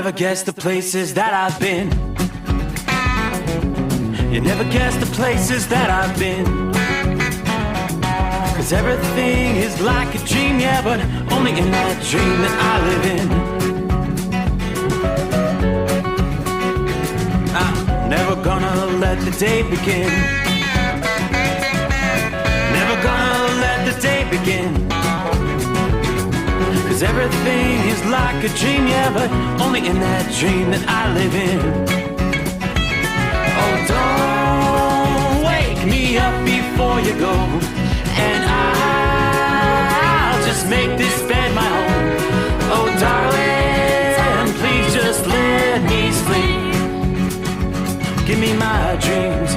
never guess the places that I've been. You never guess the places that I've been. 'Cause everything is like a dream, yeah, but only in that dream that I live in. I'm never gonna let the day begin. Never gonna let the day begin. 'Cause everything is like a dream, yeah, but only in that dream that I live in. Oh, don't wake me up before you go, and I'll just make this bed my home. Oh, darling, please just let me sleep. Give me my dreams.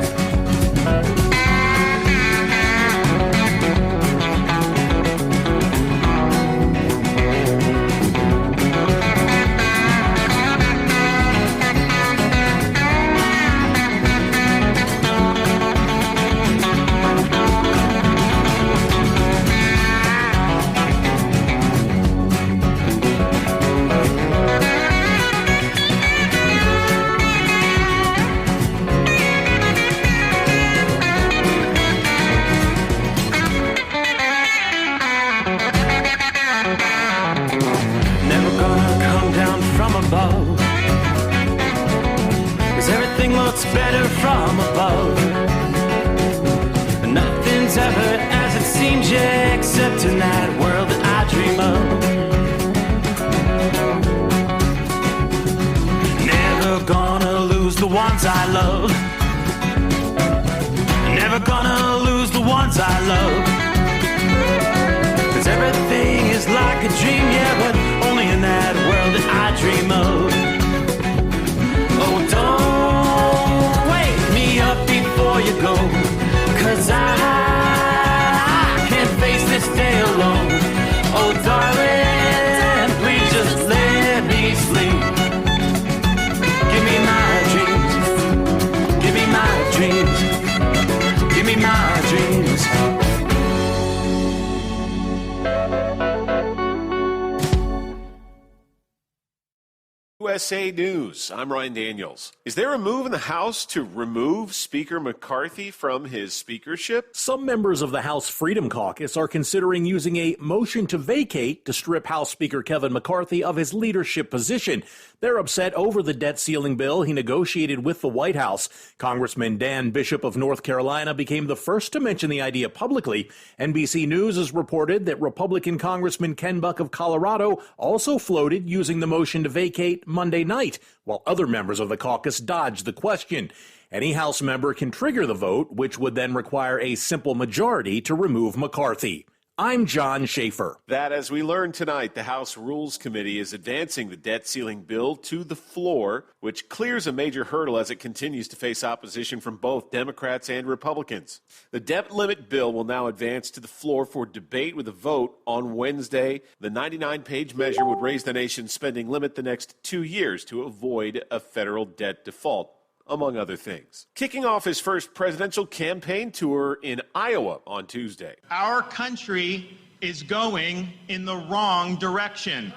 Better from above. Nothing's ever as it seems, yeah, except in that world that I dream of. Never gonna lose the ones I love. Never gonna lose the ones I love. 'Cause everything is like a dream, yeah, but only in that world that I dream of. Oh, don't wake me up before you go, 'cause I can't face this day alone. Oh, darling, please just let me sleep. Give me my dreams. Give me my dreams. Give me my dreams. USA News. I'm Ryan Daniels. Is there a move in the House to remove Speaker McCarthy from his speakership? Some members of the House Freedom Caucus are considering using a motion to vacate to strip House Speaker Kevin McCarthy of his leadership position. They're upset over the debt ceiling bill he negotiated with the White House. Congressman Dan Bishop of North Carolina became the first to mention the idea publicly. NBC News has reported that Republican Congressman Ken Buck of Colorado also floated using the motion to vacate Monday night, while other members of the caucus dodged the question. Any House member can trigger the vote, which would then require a simple majority to remove McCarthy. I'm John Schaefer. That, as we learned tonight, the House Rules Committee is advancing the debt ceiling bill to the floor, which clears a major hurdle as it continues to face opposition from both Democrats and Republicans. The debt limit bill will now advance to the floor for debate with a vote on Wednesday. The 99-page measure would raise the nation's spending limit the next 2 years to avoid a federal debt default, among other things. Kicking off his first presidential campaign tour in Iowa on Tuesday. Our country is going in the wrong direction.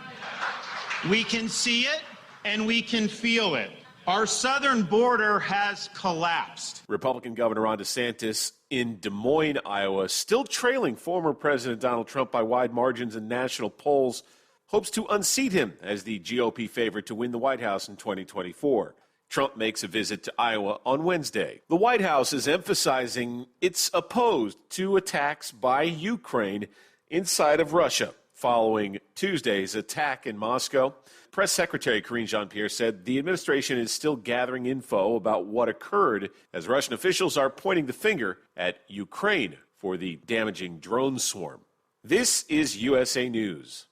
We can see it and we can feel it. Our southern border has collapsed. Republican Governor Ron DeSantis in Des Moines, Iowa, still trailing former President Donald Trump by wide margins in national polls, hopes to unseat him as the GOP favorite to win the White House in 2024. Trump makes a visit to Iowa on Wednesday. The White House is emphasizing it's opposed to attacks by Ukraine inside of Russia following Tuesday's attack in Moscow. Press Secretary Karine Jean-Pierre said the administration is still gathering info about what occurred as Russian officials are pointing the finger at Ukraine for the damaging drone swarm. This is USA News.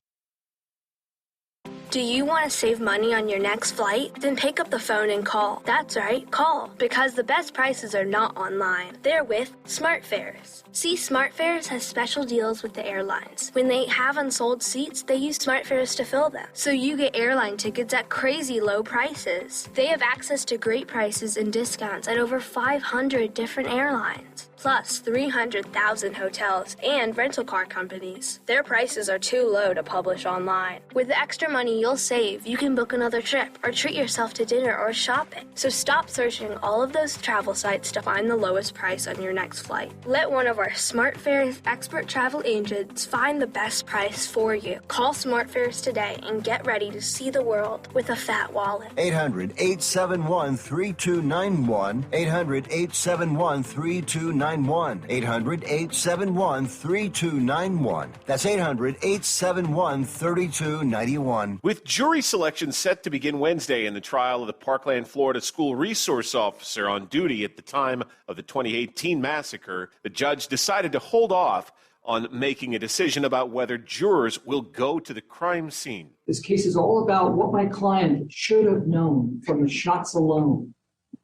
Do you want to save money on your next flight? Then pick up the phone and call. That's right, call. Because the best prices are not online. They're with SmartFares. See, SmartFares has special deals with the airlines. When they have unsold seats, they use SmartFares to fill them. So you get airline tickets at crazy low prices. They have access to great prices and discounts at over 500 different airlines. plus 300,000 hotels and rental car companies. Their prices are too low to publish online. With the extra money you'll save, you can book another trip or treat yourself to dinner or shopping. So stop searching all of those travel sites to find the lowest price on your next flight. Let one of our SmartFares expert travel agents find the best price for you. Call SmartFares today and get ready to see the world with a fat wallet. 800-871-3291. 800-871-3291. 800-871-3291. That's 800-871-3291. With jury selection set to begin Wednesday in the trial of the Parkland, Florida school resource officer on duty at the time of the 2018 massacre, the judge decided to hold off on making a decision about whether jurors will go to the crime scene. This case is all about what my client should have known from the shots alone.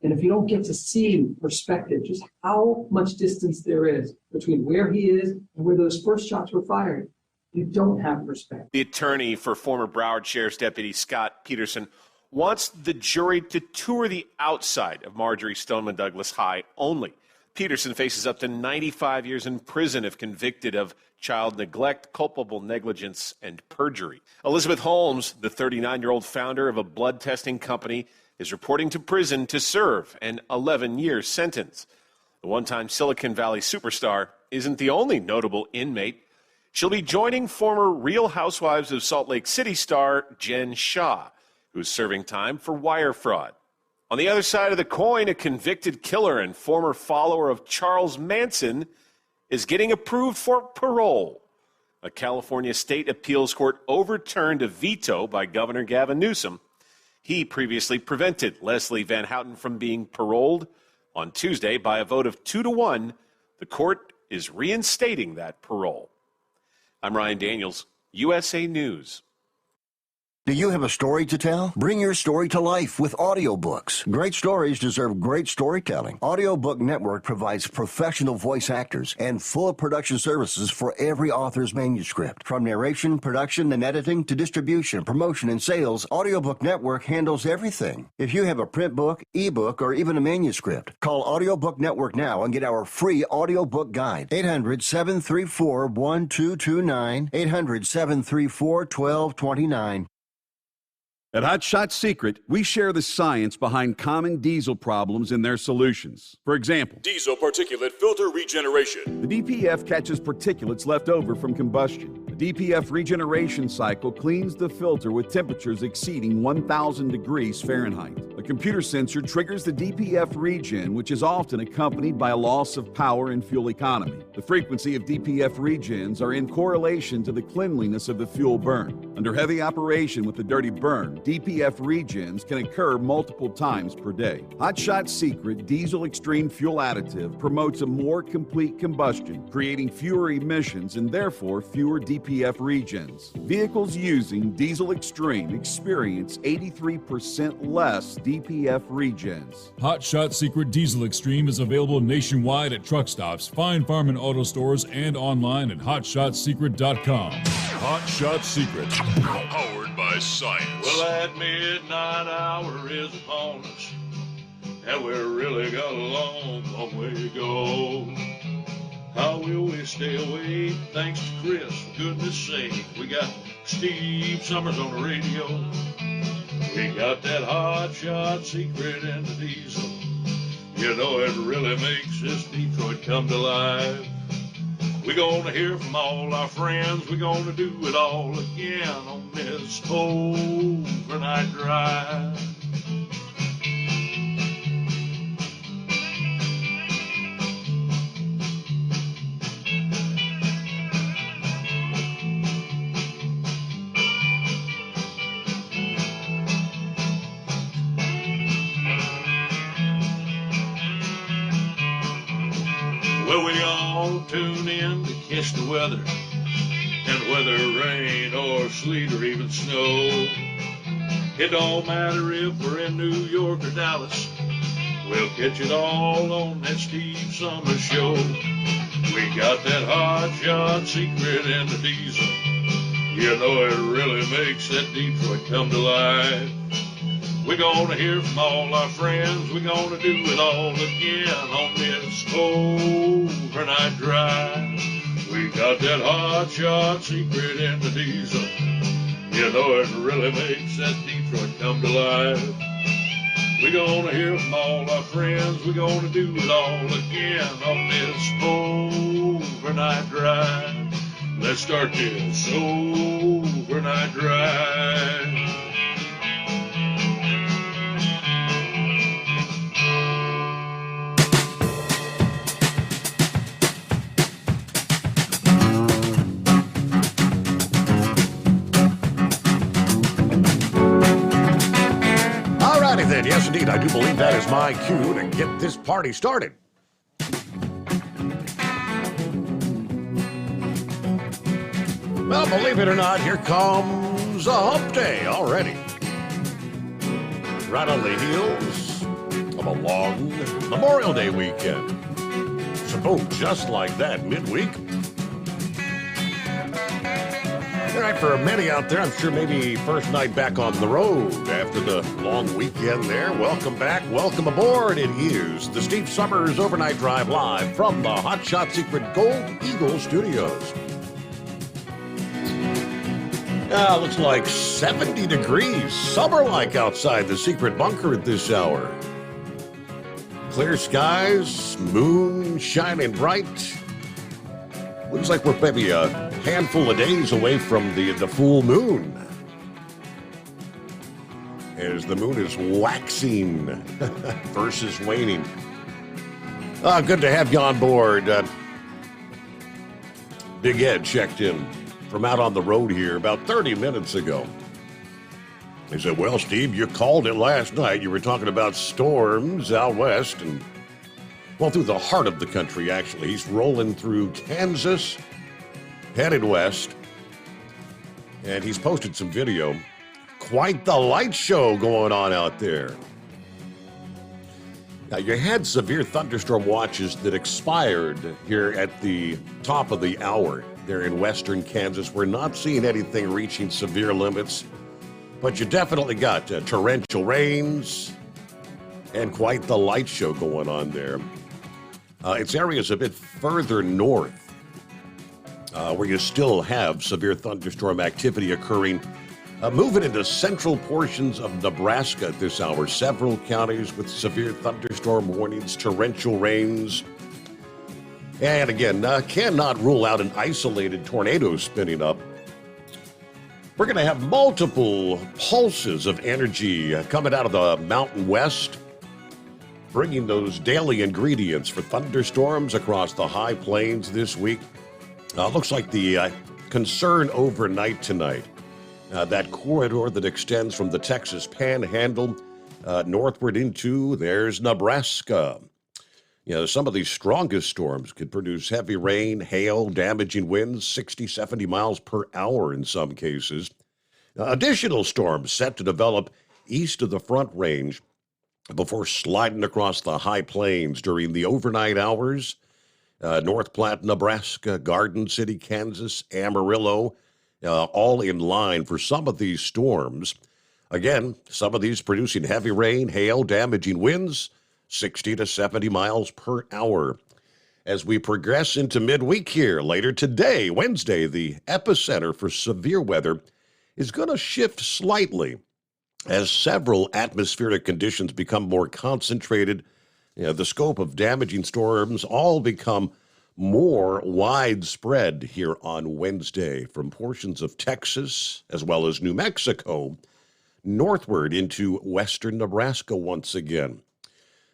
And if you don't get to see perspective, just how much distance there is between where he is and where those first shots were fired, you don't have perspective. The attorney for former Broward Sheriff's Deputy Scott Peterson wants the jury to tour the outside of Marjory Stoneman Douglas High only. Peterson faces up to 95 years in prison if convicted of child neglect, culpable negligence, and perjury. Elizabeth Holmes, the 39-year-old founder of a blood testing company, is reporting to prison to serve an 11-year sentence. The one-time Silicon Valley superstar isn't the only notable inmate. She'll be joining former Real Housewives of Salt Lake City star Jen Shah, who's serving time for wire fraud. On the other side of the coin, a convicted killer and former follower of Charles Manson is getting approved for parole. A California state appeals court overturned a veto by Governor Gavin Newsom. He previously prevented Leslie Van Houten from being paroled. On Tuesday, by a vote of 2-1, the court is reinstating that parole. I'm Ryan Daniels, USA News. Do you have a story to tell? Bring your story to life with audiobooks. Great stories deserve great storytelling. Audiobook Network provides professional voice actors and full production services for every author's manuscript. From narration, production, and editing to distribution, promotion, and sales, Audiobook Network handles everything. If you have a print book, ebook, or even a manuscript, call Audiobook Network now and get our free audiobook guide. 800-734-1229. 800-734-1229. At Hot Shot Secret, we share the science behind common diesel problems and their solutions. For example, diesel particulate filter regeneration. The DPF catches particulates left over from combustion. The DPF regeneration cycle cleans the filter with temperatures exceeding 1,000 degrees Fahrenheit. A computer sensor triggers the DPF regen, which is often accompanied by a loss of power and fuel economy. The frequency of DPF regens are in correlation to the cleanliness of the fuel burn. Under heavy operation with a dirty burn, DPF regens can occur multiple times per day. Hot Shot Secret Diesel Extreme Fuel Additive promotes a more complete combustion, creating fewer emissions and therefore fewer DPF regens. Vehicles using Diesel Extreme experience 83% less DPF regens. Hot Shot Secret Diesel Extreme is available nationwide at truck stops, Fine Farm and auto stores, and online at hotshotsecret.com. Hot Shot Secret, powered by science. Well, that midnight hour is upon us, and we've really got a long, long way to go. How will we stay awake? Thanks to Chris, for goodness sake. We got Steve Summers on the radio. We got that Hot Shot Secret and the diesel. You know it really makes this Detroit come to life. We're gonna hear from all our friends. We're gonna do it all again on this overnight drive. Well, we all tune in to catch the weather, and whether rain or sleet or even snow, it don't matter if we're in New York or Dallas, we'll catch it all on that Steve Summers Show. We got that Hot Shot Secret and the diesel. You know it really makes that Detroit come to life. We're gonna hear from all our friends. We're gonna do it all again on this overnight drive. We got that hot shot secret in the diesel. You know it really makes that Detroit come to life. We're gonna hear from all our friends. We're gonna do it all again on this overnight drive. Let's start this overnight drive. Then, yes, indeed, I do believe that is my cue to get this party started. Well, believe it or not, here comes a hump day already. Right on the heels of a long Memorial Day weekend. So, boom, just like that, midweek. All right, for many out there, I'm sure maybe first night back on the road after the long weekend there. Welcome back. Welcome aboard. It is the Steve Summers Overnight Drive live from the Hot Shot Secret Gold Eagle Studios. Looks like 70 degrees, summer-like outside the secret bunker at this hour. Clear skies, moon shining bright. Looks like we're maybe a handful of days away from the full moon, as the moon is waxing versus waning. Good to have you on board. Big Ed checked in from out on the road here about 30 minutes ago. He said, well, Steve, you called it last night. You were talking about storms out west and, well, through the heart of the country, actually. He's rolling through Kansas, headed west, and he's posted some video. Quite the light show going on out there. Now, you had severe thunderstorm watches that expired here at the top of the hour there in western Kansas. We're not seeing anything reaching severe limits, but you definitely got torrential rains and quite the light show going on there. It's areas a bit further north where you still have severe thunderstorm activity occurring. Moving into central portions of Nebraska at this hour. Several counties with severe thunderstorm warnings, torrential rains. And again, cannot rule out an isolated tornado spinning up. We're going to have multiple pulses of energy coming out of the Mountain West, bringing those daily ingredients for thunderstorms across the high plains this week. Looks like the concern overnight tonight, that corridor that extends from the Texas Panhandle northward into, there's Nebraska. Some of these strongest storms could produce heavy rain, hail, damaging winds, 60, 70 miles per hour in some cases. Additional storms set to develop east of the Front Range before sliding across the high plains during the overnight hours. North Platte, Nebraska, Garden City, Kansas, Amarillo, all in line for some of these storms. Again, some of these producing heavy rain, hail, damaging winds, 60 to 70 miles per hour. As we progress into midweek here, later today, Wednesday, the epicenter for severe weather is going to shift slightly as several atmospheric conditions become more concentrated. The scope of damaging storms all become more widespread here on Wednesday, from portions of Texas as well as New Mexico northward into western Nebraska once again.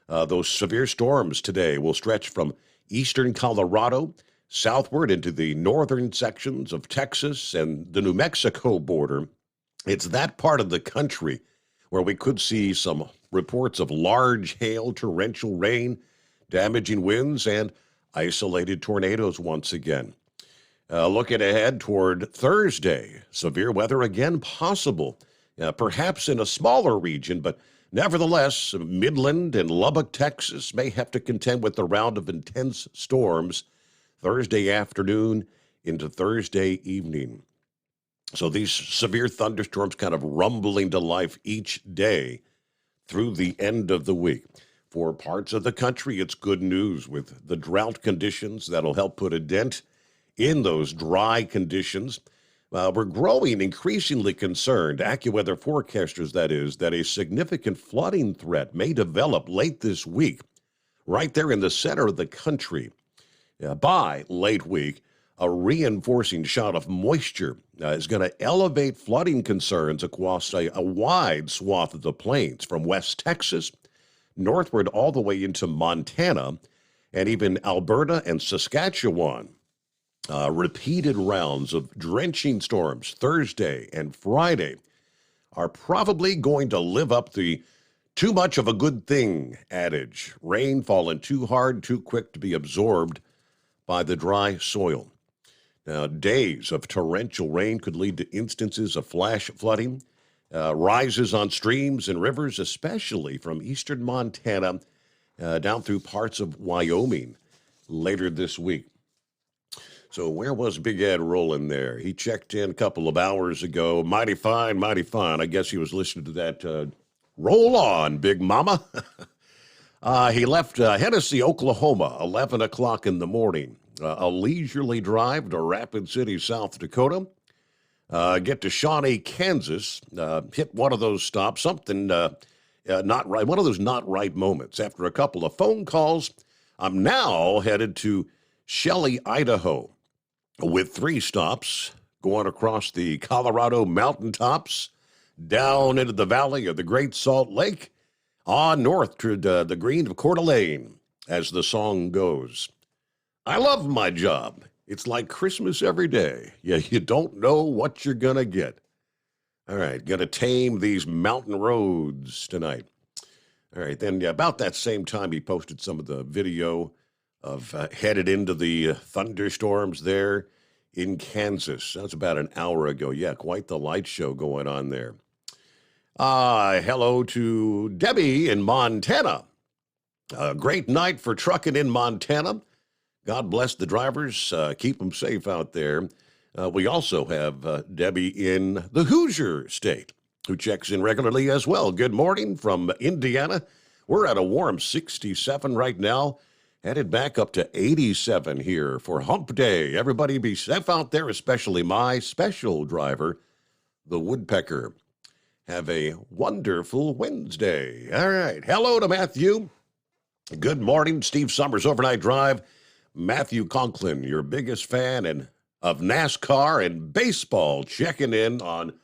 Those severe storms today will stretch from eastern Colorado southward into the northern sections of Texas and the New Mexico border. It's that part of the country where we could see some reports of large hail, torrential rain, damaging winds, and isolated tornadoes once again. Looking ahead toward Thursday, severe weather again possible, perhaps in a smaller region, but nevertheless, Midland and Lubbock, Texas may have to contend with a round of intense storms Thursday afternoon into Thursday evening. So these severe thunderstorms kind of rumbling to life each day through the end of the week. For parts of the country, it's good news with the drought conditions that'll help put a dent in those dry conditions. We're growing increasingly concerned, AccuWeather forecasters that is, that a significant flooding threat may develop late this week, right there in the center of the country. By late week, a reinforcing shot of moisture is going to elevate flooding concerns across a wide swath of the plains from West Texas northward all the way into Montana and even Alberta and Saskatchewan. Repeated rounds of drenching storms Thursday and Friday are probably going to live up the too much of a good thing adage. Rain falling too hard, too quick to be absorbed by the dry soil. Now, days of torrential rain could lead to instances of flash flooding, rises on streams and rivers, especially from eastern Montana down through parts of Wyoming later this week. So where was Big Ed rolling there? He checked in a couple of hours ago. Mighty fine, mighty fine. I guess he was listening to that Roll On, Big Mama. He left Hennessy, Oklahoma, 11 o'clock in the morning. A leisurely drive to Rapid City, South Dakota. Get to Shawnee, Kansas. Hit one of those stops, something not right, one of those not right moments. After a couple of phone calls, I'm now headed to Shelley, Idaho, with 3 stops going across the Colorado mountaintops, down into the valley of the Great Salt Lake, on north to the green of Coeur d'Alene, as the song goes. I love my job. It's like Christmas every day. Yeah, you don't know what you're going to get. All right, going to tame these mountain roads tonight. All right, then about that same time, he posted some of the video of headed into the thunderstorms there in Kansas. That's about an hour ago. Yeah, quite the light show going on there. Hello to Debbie in Montana. A great night for trucking in Montana. God bless the drivers. Keep them safe out there. We also have Debbie in the Hoosier State, who checks in regularly as well. Good morning from Indiana. We're at a warm 67 right now. Headed back up to 87 here for Hump Day. Everybody be safe out there, especially my special driver, the Woodpecker. Have a wonderful Wednesday. All right. Hello to Matthew. Good morning, Steve Summers Overnight Drive. Matthew Conklin, your biggest fan of NASCAR and baseball, checking in on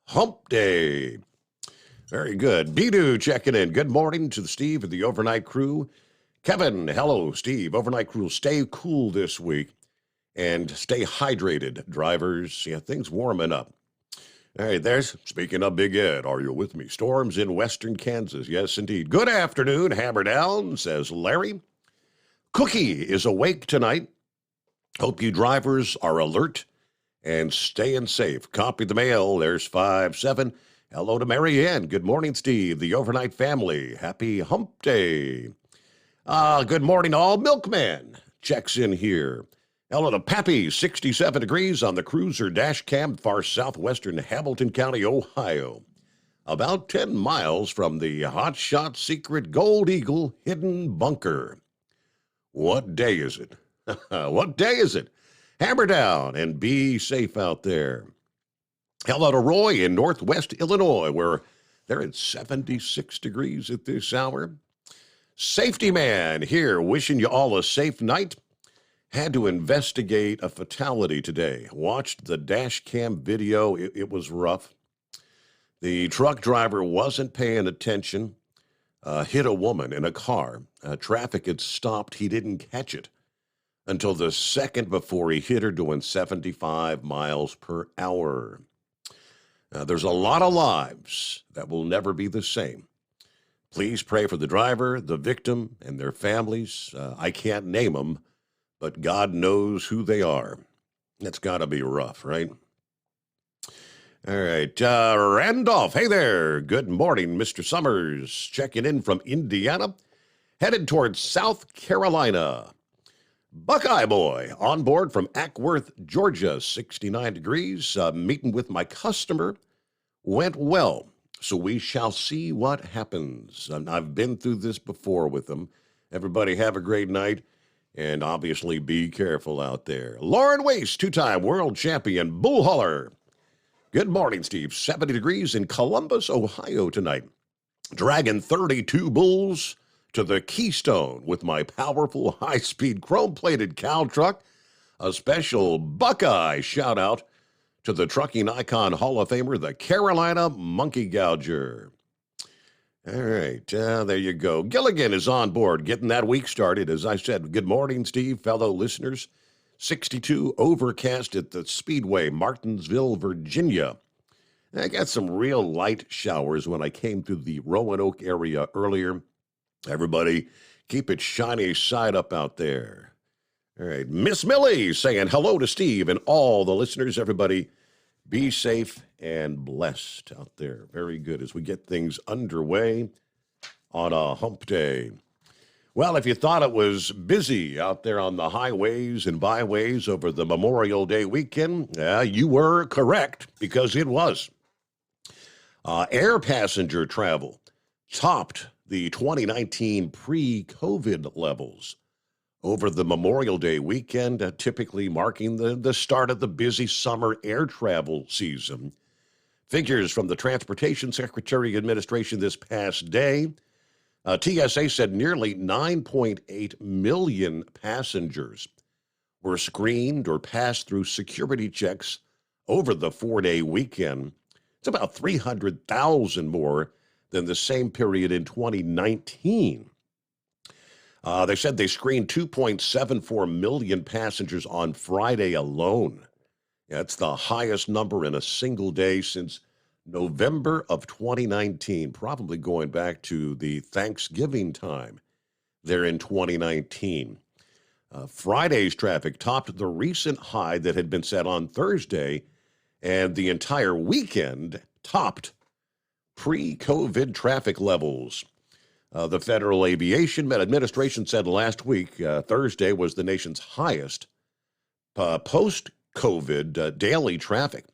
Hump Day. Very good. Bidu checking in. Good morning to the Steve and the overnight crew. Kevin, hello, Steve. Overnight crew, stay cool this week and stay hydrated, drivers. Yeah, things warming up. All right, there's, speaking of Big Ed, are you with me? Storms in western Kansas. Yes, indeed. Good afternoon, Hammer Down, says Larry. Cookie is awake tonight. Hope you drivers are alert and staying safe. Copy the mail. There's 5-7. Hello to Mary Ann. Good morning, Steve. The overnight family. Happy Hump Day. Good morning, all. Milkman checks in here. Hello to Pappy, 67 degrees on the cruiser dash cam, far southwestern Hamilton County, Ohio. About 10 miles from the Hot Shot Secret Gold Eagle hidden bunker. What day is it? What day is it? Hammer down and be safe out there. Hello to Roy in northwest Illinois, where they're at 76 degrees at this hour. Safety man here, wishing you all a safe night. Had to investigate a fatality today. Watched the dash cam video. It was rough. The truck driver wasn't paying attention. Hit a woman in a car. Traffic had stopped. He didn't catch it until the second before he hit her doing 75 miles per hour. There's a lot of lives that will never be the same. Please pray for the driver, the victim, and their families. I can't name them, but God knows who they are. That's got to be rough, right? All right, Randolph, hey there. Good morning, Mr. Summers. Checking in from Indiana, headed towards South Carolina. Buckeye Boy on board from Ackworth, Georgia, 69 degrees. Meeting with my customer went well. So we shall see what happens. I've been through this before with them. Everybody have a great night, and obviously be careful out there. Lauren Waste, two-time world champion bull hauler. Good morning, Steve. 70 degrees in Columbus, Ohio tonight. Dragging 32 bulls to the Keystone with my powerful high-speed chrome-plated cow truck. A special Buckeye shout-out to the trucking icon Hall of Famer, the Carolina Monkey Gouger. All right, there you go. Gilligan is on board, getting that week started. As I said, good morning, Steve, fellow listeners. 62 overcast at the Speedway, Martinsville, Virginia. I got some real light showers when I came through the Roanoke area earlier. Everybody, keep it shiny side up out there. All right, Miss Millie saying hello to Steve and all the listeners. Everybody, be safe and blessed out there. Very good as we get things underway on a hump day. Well, if you thought it was busy out there on the highways and byways over the Memorial Day weekend, you were correct, because it was. Air passenger travel topped the 2019 pre-COVID levels over the Memorial Day weekend, typically marking the start of the busy summer air travel season. Figures from the Transportation Secretary Administration this past day, TSA said nearly 9.8 million passengers were screened or passed through security checks over the 4-day weekend. It's about 300,000 more than the same period in 2019. They said they screened 2.74 million passengers on Friday alone. That's the highest number in a single day since November of 2019, probably going back to the Thanksgiving time there in 2019. Friday's traffic topped the recent high that had been set on Thursday, and the entire weekend topped pre-COVID traffic levels. The Federal Aviation Administration said last week, Thursday was the nation's highest post-COVID daily traffic.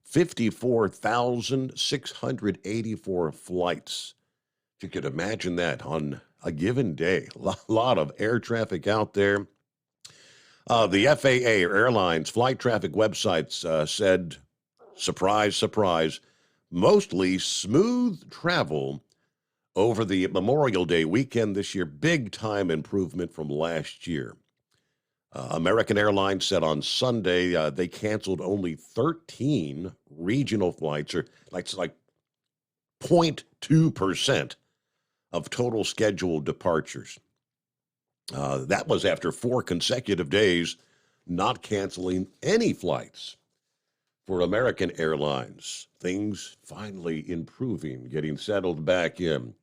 54,684 flights. You could imagine that on a given day. A lot of air traffic out there. The FAA airlines flight traffic websites said, surprise, surprise, mostly smooth travel over the Memorial Day weekend this year. Big time improvement from last year. American Airlines said on Sunday they canceled only 13 regional flights, or like 0.2% of total scheduled departures. That was after 4 consecutive days not canceling any flights for American Airlines. Things finally improving, getting settled back in.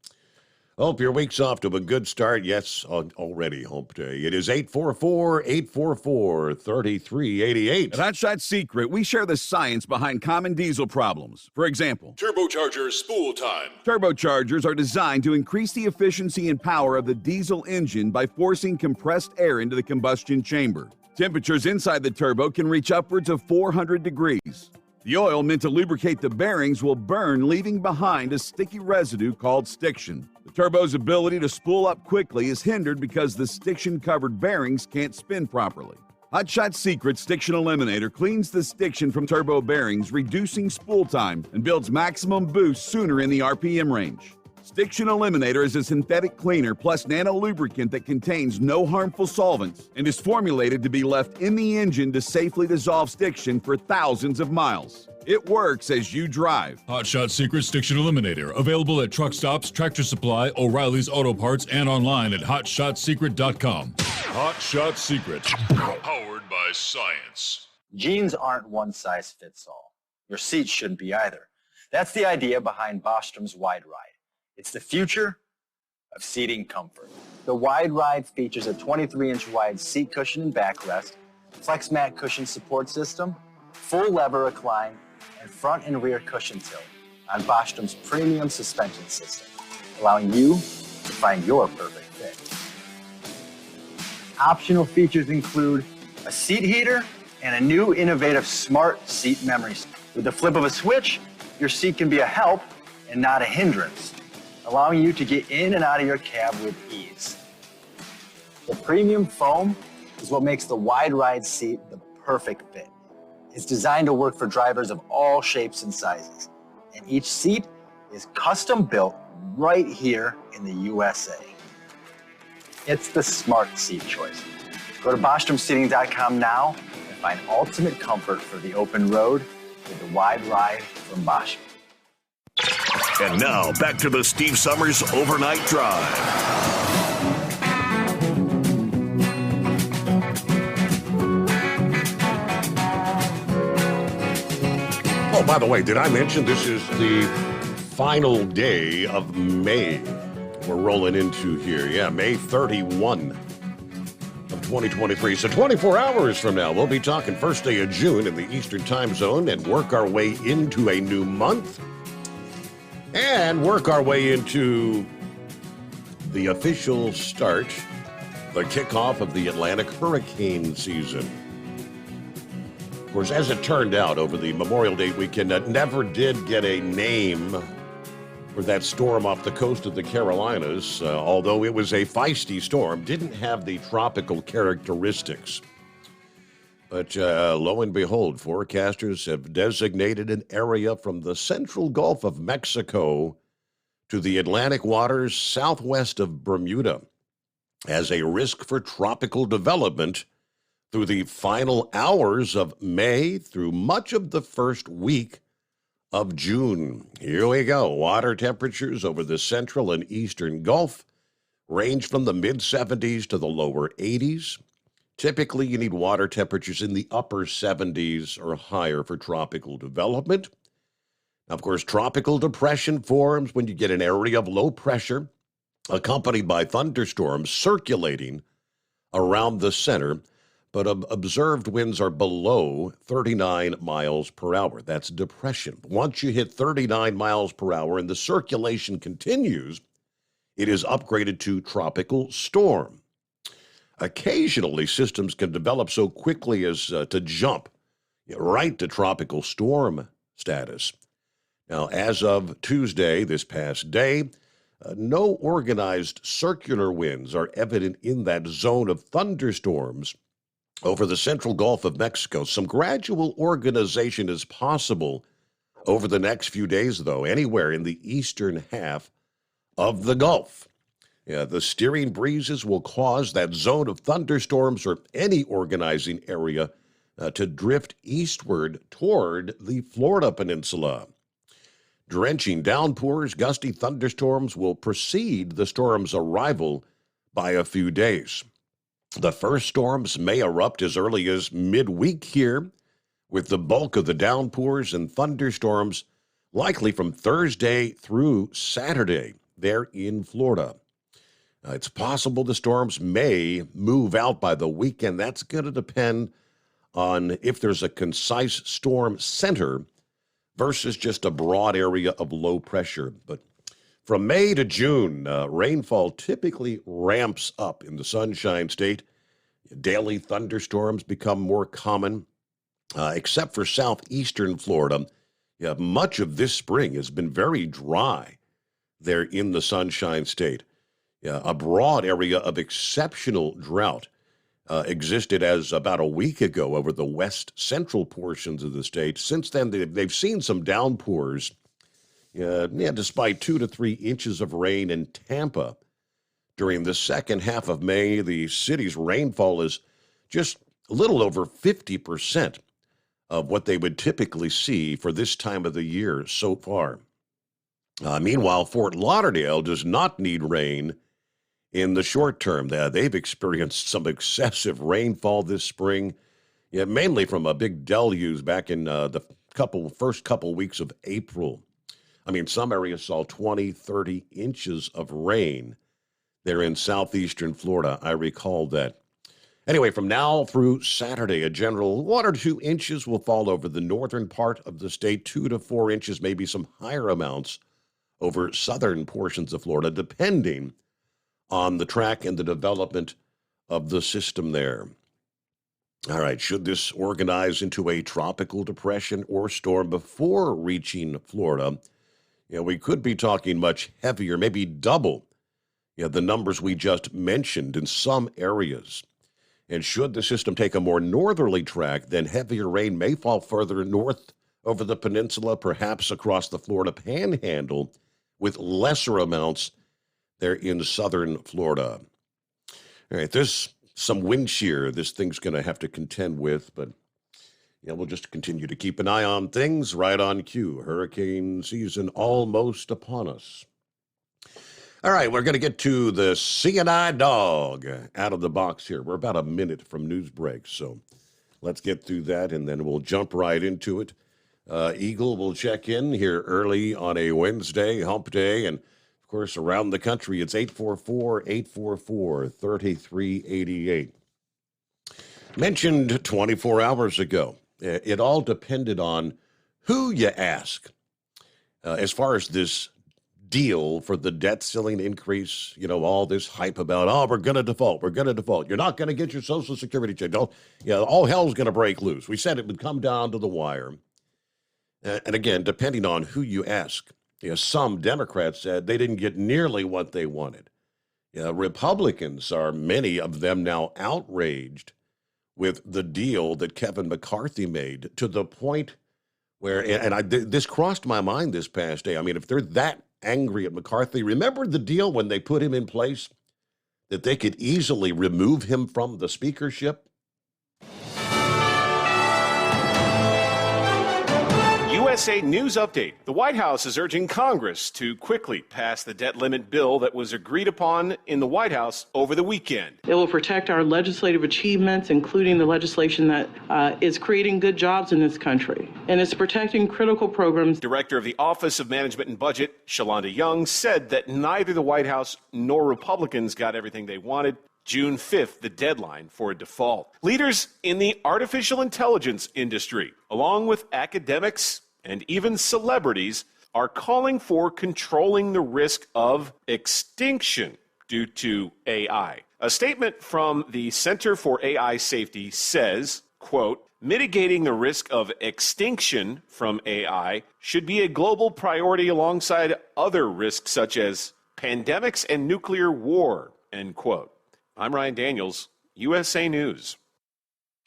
Hope your week's off to a good start. Yes, already hump day. It is 844-844-3388. At Hot Shot Secret, we share the science behind common diesel problems. For example, Turbocharger spool time. Turbochargers are designed to increase the efficiency and power of the diesel engine by forcing compressed air into the combustion chamber. Temperatures inside the turbo can reach upwards of 400 degrees. The oil meant to lubricate the bearings will burn, leaving behind a sticky residue called stiction. The turbo's ability to spool up quickly is hindered because the stiction-covered bearings can't spin properly. Hot Shot Secret Stiction Eliminator cleans the stiction from turbo bearings, reducing spool time, and builds maximum boost sooner in the RPM range. Stiction Eliminator is a synthetic cleaner plus nano-lubricant that contains no harmful solvents and is formulated to be left in the engine to safely dissolve stiction for thousands of miles. It works as you drive. Hot Shot Secret Stiction Eliminator. Available at truck stops, Tractor Supply, O'Reilly's Auto Parts, and online at hotshotsecret.com. Hot Shot Secret. Powered by science. Jeans aren't one size fits all. Your seats shouldn't be either. That's the idea behind Bostrom's Wide Ride. It's the future of seating comfort. The Wide Ride features a 23-inch wide seat cushion and backrest, flex mat cushion support system, full lever recline, and front and rear cushion tilt on Bostrom's premium suspension system, allowing you to find your perfect fit. Optional features include a seat heater and a new innovative smart seat memory. With the flip of a switch, your seat can be a help and not a hindrance, allowing you to get in and out of your cab with ease. The premium foam is what makes the Wide Ride seat the perfect fit. It's designed to work for drivers of all shapes and sizes, and each seat is custom built right here in the USA. It's the smart seat choice. Go to BostromSeating.com now and find ultimate comfort for the open road with the Wide Ride from Bostrom. And now, back to the Steve Summers Overnight Drive. Oh, by the way, did I mention this is the final day of May we're rolling into here? Yeah, May 31 of 2023. So 24 hours from now, we'll be talking first day of June in the Eastern Time Zone and work our way into a new month and work our way into the official start, the kickoff of the Atlantic hurricane season. Of course, as it turned out over the Memorial Day weekend, never did get a name for that storm off the coast of the Carolinas, although it was a feisty storm, didn't have the tropical characteristics. But lo and behold, forecasters have designated an area from the central Gulf of Mexico to the Atlantic waters southwest of Bermuda as a risk for tropical development through the final hours of May through much of the first week of June. Here we go. Water temperatures over the central and eastern Gulf range from the mid-70s to the lower 80s. Typically, you need water temperatures in the upper 70s or higher for tropical development. Now, of course, tropical depression forms when you get an area of low pressure accompanied by thunderstorms circulating around the center, but observed winds are below 39 miles per hour. That's depression. Once you hit 39 miles per hour and the circulation continues, it is upgraded to tropical storm. Occasionally, systems can develop so quickly as to jump right to tropical storm status. Now, as of Tuesday, this past day, no organized circular winds are evident in that zone of thunderstorms over the central Gulf of Mexico. Some gradual organization is possible over the next few days, though, anywhere in the eastern half of the Gulf. Yeah, the steering breezes will cause that zone of thunderstorms or any organizing area to drift eastward toward the Florida Peninsula. Drenching downpours, gusty thunderstorms will precede the storm's arrival by a few days. The first storms may erupt as early as midweek here, with the bulk of the downpours and thunderstorms likely from Thursday through Saturday there in Florida. It's possible the storms may move out by the weekend. That's going to depend on if there's a concise storm center versus just a broad area of low pressure. But from May to June, rainfall typically ramps up in the Sunshine State. Daily thunderstorms become more common, except for southeastern Florida. Yeah, much of this spring has been very dry there in the Sunshine State. Yeah, a broad area of exceptional drought existed as about a week ago over the west central portions of the state. Since then, they've seen some downpours, despite 2 to 3 inches of rain in Tampa. During the second half of May, the city's rainfall is just a little over 50% of what they would typically see for this time of the year so far. Meanwhile, Fort Lauderdale does not need rain in the short term. They've experienced some excessive rainfall this spring, mainly from a big deluge back in the first couple weeks of April. Some areas saw 20, 30 inches of rain there in southeastern Florida. I recall that. Anyway, from now through Saturday, a general 1 or 2 inches will fall over the northern part of the state, 2 to 4 inches, maybe some higher amounts over southern portions of Florida, depending on the track and the development of the system there. All right, should this organize into a tropical depression or storm before reaching Florida, we could be talking much heavier, maybe double the numbers we just mentioned in some areas. And should the system take a more northerly track, then heavier rain may fall further north over the peninsula, perhaps across the Florida Panhandle, with lesser amounts there in southern Florida. All right, there's some wind shear this thing's going to have to contend with, but we'll just continue to keep an eye on things. Right on cue. Hurricane season almost upon us. All right, we're going to get to the CNI dog out of the box here. We're about a minute from news break, so let's get through that, and then we'll jump right into it. Eagle will check in here early on a Wednesday, hump day, and, of course, around the country, it's 844-844-3388. Mentioned 24 hours ago, it all depended on who you ask as far as this deal for the debt ceiling increase, all this hype about, we're going to default. You're not going to get your Social Security check. All hell's going to break loose. We said it would come down to the wire. And again, depending on who you ask, some Democrats said they didn't get nearly what they wanted. Republicans are, many of them now, outraged with the deal that Kevin McCarthy made, to the point where, this crossed my mind this past day. I mean, if they're that angry at McCarthy, remember the deal when they put him in place that they could easily remove him from the speakership? USA News Update. The White House is urging Congress to quickly pass the debt limit bill that was agreed upon in the White House over the weekend. It will protect our legislative achievements, including the legislation that is creating good jobs in this country, and it's protecting critical programs. Director of the Office of Management and Budget, Shalonda Young, said that neither the White House nor Republicans got everything they wanted. June 5th, the deadline for a default. Leaders in the artificial intelligence industry, along with academics and even celebrities, are calling for controlling the risk of extinction due to AI. A statement from the Center for AI Safety says, quote, mitigating the risk of extinction from AI should be a global priority alongside other risks such as pandemics and nuclear war, end quote. I'm Ryan Daniels, USA News.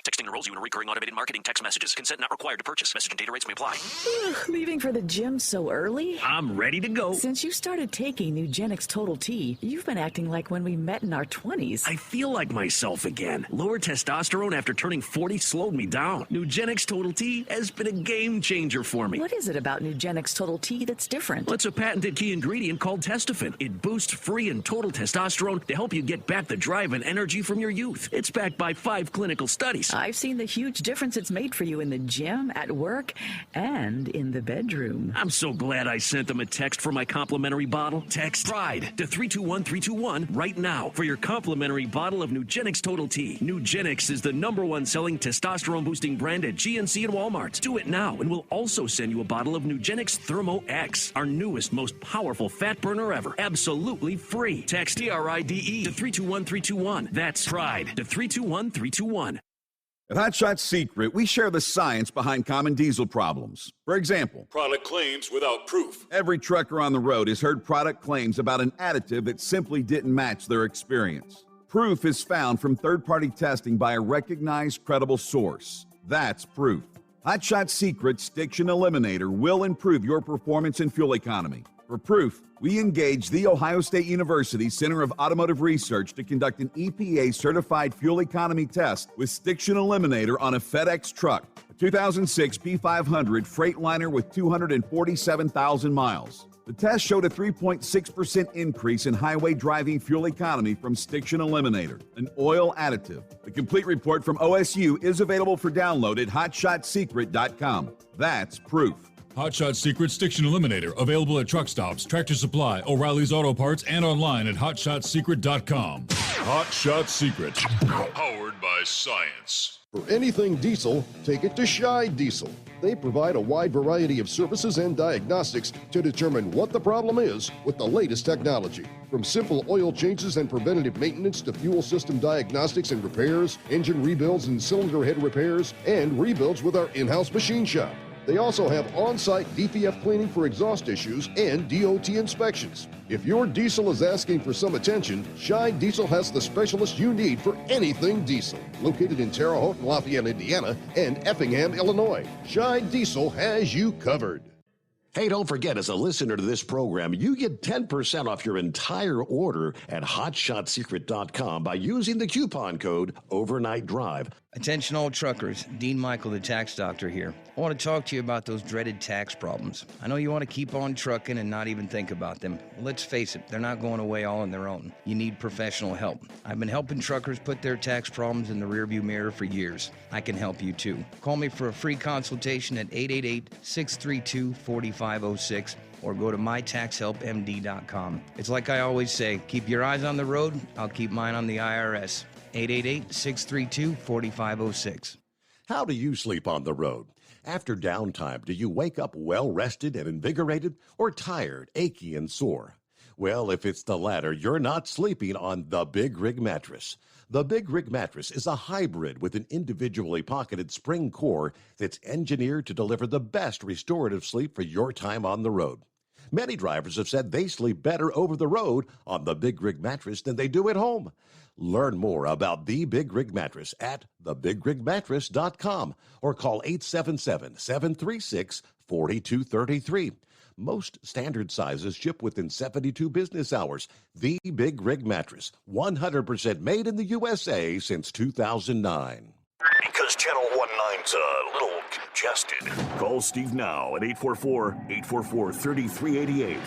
Texting enrolls you in a recurring automated marketing text messages. Consent not required to purchase. Message and data rates may apply. Leaving for the gym so early? I'm ready to go. Since you started taking Nugenix Total T, you've been acting like when we met in our 20s. I feel like myself again. Lower testosterone after turning 40 slowed me down. Nugenix Total T has been a game changer for me. What is it about Nugenix Total T that's different? Well, it's a patented key ingredient called Testofen. It boosts free and total testosterone to help you get back the drive and energy from your youth. It's backed by 5 clinical studies. I've seen the huge difference it's made for you in the gym, at work, and in the bedroom. I'm so glad I sent them a text for my complimentary bottle. Text PRIDE to 321321 right now for your complimentary bottle of Nugenix Total T. Nugenix is the #1 selling testosterone boosting brand at GNC and Walmart. Do it now, and we'll also send you a bottle of Nugenix Thermo X, our newest, most powerful fat burner ever. Absolutely free. Text PRIDE to 321321. That's PRIDE to 321321. At Hot Shot Secret, we share the science behind common diesel problems. For example, product claims without proof. Every trucker on the road has heard product claims about an additive that simply didn't match their experience. Proof is found from third-party testing by a recognized, credible source. That's proof. Hot Shot Secret's Stiction Eliminator will improve your performance and fuel economy. For proof, we engaged the Ohio State University Center of Automotive Research to conduct an EPA-certified fuel economy test with Stiction Eliminator on a FedEx truck, a 2006 P500 Freightliner with 247,000 miles. The test showed a 3.6% increase in highway driving fuel economy from Stiction Eliminator, an oil additive. The complete report from OSU is available for download at hotshotsecret.com. That's proof. Hot Shot Secret Stiction Eliminator, available at truck stops, Tractor Supply, O'Reilly's Auto Parts, and online at hotshotsecret.com. Hot Shot Secret, powered by science. For anything diesel, take it to Scheid Diesel. They provide a wide variety of services and diagnostics to determine what the problem is with the latest technology. From simple oil changes and preventative maintenance to fuel system diagnostics and repairs, engine rebuilds and cylinder head repairs, and rebuilds with our in-house machine shop. They also have on-site DPF cleaning for exhaust issues and DOT inspections. If your diesel is asking for some attention, Shine Diesel has the specialist you need for anything diesel. Located in Terre Haute, Lafayette, Indiana, and Effingham, Illinois, Shine Diesel has you covered. Hey, don't forget, as a listener to this program, you get 10% off your entire order at HotShotSecret.com by using the coupon code Overnight Drive. Attention all truckers, Dean Michael, the tax doctor here. I want to talk to you about those dreaded tax problems. I know you want to keep on trucking and not even think about them. Well, let's face it, they're not going away all on their own. You need professional help. I've been helping truckers put their tax problems in the rearview mirror for years. I can help you too. Call me for a free consultation at 888-632-4506 or go to mytaxhelpmd.com. It's like I always say, keep your eyes on the road, I'll keep mine on the IRS. 888-632-4506. How do you sleep on the road? After downtime, do you wake up well-rested and invigorated or tired, achy, and sore? Well, if it's the latter, you're not sleeping on the Big Rig Mattress. The Big Rig Mattress is a hybrid with an individually pocketed spring core that's engineered to deliver the best restorative sleep for your time on the road. Many drivers have said they sleep better over the road on the Big Rig Mattress than they do at home. Learn more about the Big Rig Mattress at thebigrigmattress.com or call 877-736-4233. Most standard sizes ship within 72 business hours. The Big Rig Mattress, 100% made in the USA since 2009. Because Channel 19's a little congested. Call Steve now at 844-844-3388.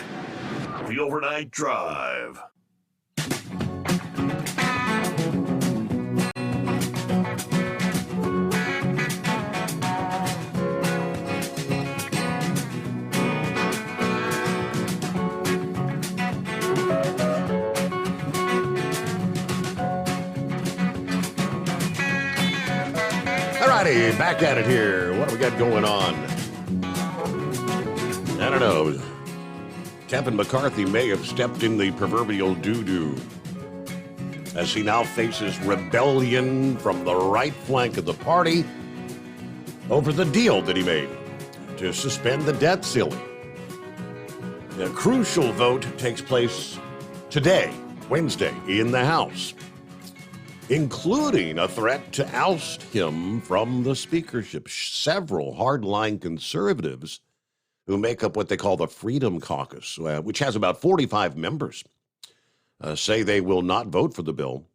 The Overnight Drive. Alrighty, back at it here. What do we got going on? I don't know. Kevin McCarthy may have stepped in the proverbial doo-doo as he now faces rebellion from the right flank of the party over the deal that he made to suspend the debt ceiling. A crucial vote takes place today, Wednesday, in the House, including a threat to oust him from the speakership. Several hardline conservatives who make up what they call the Freedom Caucus, which has about 45 members, say they will not vote for the bill,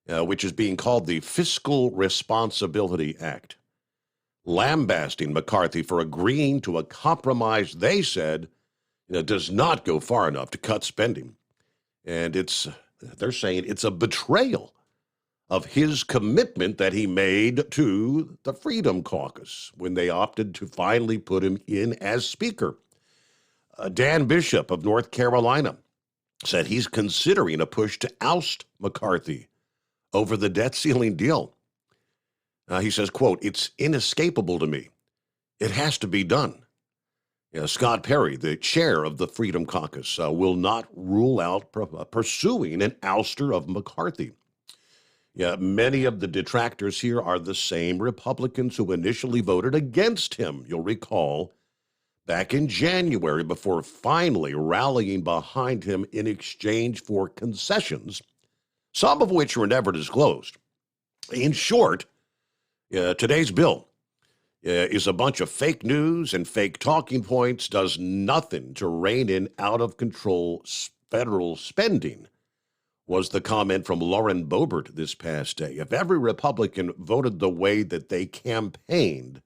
which is being called the Fiscal Responsibility Act, lambasting McCarthy for agreeing to a compromise they said does not go far enough to cut spending. And they're saying it's a betrayal of his commitment that he made to the Freedom Caucus when they opted to finally put him in as Speaker. Dan Bishop of North Carolina said he's considering a push to oust McCarthy over the debt ceiling deal. He says, quote, "It's inescapable to me. It has to be done." Scott Perry, the chair of the Freedom Caucus, will not rule out pursuing an ouster of McCarthy. Many of the detractors here are the same Republicans who initially voted against him, you'll recall, back in January, before finally rallying behind him in exchange for concessions, some of which were never disclosed. In short, today's bill is a bunch of fake news and fake talking points, does nothing to rein in out-of-control federal spending, was the comment from Lauren Boebert this past day. If every Republican voted the way that they campaigned,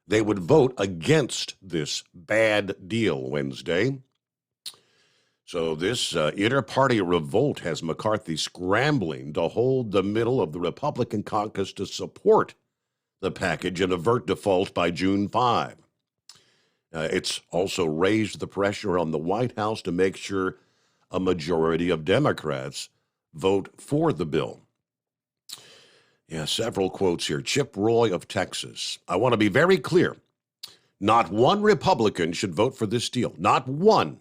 they would vote against this bad deal Wednesday. So this inter-party revolt has McCarthy scrambling to hold the middle of the Republican caucus to support the package and avert default by June 5. It's also raised the pressure on the White House to make sure a majority of Democrats vote for the bill. Several quotes here. Chip Roy of Texas. "I want to be very clear. Not one Republican should vote for this deal. Not one."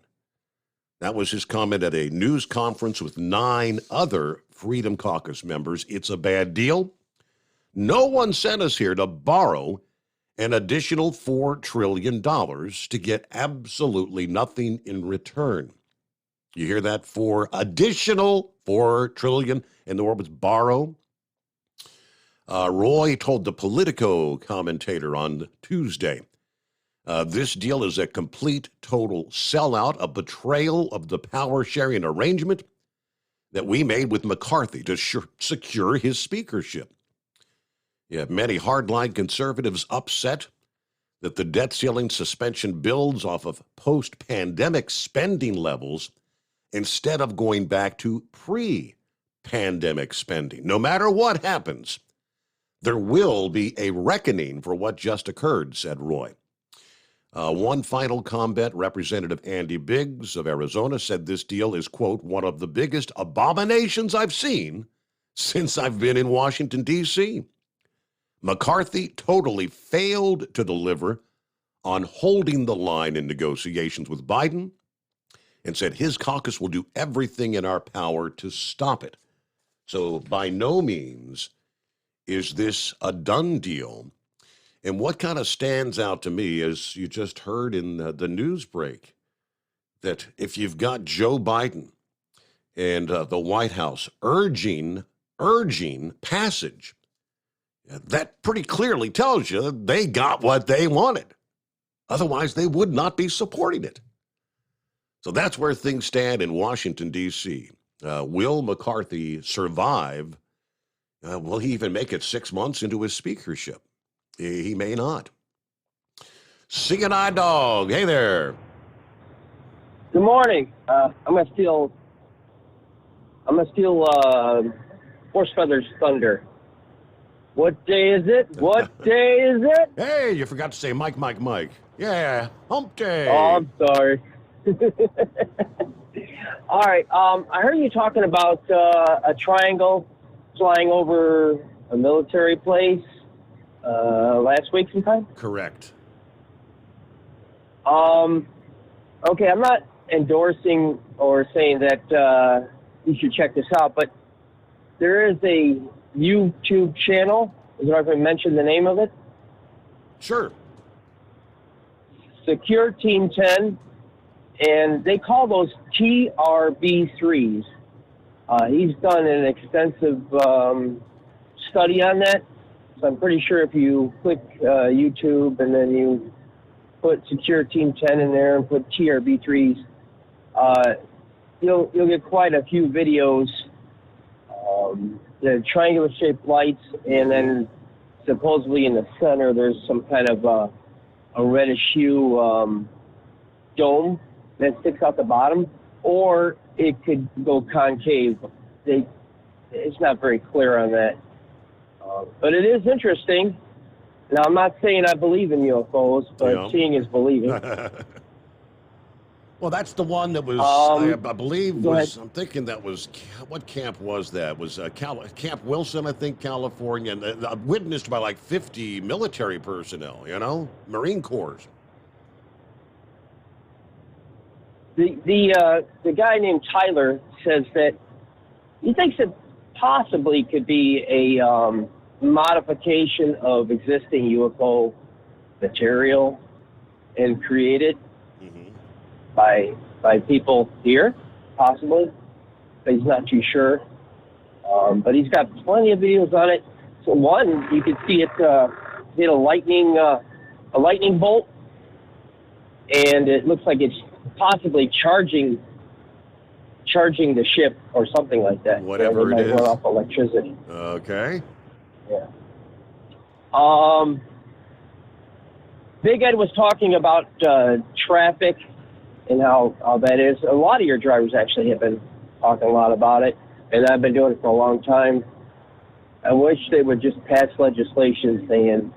That was his comment at a news conference with 9 other Freedom Caucus members. It's a bad deal. No one sent us here to borrow an additional $4 trillion to get absolutely nothing in return. You hear that? For additional $4 trillion, and the word was borrow. Roy told the Politico commentator on Tuesday, this deal is a complete, total sellout, a betrayal of the power-sharing arrangement that we made with McCarthy to secure his speakership. You have many hardline conservatives upset that the debt ceiling suspension builds off of post-pandemic spending levels instead of going back to pre-pandemic spending. No matter what happens, there will be a reckoning for what just occurred, said Roy. One final comment, Representative Andy Biggs of Arizona said this deal is, quote, one of the biggest abominations I've seen since I've been in Washington, D.C. McCarthy totally failed to deliver on holding the line in negotiations with Biden and said his caucus will do everything in our power to stop it. So by no means is this a done deal. And what kind of stands out to me, as you just heard in the news break, that if you've got Joe Biden and the White House urging passage, that pretty clearly tells you they got what they wanted. Otherwise, they would not be supporting it. So that's where things stand in Washington, D.C. Will McCarthy survive? Will he even make it 6 months into his speakership? He may not. Singing Eye Dog, hey there. Good morning. I'm gonna steal Horse Feather's thunder. What day is it? What day is it? Hey, you forgot to say Mike. Yeah, hump day. Oh, I'm sorry. All right. I heard you talking about a triangle flying over a military place last week sometime? Correct. Okay, I'm not endorsing or saying that you should check this out, but there is a YouTube channel. Is it if I mention the name of it? Sure. Secure Team 10, and they call those TRB3s. He's done an extensive study on that. So I'm pretty sure if you click YouTube and then you put Secure Team 10 in there and put TRB3s, you'll get quite a few videos. The triangular-shaped lights, and then supposedly in the center there's some kind of a reddish hue dome that sticks out the bottom, or it could go concave. It's not very clear on that. But it is interesting. Now, I'm not saying I believe in UFOs, but seeing is believing. Well, that's the one that was, I believe, I'm thinking that was, what camp was that? Was Camp Wilson, I think, California, and witnessed by like 50 military personnel, Marine Corps. The guy named Tyler says that he thinks it possibly could be a modification of existing UFO material and created by people here, possibly, but he's not too sure. But he's got plenty of videos on it. So one, you could see it hit a lightning bolt, and it looks like it's possibly charging the ship or something like that. Whatever it is. Run off electricity. Okay. Yeah. Big Ed was talking about traffic and how that is. A lot of your drivers actually have been talking a lot about it, and I've been doing it for a long time. I wish they would just pass legislation saying,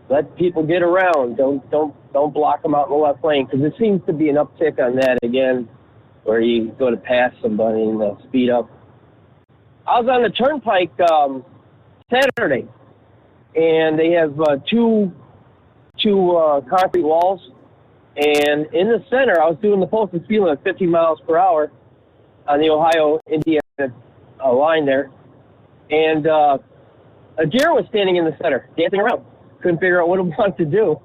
let people get around. Don't block them out in the left lane, because it seems to be an uptick on that again, where you go to pass somebody and they'll speed up. I was on the turnpike Saturday, and they have two concrete walls. And in the center, I was doing the posted speed limit at 50 miles per hour on the Ohio-Indiana line there. And a deer was standing in the center, dancing around. couldn't figure out what it wanted to do.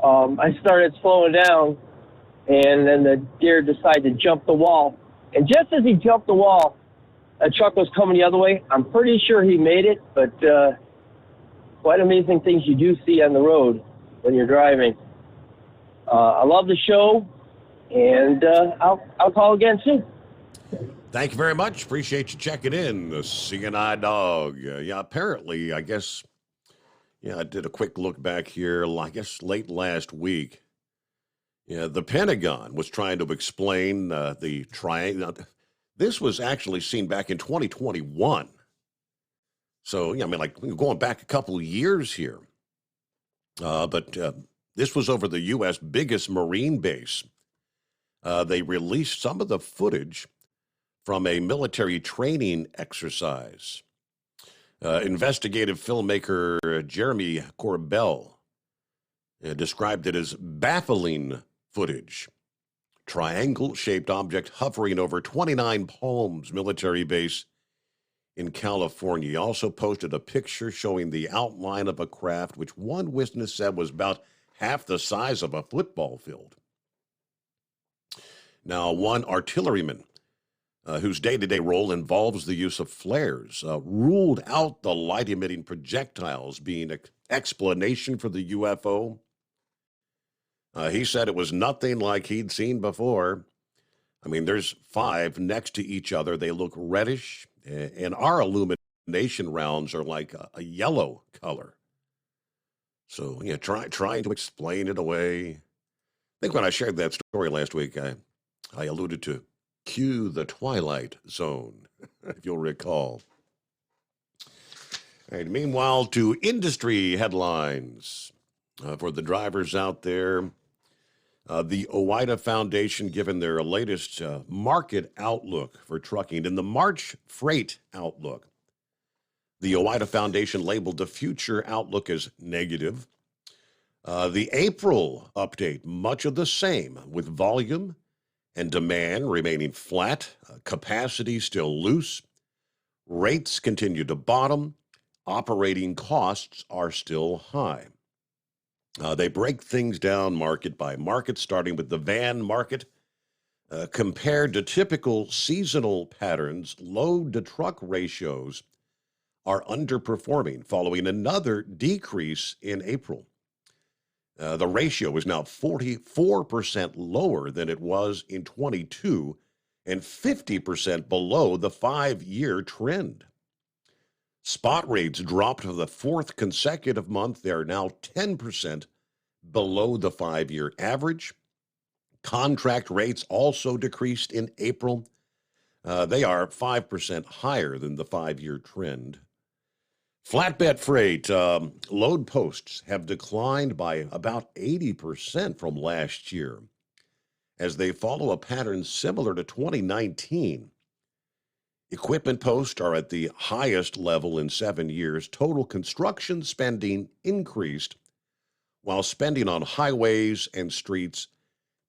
I started slowing down, and then the deer decided to jump the wall. And just as he jumped the wall, a truck was coming the other way. I'm pretty sure he made it, but quite amazing things you do see on the road when you're driving. I love the show, and I'll call again soon. Thank you very much. Appreciate you checking in, the CNI Dog. Yeah, apparently, I guess, I did a quick look back here, I guess late last week. Yeah, the Pentagon was trying to explain the triangle. This was actually seen back in 2021. So, I mean, like going back a couple of years here. But this was over the U.S. biggest Marine base. They released some of the footage from a military training exercise. Investigative filmmaker Jeremy Corbell described it as baffling footage. Triangle-shaped object hovering over 29 Palms military base in California. He also posted a picture showing the outline of a craft, which one witness said was about half the size of a football field. Now, one artilleryman whose day-to-day role involves the use of flares ruled out the light-emitting projectiles being an explanation for the UFO. He said it was nothing like he'd seen before. I mean, there's 5 next to each other. They look reddish, and our illumination rounds are like a yellow color. So, trying to explain it away. I think when I shared that story last week, I alluded to Q the Twilight Zone, if you'll recall. All right, meanwhile, to industry headlines for the drivers out there. The OOIDA Foundation given their latest market outlook for trucking. In the March freight outlook, the OOIDA Foundation labeled the future outlook as negative. The April update, much of the same, with volume and demand remaining flat, capacity still loose, rates continue to bottom, operating costs are still high. They break things down market by market, starting with the van market. Compared to typical seasonal patterns, load-to-truck ratios are underperforming following another decrease in April. The ratio is now 44% lower than it was in 22 and 50% below the 5-year trend. Spot rates dropped for the 4th consecutive month. They are now 10% below the 5-year average. Contract rates also decreased in April. They are 5% higher than the 5-year trend. Flatbed freight load posts have declined by about 80% from last year as they follow a pattern similar to 2019. Equipment posts are at the highest level in 7 years. Total construction spending increased, while spending on highways and streets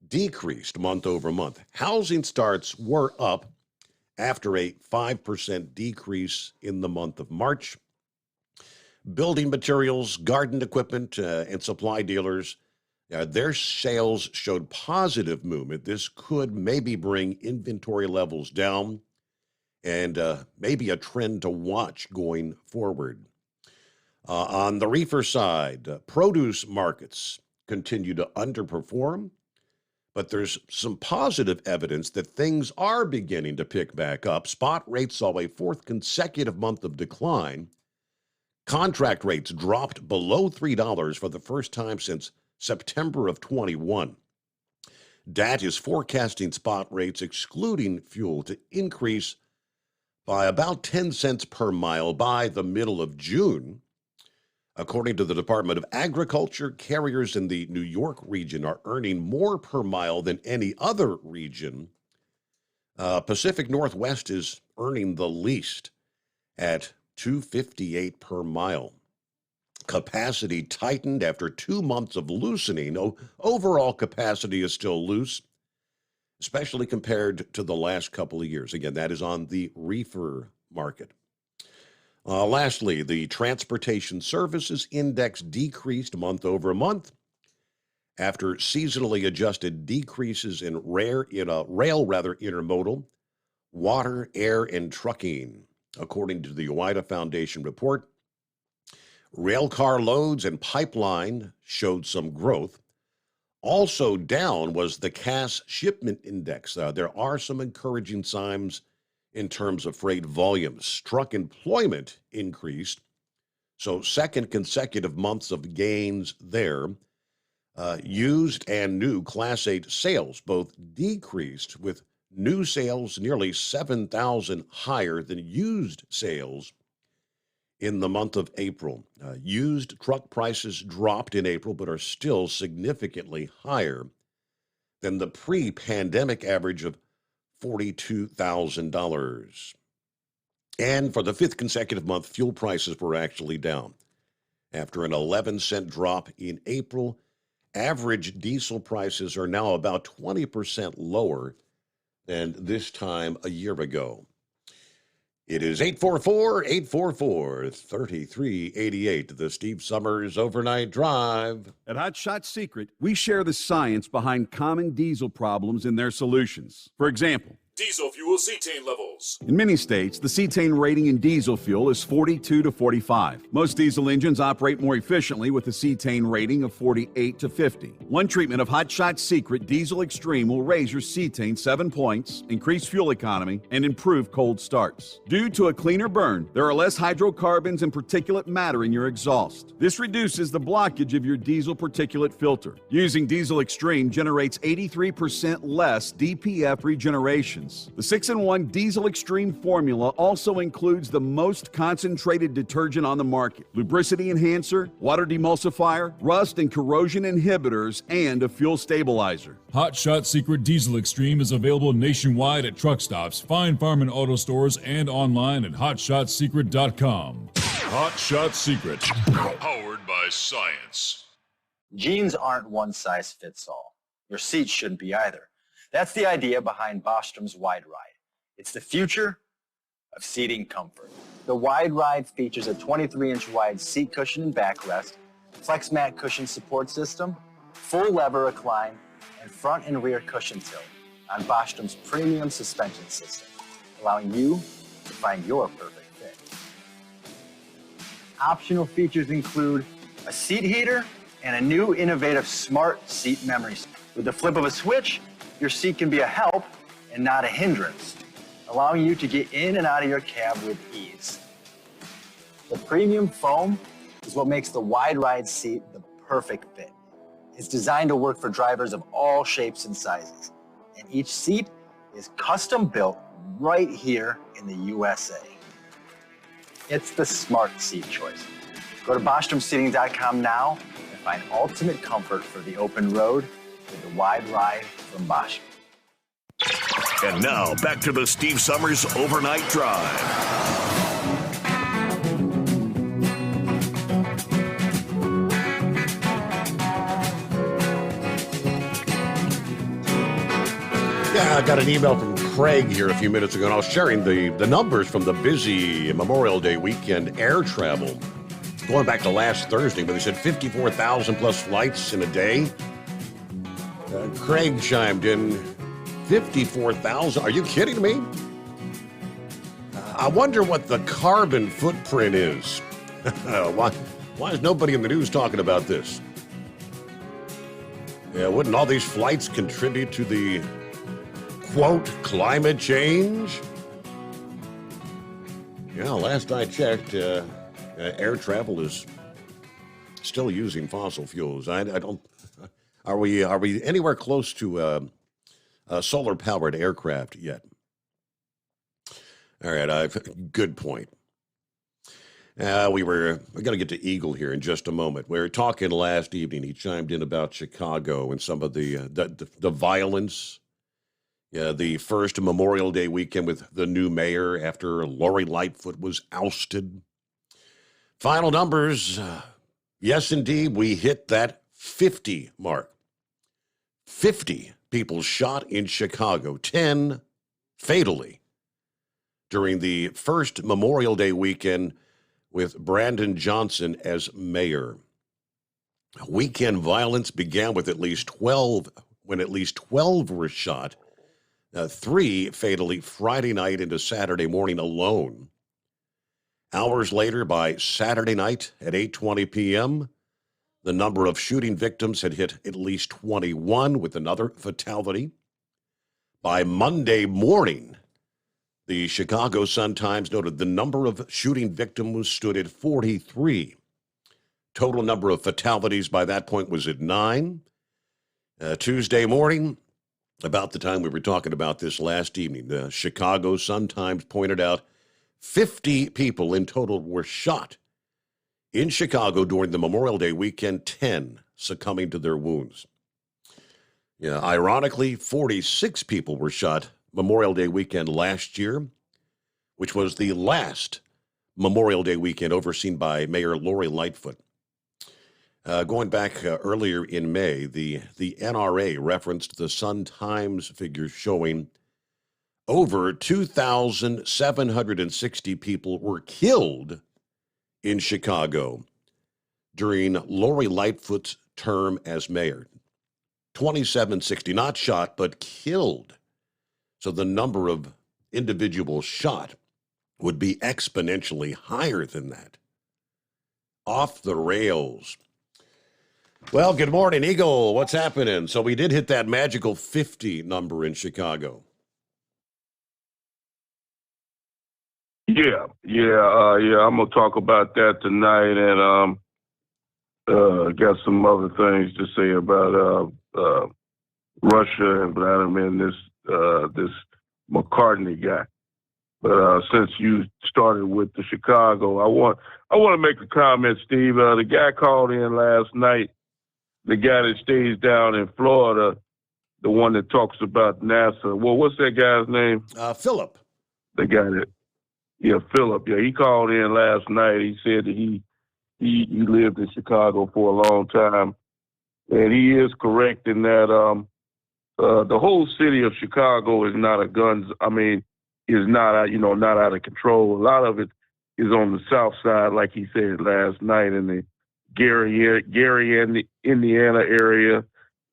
decreased month over month. Housing starts were up after a 5% decrease in the month of March. Building materials, garden equipment, and supply dealers, their sales showed positive movement. This could maybe bring inventory levels down and maybe a trend to watch going forward. On the reefer side, produce markets continue to underperform, but there's some positive evidence that things are beginning to pick back up. Spot rates saw a 4th consecutive month of decline. Contract rates dropped below $3 for the first time since September of 21. DAT is forecasting spot rates, excluding fuel, to increase by about 10 cents per mile by the middle of June. According to the Department of Agriculture, carriers in the New York region are earning more per mile than any other region. Pacific Northwest is earning the least at $2.58 per mile. Capacity tightened after 2 months of loosening. Overall capacity is still loose, especially compared to the last couple of years. Again, that is on the reefer market. Lastly, the Transportation Services Index decreased month over month after seasonally adjusted decreases in rail intermodal, water, air, and trucking. According to the OOIDA Foundation report, railcar loads and pipeline showed some growth. Also down was the Cass Shipment Index. There are some encouraging signs in terms of freight volumes. Truck employment increased, so second consecutive months of gains there. Used and new Class 8 sales both decreased, with new sales nearly 7,000 higher than used sales in the month of April. Used truck prices dropped in April but are still significantly higher than the pre-pandemic average of $42,000. And for the fifth consecutive month, fuel prices were actually down. After an 11-cent drop in April, average diesel prices are now about 20% lower than this time a year ago. It is 844-844-3388, the Steve Summers Overnight Drive. At Hot Shot Secret, we share the science behind common diesel problems and their solutions. For example, Diesel fuel cetane levels. in many states, the cetane rating in diesel fuel is 42 to 45. Most diesel engines operate more efficiently with a cetane rating of 48 to 50. One treatment of Hot Shot Secret Diesel Extreme will raise your cetane 7 points, increase fuel economy, and improve cold starts. Due to a cleaner burn, there are less hydrocarbons and particulate matter in your exhaust. This reduces the blockage of your diesel particulate filter. Using Diesel Extreme generates 83% less DPF regeneration. The 6-in-1 Diesel Extreme formula also includes the most concentrated detergent on the market, lubricity enhancer, water demulsifier, rust and corrosion inhibitors, and a fuel stabilizer. Hot Shot Secret Diesel Extreme is available nationwide at truck stops, Fine Farm and auto stores, and online at hotshotsecret.com. Hot Shot Secret, powered by science. Jeans aren't one size fits all. Your seats shouldn't be either. That's the idea behind Bostrom's Wide Ride. It's the future of seating comfort. The Wide Ride features a 23-inch wide seat cushion and backrest, flex mat cushion support system, full lever recline, and front and rear cushion tilt on Bostrom's premium suspension system, allowing you to find your perfect fit. Optional features include a seat heater and a new innovative smart seat memory. With the flip of a switch, your seat can be a help and not a hindrance, allowing you to get in and out of your cab with ease. The premium foam is what makes the Wide Ride seat the perfect fit. It's designed to work for drivers of all shapes and sizes, and each seat is custom built right here in the USA. It's the smart seat choice. Go to BostromSeating.com now and find ultimate comfort for the open road with the Wide Ride from Bosch. And now, back to the Steve Summers Overnight Drive. Yeah, I got an email from Craig here a few minutes ago, and I was sharing the numbers from the busy Memorial Day weekend air travel. Going back to last Thursday, but they said 54,000 plus flights in a day. Craig chimed in, 54,000? Are you kidding me? I wonder what the carbon footprint is. Why is nobody in the news talking about this? Yeah, wouldn't all these flights contribute to the, quote, climate change? Yeah, last I checked, air travel is still using fossil fuels. I don't... Are we anywhere close to solar-powered aircraft yet? All right, good point. We got to get to Eagle here in just a moment. We were talking last evening. He chimed in about Chicago and some of the violence. Yeah, the first Memorial Day weekend with the new mayor after Lori Lightfoot was ousted. Final numbers. Yes, indeed, we hit that 50 mark. 50 people shot in Chicago, 10 fatally during the first Memorial Day weekend with Brandon Johnson as mayor. Weekend violence began with at least 12 were shot, 3 fatally Friday night into Saturday morning alone. Hours later, by Saturday night at 8:20 p.m., the number of shooting victims had hit at least 21, with another fatality. By Monday morning, the Chicago Sun-Times noted the number of shooting victims stood at 43. Total number of fatalities by that point was at 9. Tuesday morning, about the time we were talking about this last evening, the Chicago Sun-Times pointed out 50 people in total were shot in Chicago during the Memorial Day weekend, 10 succumbing to their wounds. Yeah, ironically, 46 people were shot Memorial Day weekend last year, which was the last Memorial Day weekend overseen by Mayor Lori Lightfoot. Going back earlier in May, the NRA referenced the Sun-Times figures showing over 2,760 people were killed in Chicago during Lori Lightfoot's term as mayor. 2,760, not shot, but killed. So the number of individuals shot would be exponentially higher than that. Off the rails. Well, good morning, Eagle. What's happening? So we did hit that magical 50 number in Chicago. Yeah. I'm gonna talk about that tonight, and got some other things to say about Russia and Vladimir and this McCartney guy. But since you started with the Chicago, I want to make a comment, Steve. The guy called in last night. The guy that stays down in Florida, the one that talks about NASA. Well, what's that guy's name? Philip. The guy that. Yeah, Philip. Yeah, he called in last night. He said that he lived in Chicago for a long time, and he is correct in that the whole city of Chicago is not is not not out of control. A lot of it is on the south side, like he said last night, in the Gary, Indiana area,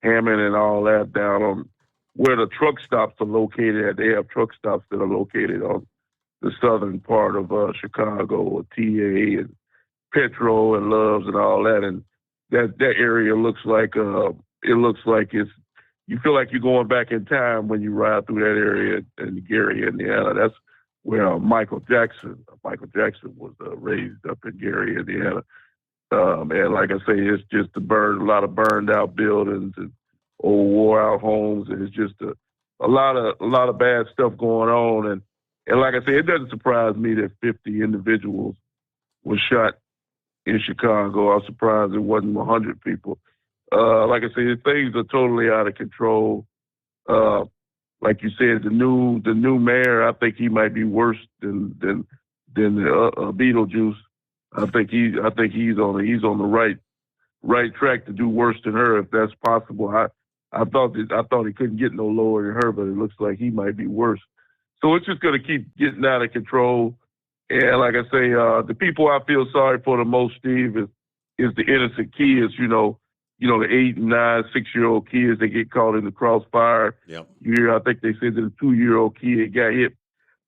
Hammond, and all that, down on where the truck stops are located at. They have truck stops that are located on the southern part of Chicago, or TA and Petro and Loves and all that, and that area looks like it's. You feel like you're going back in time when you ride through that area in Gary, Indiana. That's where Michael Jackson was raised, up in Gary, Indiana. And like I say, it's just a lot of burned out buildings and old wore out homes, and it's just a lot of bad stuff going on. And like I say, it doesn't surprise me that 50 individuals were shot in Chicago. I'm surprised it wasn't 100 people. Like I say, things are totally out of control. Like you said, the new mayor, I think he might be worse than Beetlejuice. I think he's on the right track to do worse than her, if that's possible. I thought he couldn't get no lower than her, but it looks like he might be worse. So it's just going to keep getting out of control. And like I say, the people I feel sorry for the most, Steve, is the innocent kids. The 8 and 9, 6-year-old kids that get caught in the crossfire. Yep. I think they said that a 2-year-old kid got hit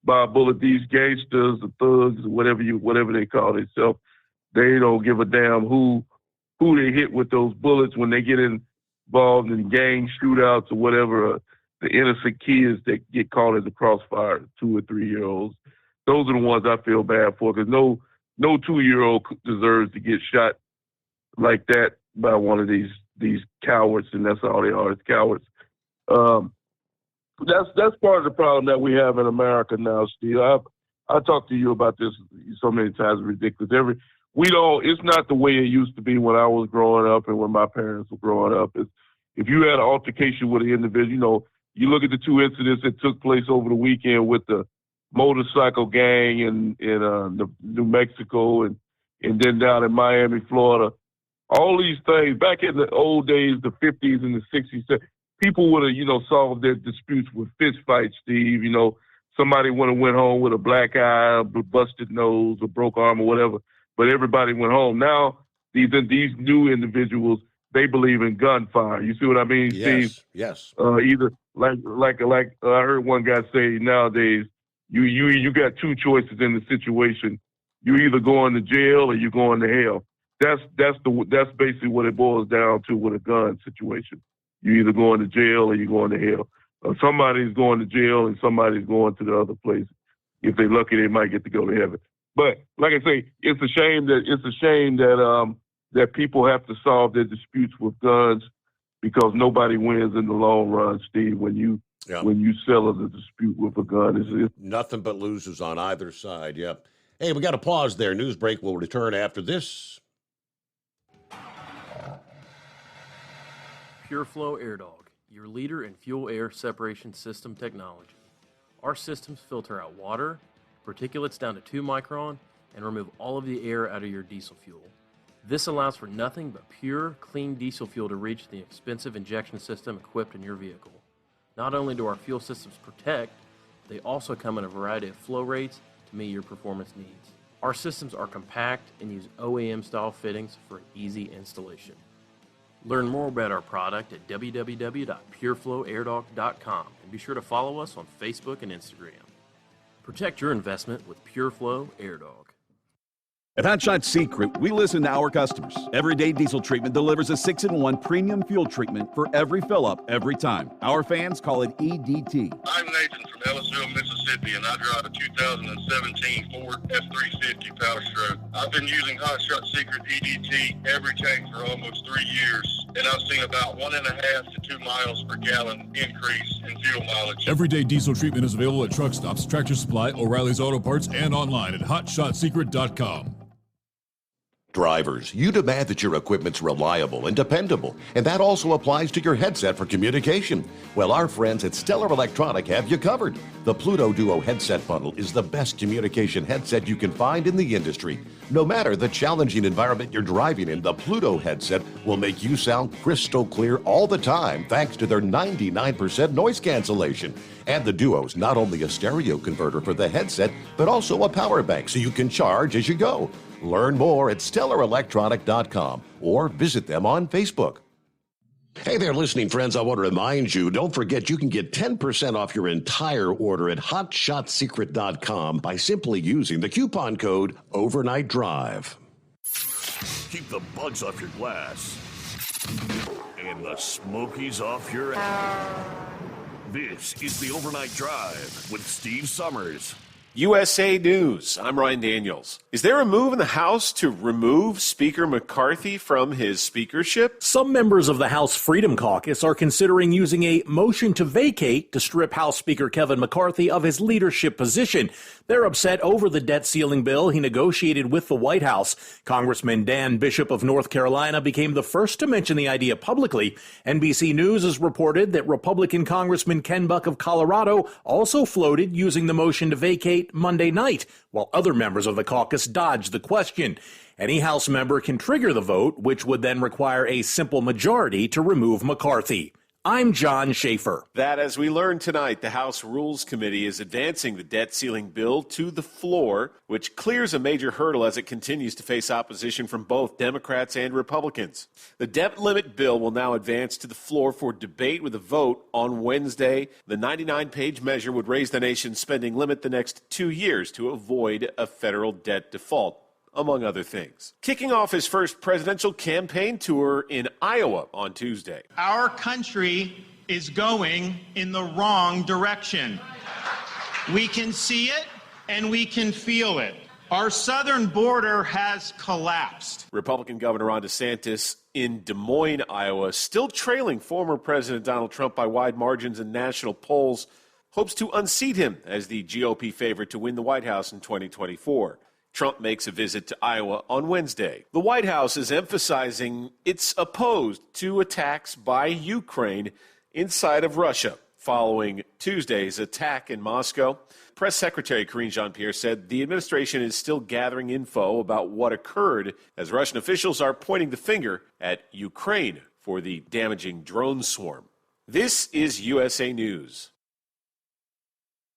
by a bullet. These gangsters, the thugs, whatever they call themselves, they don't give a damn who they hit with those bullets when they get involved in gang shootouts or whatever. The innocent kids that get caught in the crossfire, 2 or 3-year-olds, those are the ones I feel bad for, because no 2-year-old deserves to get shot like that by one of these cowards, and that's all they are, it's cowards. That's part of the problem that we have in America now, Steve. I talked to you about this so many times. It's ridiculous. It's not the way it used to be when I was growing up and when my parents were growing up. If you had an altercation with an individual, you look at the 2 incidents that took place over the weekend with the motorcycle gang in New Mexico and then down in Miami, Florida. All these things, back in the old days, the 50s and the 60s, people would have, solved their disputes with fist fights, Steve. Somebody would have went home with a black eye, a busted nose, a broke arm or whatever. but everybody went home. Now these new individuals, they believe in gunfire. You see what I mean, Yes, Steve? yes. Either like I heard one guy say nowadays, you got two choices in the situation. You either going to jail or you going to hell. That's basically what it boils down to with a gun situation. You either going to jail or you going to hell. Somebody's going to jail and somebody's going to the other place. If they're lucky, they might get to go to heaven. But like I say, it's a shame that people have to solve their disputes with guns because nobody wins in the long run, Steve. When you settle the dispute with a gun, it's nothing but losers on either side. Yep. Hey, we got to pause there. News break will return after this. PureFlow Air Dog, your leader in fuel air separation system technology. Our systems filter out water, particulates down to 2 micron, and remove all of the air out of your diesel fuel. This allows for nothing but pure, clean diesel fuel to reach the expensive injection system equipped in your vehicle. Not only do our fuel systems protect, they also come in a variety of flow rates to meet your performance needs. Our systems are compact and use OEM-style fittings for easy installation. Learn more about our product at www.pureflowairDog.com and be sure to follow us on Facebook and Instagram. Protect your investment with PureFlow Air Dog. At Hot Shot Secret, we listen to our customers. Everyday Diesel Treatment delivers a 6-in-1 premium fuel treatment for every fill-up, every time. Our fans call it EDT. I'm Nathan from Ellisville, Mississippi, and I drive a 2017 Ford F-350 Power Stroke. I've been using Hot Shot Secret EDT every tank for almost 3 years, and I've seen about 1.5 to 2 miles per gallon increase in fuel mileage. Everyday Diesel Treatment is available at truck stops, Tractor Supply, O'Reilly's Auto Parts, and online at HotShotSecret.com. Drivers, you demand that your equipment's reliable and dependable, and that also applies to your headset for communication. Well, our friends at Stellar Electronic have you covered. The Pluto Duo headset bundle is the best communication headset you can find in the industry. No matter the challenging environment you're driving in, the Pluto headset will make you sound crystal clear all the time thanks to their 99% noise cancellation. And the Duo's not only a stereo converter for the headset, but also a power bank so you can charge as you go. Learn more at StellarElectronic.com or visit them on Facebook. Hey there, listening friends. I want to remind you, don't forget you can get 10% off your entire order at HotShotSecret.com by simply using the coupon code Overnight Drive. Keep the bugs off your glass and the smokies off your ass. This is the Overnight Drive with Steve Summers. USA News. I'm Ryan Daniels. Is there a move in the House to remove Speaker McCarthy from his speakership? Some members of the House Freedom Caucus are considering using a motion to vacate to strip House Speaker Kevin McCarthy of his leadership position. They're upset over the debt ceiling bill he negotiated with the White House. Congressman Dan Bishop of North Carolina became the first to mention the idea publicly. NBC News has reported that Republican Congressman Ken Buck of Colorado also floated using the motion to vacate Monday night, while other members of the caucus dodged the question. Any House member can trigger the vote, which would then require a simple majority to remove McCarthy. I'm John Schaefer. That, as we learned tonight, the House Rules Committee is advancing the debt ceiling bill to the floor, which clears a major hurdle as it continues to face opposition from both Democrats and Republicans. The debt limit bill will now advance to the floor for debate with a vote on Wednesday. The 99-page measure would raise the nation's spending limit the next 2 years to avoid a federal debt default, among other things. Kicking off his first presidential campaign tour in Iowa on Tuesday. Our country is going in the wrong direction. We can see it and we can feel it. Our southern border has collapsed. Republican Governor Ron DeSantis in Des Moines, Iowa, still trailing former President Donald Trump by wide margins in national polls, hopes to unseat him as the GOP favorite to win the White House in 2024. Trump makes a visit to Iowa on Wednesday. The White House is emphasizing it's opposed to attacks by Ukraine inside of Russia following Tuesday's attack in Moscow. Press Secretary Karine Jean-Pierre said the administration is still gathering info about what occurred as Russian officials are pointing the finger at Ukraine for the damaging drone swarm. This is USA News.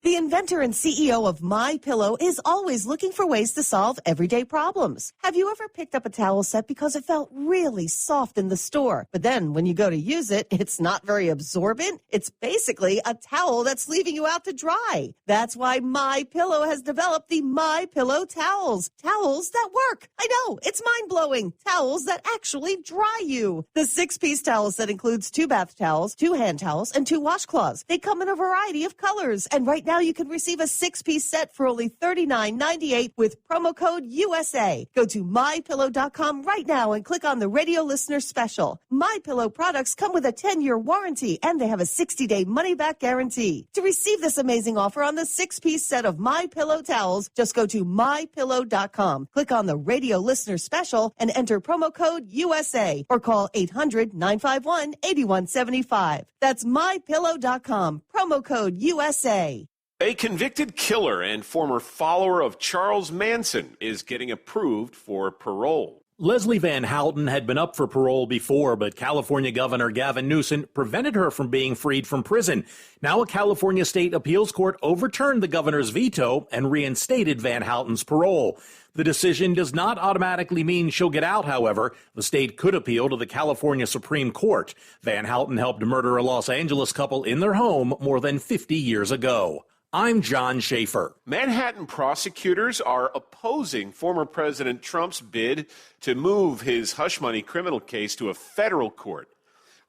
The inventor and CEO of MyPillow is always looking for ways to solve everyday problems. Have you ever picked up a towel set because it felt really soft in the store, but then when you go to use it, it's not very absorbent? It's basically a towel that's leaving you out to dry. That's why MyPillow has developed the MyPillow towels. Towels that work. I know, it's mind-blowing. Towels that actually dry you. The 6-piece towel set includes 2 bath towels, 2 hand towels, and 2 washcloths. They come in a variety of colors, and right now you can receive a 6-piece set for only $39.98 with promo code USA. Go to MyPillow.com right now and click on the radio listener special. MyPillow products come with a 10-year warranty and they have a 60-day money-back guarantee. To receive this amazing offer on the 6-piece set of MyPillow towels, just go to MyPillow.com. Click on the radio listener special and enter promo code USA or call 800-951-8175. That's MyPillow.com. Promo code USA. A convicted killer and former follower of Charles Manson is getting approved for parole. Leslie Van Houten had been up for parole before, but California Governor Gavin Newsom prevented her from being freed from prison. Now a California state appeals court overturned the governor's veto and reinstated Van Houten's parole. The decision does not automatically mean she'll get out, however. The state could appeal to the California Supreme Court. Van Houten helped murder a Los Angeles couple in their home more than 50 years ago. I'm John Schaefer. Manhattan prosecutors are opposing former President Trump's bid to move his hush money criminal case to a federal court.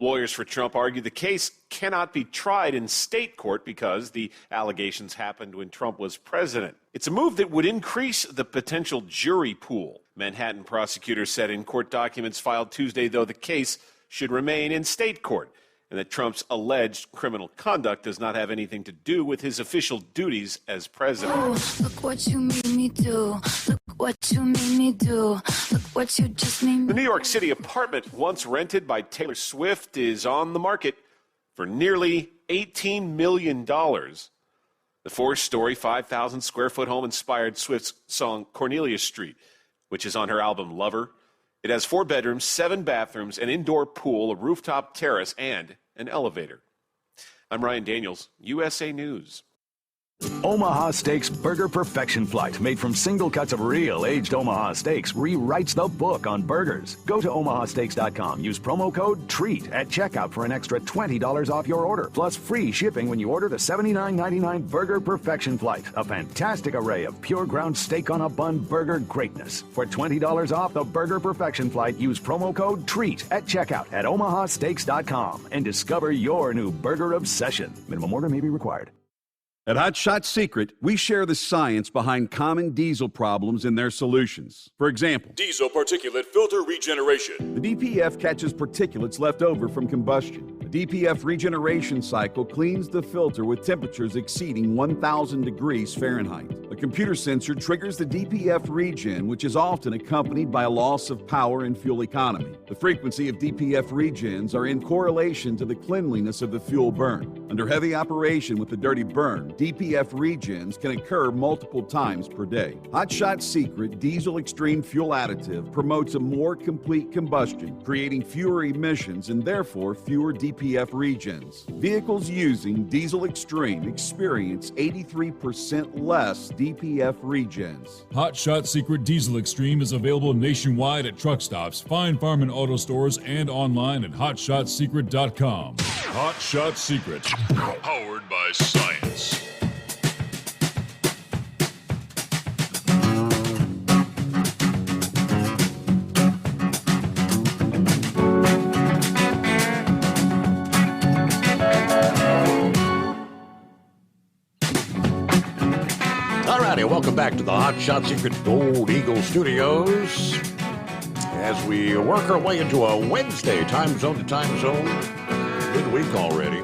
Lawyers for Trump argue the case cannot be tried in state court because the allegations happened when Trump was president. It's a move that would increase the potential jury pool. Manhattan prosecutors said in court documents filed Tuesday, though, the case should remain in state court, and that Trump's alleged criminal conduct does not have anything to do with his official duties as president. Oh, look what you made me do. Look what you made me do. Look what you just made me do. The New York City apartment once rented by Taylor Swift is on the market for nearly $18 million. The 4-story, 5,000-square-foot home inspired Swift's song Cornelia Street, which is on her album Lover. It has 4 bedrooms, 7 bathrooms, an indoor pool, a rooftop terrace, and an elevator. I'm Ryan Daniels, USA News. Omaha Steaks Burger Perfection Flight, made from single cuts of real aged Omaha steaks, rewrites the book on burgers. Go to omahasteaks.com. Use promo code TREAT at checkout for an extra $20 off your order, plus free shipping when you order the $79.99 Burger Perfection Flight, a fantastic array of pure ground steak on a bun burger greatness. For $20 off the Burger Perfection Flight, use promo code TREAT at checkout at omahasteaks.com and discover your new burger obsession. Minimum order may be required. At Hot Shot Secret, we share the science behind common diesel problems and their solutions. For example, diesel particulate filter regeneration. The DPF catches particulates left over from combustion. The DPF regeneration cycle cleans the filter with temperatures exceeding 1,000 degrees Fahrenheit. A computer sensor triggers the DPF regen, which is often accompanied by a loss of power and fuel economy. The frequency of DPF regens are in correlation to the cleanliness of the fuel burn. Under heavy operation with the dirty burn, DPF regens can occur multiple times per day. Hot Shot Secret Diesel Extreme Fuel Additive promotes a more complete combustion, creating fewer emissions and therefore fewer DPF regens. Vehicles using Diesel Extreme experience 83% less DPF regens. Hot Shot Secret Diesel Extreme is available nationwide at truck stops, Fine Farm and auto stores, and online at hotshotsecret.com. Hot Shot Secret, powered by science. Welcome back to the Hot Shot Secret Gold Eagle Studios as we work our way into a Wednesday time zone to time zone. Good week already.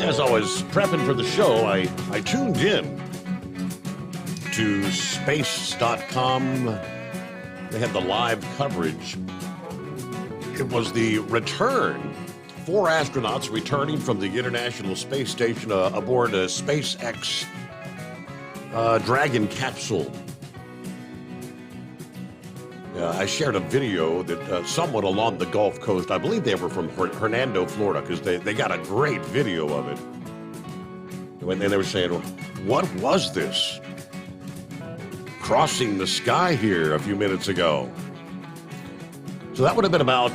As I was prepping for the show, I tuned in to space.com. They had the live coverage. It was the return. 4 astronauts returning from the International Space Station aboard a SpaceX Dragon capsule. I shared a video that somewhat along the Gulf Coast. I believe they were from Hernando, Florida, because they got a great video of it. And they were saying, what was this crossing the sky here a few minutes ago? So that would have been about,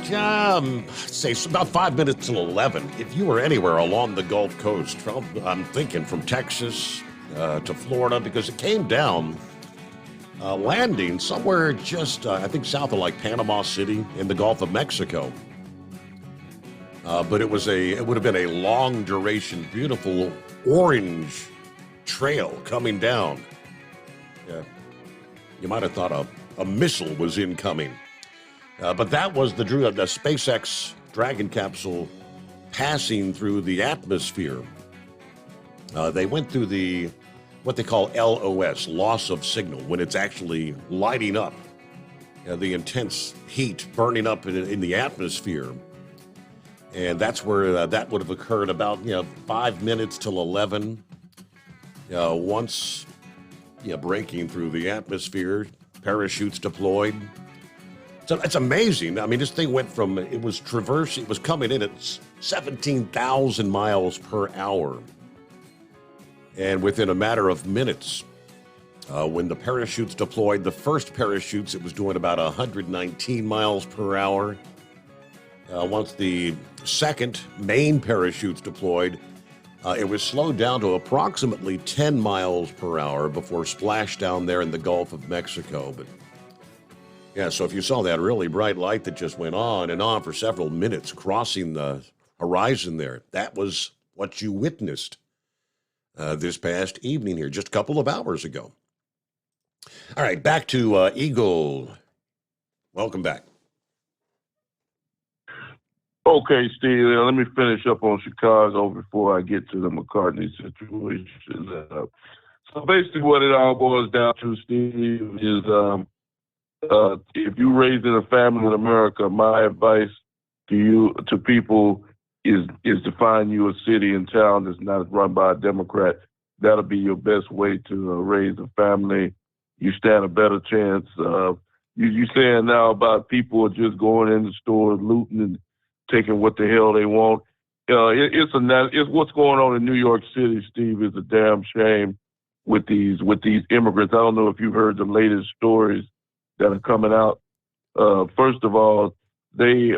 say, about 5 minutes till 11. If you were anywhere along the Gulf Coast, I'm thinking from Texas to Florida, because it came down, landing somewhere just, I think, south of like Panama City in the Gulf of Mexico. But it would have been a long duration, beautiful orange trail coming down. Yeah. You might have thought a missile was incoming. But that was the SpaceX Dragon capsule passing through the atmosphere. They went through what they call LOS, loss of signal, when it's actually lighting up, the intense heat burning up in the atmosphere. And that's where that would have occurred about 5 minutes till 11. Once breaking through the atmosphere, parachutes deployed. So it's amazing. I mean, this thing went from, it was coming in at 17,000 miles per hour. And within a matter of minutes, when the parachutes deployed, the first parachutes, it was doing about 119 miles per hour. Once the second main parachutes deployed, it was slowed down to approximately 10 miles per hour before splashdown there in the Gulf of Mexico. But yeah, so if you saw that really bright light that just went on and on for several minutes crossing the horizon there, that was what you witnessed this past evening here, just a couple of hours ago. All right, back to Eagle. Welcome back. Okay, Steve, let me finish up on Chicago before I get to the McCartney situation. So basically what it all boils down to, Steve, is if you're raised in a family in America, my advice to people is to find you a city and town that's not run by a Democrat. That'll be your best way to raise a family. You stand a better chance. You saying now about people are just going in the stores, looting and taking what the hell they want. It's what's going on in New York City, Steve, is a damn shame with these immigrants. I don't know if you've heard the latest stories that are coming out. First of all, they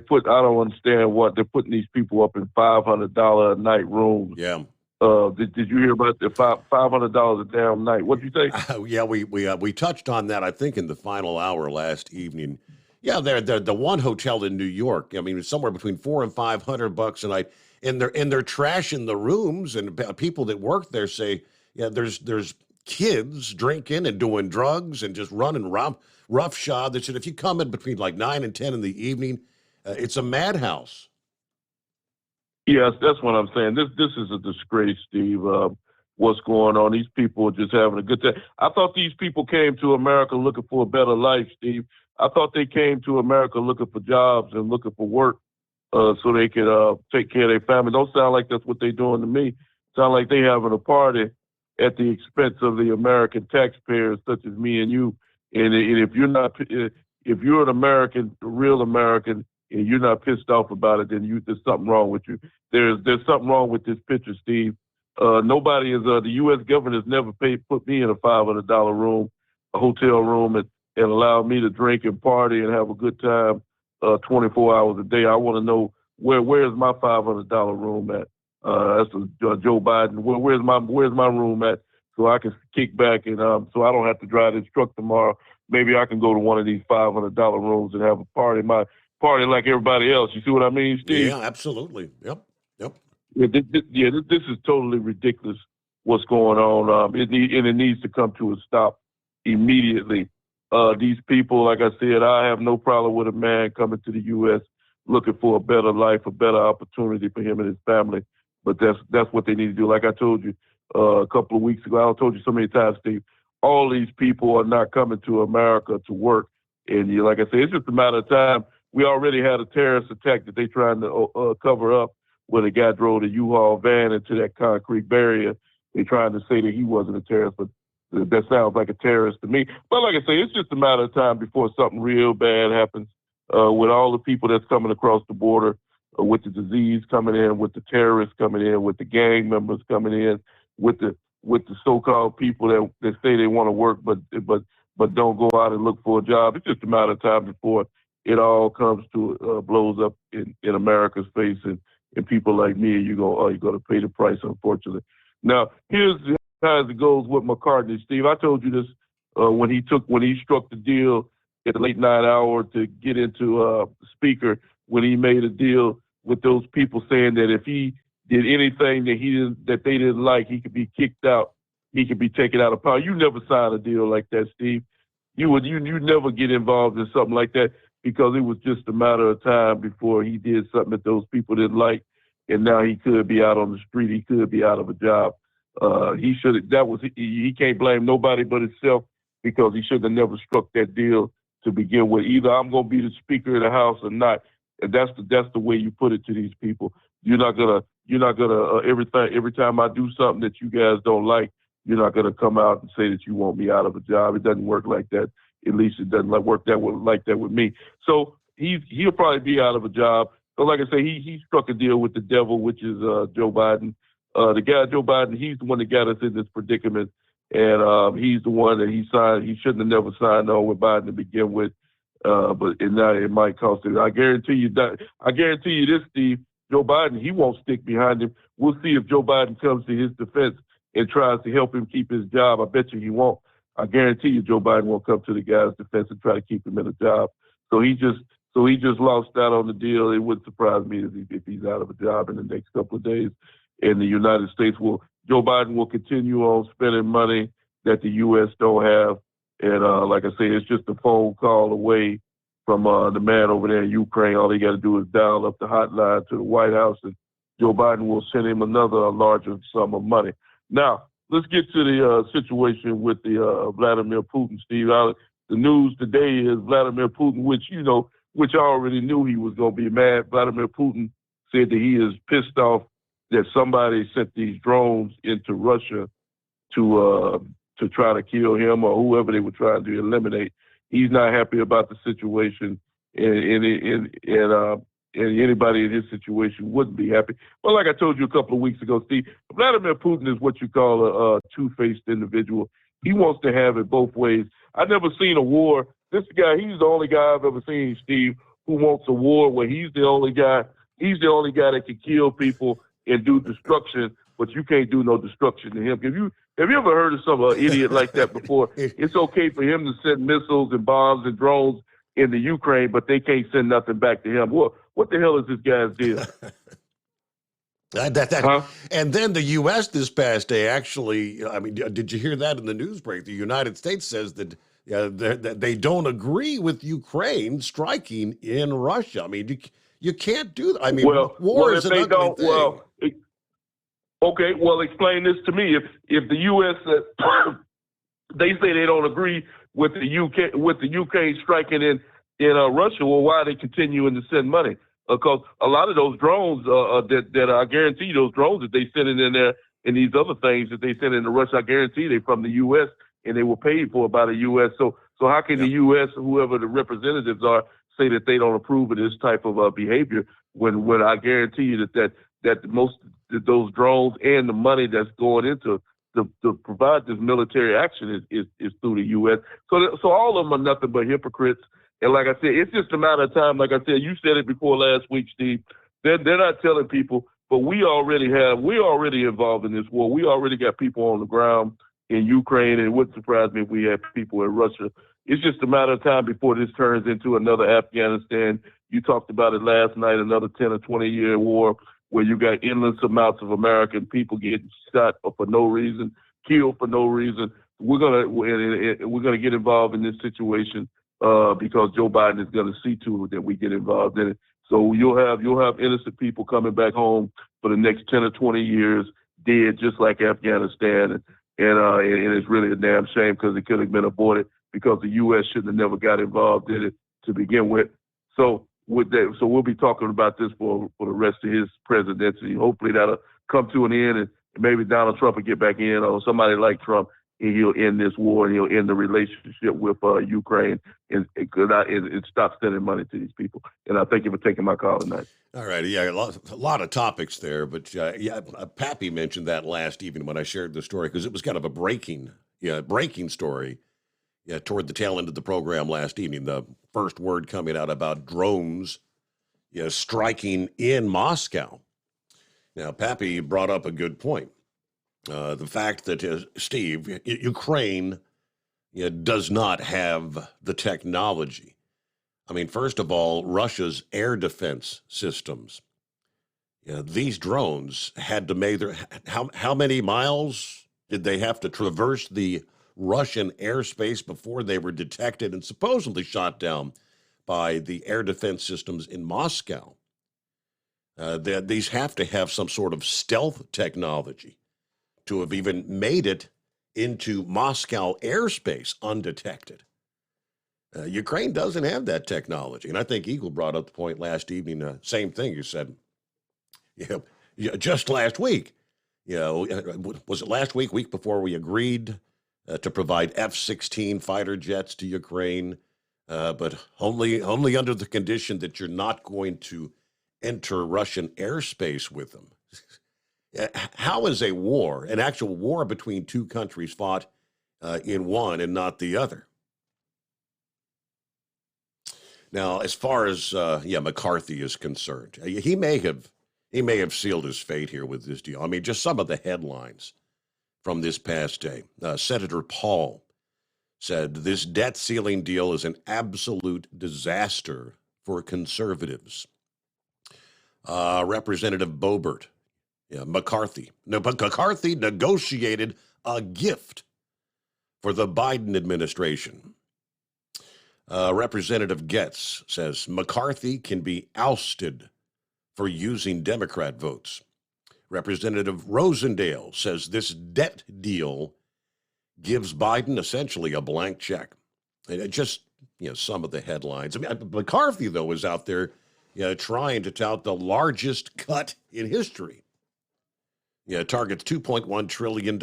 put, I don't understand what they're putting these people up in $500 a night rooms. Yeah. Did you hear about the $500 a damn night? What'd you say? Yeah, we touched on that, I think, in the final hour last evening. Yeah, they're the one hotel in New York. I mean, it's somewhere between $400 and $500 a night, and they're trashing the rooms. And people that work there say, yeah, there's kids drinking and doing drugs and just running roughshod. They said if you come in between like 9 and 10 in the evening, it's a madhouse. Yes, that's what I'm saying. This is a disgrace, Steve. What's going on? These people are just having a good time. I thought these people came to America looking for a better life, Steve. I thought they came to America looking for jobs and looking for work so they could take care of their family. Don't sound like that's what they're doing to me. Sound like they having a party at the expense of the American taxpayers, such as me and you. And if you're an American, a real American, and you're not pissed off about it, then there's something wrong with you. There's something wrong with this picture, Steve. Nobody is the U.S. government has never put me in a $500 room, a hotel room, and allowed me to drink and party and have a good time 24 hours a day. I want to know where's my $500 room at? That's Joe Biden. Where's my room at? So I can kick back and so I don't have to drive this truck tomorrow. Maybe I can go to one of these $500 rooms and have a party. My party like everybody else. You see what I mean, Steve? Yeah, absolutely. Yep. Yeah, this is totally ridiculous. What's going on? It needs to come to a stop immediately. These people, like I said, I have no problem with a man coming to the U.S. looking for a better life, a better opportunity for him and his family. But that's what they need to do. Like I told you a couple of weeks ago, I told you so many times, Steve, all these people are not coming to America to work. And like I said, it's just a matter of time. We already had a terrorist attack that they trying to cover up, where the guy drove the U-Haul van into that concrete barrier. They trying to say that he wasn't a terrorist, but that sounds like a terrorist to me. But like I say, it's just a matter of time before something real bad happens with all the people that's coming across the border. with the disease coming in, with the terrorists coming in, with the gang members coming in, with the so-called people that say they want to work but don't go out and look for a job. It's just a matter of time before it all comes to blows up in America's face, and people like me, you're going to pay the price, unfortunately. Now, here's how it goes with McCartney, Steve. I told you this when he struck the deal at the late night hour to get into Speaker, when he made a deal with those people saying that if he did anything that they didn't like, he could be kicked out. He could be taken out of power. You never sign a deal like that, Steve. You never get involved in something like that, because it was just a matter of time before he did something that those people didn't like, and now he could be out on the street. He could be out of a job. He can't blame nobody but himself, because he should have never struck that deal to begin with. Either I'm going to be the Speaker of the House or not, and that's the way you put it to these people. You're not gonna every time I do something that you guys don't like, you're not gonna come out and say that you want me out of a job. It doesn't work like that. At least it doesn't work like that with me. So he'll probably be out of a job. But like I say, he struck a deal with the devil, which is Joe Biden. The guy Joe Biden, he's the one that got us in this predicament, and he's the one that he signed. He shouldn't have never signed on with Biden to begin with. But now it might cost him. I guarantee you this, Steve. Joe Biden, he won't stick behind him. We'll see if Joe Biden comes to his defense and tries to help him keep his job. I bet you he won't. I guarantee you Joe Biden won't come to the guy's defense and try to keep him in a job. So he just lost out on the deal. It wouldn't surprise me if he's out of a job in the next couple of days. And the United States Joe Biden will continue on spending money that the U.S. don't have. And like I say, it's just a phone call away from the man over there in Ukraine. All he got to do is dial up the hotline to the White House, and Joe Biden will send him another larger sum of money. Now, let's get to the situation with the Vladimir Putin, Steve. The news today is Vladimir Putin, which I already knew he was going to be mad. Vladimir Putin said that he is pissed off that somebody sent these drones into Russia to try to kill him or whoever they were trying to eliminate. He's not happy about the situation, and anybody in his situation wouldn't be happy. But like I told you a couple of weeks ago, Steve, Vladimir Putin is what you call a two-faced individual. He wants to have it both ways. I've never seen a war. This guy, he's the only guy I've ever seen, Steve, who wants a war where he's the only guy that can kill people and do destruction, but you can't do no destruction to him. Have you ever heard of some idiot like that before? It's okay for him to send missiles and bombs and drones into Ukraine, but they can't send nothing back to him. What the hell is this guy's deal? And then the U.S. this past day, actually, did you hear that in the news break? The United States says that they don't agree with Ukraine striking in Russia. I mean, you can't do that. I mean, war is an ugly thing. Okay, well, explain this to me. If the U.S. They say they don't agree with the UK striking in Russia, well, why are they continuing to send money? Because a lot of those drones that I guarantee those drones that they send in there and these other things that they send into Russia, I guarantee they from the U.S. and they were paid for by the U.S. So how can the U.S. whoever the representatives are say that they don't approve of this type of behavior when I guarantee you that most of those drones and the money that's going into to provide this military action is through the U.S. So all of them are nothing but hypocrites. And like I said, it's just a matter of time. Like I said, you said it before last week, Steve. They're not telling people, but we're already involved in this war. We already got people on the ground in Ukraine, and it wouldn't surprise me if we had people in Russia. It's just a matter of time before this turns into another Afghanistan. You talked about it last night, another 10 or 20-year war where you got endless amounts of American people getting shot for no reason, killed for no reason. We're gonna get involved in this situation because Joe Biden is gonna see to it that we get involved in it. So you'll have innocent people coming back home for the next 10 or 20 years, dead just like Afghanistan, and it's really a damn shame because it could have been avoided because the U.S. shouldn't have never got involved in it to begin with. So we'll be talking about this for the rest of his presidency. Hopefully that'll come to an end, and maybe Donald Trump will get back in, or somebody like Trump and he'll end this war, and he'll end the relationship with Ukraine, and stop sending money to these people. And I thank you for taking my call tonight. All right, yeah, a lot of topics there, but Pappy mentioned that last evening when I shared the story because it was kind of a breaking story. Yeah, toward the tail end of the program last evening, the first word coming out about drones, striking in Moscow. Now, Pappy brought up a good point. The fact that, Steve, Ukraine does not have the technology. I mean, first of all, Russia's air defense systems. These drones had to make how many miles did they have to traverse the Russian airspace before they were detected and supposedly shot down by the air defense systems in Moscow? These have to have some sort of stealth technology to have even made it into Moscow airspace undetected. Ukraine doesn't have that technology. And I think Eagle brought up the point last evening, same thing. You said, just last week, was it last week before we agreed to provide F-16 fighter jets to Ukraine, but only under the condition that you're not going to enter Russian airspace with them. How is a war, an actual war between two countries, fought in one and not the other? Now, as far as McCarthy is concerned, he may have sealed his fate here with this deal. I mean, just some of the headlines from this past day. Senator Paul said this debt ceiling deal is an absolute disaster for conservatives. Representative Boebert, McCarthy negotiated a gift for the Biden administration. Representative Getz says McCarthy can be ousted for using Democrat votes. Representative Rosendale says this debt deal gives Biden essentially a blank check. And just, some of the headlines. I mean, McCarthy, though, is out there trying to tout the largest cut in history. Targets $2.1 trillion.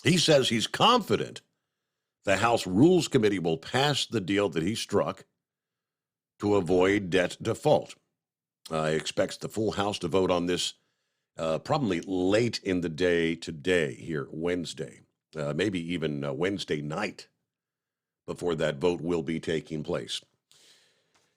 He says he's confident the House Rules Committee will pass the deal that he struck to avoid debt default. He expects the full House to vote on this probably late in the day today, here, Wednesday, maybe even Wednesday night before that vote will be taking place.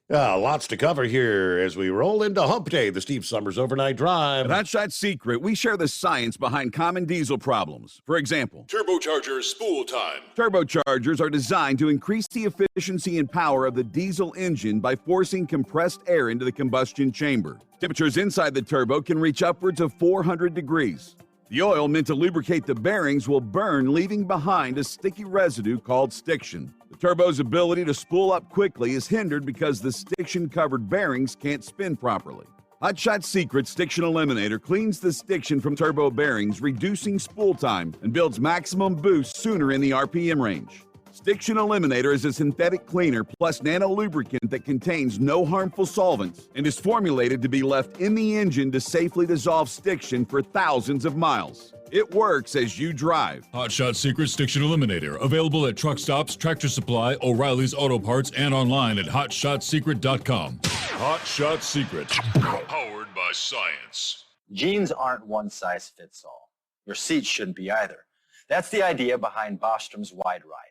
Lots to cover here as we roll into Hump Day, the Steve Summers Overnight Drive. At Hotshot Secret, we share the science behind common diesel problems. For example, Turbocharger spool time. Turbochargers are designed to increase the efficiency and power of the diesel engine by forcing compressed air into the combustion chamber. Temperatures inside the turbo can reach upwards of 400 degrees. The oil meant to lubricate the bearings will burn, leaving behind a sticky residue called stiction. The turbo's ability to spool up quickly is hindered because the stiction-covered bearings can't spin properly. Hotshot Secret Stiction Eliminator cleans the stiction from turbo bearings, reducing spool time, and builds maximum boost sooner in the RPM range. Stiction Eliminator is a synthetic cleaner plus nano-lubricant that contains no harmful solvents and is formulated to be left in the engine to safely dissolve stiction for thousands of miles. It works as you drive. Hotshot Secret Stiction Eliminator. Available at truck stops, Tractor Supply, O'Reilly's Auto Parts, and online at hotshotsecret.com. Hotshot Secret. Powered by science. Jeans aren't one size fits all. Your seat shouldn't be either. That's the idea behind Bostrom's Wide Ride.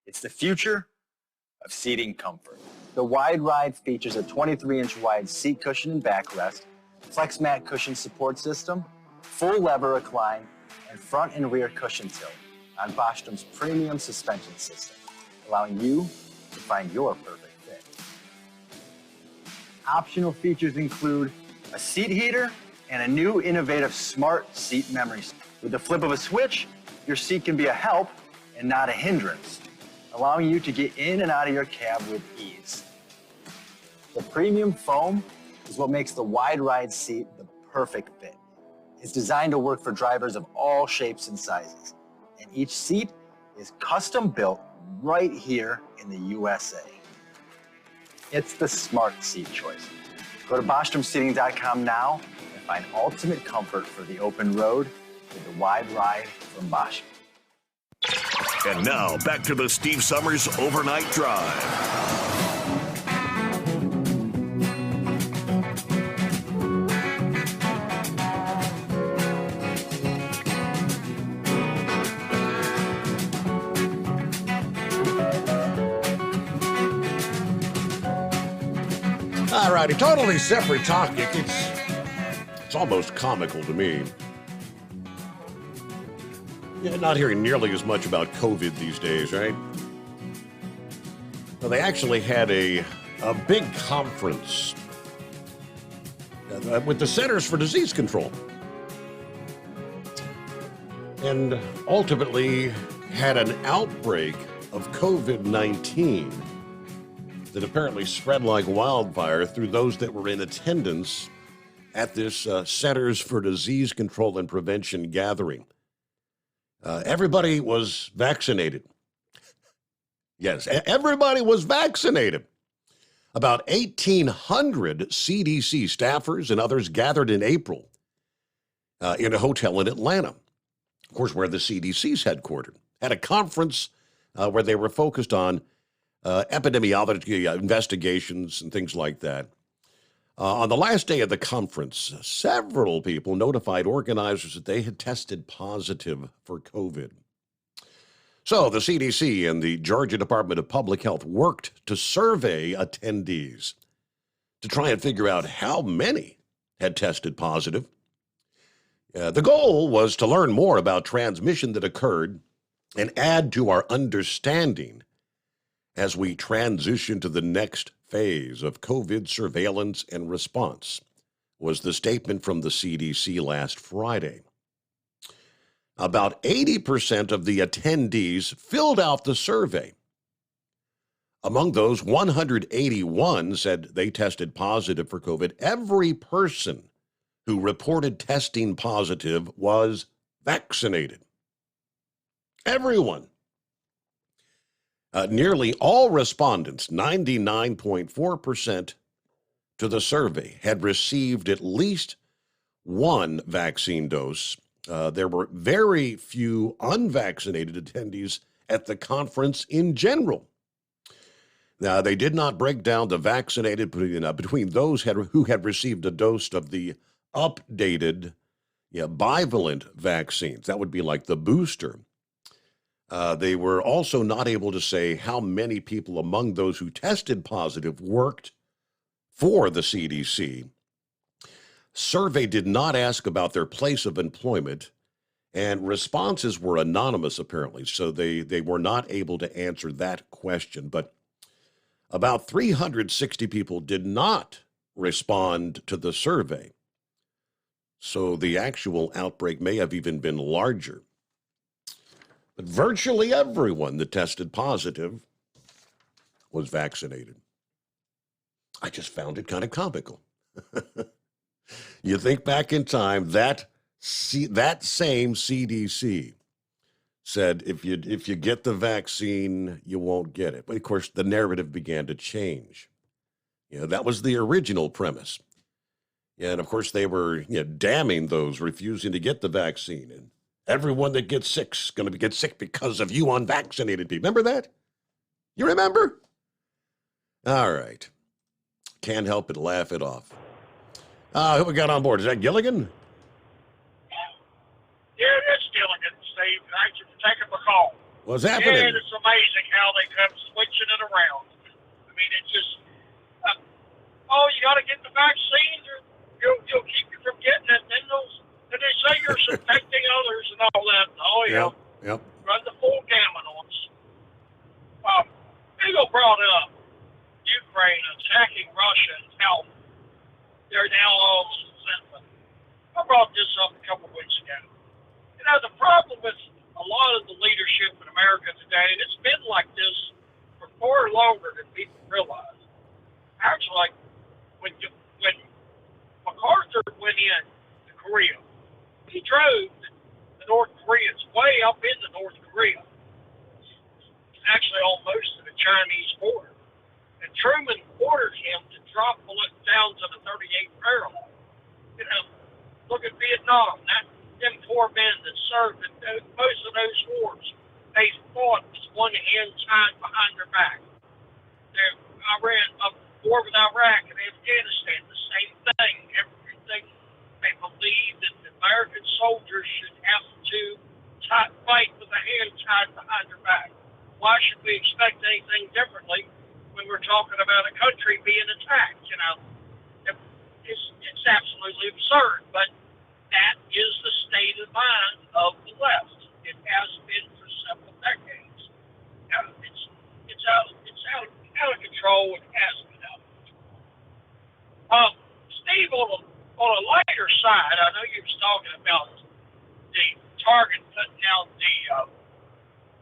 It's the future of seating comfort. The Wide Ride features a 23-inch wide seat cushion and backrest, flex mat cushion support system, full lever recline, and front and rear cushion tilt on Bostrom's premium suspension system, allowing you to find your perfect fit. Optional features include a seat heater and a new innovative smart seat memory. With the flip of a switch, your seat can be a help and not a hindrance, allowing you to get in and out of your cab with ease. The premium foam is what makes the Wide Ride seat the perfect fit. It's designed to work for drivers of all shapes and sizes, and each seat is custom built right here in the USA. It's the smart seat choice. Go to BostromSeating.com now and find ultimate comfort for the open road with the Wide Ride from Bosch. And now, back to the Steve Summers Overnight Drive. All righty, totally separate topic. It's almost comical to me. Yeah, not hearing nearly as much about COVID these days, right? Well, they actually had a big conference with the Centers for Disease Control. And ultimately had an outbreak of COVID-19 that apparently spread like wildfire through those that were in attendance at this Centers for Disease Control and Prevention gathering. Everybody was vaccinated. Yes, everybody was vaccinated. About 1,800 CDC staffers and others gathered in April in a hotel in Atlanta, of course, where the CDC's headquartered, at a conference where they were focused on epidemiology investigations and things like that. On the last day of the conference, several people notified organizers that they had tested positive for COVID. So the CDC and the Georgia Department of Public Health worked to survey attendees to try and figure out how many had tested positive. The goal was to learn more about transmission that occurred and add to our understanding as we transition to the next phase of COVID surveillance and response, was the statement from the CDC last Friday. About 80% of the attendees filled out the survey. Among those, 181 said they tested positive for COVID. Every person who reported testing positive was vaccinated. Everyone. Nearly all respondents, 99.4% to the survey, had received at least one vaccine dose. There were very few unvaccinated attendees at the conference in general. Now, they did not break down the vaccinated between those who had received a dose of the updated bivalent vaccines. That would be like the booster. They were also not able to say how many people among those who tested positive worked for the CDC. Survey did not ask about their place of employment, and responses were anonymous, apparently, so they were not able to answer that question. But about 360 people did not respond to the survey, so the actual outbreak may have even been larger. But virtually everyone that tested positive was vaccinated. I just found it kind of comical. You think back in time, that same CDC said if you get the vaccine, you won't get it. But of course, the narrative began to change. That was the original premise. And of course, they were damning those refusing to get the vaccine. And everyone that gets sick is going to get sick because of you unvaccinated people. Remember that? You remember? All right. Can't help but laugh it off. Who we got on board? Is that Gilligan? Yeah, it's Gilligan, Steve. Thank you for taking my call. What's happening? Yeah, it's amazing how they come switching it around. I mean, it's just, you got to get the vaccine, or you'll keep you from getting it. Then they say you're infecting others and all that. Oh, yeah. Yep. Run the full gamut on us. Eagle brought up Ukraine attacking Russia and how they're now all resentment. I brought this up a couple of weeks ago. The problem with a lot of the leadership in America today, and it's been like this for far longer than people realize. Actually, when MacArthur went in to Korea, he drove the North Koreans way up into North Korea, actually almost to the Chinese border. And Truman ordered him to drop down to the 38th parallel. Look at Vietnam. Them poor men that served in most of those wars they thought was one hand tied behind their back. I ran up war with Iraq and Afghanistan, the same thing. Everything they believed that the American soldiers should have to fight with a hand tied behind their back. Why should we expect anything differently when we're talking about a country being attacked? You know, it's absolutely absurd, but that is the state of mind of the left. It has been for several decades. It's out of control. It has been out of control. Steve, on a lighter side, I know you was talking about the Target putting out the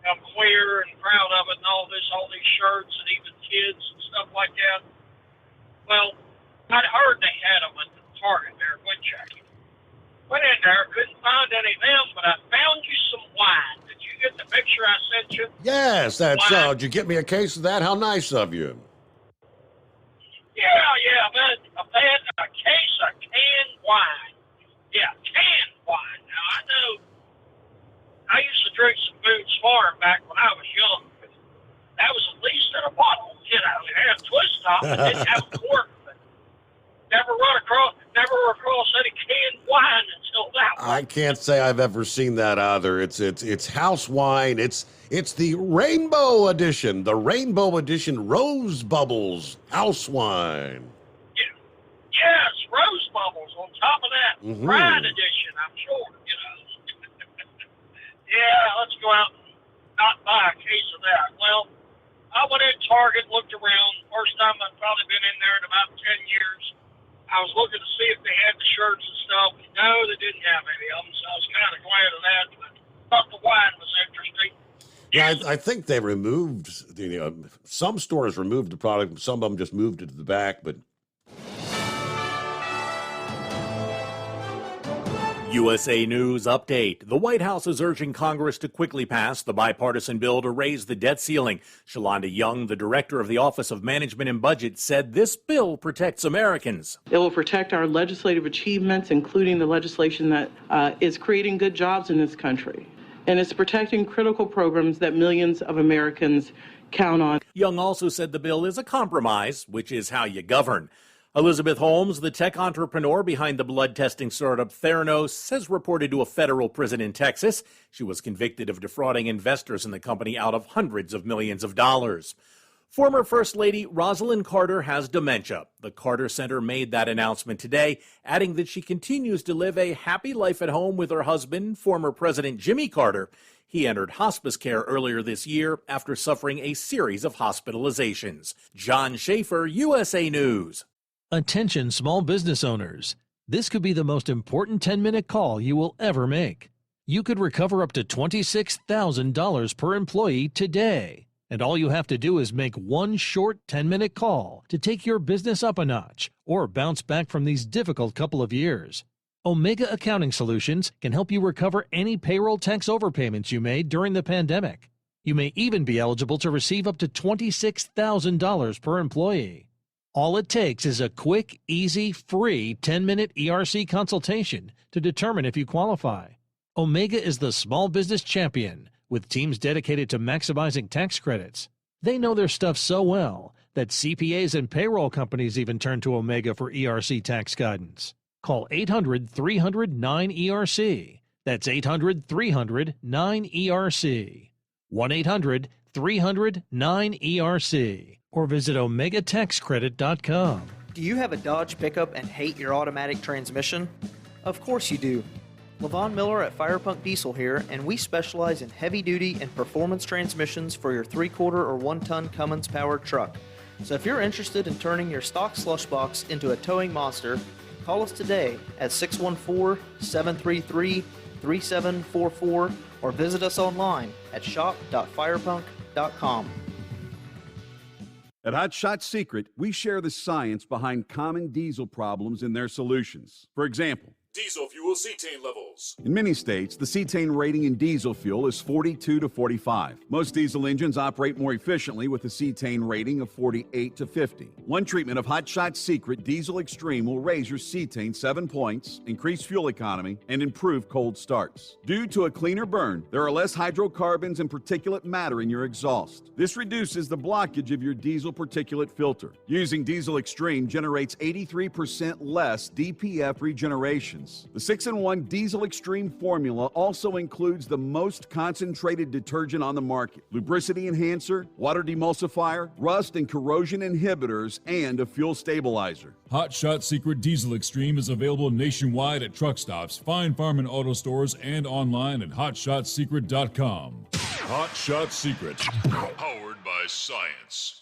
I'm queer and proud of it and all these shirts and even kids and stuff like that. Well, I'd heard they had them at the Target there at Winchester. Went in there, couldn't find any of them, but I found you some wine. Did you get the picture I sent you? Yes, that's did you get me a case of that? How nice of you. Yeah, man, a case of canned wine. Yeah, canned wine. Now, I know I used to drink some Boone's Farm back when I was young. That was at least in a bottle, you know. It had a twist top, it didn't have a cork. Never run across any canned wine until that one. I can't say I've ever seen that either. It's house wine. It's the Rainbow Edition, Rose Bubbles house wine. Yes, Rose Bubbles on top of that. Pride Edition, I'm sure, you know. Yeah, let's go out and not buy a case of that. Well, I went in Target, looked around. First time I've probably been in there in about 10 years. I was looking to see if they had the shirts and stuff. No, they didn't have any of them, so I was kind of glad of that. But I thought the wine was interesting. Yeah, I think they removed some stores removed the product. Some of them just moved it to the back, but. USA News Update. The White House is urging Congress to quickly pass the bipartisan bill to raise the debt ceiling. Shalonda Young, the director of the Office of Management and Budget, said this bill protects Americans. It will protect our legislative achievements, including the legislation that is creating good jobs in this country. And it's protecting critical programs that millions of Americans count on. Young also said the bill is a compromise, which is how you govern. Elizabeth Holmes, the tech entrepreneur behind the blood testing startup Theranos, has reported to a federal prison in Texas. She was convicted of defrauding investors in the company out of hundreds of millions of dollars. Former First Lady Rosalynn Carter has dementia. The Carter Center made that announcement today, adding that she continues to live a happy life at home with her husband, former President Jimmy Carter. He entered hospice care earlier this year after suffering a series of hospitalizations. John Schaefer, USA News. Attention small business owners. This could be the most important 10-minute call you will ever make. You could recover up to $26,000 per employee today. And all you have to do is make one short 10-minute call to take your business up a notch or bounce back from these difficult couple of years. Omega Accounting Solutions can help you recover any payroll tax overpayments you made during the pandemic. You may even be eligible to receive up to $26,000 per employee. All it takes is a quick, easy, free 10-minute ERC consultation to determine if you qualify. Omega is the small business champion with teams dedicated to maximizing tax credits. They know their stuff so well that CPAs and payroll companies even turn to Omega for ERC tax guidance. Call 800-300-9ERC. That's 800-300-9ERC. 1-800-300-9ERC. Or visit OmegaTaxCredit.com. Do you have a Dodge pickup and hate your automatic transmission? Of course you do. LaVon Miller at Firepunk Diesel here, and we specialize in heavy-duty and performance transmissions for your 3/4 or 1-ton Cummins-powered truck. So if you're interested in turning your stock slush box into a towing monster, call us today at 614-733-3744 or visit us online at shop.firepunk.com. At Hot Shot Secret, we share the science behind common diesel problems and their solutions. For example, diesel fuel cetane levels. In many states, the cetane rating in diesel fuel is 42 to 45. Most diesel engines operate more efficiently with a cetane rating of 48 to 50. One treatment of Hot Shot Secret Diesel Extreme will raise your cetane 7 points, increase fuel economy, and improve cold starts. Due to a cleaner burn, there are less hydrocarbons and particulate matter in your exhaust. This reduces the blockage of your diesel particulate filter. Using Diesel Extreme generates 83% less DPF regenerations. The 6-in-1 Diesel Extreme formula also includes the most concentrated detergent on the market, lubricity enhancer, water demulsifier, rust and corrosion inhibitors, and a fuel stabilizer. Hot Shot Secret Diesel Extreme is available nationwide at truck stops, Fine Farm and auto stores, and online at hotshotsecret.com. Hot Shot Secret, powered by science.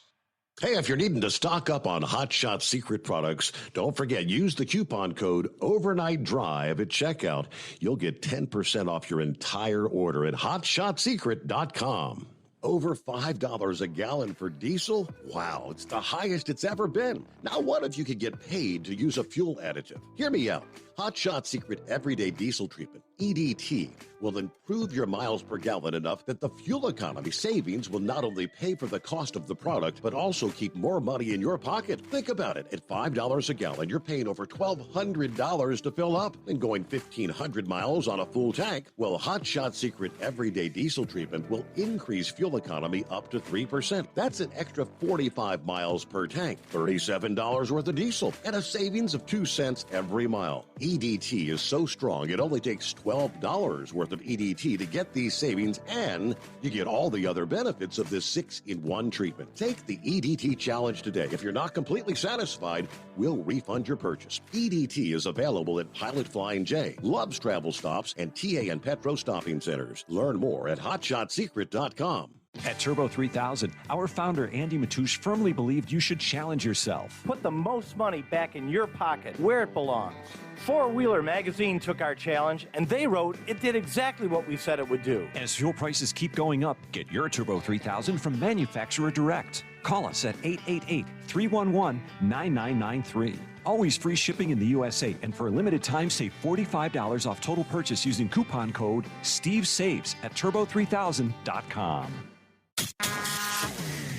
Hey, if you're needing to stock up on Hot Shot Secret products, don't forget, use the coupon code Overnight Drive at checkout. You'll get 10% off your entire order at hotshotsecret.com. Over $5 a gallon for diesel? Wow, it's the highest it's ever been. Now, what if you could get paid to use a fuel additive? Hear me out. Hot Shot Secret Everyday Diesel Treatment, EDT, will improve your miles per gallon enough that the fuel economy savings will not only pay for the cost of the product, but also keep more money in your pocket. Think about it. At $5 a gallon, you're paying over $1,200 to fill up and going 1,500 miles on a full tank. Well, Hot Shot Secret Everyday Diesel Treatment will increase fuel economy up to 3%. That's an extra 45 miles per tank, $37 worth of diesel, and a savings of 2 cents every mile. EDT is so strong, it only takes $12 worth of EDT to get these savings, and you get all the other benefits of this 6-in-1 treatment. Take the EDT challenge today. If you're not completely satisfied, we'll refund your purchase. EDT is available at Pilot Flying J, Love's Travel Stops, and TA and Petro Stopping Centers. Learn more at hotshotsecret.com. At Turbo 3000, our founder Andy Matouche firmly believed you should challenge yourself. Put the most money back in your pocket, where it belongs. Four Wheeler Magazine took our challenge, and they wrote it did exactly what we said it would do. As fuel prices keep going up, get your Turbo 3000 from manufacturer direct. Call us at 888-311-9993. Always free shipping in the USA, and for a limited time, save $45 off total purchase using coupon code STEVESAVES at turbo3000.com.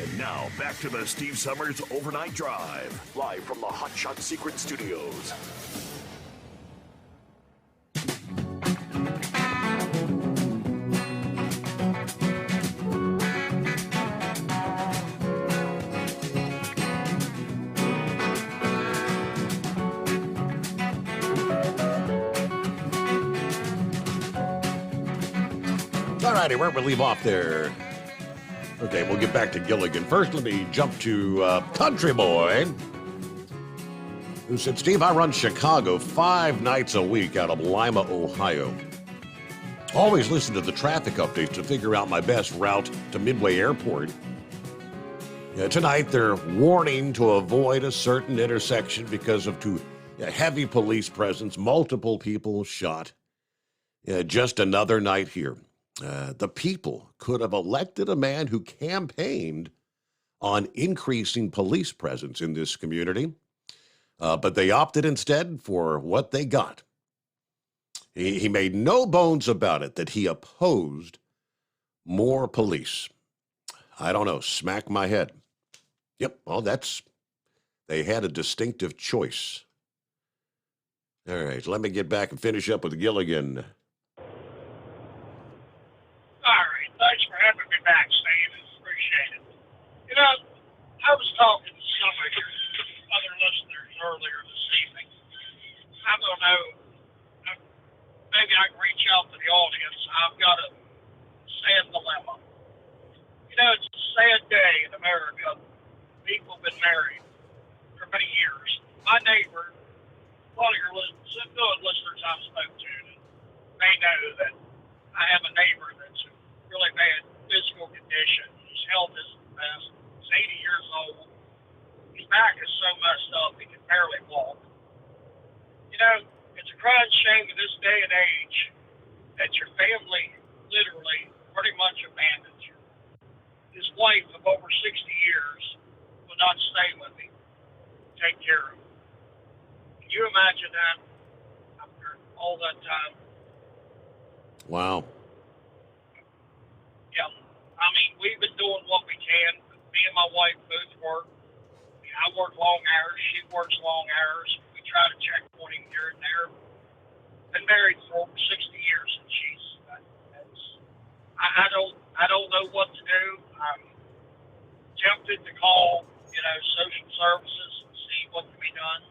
And now, back to the Steve Summers Overnight Drive, live from the Hot Shot Secret Studios. All righty, where we leave off there? Okay, we'll get back to Gilligan. First, let me jump to Country Boy, who said, Steve, I run Chicago 5 nights a week out of Lima, Ohio. Always listen to the traffic updates to figure out my best route to Midway Airport. Tonight, they're warning to avoid a certain intersection because of heavy police presence, multiple people shot. Just another night here. The people could have elected a man who campaigned on increasing police presence in this community, but they opted instead for what they got. He made no bones about it that he opposed more police. I don't know, smack my head. Yep, well, they had a distinctive choice. All right, let me get back and finish up with Gilligan. Thanks for having me back, Steve. Appreciate it. You know, I was talking to some of your other listeners earlier this evening. I don't know, maybe I can reach out to the audience. I've got a sad dilemma. You know, it's a sad day in America. People have been married for many years. My neighbor, a lot of your listeners I've spoken to, they know that I have a neighbor that's really bad physical condition. His health isn't the best. He's 80 years old. His back is so messed up he can barely walk. You know, it's a crying shame in this day and age that your family literally pretty much abandons you. His wife of over 60 years will not stay with him, take care of him. Can you imagine that? all that time. Wow. Yeah. I mean, we've been doing what we can. Me and my wife both work. I work long hours. She works long hours. We try to check on him here and there. Been married for over 60 years, and I don't know what to do. I'm tempted to call, social services and see what can be done.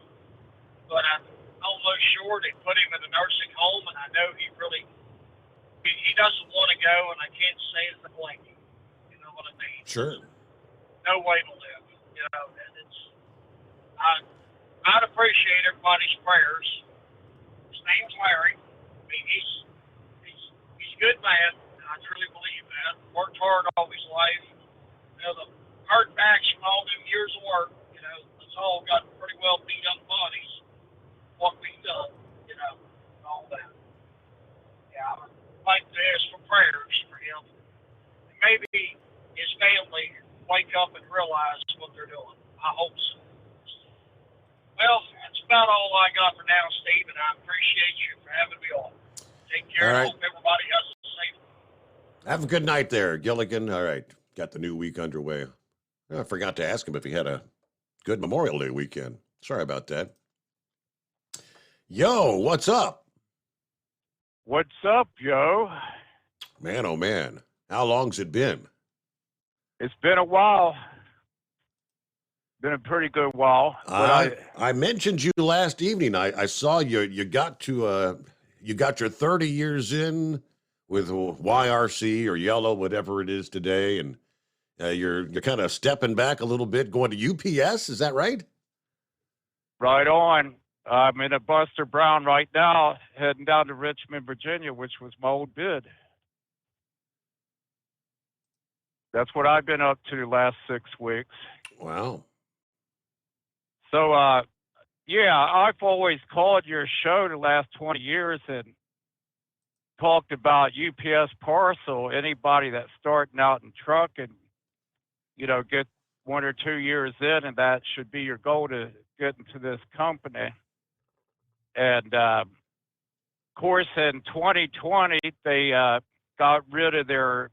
But I'm almost sure they put him in a nursing home, and I know he doesn't want to go, and I can't say it's a blame. You know what I mean? Sure. No way to live, and I'd appreciate everybody's prayers. His name's Larry. I mean, he's a good man. I truly believe that. Worked hard all his life. The hurt backs from all them years of work, it's all got pretty well beat up bodies. What we've done, and all that. Yeah, I'd like to ask for prayers for him. And maybe his family wake up and realize what they're doing. I hope so. Well, that's about all I got for now, Steve, and I appreciate you for having me on. Take care. All right. Hope everybody has a safe. Have a good night there, Gilligan. All right. Got the new week underway. I forgot to ask him if he had a good Memorial Day weekend. Sorry about that. Yo, what's up? What's up, yo? Man, oh man. How long's it been? It's been a while. Been a pretty good while. I mentioned you last evening. I saw you got to you got your 30 years in with YRC or Yellow, whatever it is today, and you're kind of stepping back a little bit, going to UPS. Is that right? Right on. I'm in a Buster Brown right now, heading down to Richmond, Virginia, which was my old bid. That's what I've been up to the last 6 weeks. Wow. So, yeah, I've always called your show the last 20 years and talked about UPS parcel. Anybody that's starting out in truck and, get 1 or 2 years in, and that should be your goal to get into this company. And, of course, in 2020, they got rid of their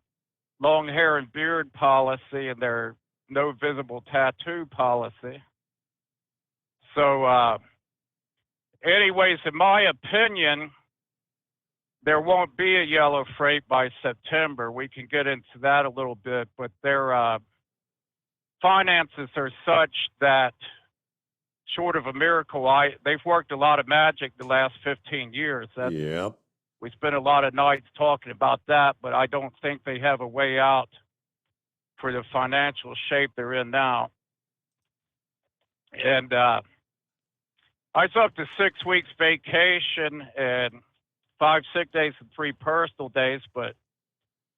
long hair and beard policy and their no visible tattoo policy. So, anyways, in my opinion, there won't be a yellow freight by September. We can get into that a little bit, but their finances are such that, short of a miracle, they've worked a lot of magic the last 15 years. Yeah. We spent a lot of nights talking about that, but I don't think they have a way out for the financial shape they're in now. And I was up to 6 weeks vacation and 5 sick days and 3 personal days, but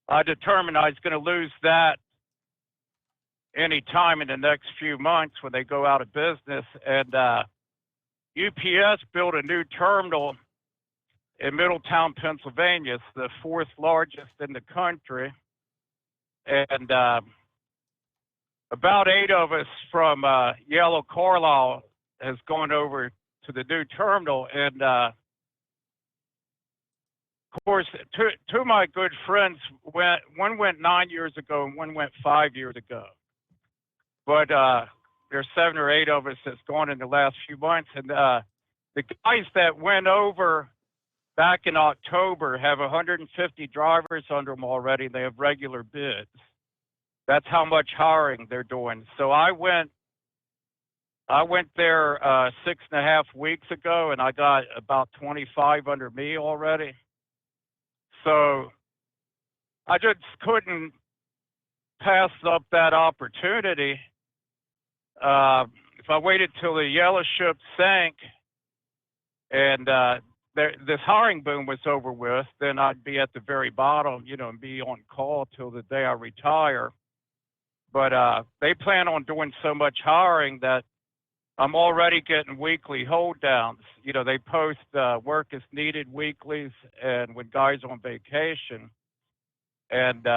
I determined I was going to lose that any time in the next few months when they go out of business. And UPS built a new terminal in Middletown, Pennsylvania. It's the 4th largest in the country. And about 8 of us from Yellow Carlisle has gone over to the new terminal. And of course, two of my good friends one went 9 years ago and one went 5 years ago. But there's 7 or 8 of us that's gone in the last few months. And the guys that went over back in October have 150 drivers under them already, and they have regular bids. That's how much hiring they're doing. So I went there 6.5 weeks ago, and I got about 25 under me already. So I just couldn't pass up that opportunity. If I waited till the yellow ship sank and this hiring boom was over with, then I'd be at the very bottom, and be on call till the day I retire. But they plan on doing so much hiring that I'm already getting weekly hold downs. They post work as needed weeklies and when guys on vacation. And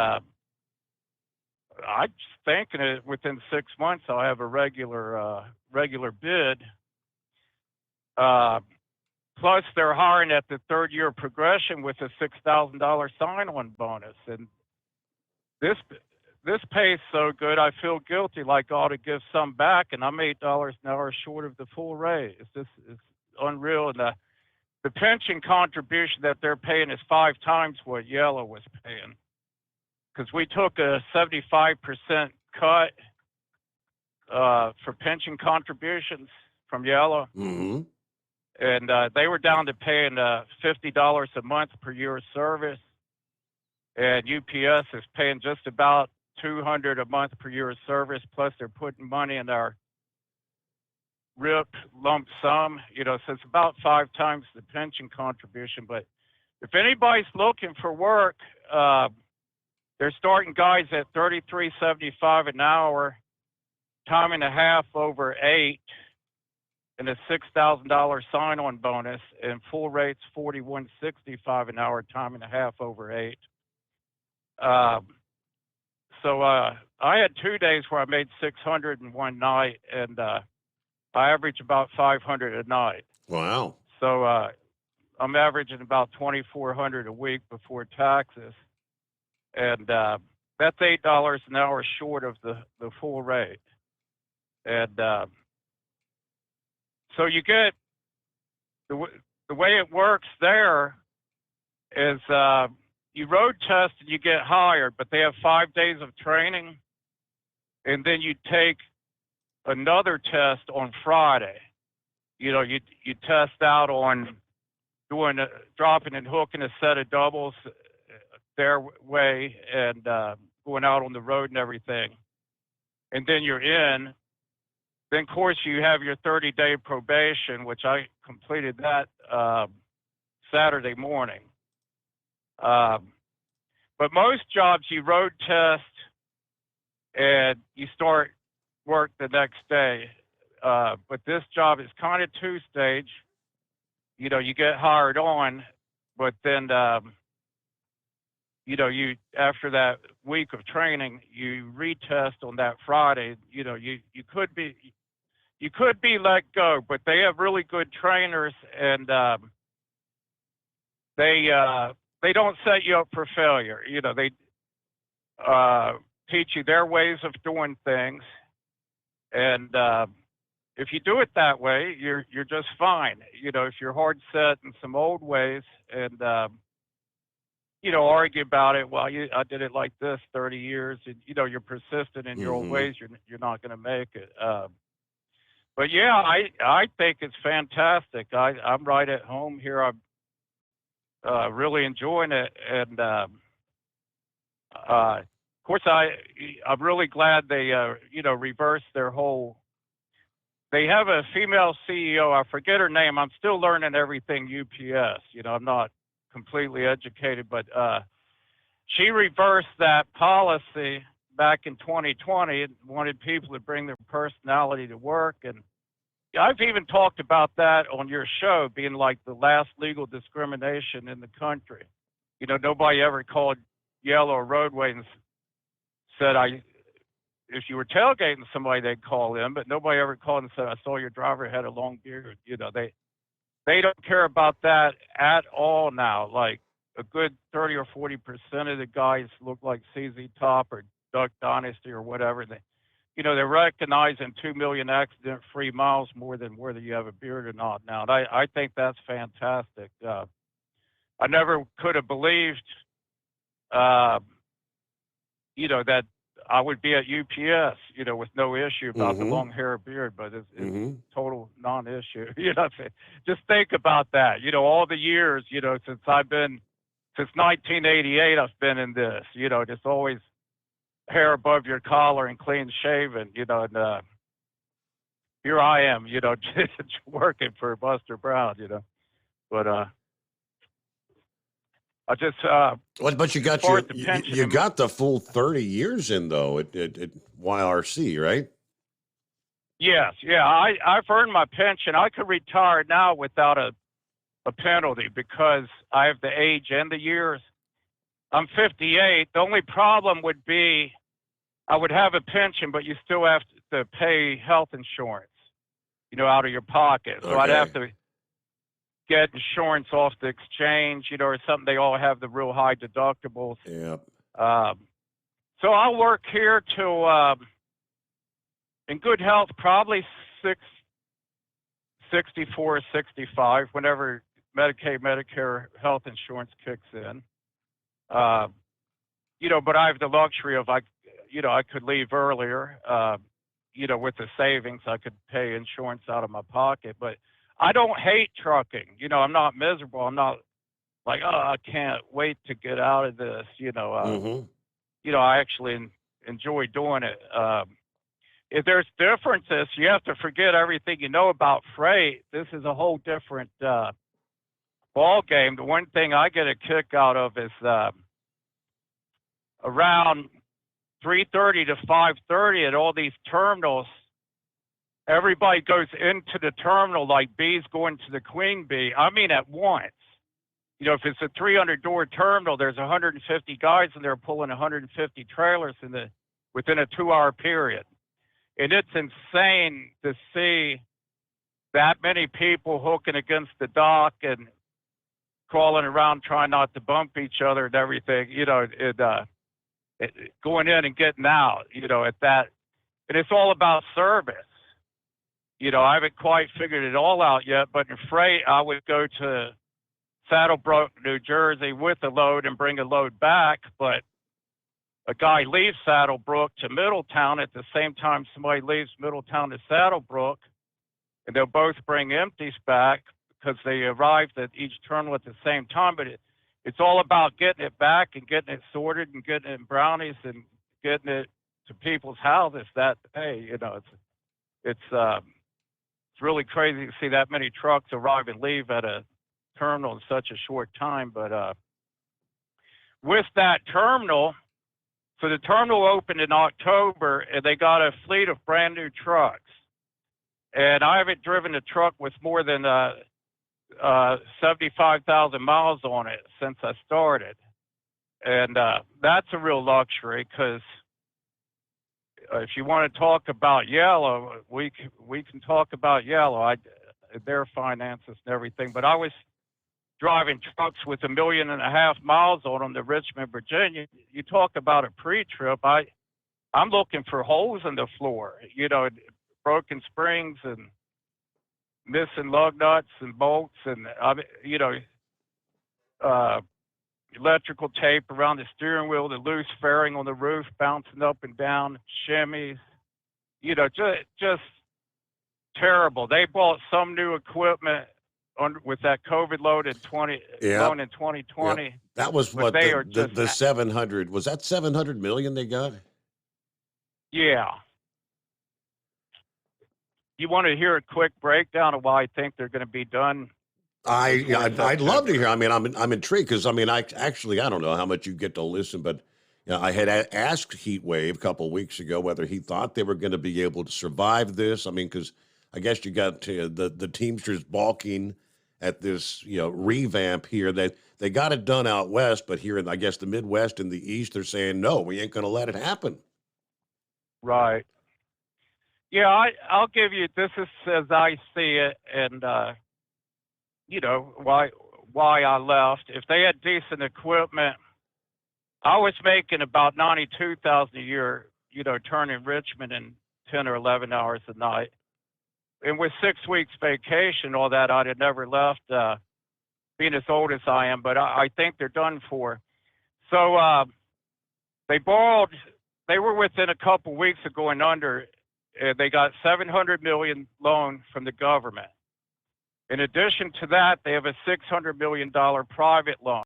I'm just thinking that within 6 months I'll have a regular bid. Plus, they're hiring at the third-year progression with a $6,000 sign-on bonus. And this pays so good, I feel guilty, like I ought to give some back, and I'm $8 an hour short of the full raise. This is unreal. And the pension contribution that they're paying is 5 times what Yellow was paying. Because we took a 75% cut for pension contributions from Yellow. Mm-hmm. And they were down to paying $50 a month per year of service. And UPS is paying just about $200 a month per year of service, plus they're putting money in our RIP lump sum, so it's about 5 times the pension contribution. But if anybody's looking for work, they're starting guys at $33.75 an hour, time and a half over 8, and a $6,000 sign-on bonus, and full rates $41.65 an hour, time and a half over 8. So I had 2 days where I made $600 in one night, and I average about $500 a night. Wow. So I'm averaging about $2,400 a week before taxes, and that's $8 an hour short of the full rate. And so you get the way it works there is you road test and you get hired, but they have 5 days of training, and then you take another test on Friday. You test out on dropping and hooking a set of doubles their way and going out on the road and everything. And then you're in. Then, of course, you have your 30-day probation, which I completed that Saturday morning. But most jobs you road test and you start work the next day. But this job is kind of 2-stage. You get hired on, but then, you after that week of training, you retest on that Friday. You could be let go, but they have really good trainers, and they don't set you up for failure. They teach you their ways of doing things, and if you do it that way, you're just fine. If you're hard set in some old ways and argue about it, well, I did it like this 30 years, and you're persistent in your old ways, you're not going to make it. But yeah, I think it's fantastic. I'm right at home here. I'm really enjoying it, and of course, I'm really glad they reversed their whole. They have a female CEO. I forget her name. I'm still learning everything UPS. I'm not completely educated, but she reversed that policy back in 2020 and wanted people to bring their personality to work. And I've even talked about that on your show being like the last legal discrimination in the country. Nobody ever called Yellow a roadway and said, if you were tailgating somebody, they'd call in, but nobody ever called and said, I saw your driver had a long beard. They don't care about that at all now. Like a good 30 or 40% of the guys look like CZ Top or Duck Dynasty or whatever. They're recognizing 2 million accident-free miles more than whether you have a beard or not now. And I think that's fantastic. I never could have believed, that I would be at UPS, with no issue about the long hair or beard, but it's total non-issue. Just think about that. All the years, since 1988, I've been in this, just always hair above your collar and clean shaven, and here I am, just working for Buster Brown, but I just but you got you got the full 30 years in though at YRC, right? Yes, yeah. I've earned my pension. I could retire now without a penalty because I have the age and the years. I'm 58. The only problem would be I would have a pension, but you still have to pay health insurance, out of your pocket. So I'd have to get insurance off the exchange, or something. They all have the real high deductibles. Yeah. So I'll work here till, in good health, probably 64, 65, whenever Medicaid, Medicare health insurance kicks in. But I have the luxury of, I could leave earlier, with the savings. I could pay insurance out of my pocket. But I don't hate trucking. I'm not miserable. I'm not like, I can't wait to get out of this. I actually enjoy doing it. If there's differences, you have to forget everything you know about freight. This is a whole different ball game. The one thing I get a kick out of is around 3:30 to 5:30 at all these terminals, everybody goes into the terminal like bees going to the queen bee. I mean, at once. If it's a 300-door terminal, there's 150 guys in there pulling 150 trailers within a 2-hour period. And it's insane to see that many people hooking against the dock and crawling around trying not to bump each other and everything, going in and getting out, at that. And it's all about service. I haven't quite figured it all out yet, but in freight, I would go to Saddlebrook, New Jersey with a load and bring a load back, but a guy leaves Saddlebrook to Middletown at the same time somebody leaves Middletown to Saddlebrook, and they'll both bring empties back because they arrived at each terminal at the same time. But it's all about getting it back and getting it sorted and getting it in brownies and getting it to people's houses that day. It's really crazy to see that many trucks arrive and leave at a terminal in such a short time. But with that terminal, so the terminal opened in October, and they got a fleet of brand new trucks. And I haven't driven a truck with more than 75,000 miles on it since I started. And that's a real luxury, because if you want to talk about Yellow, we can talk about Yellow, their finances and everything. But I was driving trucks with 1.5 million miles on them to Richmond, Virginia. You talk about a pre-trip. I'm looking for holes in the floor, broken springs and missing lug nuts and bolts and, electrical tape around the steering wheel, the loose fairing on the roof bouncing up and down, shimmies, just terrible. They bought some new equipment with that COVID loan in 2020. Yep. That was what the 700, was that 700 million they got? Yeah. You want to hear a quick breakdown of why I think they're going to be done? I'd love to hear. I mean, I'm intrigued because I don't know how much you get to listen, but I had asked Heatwave a couple of weeks ago whether he thought they were going to be able to survive this. I mean, because I guess you got the Teamsters balking at this revamp here, that they got it done out west, but here in, I guess, the Midwest and the East, they're saying no, we ain't going to let it happen. Right. Yeah, I'll give you, this is as I see it, and why I left. If they had decent equipment, I was making about $92,000 a year, turning Richmond in 10 or 11 hours a night. And with 6 weeks vacation, all that, I'd have never left, being as old as I am, but I think they're done for. So they were within a couple weeks of going under. They got $700 million loan from the government. In addition to that, they have a $600 million private loan.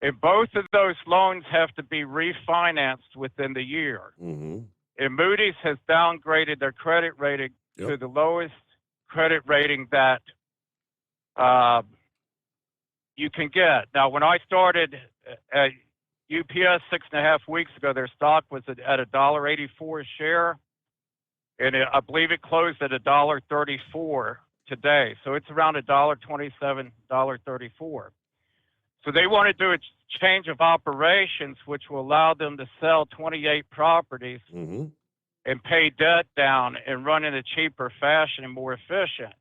And both of those loans have to be refinanced within the year. Mm-hmm. And Moody's has downgraded their credit rating to the lowest credit rating that you can get. Now, when I started at UPS 6.5 weeks ago, their stock was at $1.84 a share, and I believe it closed at $1.34 today. So it's around $1.27, $1.34. So they want to do a change of operations, which will allow them to sell 28 properties and pay debt down and run in a cheaper fashion and more efficient.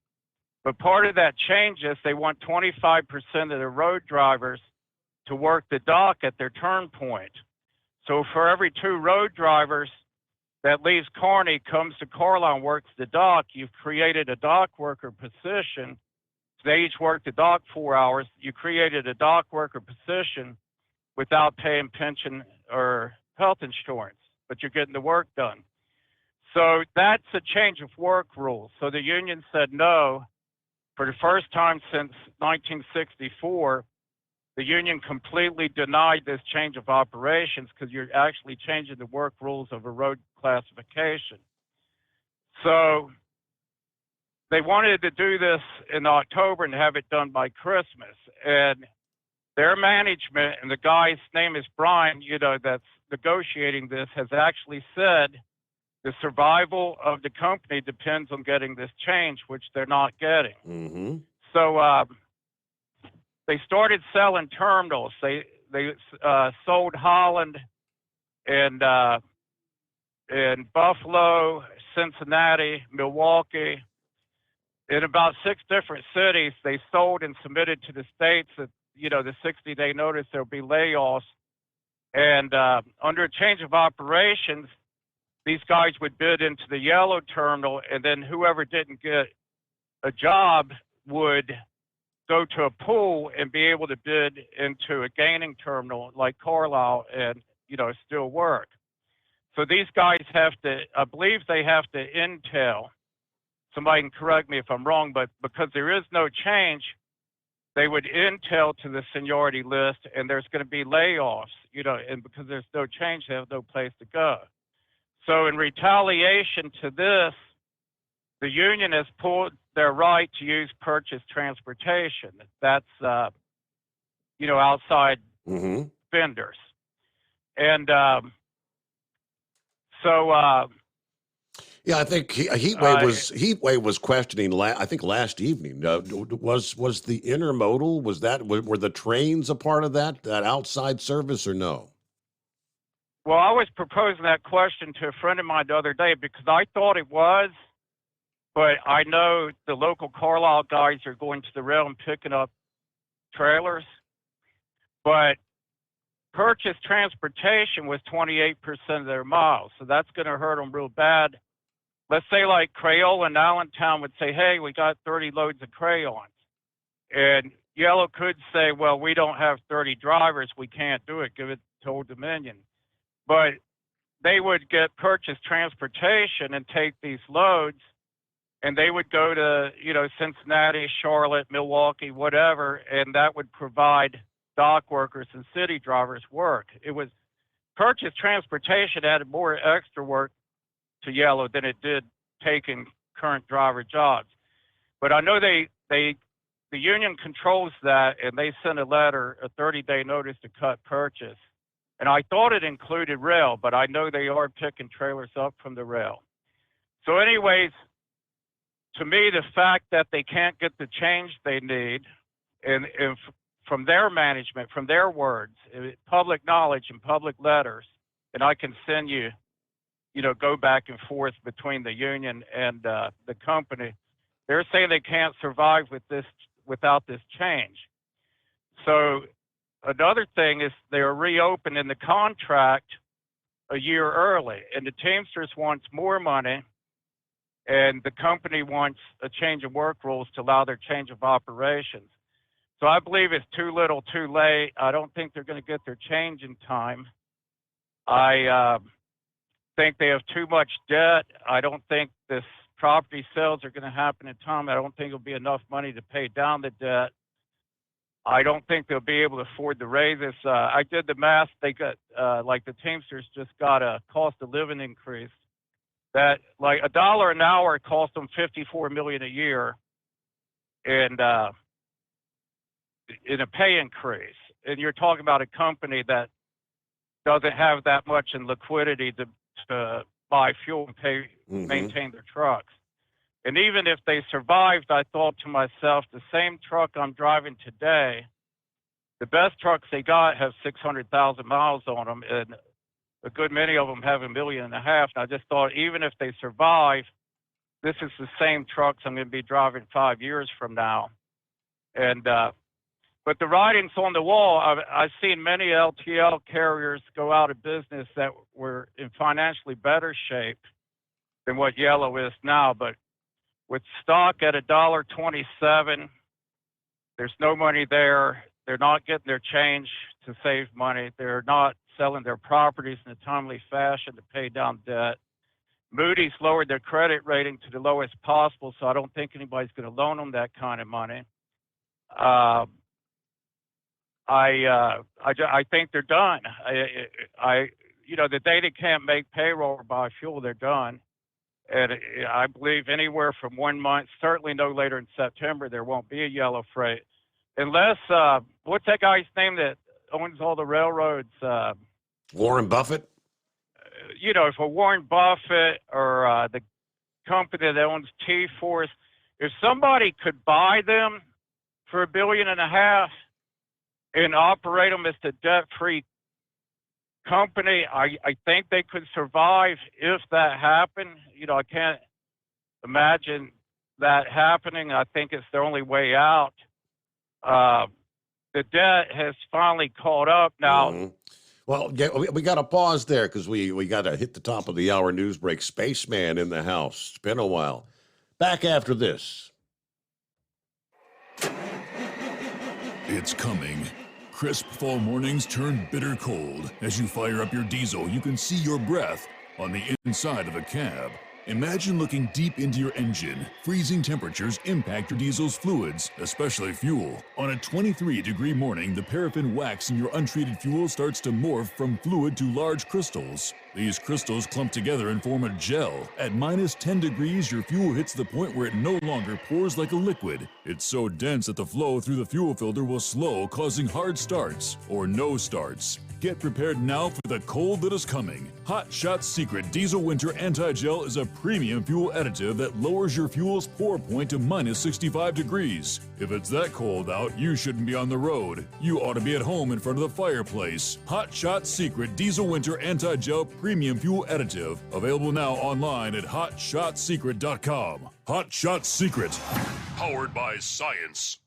But part of that change is they want 25% of the road drivers to work the dock at their turn point. So for every 2 road drivers that leaves Kearney, comes to Carlisle and works the dock, you've created a dock worker position. They each work the dock 4 hours. You created a dock worker position without paying pension or health insurance, but you're getting the work done. So that's a change of work rules. So the union said no. For the first time since 1964, the union completely denied this change of operations because you're actually changing the work rules of a road classification. So they wanted to do this in October and have it done by Christmas. And their management, and the guy's name is Brian, that's negotiating this, has actually said the survival of the company depends on getting this change, which they're not getting. Mm-hmm. So they started selling terminals. They sold Holland and Buffalo, Cincinnati, Milwaukee. In about 6 different cities, they sold and submitted to the states that, the 60-day notice there'll be layoffs. And under a change of operations, these guys would bid into the yellow terminal, and then whoever didn't get a job would go to a pool and be able to bid into a gaining terminal like Carlisle and, still work. So these guys have to, I believe they have to intel. Somebody can correct me if I'm wrong, but because there is no change, they would intel to the seniority list, and there's going to be layoffs, and because there's no change, they have no place to go. So in retaliation to this, the union has pulled their right to use purchased transportation. That's, outside vendors. And yeah, I think Heatwave was questioning. I think last evening was the intermodal, were the trains a part of that outside service or no? Well, I was proposing that question to a friend of mine the other day because I thought it was, but I know the local Carlisle guys are going to the rail and picking up trailers. But purchased transportation was 28% of their miles, so that's going to hurt them real bad. Let's say like Crayola and Allentown would say, hey, we got 30 loads of crayons. And Yellow could say, well, we don't have 30 drivers. We can't do it. Give it to Old Dominion. But they would get purchased transportation and take these loads, and they would go to, Cincinnati, Charlotte, Milwaukee, whatever, and that would provide dock workers and city drivers work. It was purchased transportation added more extra work to Yellow than it did taking current driver jobs. But I know the union controls that, and they sent a letter, a 30-day notice to cut purchase. And I thought it included rail, but I know they are picking trailers up from the rail. So anyways, to me, the fact that they can't get the change they need, and from their management, from their words, public knowledge and public letters, and I can send you, go back and forth between the union and the company. They're saying they can't survive without this change. So another thing is they're reopening the contract a year early, and the Teamsters wants more money, and the company wants a change of work rules to allow their change of operations. So I believe it's too little, too late. I don't think they're going to get their change in time. I think they have too much debt. I don't think this property sales are going to happen in time. I don't think it'll be enough money to pay down the debt. I don't think they'll be able to afford the raises. I did the math. They got, the Teamsters just got a cost of living increase that like $1 an hour cost them $54 million a year, and in a pay increase. And you're talking about a company that doesn't have that much in liquidity to buy fuel and pay, maintain their trucks. And even if they survived, I thought to myself, the same truck I'm driving today, the best trucks they got have 600,000 miles on them, and a good many of them have 1.5 million. And I just thought, even if they survive, this is the same trucks I'm going to be driving 5 years from now. And but the writing's on the wall. I've seen many LTL carriers go out of business that were in financially better shape than what Yellow is now. But with stock at $1.27, there's no money there. They're not getting their change to save money. They're not selling their properties in a timely fashion to pay down debt. Moody's lowered their credit rating to the lowest possible, so I don't think anybody's going to loan them that kind of money. I think they're done. The day they can't make payroll or buy fuel, they're done. And I believe anywhere from 1 month, certainly no later in September, there won't be a Yellow Freight. Unless, what's that guy's name that owns all the railroads? Warren Buffett? For Warren Buffett or the company that owns T-Force, if somebody could buy them for $1.5 billion and operate them as a debt-free company, I think they could survive if that happened. I can't imagine that happening. I think it's the only way out. The debt has finally caught up now. Mm-hmm. Well, we got to pause there because we got to hit the top of the hour news break. Spaceman in the house. It's been a while. Back after this. It's coming. Crisp fall mornings turn bitter cold. As you fire up your diesel, you can see your breath on the inside of a cab. Imagine looking deep into your engine. Freezing temperatures impact your diesel's fluids, especially fuel. On a 23-degree morning, the paraffin wax in your untreated fuel starts to morph from fluid to large crystals. These crystals clump together and form a gel. At minus 10 degrees, your fuel hits the point where it no longer pours like a liquid. It's so dense that the flow through the fuel filter will slow, causing hard starts or no starts. Get prepared now for the cold that is coming. Hot Shot Secret Diesel Winter Anti-Gel is a premium fuel additive that lowers your fuel's pour point to minus 65 degrees. If it's that cold out, you shouldn't be on the road. You ought to be at home in front of the fireplace. Hot Shot Secret Diesel Winter Anti-Gel Premium Fuel Additive. Available now online at hotshotsecret.com. Hot Shot Secret. Powered by science.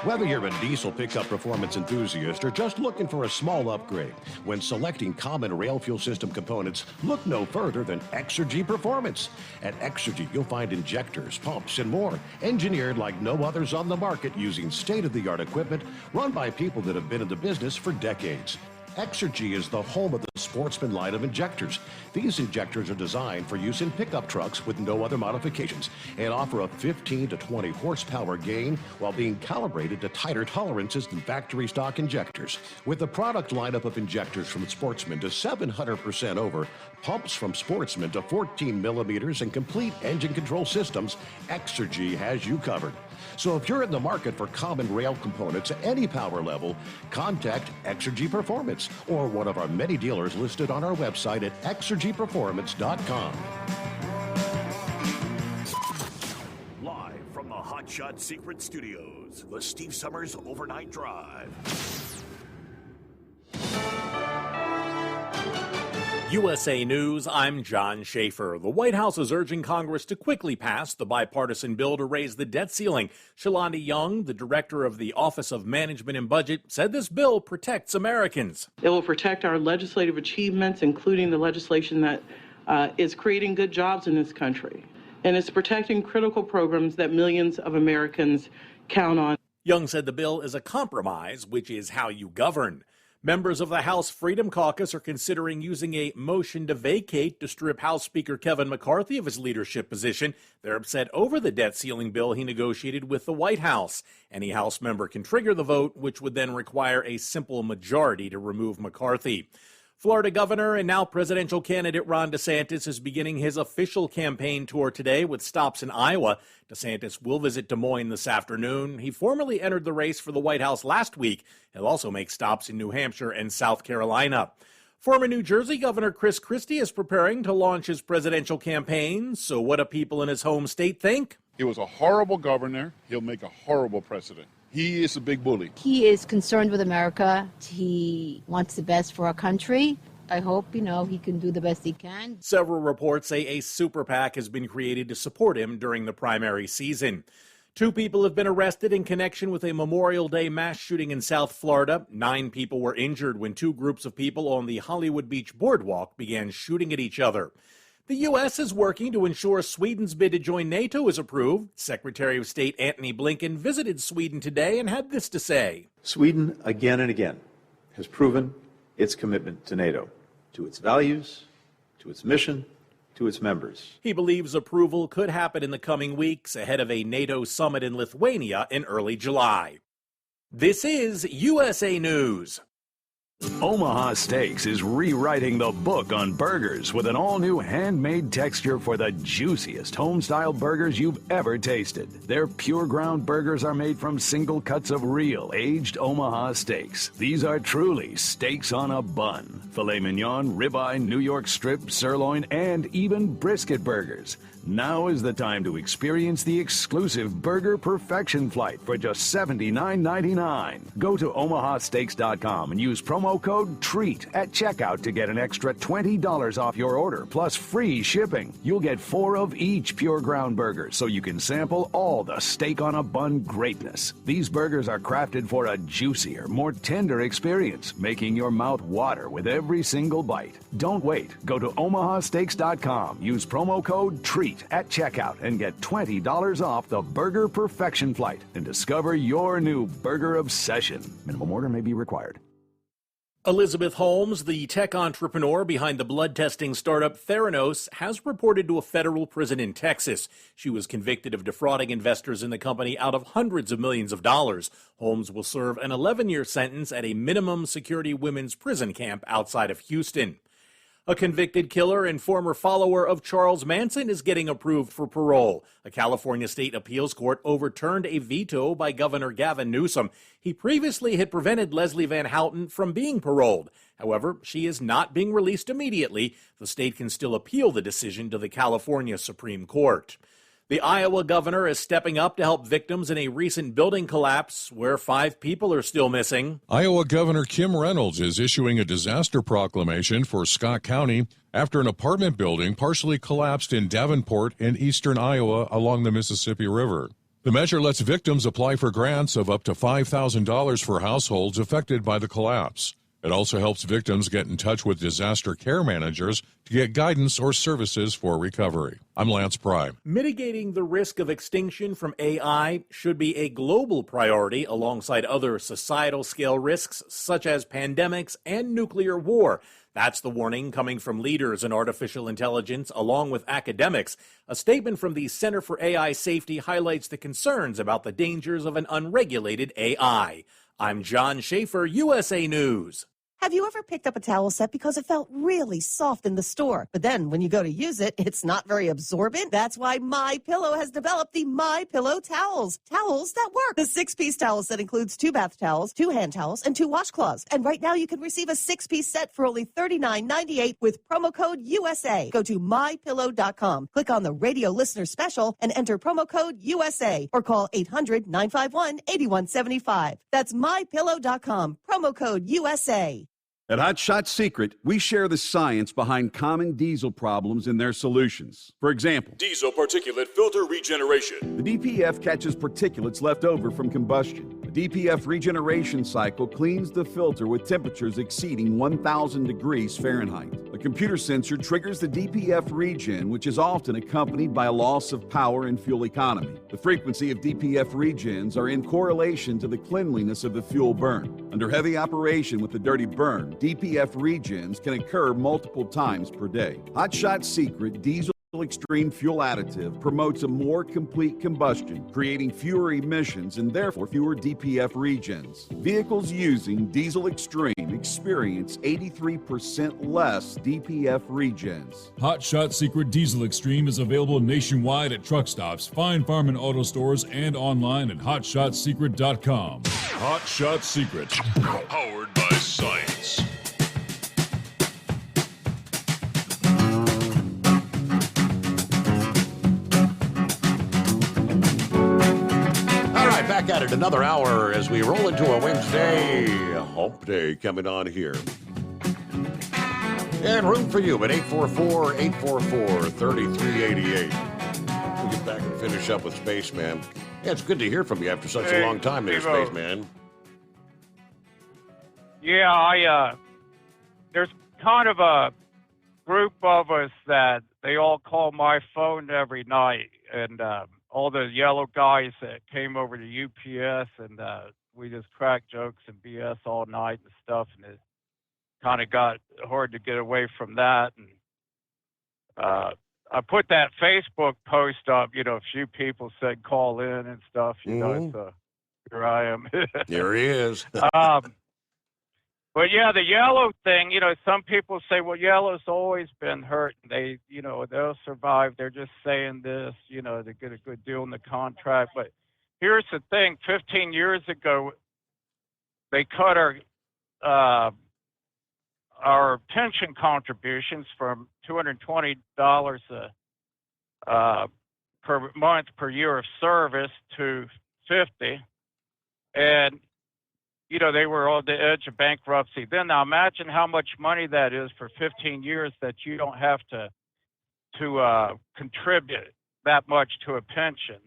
Whether you're a diesel pickup performance enthusiast or just looking for a small upgrade, when selecting common rail fuel system components, look no further than Exergy Performance. At Exergy, you'll find injectors, pumps, and more, engineered like no others on the market using state-of-the-art equipment run by people that have been in the business for decades. Exergy is the home of the Sportsman line of injectors. These injectors are designed for use in pickup trucks with no other modifications and offer a 15 to 20 horsepower gain while being calibrated to tighter tolerances than factory stock injectors. With a product lineup of injectors from Sportsman to 700% over, pumps from Sportsman to 14 millimeters, and complete engine control systems, Exergy has you covered. So if you're in the market for common rail components at any power level, contact Exergy Performance or one of our many dealers listed on our website at exergyperformance.com. Live from the Hot Shot Secret Studios, the Steve Summers Overnight Drive. USA News, I'm John Schaefer. The White House is urging Congress to quickly pass the bipartisan bill to raise the debt ceiling. Shalonda Young, the director of the Office of Management and Budget, said this bill protects Americans. It will protect our legislative achievements, including the legislation that is creating good jobs in this country. And it's protecting critical programs that millions of Americans count on. Young said the bill is a compromise, which is how you govern. Members of the House Freedom Caucus are considering using a motion to vacate to strip House Speaker Kevin McCarthy of his leadership position. They're upset over the debt ceiling bill he negotiated with the White House. Any House member can trigger the vote, which would then require a simple majority to remove McCarthy. Florida Governor and now presidential candidate Ron DeSantis is beginning his official campaign tour today with stops in Iowa. DeSantis will visit Des Moines this afternoon. He formally entered the race for the White House last week. He'll also make stops in New Hampshire and South Carolina. Former New Jersey Governor Chris Christie is preparing to launch his presidential campaign. So what do people in his home state think? He was a horrible governor. He'll make a horrible president. He is a big bully. He is concerned with America. He wants the best for our country. I hope, he can do the best he can. Several reports say a super PAC has been created to support him during the primary season. 2 people have been arrested in connection with a Memorial Day mass shooting in South Florida. 9 people were injured when 2 groups of people on the Hollywood Beach boardwalk began shooting at each other. The U.S. is working to ensure Sweden's bid to join NATO is approved. Secretary of State Antony Blinken visited Sweden today and had this to say. Sweden, again and again, has proven its commitment to NATO, to its values, to its mission, to its members. He believes approval could happen in the coming weeks ahead of a NATO summit in Lithuania in early July. This is USA News. Omaha Steaks is rewriting the book on burgers with an all-new handmade texture for the juiciest home-style burgers you've ever tasted. Their pure ground burgers are made from single cuts of real, aged Omaha steaks. These are truly steaks on a bun. Filet mignon, ribeye, New York strip, sirloin, and even brisket burgers. Now is the time to experience the exclusive Burger Perfection Flight for just $79.99. Go to omahasteaks.com and use promo code TREAT at checkout to get an extra $20 off your order, plus free shipping. You'll get 4 of each pure ground burger, so you can sample all the steak on a bun greatness. These burgers are crafted for a juicier, more tender experience, making your mouth water with every single bite. Don't wait. Go to omahasteaks.com. Use promo code TREAT at checkout and get $20 off the Burger Perfection Flight and discover your new burger obsession. Minimum order may be required. Elizabeth Holmes, the tech entrepreneur behind the blood testing startup Theranos, has reported to a federal prison in Texas. She was convicted of defrauding investors in the company out of hundreds of millions of dollars. Holmes will serve an 11-year sentence at a minimum security women's prison camp outside of Houston. A convicted killer and former follower of Charles Manson is getting approved for parole. A California state appeals court overturned a veto by Governor Gavin Newsom. He previously had prevented Leslie Van Houten from being paroled. However, she is not being released immediately. The state can still appeal the decision to the California Supreme Court. The Iowa governor is stepping up to help victims in a recent building collapse where 5 people are still missing. Iowa Governor Kim Reynolds is issuing a disaster proclamation for Scott County after an apartment building partially collapsed in Davenport in eastern Iowa along the Mississippi River. The measure lets victims apply for grants of up to $5,000 for households affected by the collapse. It also helps victims get in touch with disaster care managers to get guidance or services for recovery. I'm Lance Pry. Mitigating the risk of extinction from AI should be a global priority alongside other societal scale risks such as pandemics and nuclear war. That's the warning coming from leaders in artificial intelligence along with academics. A statement from the Center for AI Safety highlights the concerns about the dangers of an unregulated AI. I'm John Schaefer, USA News. Have you ever picked up a towel set because it felt really soft in the store, but then when you go to use it, it's not very absorbent? That's why MyPillow has developed the MyPillow towels. Towels that work. The 6-piece towel set includes 2 bath towels, 2 hand towels, and 2 washcloths. And right now you can receive a 6-piece set for only $39.98 with promo code USA. Go to MyPillow.com, click on the radio listener special, and enter promo code USA, or call 800-951-8175. That's MyPillow.com, promo code USA. At Hot Shot Secret, we share the science behind common diesel problems and their solutions. For example, diesel particulate filter regeneration. The DPF catches particulates left over from combustion. The DPF regeneration cycle cleans the filter with temperatures exceeding 1,000 degrees Fahrenheit. A computer sensor triggers the DPF regen, which is often accompanied by a loss of power and fuel economy. The frequency of DPF regens are in correlation to the cleanliness of the fuel burn. Under heavy operation with the dirty burn, DPF regens can occur multiple times per day. Hot Shot Secret Diesel Extreme Fuel Additive promotes a more complete combustion, creating fewer emissions and therefore fewer DPF regens. Vehicles using Diesel Extreme experience 83% less DPF regens. Hot Shot Secret Diesel Extreme is available nationwide at truck stops, Fine Farm and auto stores, and online at hotshotsecret.com. Hot Shot Secret, powered by science. Back at it another hour as we roll into a Wednesday hump day coming on here. And room for you at 844-844-3388. We'll get back and finish up with Spaceman. Yeah, it's good to hear from you after such a long time there, Spaceman. Yeah, there's kind of a group of us that they all call my phone every night, and all the yellow guys that came over to UPS, and we just crack jokes and BS all night and stuff, and it kind of got hard to get away from that. And I put that Facebook post up, a few people said call in and stuff, so here I am. There he is. But yeah, the yellow thing, some people say, well, yellow's always been hurt. They, they'll survive. They're just saying this, to get a good deal in the contract. But here's the thing, 15 years ago, they cut our pension contributions from $220 per month per year of service to $50. And they were on the edge of bankruptcy then. Now imagine how much money that is for 15 years that you don't have to contribute that much to a pension.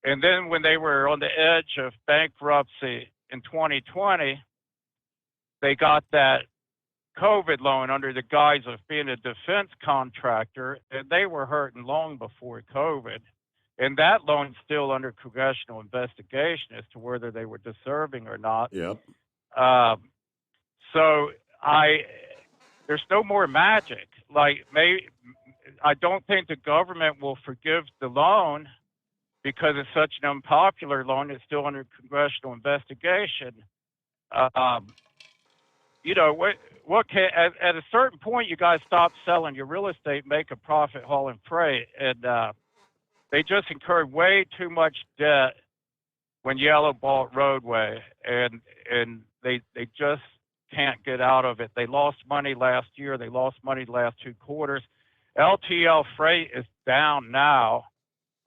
And then when they were on the edge of bankruptcy in 2020, they got that COVID loan under the guise of being a defense contractor, and they were hurting long before COVID. And that loan's still under congressional investigation as to whether they were deserving or not. Yep. So there's no more magic. I don't think the government will forgive the loan because it's such an unpopular loan. It's still under congressional investigation. At a certain point, you guys stop selling your real estate, make a profit hauling freight, and they just incurred way too much debt when Yellow bought Roadway, and they just can't get out of it. They lost money last year. They lost money the last 2 quarters. LTL Freight is down now.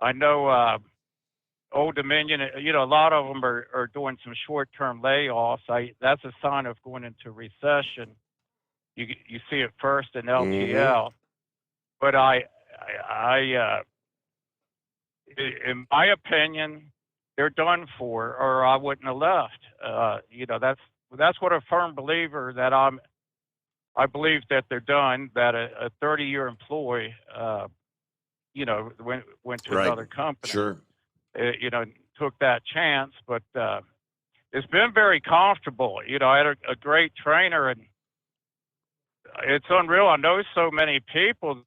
I know Old Dominion, a lot of them are doing some short-term layoffs. That's a sign of going into recession. You see it first in LTL. But in my opinion, they're done for, or I wouldn't have left. That's what a firm believer that I believe that they're done. That a 30-year employee, went to another company. Sure. Took that chance, but it's been very comfortable. I had a great trainer, and it's unreal. I know so many people.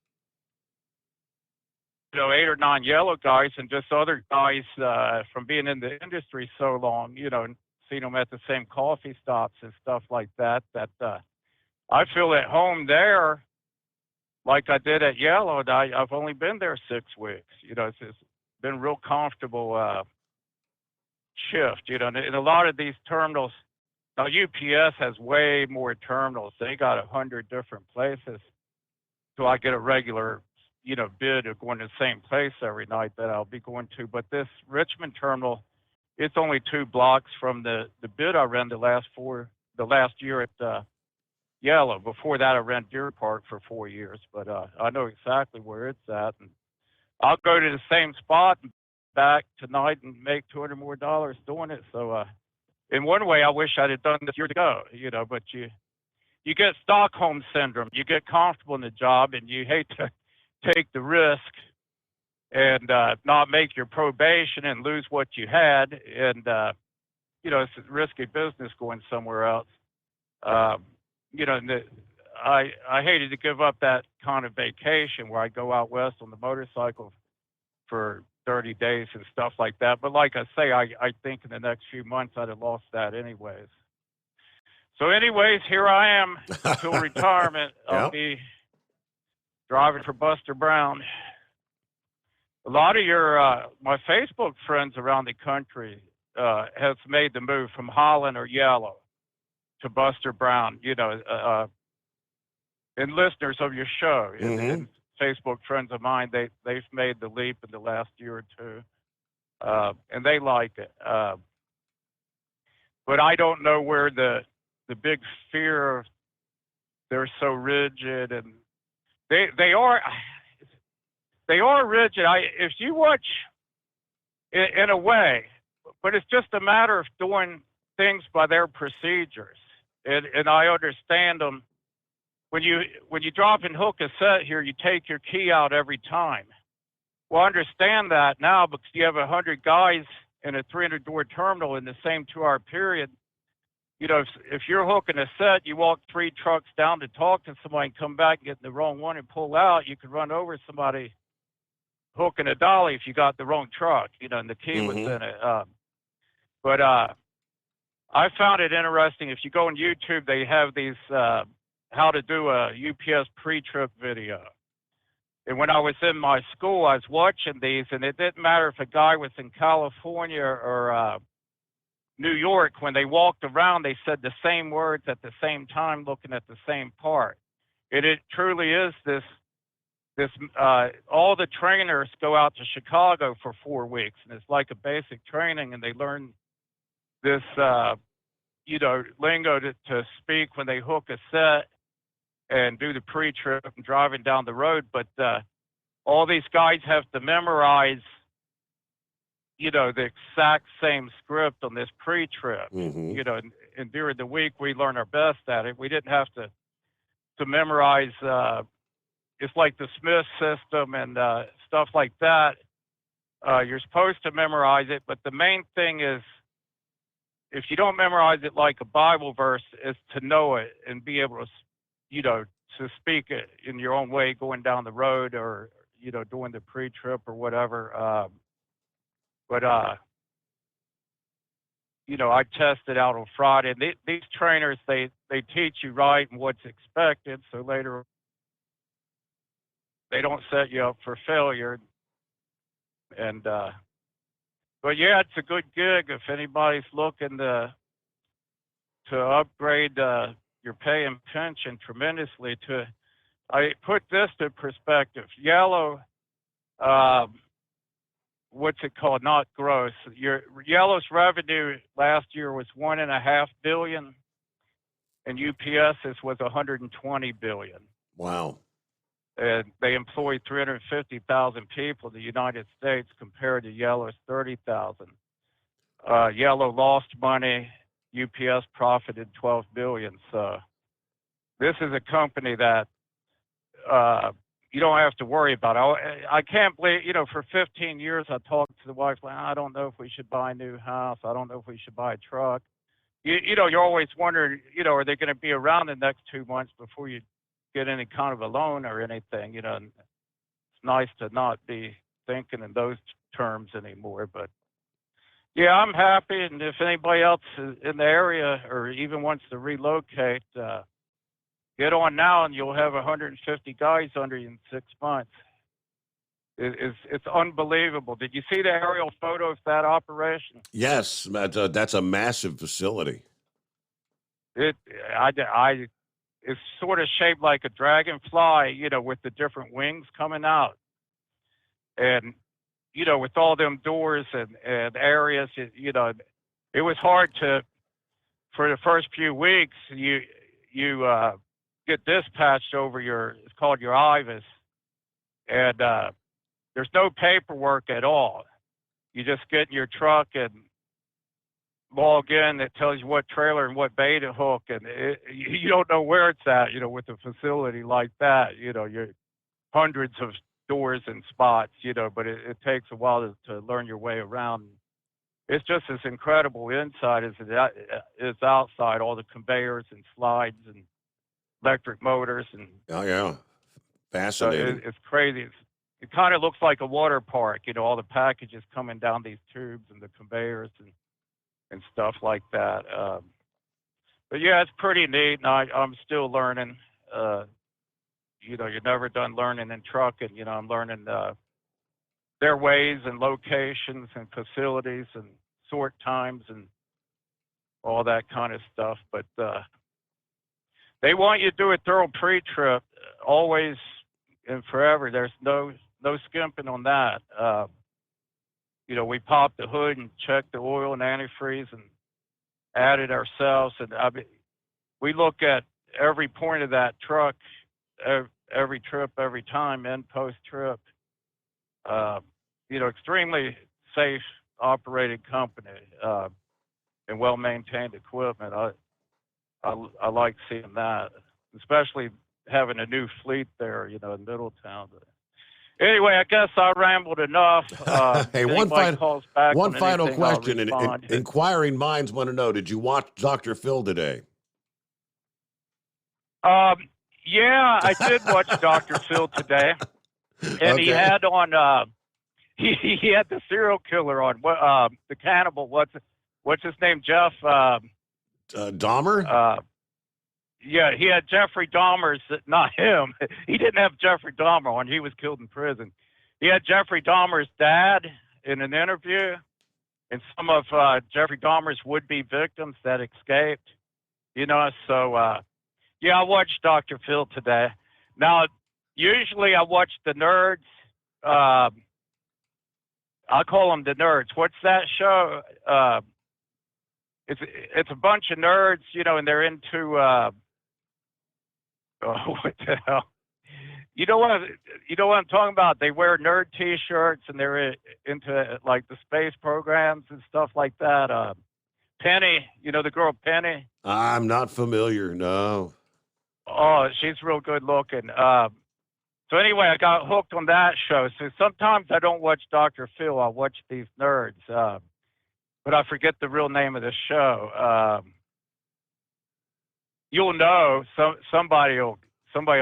8 or 9 yellow guys and just other guys from being in the industry so long, and seeing them at the same coffee stops and stuff like that, I feel at home there like I did at Yellow. And I've only been there 6 weeks. It's been real comfortable shift, and a lot of these terminals, now UPS has way more terminals. They got 100 different places. So I get a regular bid of going to the same place every night that I'll be going to. But this Richmond terminal, it's only 2 blocks from the bid I ran the last year at Yellow. Before that, I ran Deer Park for 4 years. But I know exactly where it's at. And I'll go to the same spot and back tonight and make $200 more doing it. So in one way, I wish I'd have done this years ago, but you get Stockholm syndrome. You get comfortable in the job and you hate to take the risk and not make your probation and lose what you had. And, it's a risky business going somewhere else. I hated to give up that kind of vacation where I go out west on the motorcycle for 30 days and stuff like that. But like I say, I think in the next few months I'd have lost that anyways. So anyways, here I am until retirement. I'll be driving for Buster Brown. A lot of my Facebook friends around the country has made the move from Holland or Yellow to Buster Brown, and listeners of your show and Facebook friends of mine, they've made the leap in the last year or 2, and they like it. But I don't know where the big fear of they're so rigid, and they are rigid. If you watch in a way, but it's just a matter of doing things by their procedures, and I understand them. When you drop and hook a set here, you take your key out every time. Well, I understand that now because you have 100 guys in a 300-door terminal in the same 2-hour period. You know, if you're hooking a set, you walk 3 trucks down to talk to somebody and come back and get in the wrong one and pull out, you could run over somebody hooking a dolly if you got the wrong truck, you know, and the key was in it. But I found it interesting. If you go on YouTube, they have these how to do a UPS pre-trip video. And when I was in my school, I was watching these, and it didn't matter if a guy was in California or New York. When they walked around, they said the same words at the same time, looking at the same part. And it truly is this. All the trainers go out to Chicago for 4 weeks, and it's like a basic training, and they learn this, lingo to speak when they hook a set and do the pre-trip and driving down the road. But all these guys have to memorize, the exact same script on this pre-trip. And during the week we learn our best at it. We didn't have to memorize. It's like the Smith system and stuff like that. You're supposed to memorize it, but the main thing is, if you don't memorize it like a Bible verse, is to know it and be able to, to speak it in your own way, going down the road or, doing the pre-trip or whatever. I tested out on Friday. And these trainers, they teach you right and what's expected, so later they don't set you up for failure. And but yeah, it's a good gig if anybody's looking to upgrade your pay and pension tremendously. I put this to perspective. Yellow, what's it called? Not gross. Yellow's revenue last year was $1.5 billion, and UPS's was $120 billion. Wow. And they employ 350,000 people in the United States compared to Yellow's 30,000. Yellow lost money. UPS profited $12 billion. So this is a company that you don't have to worry about. I can't believe, for 15 years I talked to the wife, like, I don't know if we should buy a new house. I don't know if we should buy a truck. You're always wondering, are they going to be around the next 2 months before you get any kind of a loan or anything? And it's nice to not be thinking in those terms anymore. But yeah, I'm happy. And if anybody else is in the area or even wants to relocate, get on now and you'll have 150 guys under you in 6 months. It's unbelievable. Did you see the aerial photo of that operation? Yes, that's a massive facility. It's sort of shaped like a dragonfly, with the different wings coming out. And, with all them doors and areas, it was hard for the first few weeks, you get dispatched over it's called your IVAS. And there's no paperwork at all. You just get in your truck and log in. It tells you what trailer and what bay to hook, and you don't know where it's at. With a facility like that, you're hundreds of doors and spots. But it takes a while to learn your way around. It's just as incredible inside as it is outside. All the conveyors and slides and electric motors and fascinating. So it's crazy. It kind of looks like a water park. All the packages coming down these tubes and the conveyors and stuff like that. But yeah, it's pretty neat, and I'm still learning. You're never done learning in trucking. I'm learning their ways and locations and facilities and sort times and all that kind of stuff. But they want you to do a thorough pre-trip, always and forever. There's no skimping on that. We popped the hood and checked the oil and antifreeze and added ourselves. And we look at every point of that truck, every trip, every time, and post trip. Extremely safe operating company and well maintained equipment. I like seeing that, especially having a new fleet there, in Middletown. But anyway, I guess I rambled enough. Hey, one final question. And Inquiring minds want to know: did you watch Dr. Phil today? Yeah, I did watch Dr. Phil today, and he had on he had the serial killer on, the cannibal. What's his name? Jeff Dahmer. Yeah, he had Jeffrey Dahmer's, not him. He didn't have Jeffrey Dahmer on. He was killed in prison. He had Jeffrey Dahmer's dad in an interview, and some of Jeffrey Dahmer's would-be victims that escaped. So yeah, I watched Dr. Phil today. Now, usually I watch the nerds. I call them the nerds. What's that show? It's a bunch of nerds, and they're into what the hell? You know what I'm talking about? They wear nerd T-shirts and they're into like the space programs and stuff like that. Penny, the girl Penny. I'm not familiar. No. Oh, she's real good looking. So anyway, I got hooked on that show. So sometimes I don't watch Dr. Phil. I watch these nerds. But I forget the real name of the show. You'll know. Somebody will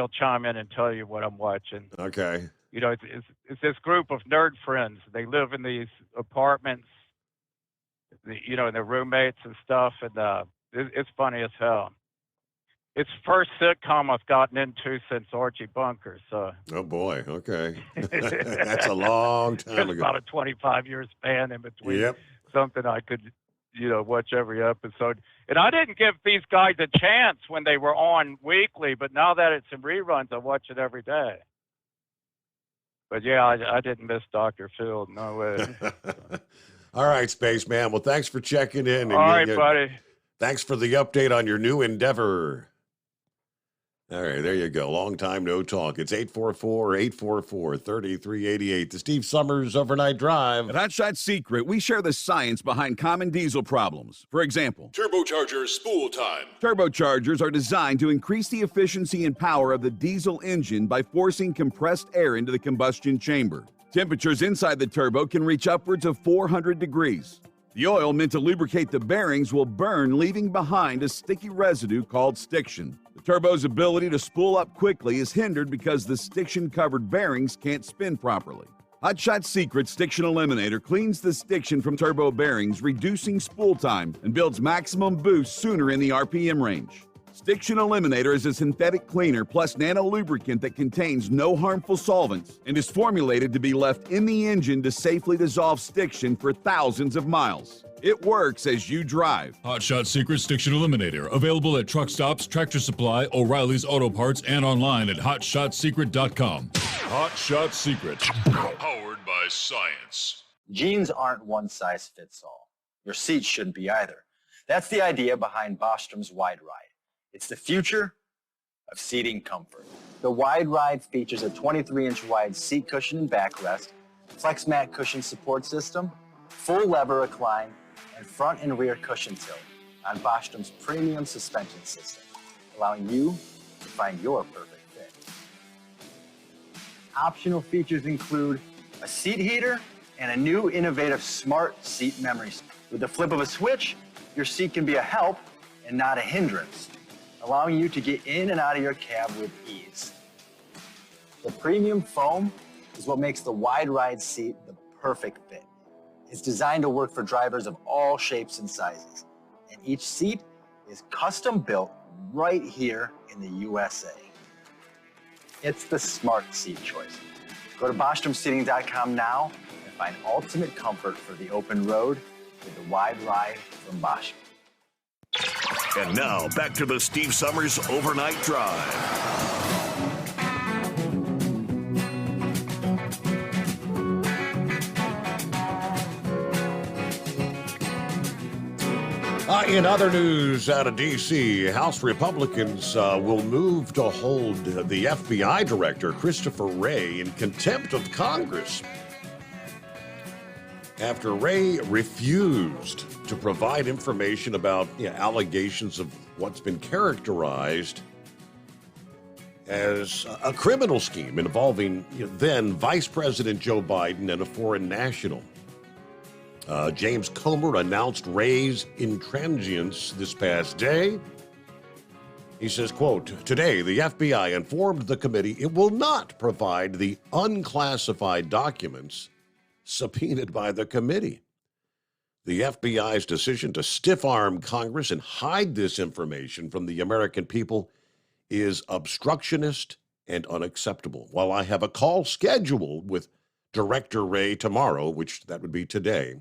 chime in and tell you what I'm watching. Okay. It's this group of nerd friends. They live in these apartments, and their roommates and stuff, and it's funny as hell. It's the first sitcom I've gotten into since Archie Bunker. So. Oh boy. Okay. That's a long time There's ago. about a 25-year span in between. Yep. Something I could, watch every episode. And I didn't give these guys a chance when they were on weekly, but now that it's in reruns, I watch it every day. But yeah, I didn't miss Dr. Phil. No way. All right, Spaceman. Well, thanks for checking in. All right, buddy. Thanks for the update on your new endeavor. All right, there you go. Long time no talk. It's 844-844-3388. The Steve Summers Overnight Drive. At Hot Shot Secret, we share the science behind common diesel problems. For example, Turbocharger spool time. turbochargers are designed to increase the efficiency and power of the diesel engine by forcing compressed air into the combustion chamber. Temperatures inside the turbo can reach upwards of 400 degrees. The oil meant to lubricate the bearings will burn, leaving behind a sticky residue called stiction. The turbo's ability to spool up quickly is hindered because the stiction-covered bearings can't spin properly. Hot Shot Secret Stiction Eliminator cleans the stiction from turbo bearings, reducing spool time, and builds maximum boost sooner in the RPM range. Stiction Eliminator is a synthetic cleaner plus nano-lubricant that contains no harmful solvents and is formulated to be left in the engine to safely dissolve stiction for thousands of miles. It works as you drive. Hot Shot Secret Stiction Eliminator. Available at truck stops, Tractor Supply, O'Reilly's Auto Parts, and online at HotShotSecret.com. Hot Shot Secret. Powered by science. Jeans aren't one size fits all. Your seats shouldn't be either. That's the idea behind Bostrom's Wide Ride. It's the future of seating comfort. The Wide Ride features a 23-inch wide seat cushion and backrest, flex mat cushion support system, full lever recline, and front and rear cushion tilt on Bostrom's premium suspension system, allowing you to find your perfect fit. Optional features include a seat heater and a new innovative smart seat memory. With the flip of a switch, your seat can be a help and not a hindrance, allowing you to get in and out of your cab with ease. The premium foam is what makes the Wide Ride seat the perfect fit. It's designed to work for drivers of all shapes and sizes, and each seat is custom built right here in the USA. It's the smart seat choice. Go to BostromSeating.com now and find ultimate comfort for the open road with the Wide Ride from Bostrom. And now, back to the Steve Summers Overnight Drive. In other news out of D.C., House Republicans will move to hold the FBI director, Christopher Wray, in contempt of Congress after Wray refused to provide information about allegations of what's been characterized as a criminal scheme involving then Vice President Joe Biden and a foreign national. James Comer announced Wray's intransigence this past day. He says, quote, "Today, the FBI informed the committee it will not provide the unclassified documents subpoenaed by the committee. The FBI's decision to stiff-arm Congress and hide this information from the American people is obstructionist and unacceptable. While I have a call scheduled with Director Wray tomorrow," which that would be today,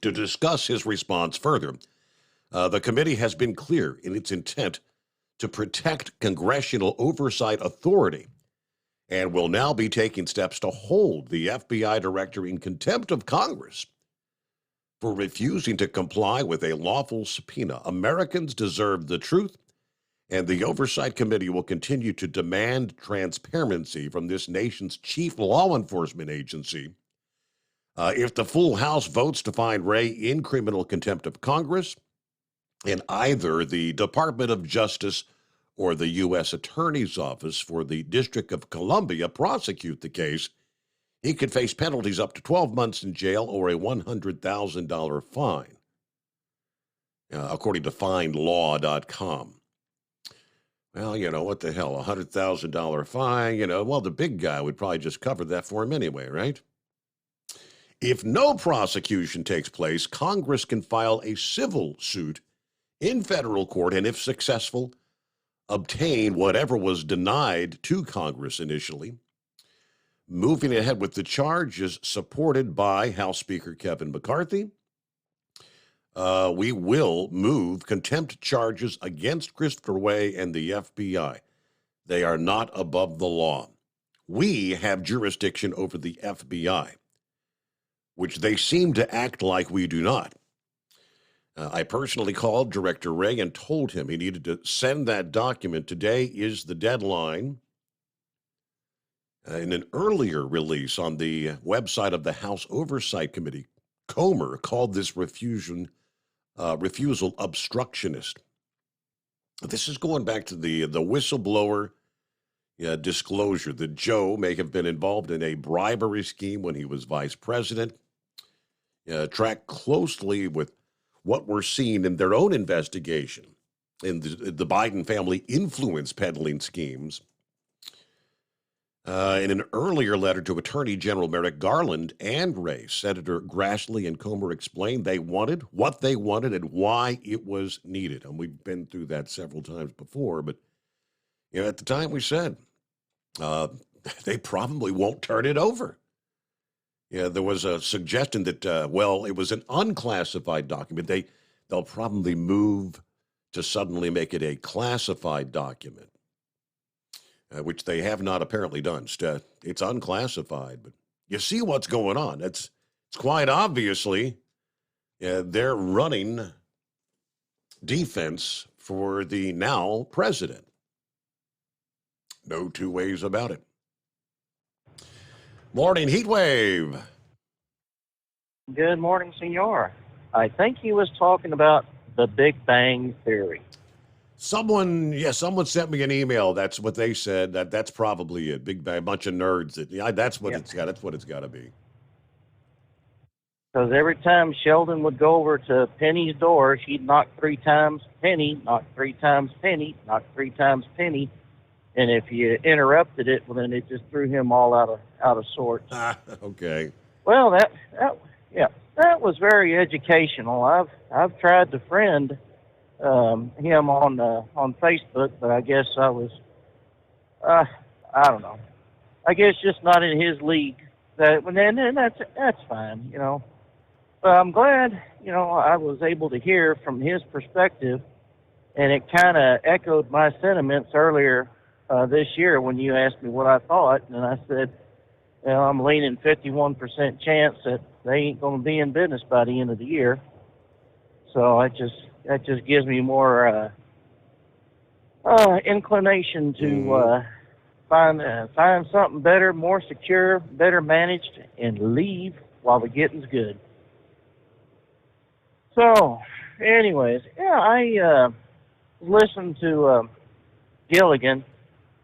"to discuss his response further, the committee has been clear in its intent to protect congressional oversight authority and will now be taking steps to hold the FBI director in contempt of Congress for refusing to comply with a lawful subpoena. Americans deserve the truth, and the Oversight Committee will continue to demand transparency from this nation's chief law enforcement agency. If the full House votes to find Wray in criminal contempt of Congress, and either the Department of Justice or the U.S. Attorney's Office for the District of Columbia prosecute the case, he could face penalties up to 12 months in jail or a $100,000 fine, according to FindLaw.com. Well, what the hell, a $100,000 fine, well, the big guy would probably just cover that for him anyway, right? If no prosecution takes place, Congress can file a civil suit in federal court and, if successful, obtain whatever was denied to Congress initially. Moving ahead with the charge is supported by House Speaker Kevin McCarthy. We will move contempt charges against Christopher Wray and the FBI. They are not above the law. We have jurisdiction over the FBI, which they seem to act like we do not. I personally called Director Wray and told him he needed to send that document. Today is the deadline. In an earlier release on the website of the House Oversight Committee, Comer called this refusal obstructionist. This is going back to the whistleblower disclosure that Joe may have been involved in a bribery scheme when he was vice president. Track closely with what we're seeing in their own investigation in the Biden family influence peddling schemes. In an earlier letter to Attorney General Merrick Garland and Wray, Senator Grassley and Comer explained they wanted what they wanted and why it was needed. And we've been through that several times before, but at the time we said they probably won't turn it over. There was a suggestion that, it was an unclassified document. They'll probably move to suddenly make it a classified document, which they have not apparently done. It's unclassified, but you see what's going on. It's quite obviously they're running defense for the now president. No two ways about it. Morning, Heat Wave. Good morning, Senor. I think he was talking about the Big Bang Theory. Someone sent me an email. That's what they said. That's probably it. Big Bang, a bunch of nerds. That's what it's got. That's what it's got to be. Because every time Sheldon would go over to Penny's door, she'd knock 3 times, Penny, knock 3 times, Penny, knock 3 times, Penny. And if you interrupted it, well, then it just threw him all out of sorts. Okay. Well, that was very educational. I've tried to friend him on Facebook, but I guess I was I don't know. I guess just not in his league. And that's fine, But I'm glad, I was able to hear from his perspective, and it kind of echoed my sentiments earlier this year when you asked me what I thought, and I said, I'm leaning 51% chance that they ain't going to be in business by the end of the year. So that just gives me more inclination to find something better, more secure, better managed, and leave while the getting's good. So, anyways, yeah, I listened to Gilligan,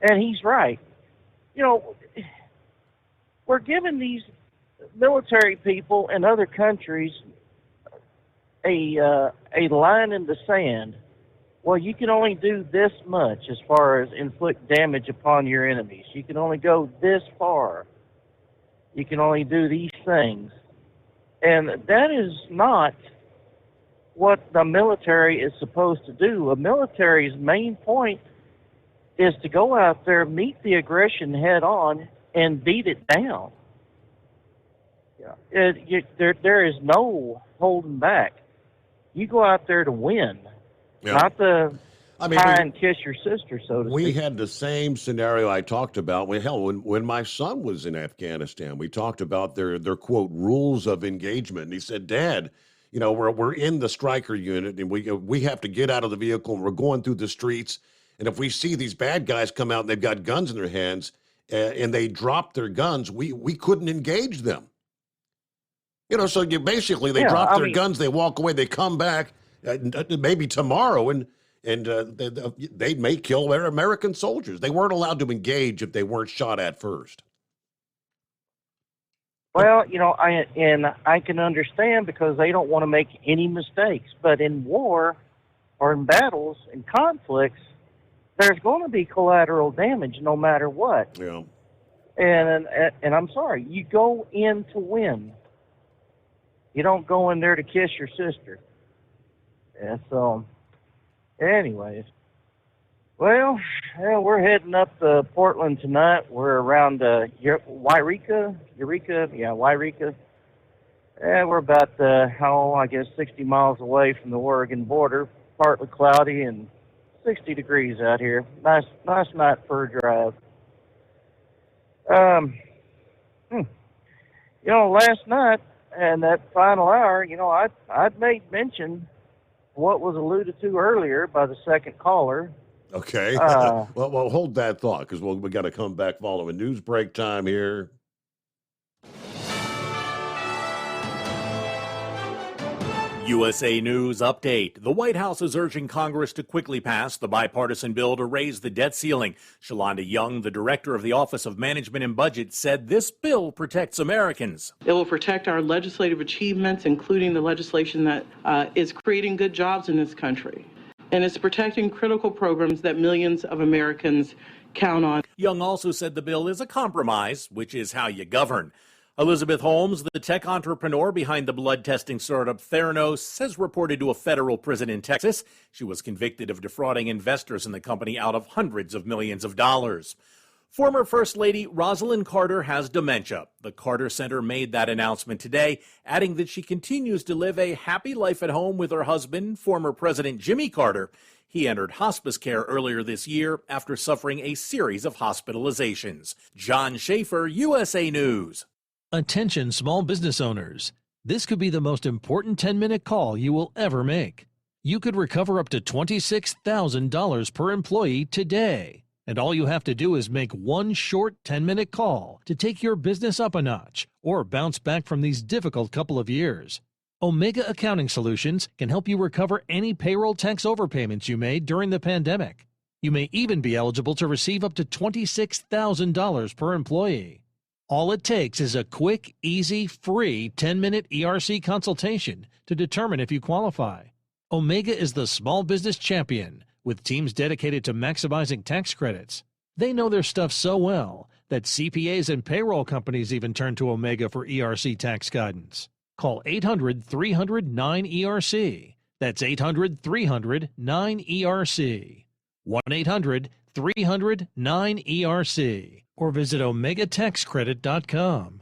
and he's right. You know, we're giving these military people in other countries a line in the sand. Well, you can only do this much as far as inflict damage upon your enemies. You can only go this far. You can only do these things. And that is not what the military is supposed to do. A military's main point is to go out there, meet the aggression head on, and beat it down. There is no holding back. You go out there to win. Yeah. Not the I try and kiss your sister, so to speak. We had the same scenario I talked about when my son was in Afghanistan. We talked about their quote rules of engagement, and he said, "Dad, you know, we're in the striker unit, and we have to get out of the vehicle, and we're going through the streets, and if we see these bad guys come out and they've got guns in their hands, and they drop their guns, we couldn't engage them. You know, so they drop their guns, they walk away, they come back." Maybe tomorrow, and they may kill their American soldiers. They weren't allowed to engage if they weren't shot at first. Well, you know, I can understand because they don't want to make any mistakes. But in war, or in battles, in conflicts, there's going to be collateral damage no matter what. Yeah. And I'm sorry, you go in to win. You don't go in there to kiss your sister. Yeah, so, anyways, well, we're heading up to Portland tonight. We're around Yreka. And we're about, 60 miles away from the Oregon border. Partly cloudy and 60 degrees out here. Nice night for a drive. You know, last night and that final hour, you know, I'd made mention what was alluded to earlier by the second caller. Okay. Well, hold that thought because we got to come back following news break time here. USA News Update. The White House is urging Congress to quickly pass the bipartisan bill to raise the debt ceiling. Shalonda Young, the director of the Office of Management and Budget, said this bill protects Americans. It will protect our legislative achievements, including the legislation that is creating good jobs in this country. And it's protecting critical programs that millions of Americans count on. Young also said the bill is a compromise, which is how you govern. Elizabeth Holmes, the tech entrepreneur behind the blood testing startup Theranos, has reported to a federal prison in Texas. She was convicted of defrauding investors in the company out of hundreds of millions of dollars. Former First Lady Rosalynn Carter has dementia. The Carter Center made that announcement today, adding that she continues to live a happy life at home with her husband, former President Jimmy Carter. He entered hospice care earlier this year after suffering a series of hospitalizations. John Schaefer, USA News. Attention small business owners. This could be the most important 10-minute call you will ever make. You could recover up to $26,000 per employee today. And all you have to do is make one short 10-minute call to take your business up a notch or bounce back from these difficult couple of years. Omega Accounting Solutions can help you recover any payroll tax overpayments you made during the pandemic. You may even be eligible to receive up to $26,000 per employee. All it takes is a quick, easy, free 10-minute ERC consultation to determine if you qualify. Omega is the small business champion with teams dedicated to maximizing tax credits. They know their stuff so well that CPAs and payroll companies even turn to Omega for ERC tax guidance. Call 800-300-9ERC. That's 800-300-9ERC. 1-800-300-9ERC. Or visit OmegaTaxCredit.com.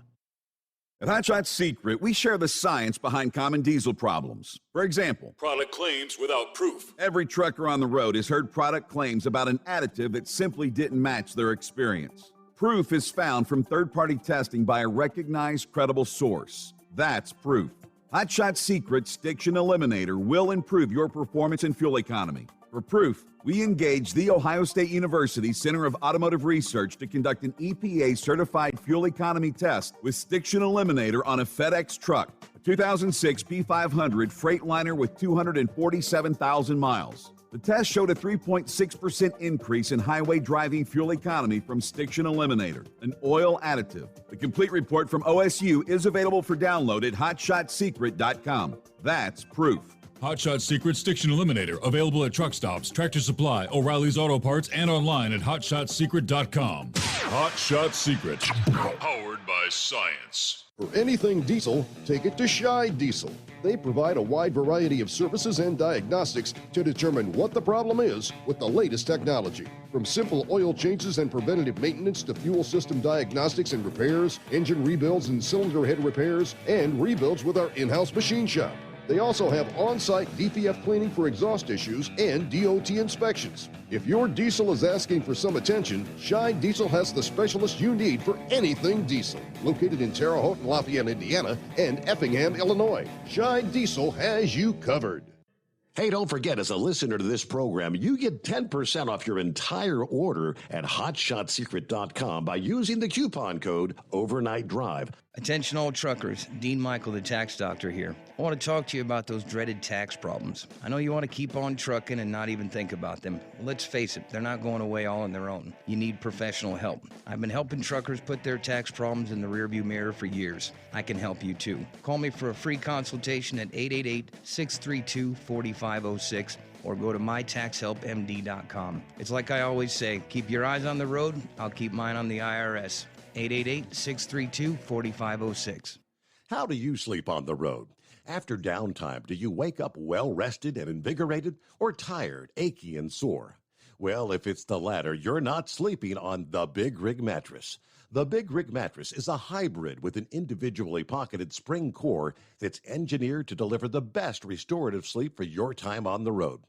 At Hot Shot Secret, we share the science behind common diesel problems. For example, product claims without proof. Every trucker on the road has heard product claims about an additive that simply didn't match their experience. Proof is found from third-party testing by a recognized, credible source. That's proof. Hot Shot Secret Stiction Eliminator will improve your performance and fuel economy. For proof, we engaged the Ohio State University Center of Automotive Research to conduct an EPA-certified fuel economy test with Stiction Eliminator on a FedEx truck, a 2006 P500 Freightliner with 247,000 miles. The test showed a 3.6% increase in highway driving fuel economy from Stiction Eliminator, an oil additive. The complete report from OSU is available for download at hotshotsecret.com. That's proof. Hot Shot Secret Stiction Eliminator, available at truck stops, Tractor Supply, O'Reilly's Auto Parts, and online at hotshotsecret.com. Hot Shot Secret, powered by science. For anything diesel, take it to Scheid Diesel. They provide a wide variety of services and diagnostics to determine what the problem is with the latest technology. From simple oil changes and preventative maintenance to fuel system diagnostics and repairs, engine rebuilds and cylinder head repairs, and rebuilds with our in-house machine shop. They also have on-site DPF cleaning for exhaust issues and DOT inspections. If your diesel is asking for some attention, Scheid Diesel has the specialist you need for anything diesel. Located in Terre Haute and Lafayette, Indiana, and Effingham, Illinois, Scheid Diesel has you covered. Hey, don't forget, as a listener to this program, you get 10% off your entire order at hotshotsecret.com by using the coupon code Overnight Drive. Attention all truckers, Dean Michael, the tax doctor here. I want to talk to you about those dreaded tax problems. I know you want to keep on trucking and not even think about them. Let's face it, they're not going away all on their own. You need professional help. I've been helping truckers put their tax problems in the rearview mirror for years. I can help you too. Call me for a free consultation at 888-632-4506 or go to mytaxhelpmd.com. It's like I always say, keep your eyes on the road, I'll keep mine on the IRS. 888-632-4506. How do you sleep on the road? After downtime, do you wake up well-rested and invigorated or tired, achy, and sore? Well, if it's the latter, you're not sleeping on the Big Rig Mattress. The Big Rig Mattress is a hybrid with an individually pocketed spring core that's engineered to deliver the best restorative sleep for your time on the road.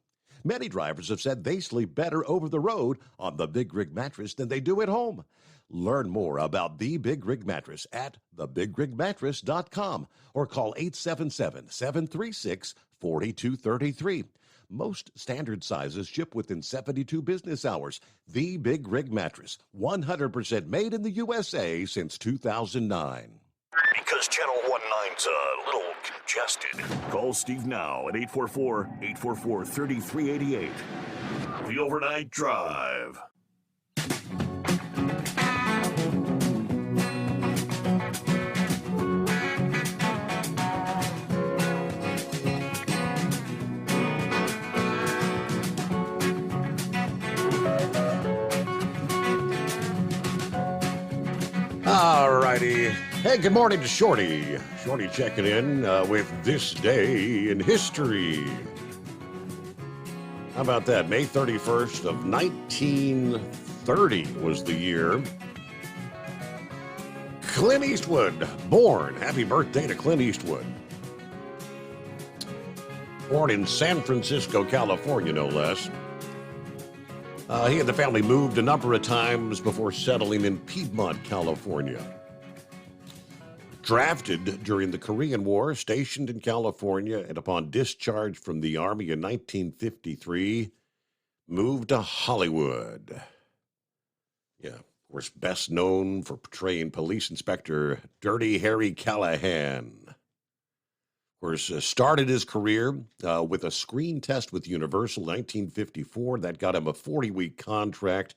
Many drivers have said they sleep better over the road on the Big Rig Mattress than they do at home. Learn more about the Big Rig Mattress at thebigrigmattress.com or call 877-736-4233. Most standard sizes ship within 72 business hours. The Big Rig Mattress, 100% made in the USA since 2009. Because Channel 19's a little congested. Call Steve now at 844-844-3388. The Overnight Drive. All righty. Hey, good morning to Shorty. Shorty checking in with This Day in History. How about that? May 31st of 1930 was the year. Clint Eastwood, born. Happy birthday to Clint Eastwood. Born in San Francisco, California, no less. He and the family moved a number of times before settling in Piedmont, California. Drafted during the Korean War, stationed in California, and upon discharge from the Army in 1953, moved to Hollywood. Yeah, of course, best known for portraying Police Inspector Dirty Harry Callahan. Of course, started his career with a screen test with Universal in 1954. That got him a 40-week contract.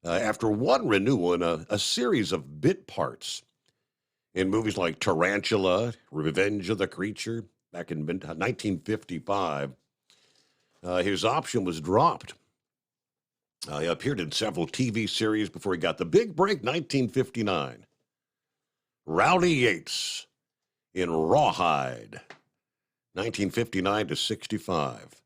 After one renewal and a series of bit parts in movies like Tarantula, Revenge of the Creature, back in 1955, his option was dropped. He appeared in several TV series before he got the big break, 1959. Rowdy Yates in Rawhide, 1959 to 65.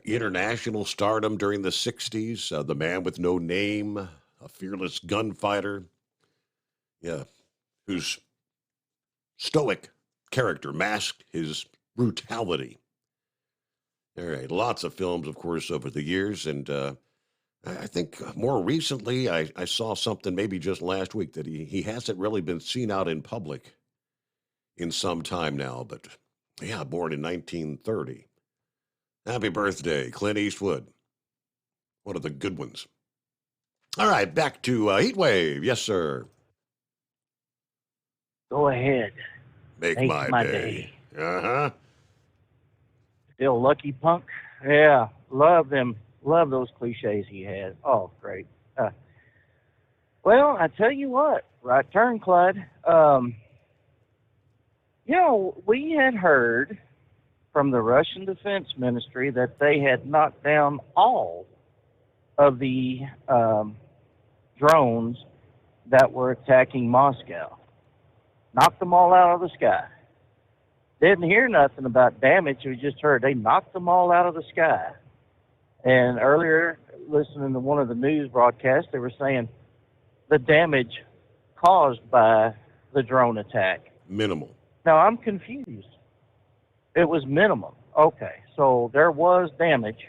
International stardom during the 60s, The Man with No Name, a fearless gunfighter, whose stoic character masked his brutality. All right, lots of films, of course, over the years, and I think more recently I saw something maybe just last week that he hasn't really been seen out in public in some time now, but yeah, born in 1930. Happy birthday, Clint Eastwood. One of the good ones. All right, back to Heatwave. Yes, sir. Go ahead. Make my day. Uh-huh. Still Lucky Punk? Yeah, love them. Love those cliches he had. Oh, great. Well, I tell you what, right turn, Clyde. We had heard from the Russian Defense Ministry that they had knocked down all of the drones that were attacking Moscow. Knocked them all out of the sky. Didn't hear nothing about damage. We just heard they knocked them all out of the sky. And earlier, listening to one of the news broadcasts, they were saying the damage caused by the drone attack. Minimal. Now, I'm confused. It was minimum. Okay, so there was damage.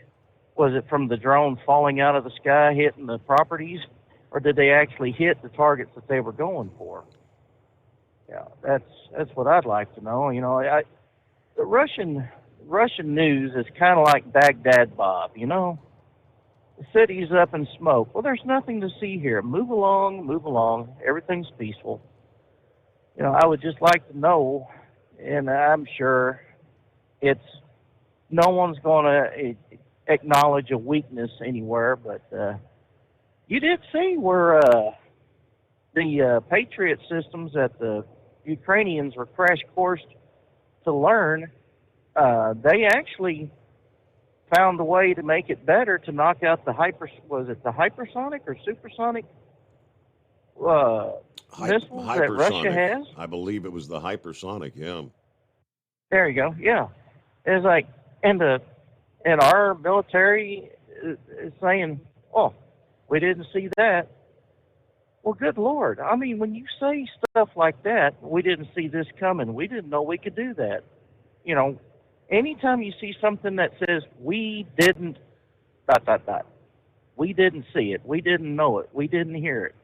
Was it from the drone falling out of the sky, hitting the properties, or did they actually hit the targets that they were going for? Yeah, that's what I'd like to know. The Russian news is kind of like Baghdad Bob, The city's up in smoke. Well, there's nothing to see here. Move along. Everything's peaceful. I would just like to know, and I'm sure no one's going to acknowledge a weakness anywhere, but you did see where the Patriot systems that the Ukrainians were crash coursed to learn, they actually found a way to make it better to knock out the hypersonic or supersonic missiles that Russia has? I believe it was the hypersonic, yeah. There you go, yeah. It's like, and our military is saying, oh, we didn't see that. Well, good Lord. I mean, when you say stuff like that, we didn't see this coming. We didn't know we could do that. Anytime you see something that says, we didn't, ... we didn't see it, we didn't know it, we didn't hear it,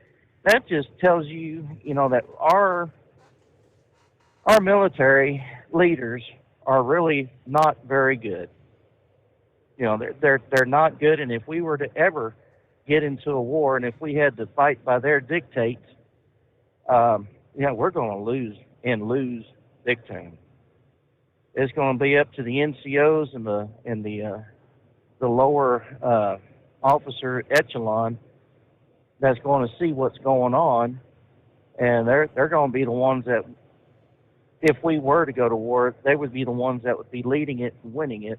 that just tells you, that our military leaders are really not very good. They're not good, and if we were to ever get into a war, and if we had to fight by their dictates, we're going to lose big time. It's going to be up to the NCOs and the lower officer echelon that's going to see what's going on, and they're going to be the ones that, if we were to go to war, they would be the ones that would be leading it and winning it,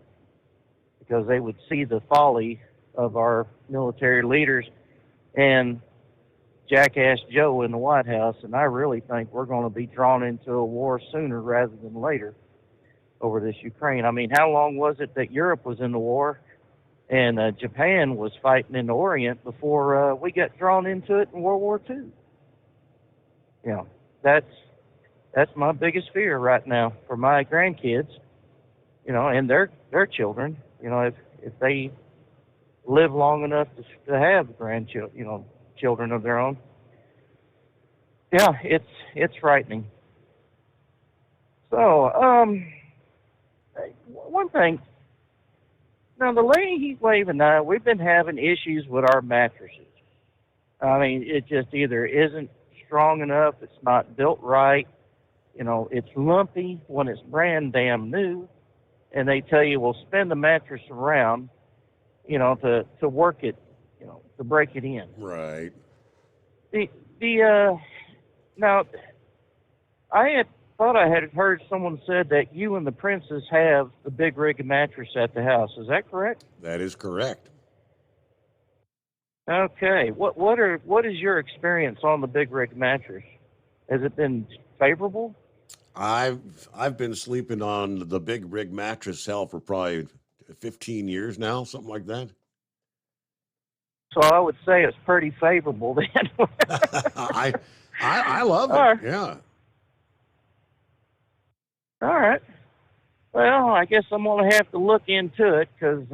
because they would see the folly of our military leaders and Jackass Joe in the White House, and I really think we're going to be drawn into a war sooner rather than later over this Ukraine. I mean, how long was it that Europe was in the war and Japan was fighting in the Orient before we got drawn into it in World War II? That's my biggest fear right now for my grandkids, and their children. If they live long enough to have grandchildren, children of their own. Yeah, it's frightening. So, one thing. Now, the lady Heatwave and I, we've been having issues with our mattresses. I mean, it just either isn't strong enough, it's not built right, it's lumpy when it's brand damn new, and they tell you, well, spin the mattress around, to work it, to break it in. Right. Now, I thought I had heard someone said that you and the princess have the Big Rig mattress at the house. Is that correct? That is correct. Okay. What is your experience on the Big Rig mattress? Has it been favorable? I've been sleeping on the Big Rig mattress for probably 15 years now, something like that. So I would say it's pretty favorable then. I love it. Right. Yeah. All right. Well, I guess I'm going to have to look into it because,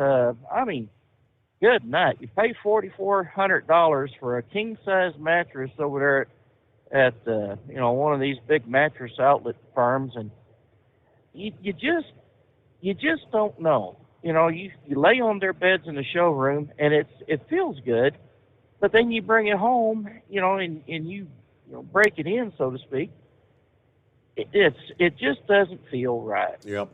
good night. You pay $4,400 for a king-size mattress over there at one of these big mattress outlet firms, and you just don't know. You lay on their beds in the showroom, and it feels good, but then you bring it home, and you break it in, so to speak. It just doesn't feel right. Yep.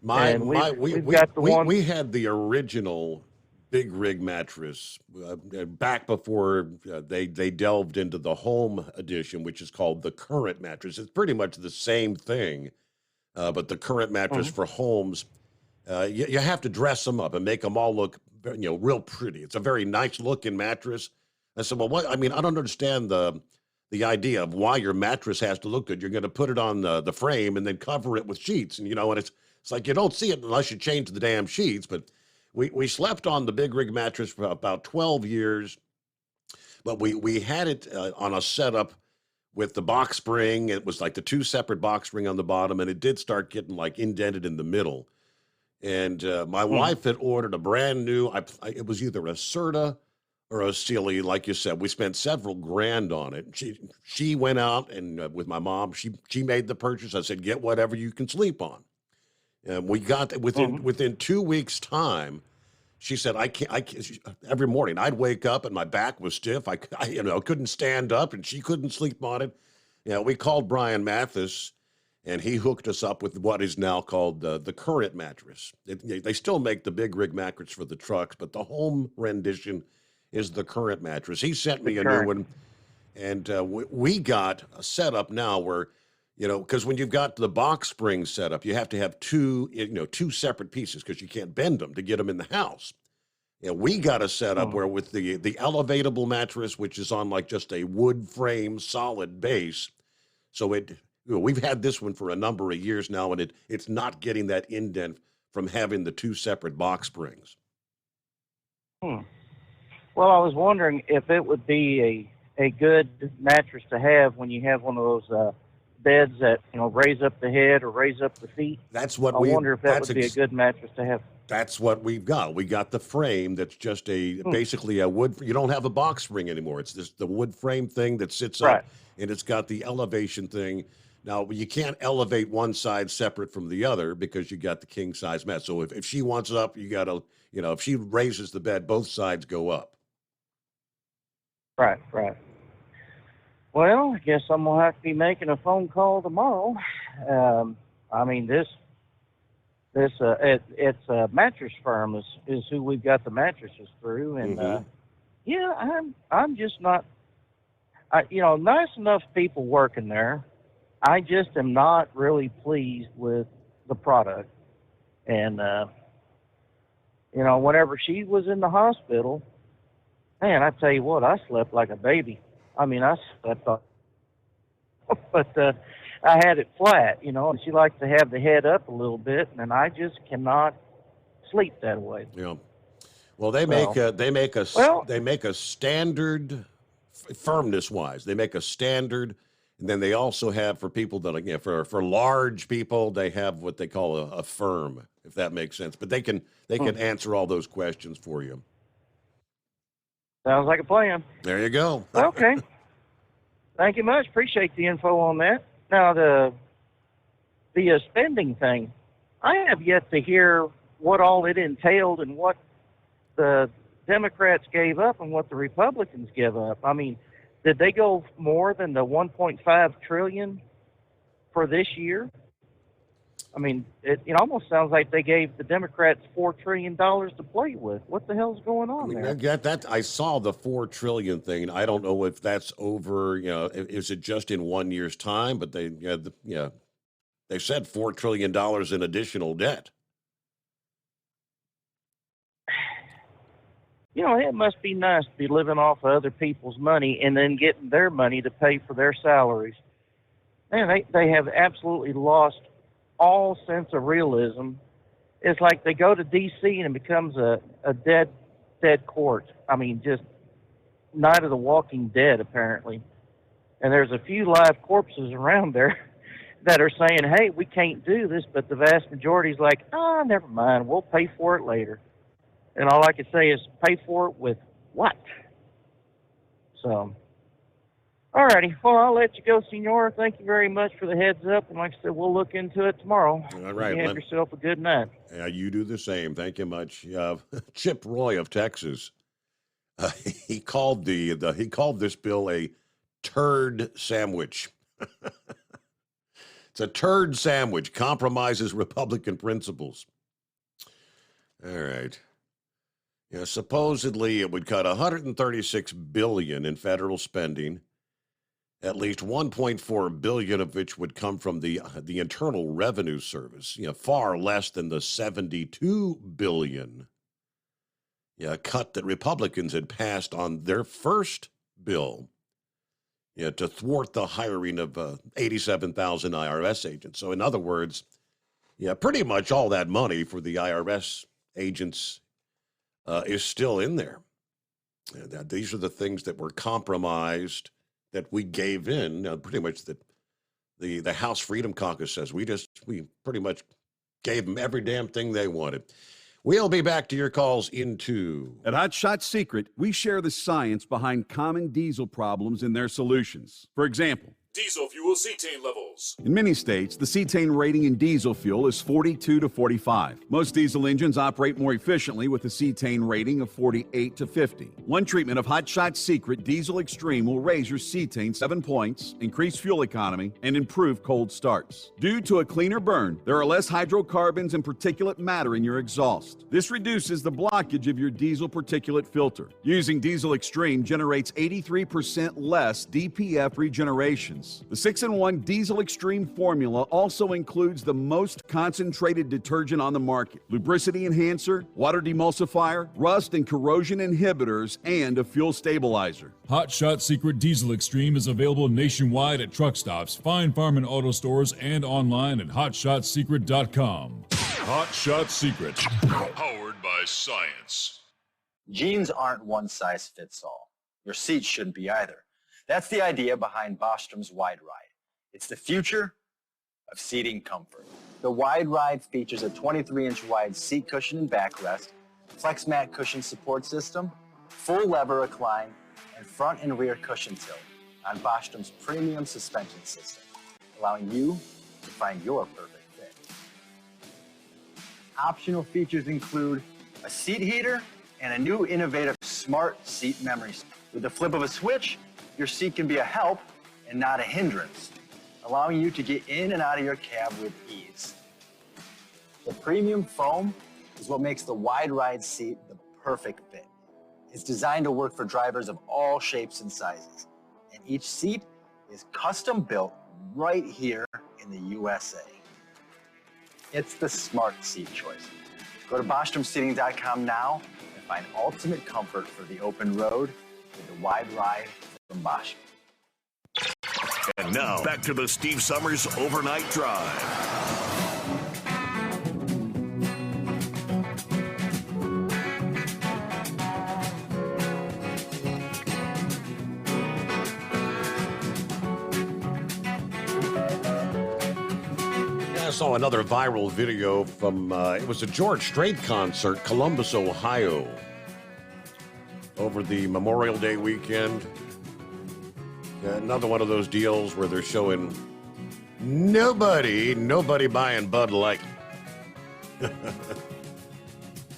We had the original Big Rig mattress back before they delved into the home edition, which is called the Current mattress. It's pretty much the same thing, but the Current mattress for homes, you have to dress them up and make them all look, real pretty. It's a very nice looking mattress. I said, well, what? I mean, I don't understand the idea of why your mattress has to look good. You're going to put it on the frame and then cover it with sheets, and and it's like you don't see it unless you change the damn sheets. But we slept on the Big Rig mattress for about 12 years, but we had it on a setup with the box spring. It was like the two separate box spring on the bottom, and it did start getting like indented in the middle. And my wife had ordered a brand new, it was either a Serta or a Sealy, like you said. We spent several grand on it. She went out and with my mom, she made the purchase. I said, get whatever you can sleep on. And we got within 2 weeks' time. She said, I can't. Every morning I'd wake up and my back was stiff. I couldn't stand up, and she couldn't sleep on it. We called Brian Mathis, and he hooked us up with what is now called the Current mattress. They still make the Big Rig mattress for the trucks, but the home rendition is the Current mattress. He sent me a new one, and we got a setup now where, because when you've got the box spring setup, you have to have two separate pieces because you can't bend them to get them in the house. We got a setup where with the elevatable mattress, which is on like just a wood frame solid base, so we've had this one for a number of years now, and it's not getting that indent from having the two separate box springs. Well, I was wondering if it would be a good mattress to have when you have one of those beds that raise up the head or raise up the feet. That's what I wonder if that would be a good mattress to have. That's what we've got. We got the frame that's just basically a wood. You don't have a box spring anymore. It's just the wood frame thing that sits up, and it's got the elevation thing. Now, you can't elevate one side separate from the other because you got the king size mat. So if she wants up, you got to, if she raises the bed, both sides go up. Right. Well, I guess I'm going to have to be making a phone call tomorrow. I mean, it's a mattress firm is who we've got the mattresses through. And, I'm just not, nice enough people working there. I just am not really pleased with the product. And, whenever she was in the hospital, man, I tell you what, I slept like a baby. I mean, I slept off, but I had it flat, and she likes to have the head up a little bit, and I just cannot sleep that way. Yeah. Well, they make a standard firmness wise. They make a standard, and then they also have for people that for large people, they have what they call a firm, if that makes sense. But they can answer all those questions for you. Sounds like a plan. There you go. Okay. Thank you much. Appreciate the info on that. Now, the spending thing, I have yet to hear what all it entailed and what the Democrats gave up and what the Republicans give up. I mean, did they go more than the $1.5 trillion for this year? I mean, it almost sounds like they gave the Democrats $4 trillion to play with. What the hell's going on there? I saw the $4 trillion thing. I don't know if that's over. Is it just in 1 year's time? But they said $4 trillion in additional debt. It must be nice to be living off of other people's money and then getting their money to pay for their salaries. Man, they have absolutely lost all sense of realism. It's like they go to D.C. and it becomes a dead court. I mean, just Night of the Walking Dead, apparently. And there's a few live corpses around there that are saying, hey, we can't do this, but the vast majority is like, never mind, we'll pay for it later. And all I can say is pay for it with what? So, All righty. Well, I'll let you go, Senor. Thank you very much for the heads up. And like I said, we'll look into it tomorrow. All right. You have yourself a good night. You do the same. Thank you much. Chip Roy of Texas. He called he called this bill a turd sandwich. It's a turd sandwich. Compromises Republican principles. All right. Supposedly it would cut $136 billion in federal spending. At least $1.4 billion of which would come from the Internal Revenue Service. Far less than the $72 billion cut that Republicans had passed on their first bill to thwart the hiring of 87,000 IRS agents. So in other words, pretty much all that money for the IRS agents is still in there. These are the things that were compromised that we gave in, pretty much that the House Freedom Caucus says we pretty much gave them every damn thing they wanted. We'll be back to your calls in 2. At Hot Shot Secret, we share the science behind common diesel problems and their solutions. For example, Diesel fuel cetane levels. in many states, the cetane rating in diesel fuel is 42 to 45. Most diesel engines operate more efficiently with a cetane rating of 48 to 50. One treatment of Hot Shot Secret Diesel Extreme will raise your cetane 7 points, increase fuel economy, and improve cold starts. Due to a cleaner burn, there are less hydrocarbons and particulate matter in your exhaust. This reduces the blockage of your diesel particulate filter. Using Diesel Extreme generates 83% less DPF regenerations. The 6-in-1 Diesel Extreme formula also includes the most concentrated detergent on the market, lubricity enhancer, water demulsifier, rust and corrosion inhibitors, and a fuel stabilizer. Hot Shot Secret Diesel Extreme is available nationwide at truck stops, Fine Farm and auto stores, and online at hotshotsecret.com. Hot Shot Secret, powered by science. Jeans aren't one size fits all. Your seats shouldn't be either. That's the idea behind Bostrom's Wide Ride. It's the future of seating comfort. The Wide Ride features a 23-inch wide seat cushion and backrest, flex mat cushion support system, full lever recline, and front and rear cushion tilt on Bostrom's premium suspension system, allowing you to find your perfect fit. Optional features include a seat heater and a new innovative smart seat memory. With the flip of a switch, your seat can be a help and not a hindrance, allowing you to get in and out of your cab with ease. The premium foam is what makes the Wide Ride seat the perfect fit. It's designed to work for drivers of all shapes and sizes, and each seat is custom built right here in the USA. It's the smart seat choice. Go to BostromSeating.com now and find ultimate comfort for the open road with the Wide Ride from Bosch. And now, back to the Steve Summers Overnight Drive. I saw another viral video from, it was a George Strait concert, Columbus, Ohio, over the Memorial Day weekend. Another one of those deals where they're showing nobody buying Bud Light.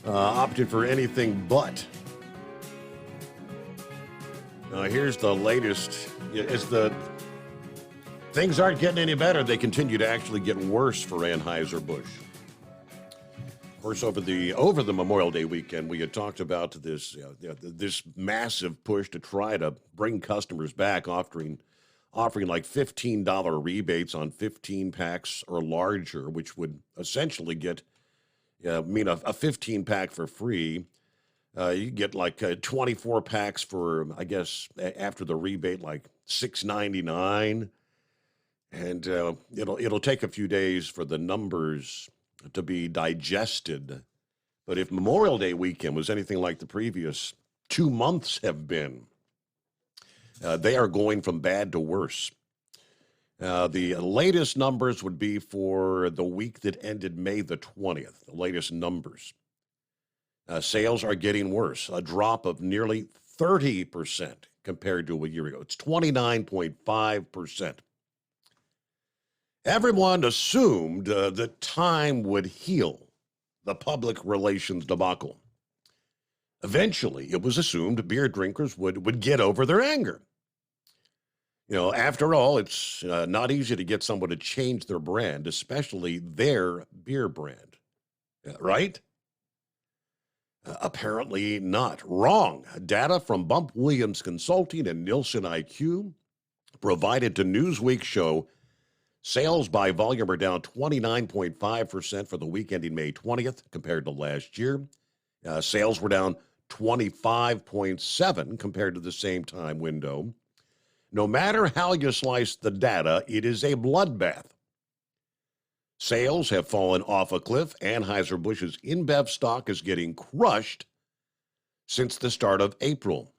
Opted for anything but. Here's the latest. Things aren't getting any better. They continue to actually get worse for Anheuser-Busch. Of course, over the Memorial Day weekend, we had talked about this massive push to try to bring customers back, offering like $15 rebates on 15 packs or larger, which would essentially get a 15 pack for free. You get like 24 packs for, I guess, after the rebate, like $6.99. And it'll take a few days for the numbers to be digested. But if Memorial Day weekend was anything like the previous 2 months have been, they are going from bad to worse. The latest numbers would be for the week that ended May the 20th, the latest numbers. Sales are getting worse, a drop of nearly 30% compared to a year ago. It's 29.5%. Everyone assumed that time would heal the public relations debacle. Eventually, it was assumed beer drinkers would get over their anger. After all, it's not easy to get someone to change their brand, especially their beer brand. Right? Apparently not. Wrong. Data from Bump Williams Consulting and Nielsen IQ provided to Newsweek show sales by volume are down 29.5% for the week ending May 20th compared to last year. Sales were down 25.7% compared to the same time window. No matter how you slice the data, it is a bloodbath. Sales have fallen off a cliff. Anheuser-Busch's InBev stock is getting crushed since the start of April.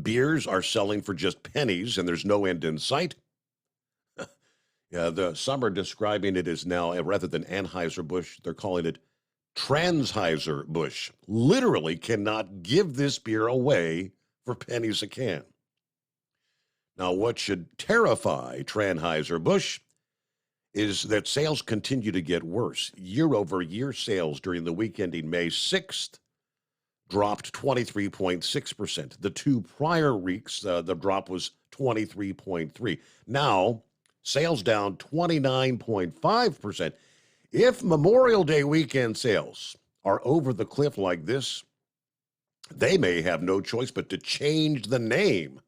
Beers are selling for just pennies, and there's no end in sight. Some are describing it as now, rather than Anheuser-Busch, they're calling it Transheiser-Busch. Literally cannot give this beer away for pennies a can. Now, what should terrify Tranheiser-Busch is that sales continue to get worse. Year-over-year sales during the week ending May 6th dropped 23.6%. The two prior weeks, the drop was 23.3%. Now, sales down 29.5%. If Memorial Day weekend sales are over the cliff like this, they may have no choice but to change the name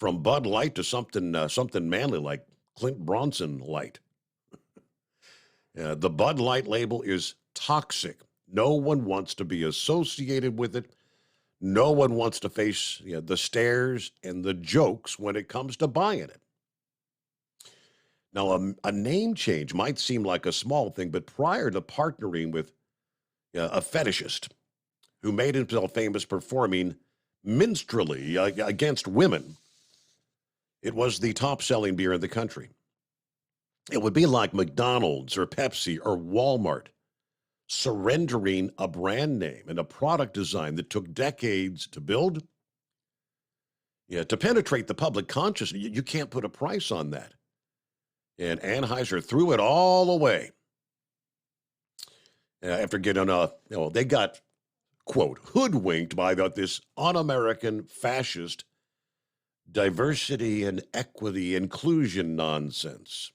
from Bud Light to something manly like Clint Bronson Light. The Bud Light label is toxic. No one wants to be associated with it. No one wants to face the stares and the jokes when it comes to buying it. Now, a name change might seem like a small thing, but prior to partnering with a fetishist who made himself famous performing minstrelly against women, it was the top-selling beer in the country. It would be like McDonald's or Pepsi or Walmart surrendering a brand name and a product design that took decades to build. To penetrate the public consciousness, you can't put a price on that. And Anheuser threw it all away. After getting they got, quote, hoodwinked by this un-American fascist diversity and equity inclusion nonsense.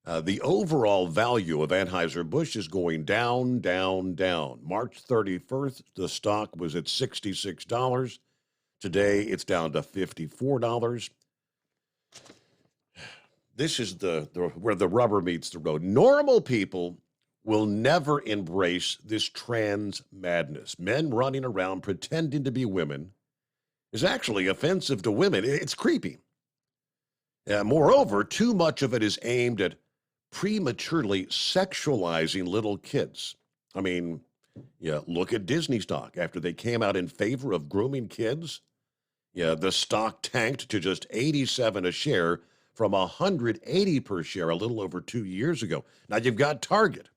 The overall value of Anheuser-Busch is going down, down, down. March 31st, the stock was at $66. Today, it's down to $54. This is where the rubber meets the road. Normal people will never embrace this trans madness. Men running around pretending to be women is actually offensive to women. It's creepy. Moreover, too much of it is aimed at prematurely sexualizing little kids. I mean, look at Disney stock. After they came out in favor of grooming kids, the stock tanked to just 87 a share from 180 per share a little over 2 years ago. Now you've got Target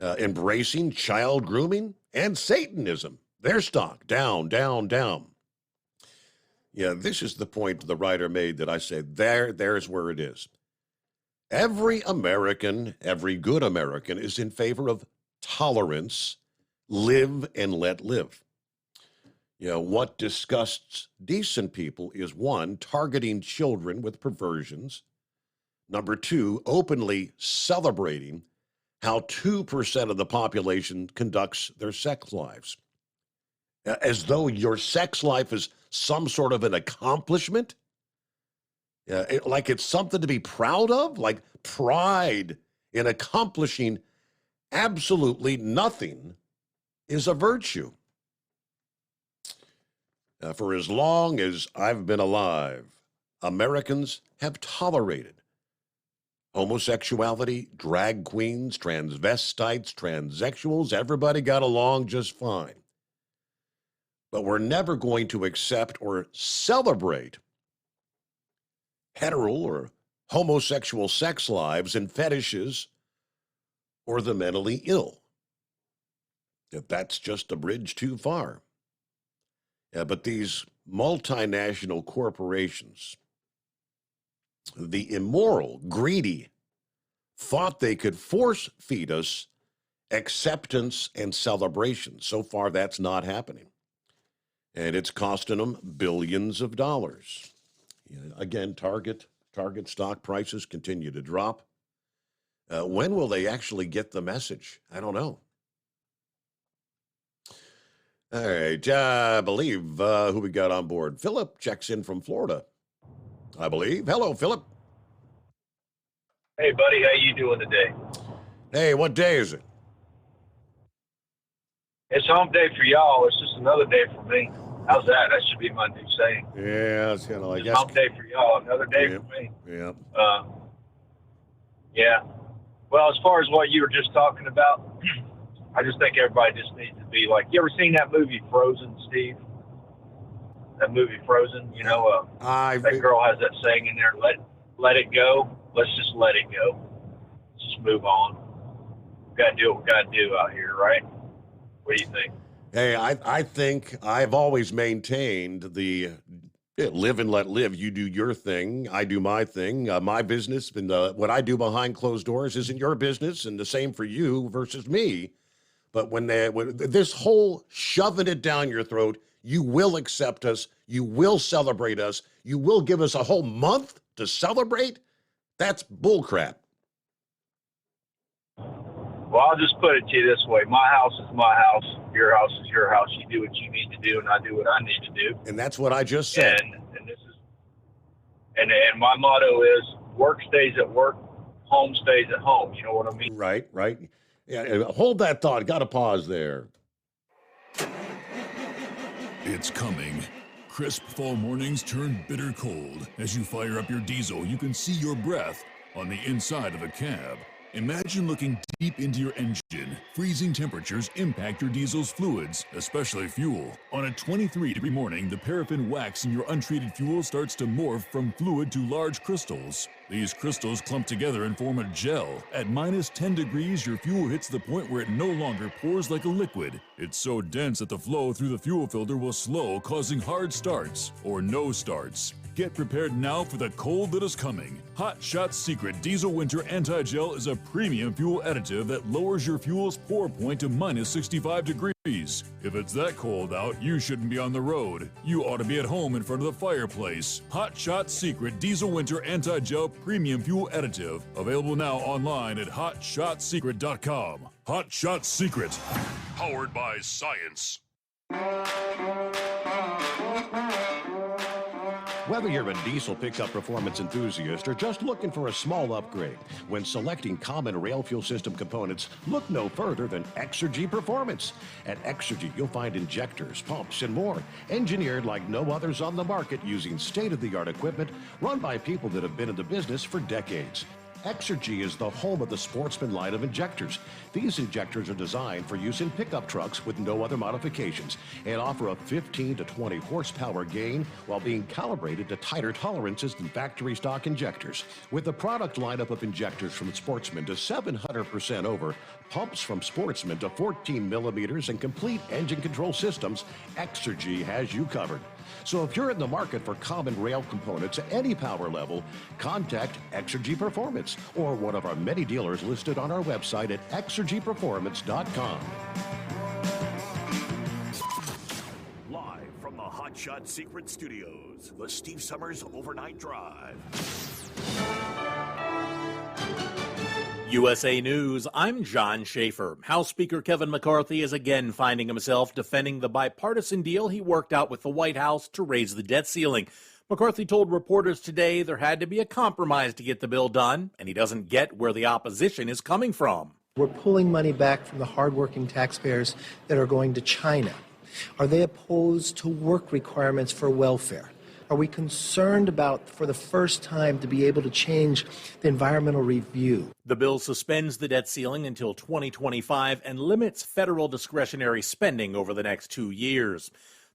embracing child grooming and Satanism. Their stock down, down, down. This is the point the writer made that I said, there's where it is. Every American, every good American is in favor of tolerance, live and let live. What disgusts decent people is, one, targeting children with perversions. Number two, openly celebrating how 2% of the population conducts their sex lives. As though your sex life is some sort of an accomplishment. Like it's something to be proud of, like pride in accomplishing absolutely nothing is a virtue. For as long as I've been alive, Americans have tolerated homosexuality, drag queens, transvestites, transsexuals. Everybody got along just fine. But we're never going to accept or celebrate hetero or homosexual sex lives and fetishes or the mentally ill. That's just a bridge too far. But these multinational corporations, the immoral, greedy, thought they could force feed us acceptance and celebration. So far, that's not happening. And it's costing them billions of dollars. Again, Target stock prices continue to drop. When will they actually get the message? I don't know. All right, I believe who we got on board. Philip checks in from Florida, I believe. Hello, Philip. Hey, buddy, how you doing today? Hey, what day is it? It's home day for y'all. It's just another day for me. How's that? That should be my new saying. Yeah, it's kind of like it's home day for y'all. Another day for me. Yeah. Yeah. Well, as far as what you were just talking about, I just think everybody just needs to be like, you ever seen that movie Frozen, Steve? That movie Frozen, you know, that girl has that saying in there, let it go. Let's just let it go. Let's just move on. We got to do what we got to do out here, right? What do you think? Hey, I think I've always maintained the live and let live. You do your thing, I do my thing. My business and what I do behind closed doors isn't your business, and the same for you versus me. But when this whole shoving it down your throat, you will accept us, you will celebrate us, you will give us a whole month to celebrate, that's bullcrap. Well, I'll just put it to you this way. My house is my house. Your house is your house. You do what you need to do, and I do what I need to do. And that's what I just said. And this is, and my motto is work stays at work, home stays at home. You know what I mean? Right. Yeah, hold that thought. Got to pause there. It's coming. Crisp fall mornings turn bitter cold. As you fire up your diesel, you can see your breath on the inside of a cab. Imagine looking deep into your engine. Freezing temperatures impact your diesel's fluids, especially fuel. On a 23-degree morning, the paraffin wax in your untreated fuel starts to morph from fluid to large crystals. These crystals clump together and form a gel. At minus 10 degrees, your fuel hits the point where it no longer pours like a liquid. It's so dense that the flow through the fuel filter will slow, causing hard starts or no starts. Get prepared now for the cold that is coming. Hot Shot Secret Diesel Winter Anti-Gel is a premium fuel additive that lowers your fuel's pour point to minus 65 degrees. If it's that cold out, you shouldn't be on the road. You ought to be at home in front of the fireplace. Hot Shot Secret Diesel Winter Anti-Gel Premium Fuel Additive. Available now online at hotshotsecret.com. Hot Shot Secret. Powered by science. Whether you're a diesel pickup performance enthusiast or just looking for a small upgrade, when selecting common rail fuel system components, look no further than Exergy Performance. At Exergy, you'll find injectors, pumps, and more, engineered like no others on the market using state-of-the-art equipment run by people that have been in the business for decades. Exergy is the home of the Sportsman line of injectors. These injectors are designed for use in pickup trucks with no other modifications and offer a 15 to 20 horsepower gain while being calibrated to tighter tolerances than factory stock injectors. With the product lineup of injectors from Sportsman to 700% over, pumps from Sportsman to 14 millimeters, and complete engine control systems, Exergy has you covered. So if you're in the market for common rail components at any power level, contact Exergy Performance or one of our many dealers listed on our website at exergyperformance.com. Live from the Hot Shot Secret Studios, the Steve Summers Overnight Drive. USA News, I'm John Schaefer. House Speaker Kevin McCarthy is again finding himself defending the bipartisan deal he worked out with the White House to raise the debt ceiling. McCarthy told reporters today there had to be a compromise to get the bill done, and he doesn't get where the opposition is coming from. We're pulling money back from the hardworking taxpayers that are going to China. Are they opposed to work requirements for welfare? Are we concerned about, for the first time, to be able to change the environmental review? The bill suspends the debt ceiling until 2025 and limits federal discretionary spending over the next 2 years.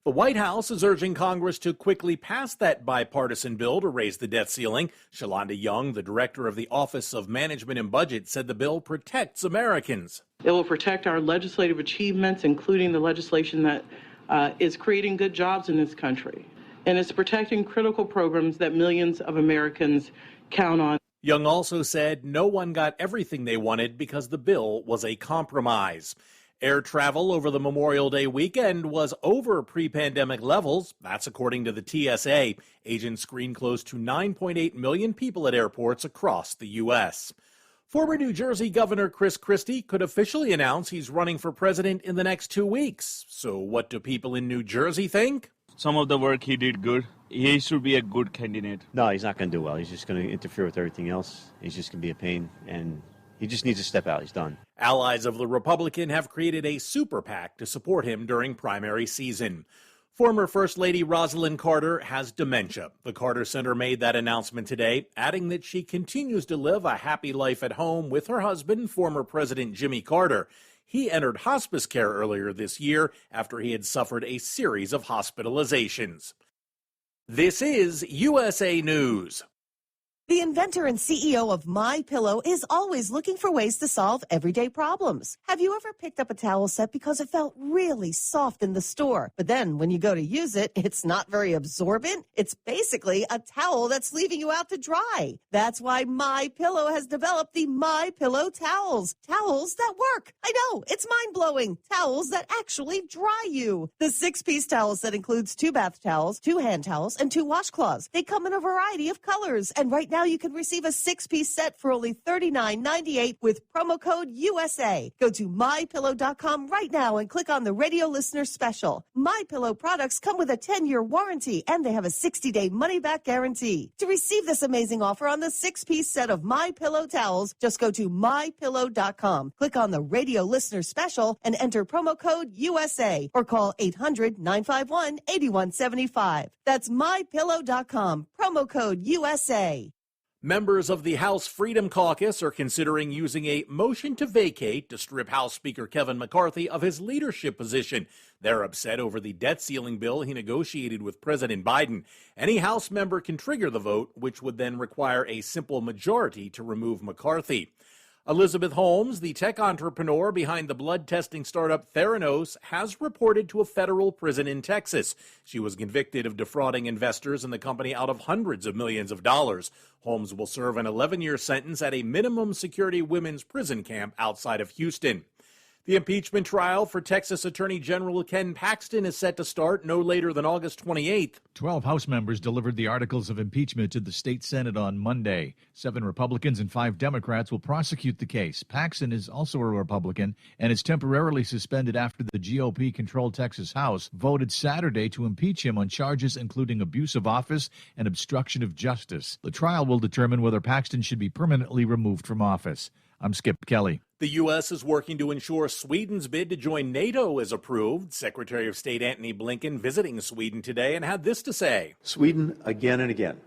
The White House is urging Congress to quickly pass that bipartisan bill to raise the debt ceiling. Shalonda Young, the director of the Office of Management and Budget, said the bill protects Americans. It will protect our legislative achievements, including the legislation that is creating good jobs in this country. And it's protecting critical programs that millions of Americans count on. Young also said no one got everything they wanted because the bill was a compromise. Air travel over the Memorial Day weekend was over pre-pandemic levels. That's according to the TSA. Agents screened close to 9.8 million people at airports across the U.S. Former New Jersey Governor Chris Christie could officially announce he's running for president in the next 2 weeks. So what do people in New Jersey think? Some of the work he did good. He should be a good candidate. No, he's not going to do well. He's just going to interfere with everything else. He's just going to be a pain, and he just needs to step out. He's done. Allies of the Republican have created a super PAC to support him during primary season. Former First Lady Rosalynn Carter has dementia. The Carter Center made that announcement today, adding that she continues to live a happy life at home with her husband, former President Jimmy Carter. He entered hospice care earlier this year after he had suffered a series of hospitalizations. This is USA News. The inventor and CEO of MyPillow is always looking for ways to solve everyday problems. Have you ever picked up a towel set because it felt really soft in the store, but then when you go to use it, it's not very absorbent? It's basically a towel that's leaving you out to dry. That's why MyPillow has developed the MyPillow towels. Towels that work. I know, it's mind-blowing. Towels that actually dry you. The 6-piece towel set includes 2 bath towels, 2 hand towels, and 2 washcloths. They come in a variety of colors, and right now you can receive a 6-piece set for only $39.98 with promo code USA. Go to MyPillow.com right now and click on the radio listener special. MyPillow products come with a 10-year warranty, and they have a 60-day money-back guarantee. To receive this amazing offer on the 6-piece set of MyPillow towels, just go to MyPillow.com. Click on the radio listener special and enter promo code USA or call 800-951-8175. That's MyPillow.com. Promo code USA. Members of the House Freedom Caucus are considering using a motion to vacate to strip House Speaker Kevin McCarthy of his leadership position. They're upset over the debt ceiling bill he negotiated with President Biden. Any House member can trigger the vote, which would then require a simple majority to remove McCarthy. Elizabeth Holmes, the tech entrepreneur behind the blood testing startup Theranos, has reported to a federal prison in Texas. She was convicted of defrauding investors in the company out of hundreds of millions of dollars. Holmes will serve an 11-year sentence at a minimum security women's prison camp outside of Houston. The impeachment trial for Texas Attorney General Ken Paxton is set to start no later than August 28th. 12 House members delivered the articles of impeachment to the state Senate on Monday. 7 Republicans and 5 Democrats will prosecute the case. Paxton is also a Republican and is temporarily suspended after the GOP-controlled Texas House voted Saturday to impeach him on charges including abuse of office and obstruction of justice. The trial will determine whether Paxton should be permanently removed from office. I'm Skip Kelly. The U.S. is working to ensure Sweden's bid to join NATO is approved. Secretary of State Antony Blinken visiting Sweden today and had this to say. Sweden, again and again,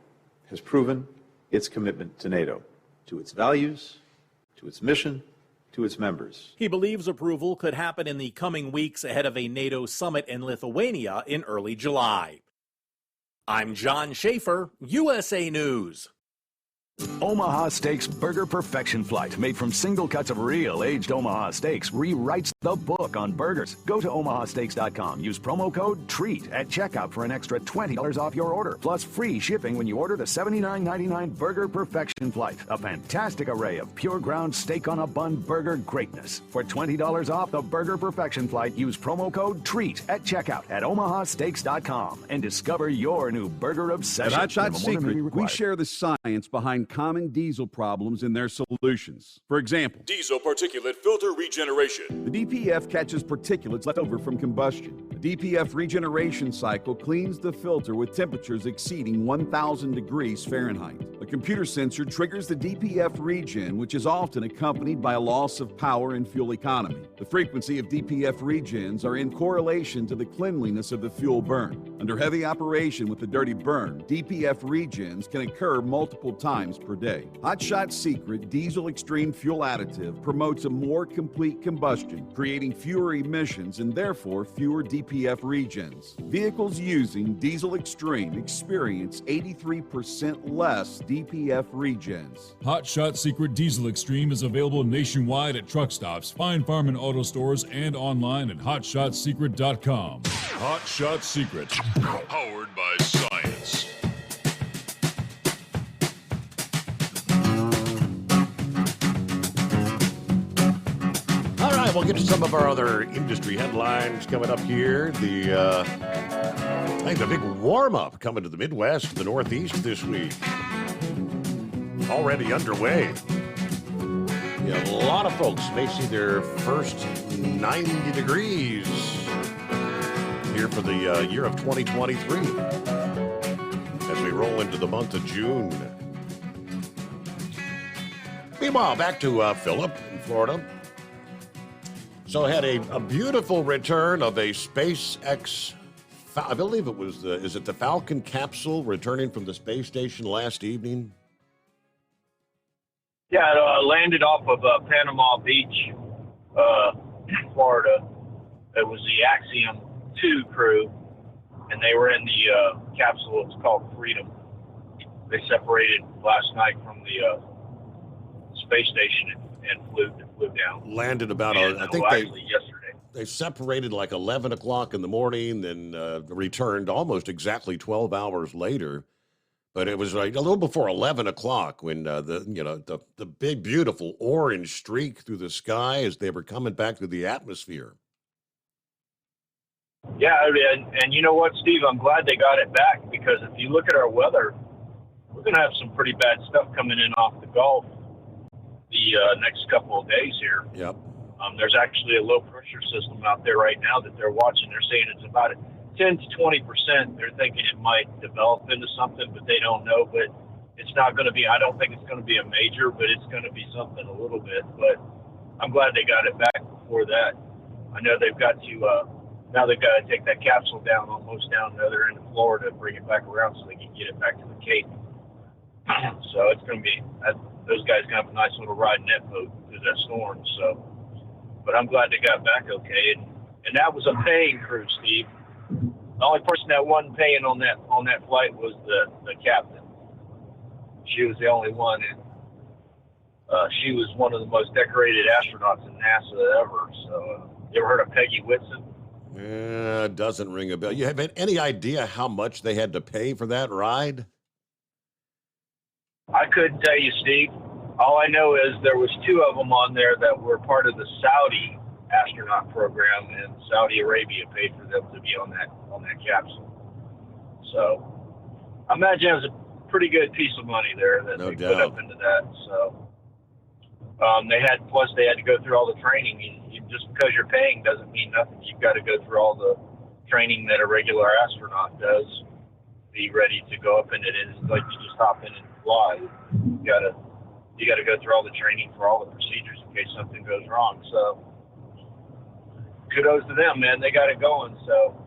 has proven its commitment to NATO, to its values, to its mission, to its members. He believes approval could happen in the coming weeks ahead of a NATO summit in Lithuania in early July. I'm John Schaefer, USA News. Omaha Steaks Burger Perfection Flight, made from single cuts of real aged Omaha steaks, rewrites the book on burgers. Go to omahasteaks.com. Use promo code TREAT at checkout for an extra $20 off your order, plus free shipping when you order the $79.99 Burger Perfection Flight. A fantastic array of pure ground steak on a bun burger greatness. For $20 off the Burger Perfection Flight, use promo code TREAT at checkout at omahasteaks.com and discover your new burger obsession. At Hot Shot Secret, we share the science behind common diesel problems and their solutions. For example, diesel particulate filter regeneration. The DPF catches particulates left over from combustion. The DPF regeneration cycle cleans the filter with temperatures exceeding 1,000 degrees Fahrenheit. A computer sensor triggers the DPF regen, which is often accompanied by a loss of power and fuel economy. The frequency of DPF regens are in correlation to the cleanliness of the fuel burn. Under heavy operation with the dirty burn, DPF regens can occur multiple times per day. Hot Shot Secret Diesel Extreme Fuel Additive promotes a more complete combustion, creating fewer emissions and therefore fewer DPF regens. Vehicles using Diesel Extreme experience 83% less DPF regens. Hot Shot Secret Diesel Extreme is available nationwide at truck stops, Fine Farm and auto stores, and online at hotshotsecret.com. Hot Shot Secret. Powered by science. All right, we'll get to some of our other industry headlines coming up here. I think the big warm-up coming to the Midwest, the Northeast this week. Already underway. Yeah, a lot of folks may see their first 90 degrees here for the year of 2023 as we roll into the month of June. Meanwhile, back to Philip in Florida. So had a beautiful return of a SpaceX, I believe it was is it the Falcon capsule returning from the space station last evening? Yeah, it landed off of Panama Beach, Florida. It was the Axiom 2 crew, and they were in the capsule. It's called Freedom. They separated last night from the space station and flew down. Landed about, I think yesterday. They separated like 11 o'clock in the morning, then returned almost exactly 12 hours later. But it was like a little before 11 o'clock when the big, beautiful orange streak through the sky as they were coming back through the atmosphere. Yeah, and you know what, Steve? I'm glad they got it back, because if you look at our weather, we're going to have some pretty bad stuff coming in off the Gulf the next couple of days here. Yep. There's actually a low pressure system out there right now that they're watching. They're saying it's about 10 to 20%. They're thinking it might develop into something, but they don't know. But it's not going to be, I don't think it's going to be a major, but it's going to be something a little bit. But I'm glad they got it back before that. I know they've got to, now they've got to take that capsule down almost down the other end of Florida and bring it back around so they can get it back to the Cape. So it's going to be, those guys going to have a nice little ride in that boat through that storm. So, but I'm glad they got back okay. And that was a paying crew, Steve. The only person that wasn't paying on that flight was the captain. She was the only one, and she was one of the most decorated astronauts in NASA ever. So, you ever heard of Peggy Whitson? Yeah, it doesn't ring a bell. You have any idea how much they had to pay for that ride? I couldn't tell you, Steve. All I know is there was 2 of them on there that were part of the Saudi astronaut program, and Saudi Arabia paid for them to be on that capsule. So I imagine it was a pretty good piece of money there that they put up into that. So they had to go through all the training. Just because you're paying doesn't mean nothing. You've got to go through all the training that a regular astronaut does. Be ready to go up in it. It's like you just hop in and fly. You got to go through all the training for all the procedures in case something goes wrong. So kudos to them, man. They got it going. So,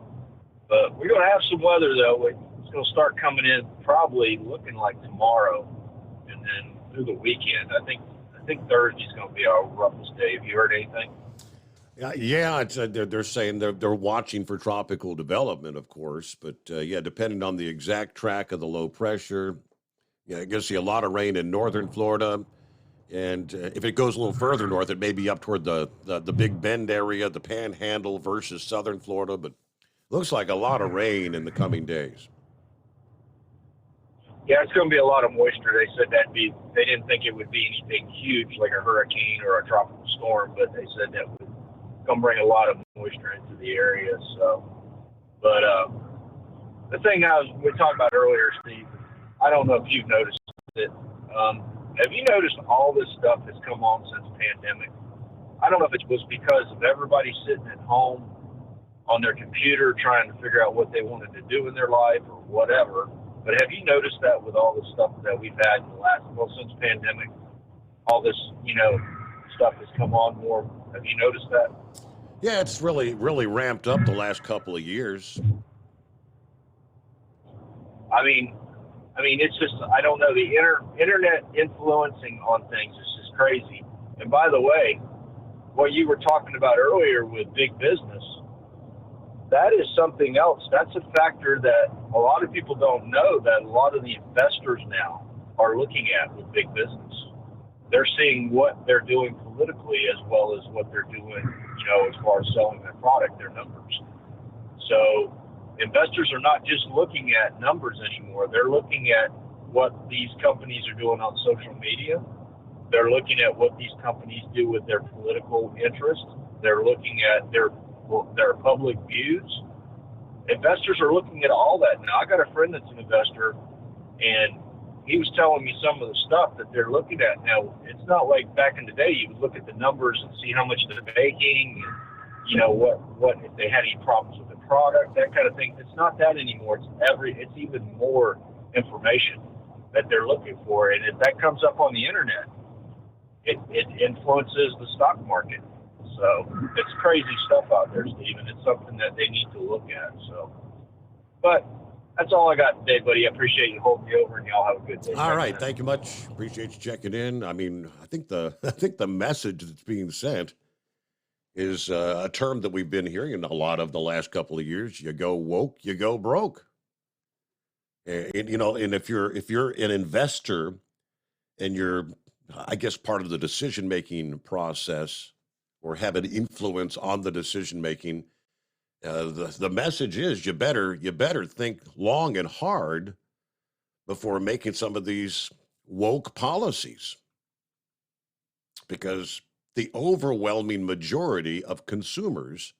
but we're going to have some weather though. It's going to start coming in probably looking like tomorrow, and then through the weekend. I think Thursday's going to be our roughest day. Have you heard anything? Yeah, it's, they're saying they're watching for tropical development, of course, but yeah, depending on the exact track of the low pressure, yeah, you're going to see a lot of rain in northern Florida, and if it goes a little further north, it may be up toward the Big Bend area, the Panhandle versus southern Florida, but looks like a lot of rain in the coming days. Yeah, it's going to be a lot of moisture. They said they didn't think it would be anything huge like a hurricane or a tropical storm, but they said that would come bring a lot of moisture into the area. So, but the thing we talked about earlier, Steve, I don't know if you've noticed it. Have you noticed all this stuff that's come on since the pandemic? I don't know if it was because of everybody sitting at home on their computer trying to figure out what they wanted to do in their life or whatever. But have you noticed that with all the stuff that we've had in the since pandemic, all this, stuff has come on more? Have you noticed that? Yeah, it's really, really ramped up the last couple of years. I mean, it's just, I don't know, the internet influencing on things is just crazy. And by the way, what you were talking about earlier with big business, that is something else. That's a factor that a lot of people don't know, that a lot of the investors now are looking at with big business. They're seeing what they're doing politically as well as what they're doing, as far as selling their product, their numbers. So investors are not just looking at numbers anymore. They're looking at what these companies are doing on social media. They're looking at what these companies do with their political interests. They're looking at their public views. Investors are looking at all that now. I got a friend that's an investor, and he was telling me some of the stuff that they're looking at now. It's not like back in the day you would look at the numbers and see how much they're making, and, you know, what if they had any problems with the product, that kind of thing. It's not that anymore. It's even more information that they're looking for, and if that comes up on the internet, it influences the stock market. So it's crazy stuff out there, Steve, and it's something that they need to look at. So, but that's all I got today, buddy. I appreciate you holding me over, and y'all have a good day. All right, thank you much. Appreciate you checking in. I mean, I think the message that's being sent is a term that we've been hearing a lot of the last couple of years. You go woke, you go broke. And you know, and if you're an investor and you're, I guess, part of the decision-making process or have an influence on the decision-making, the message is you better think long and hard before making some of these woke policies, because the overwhelming majority of consumers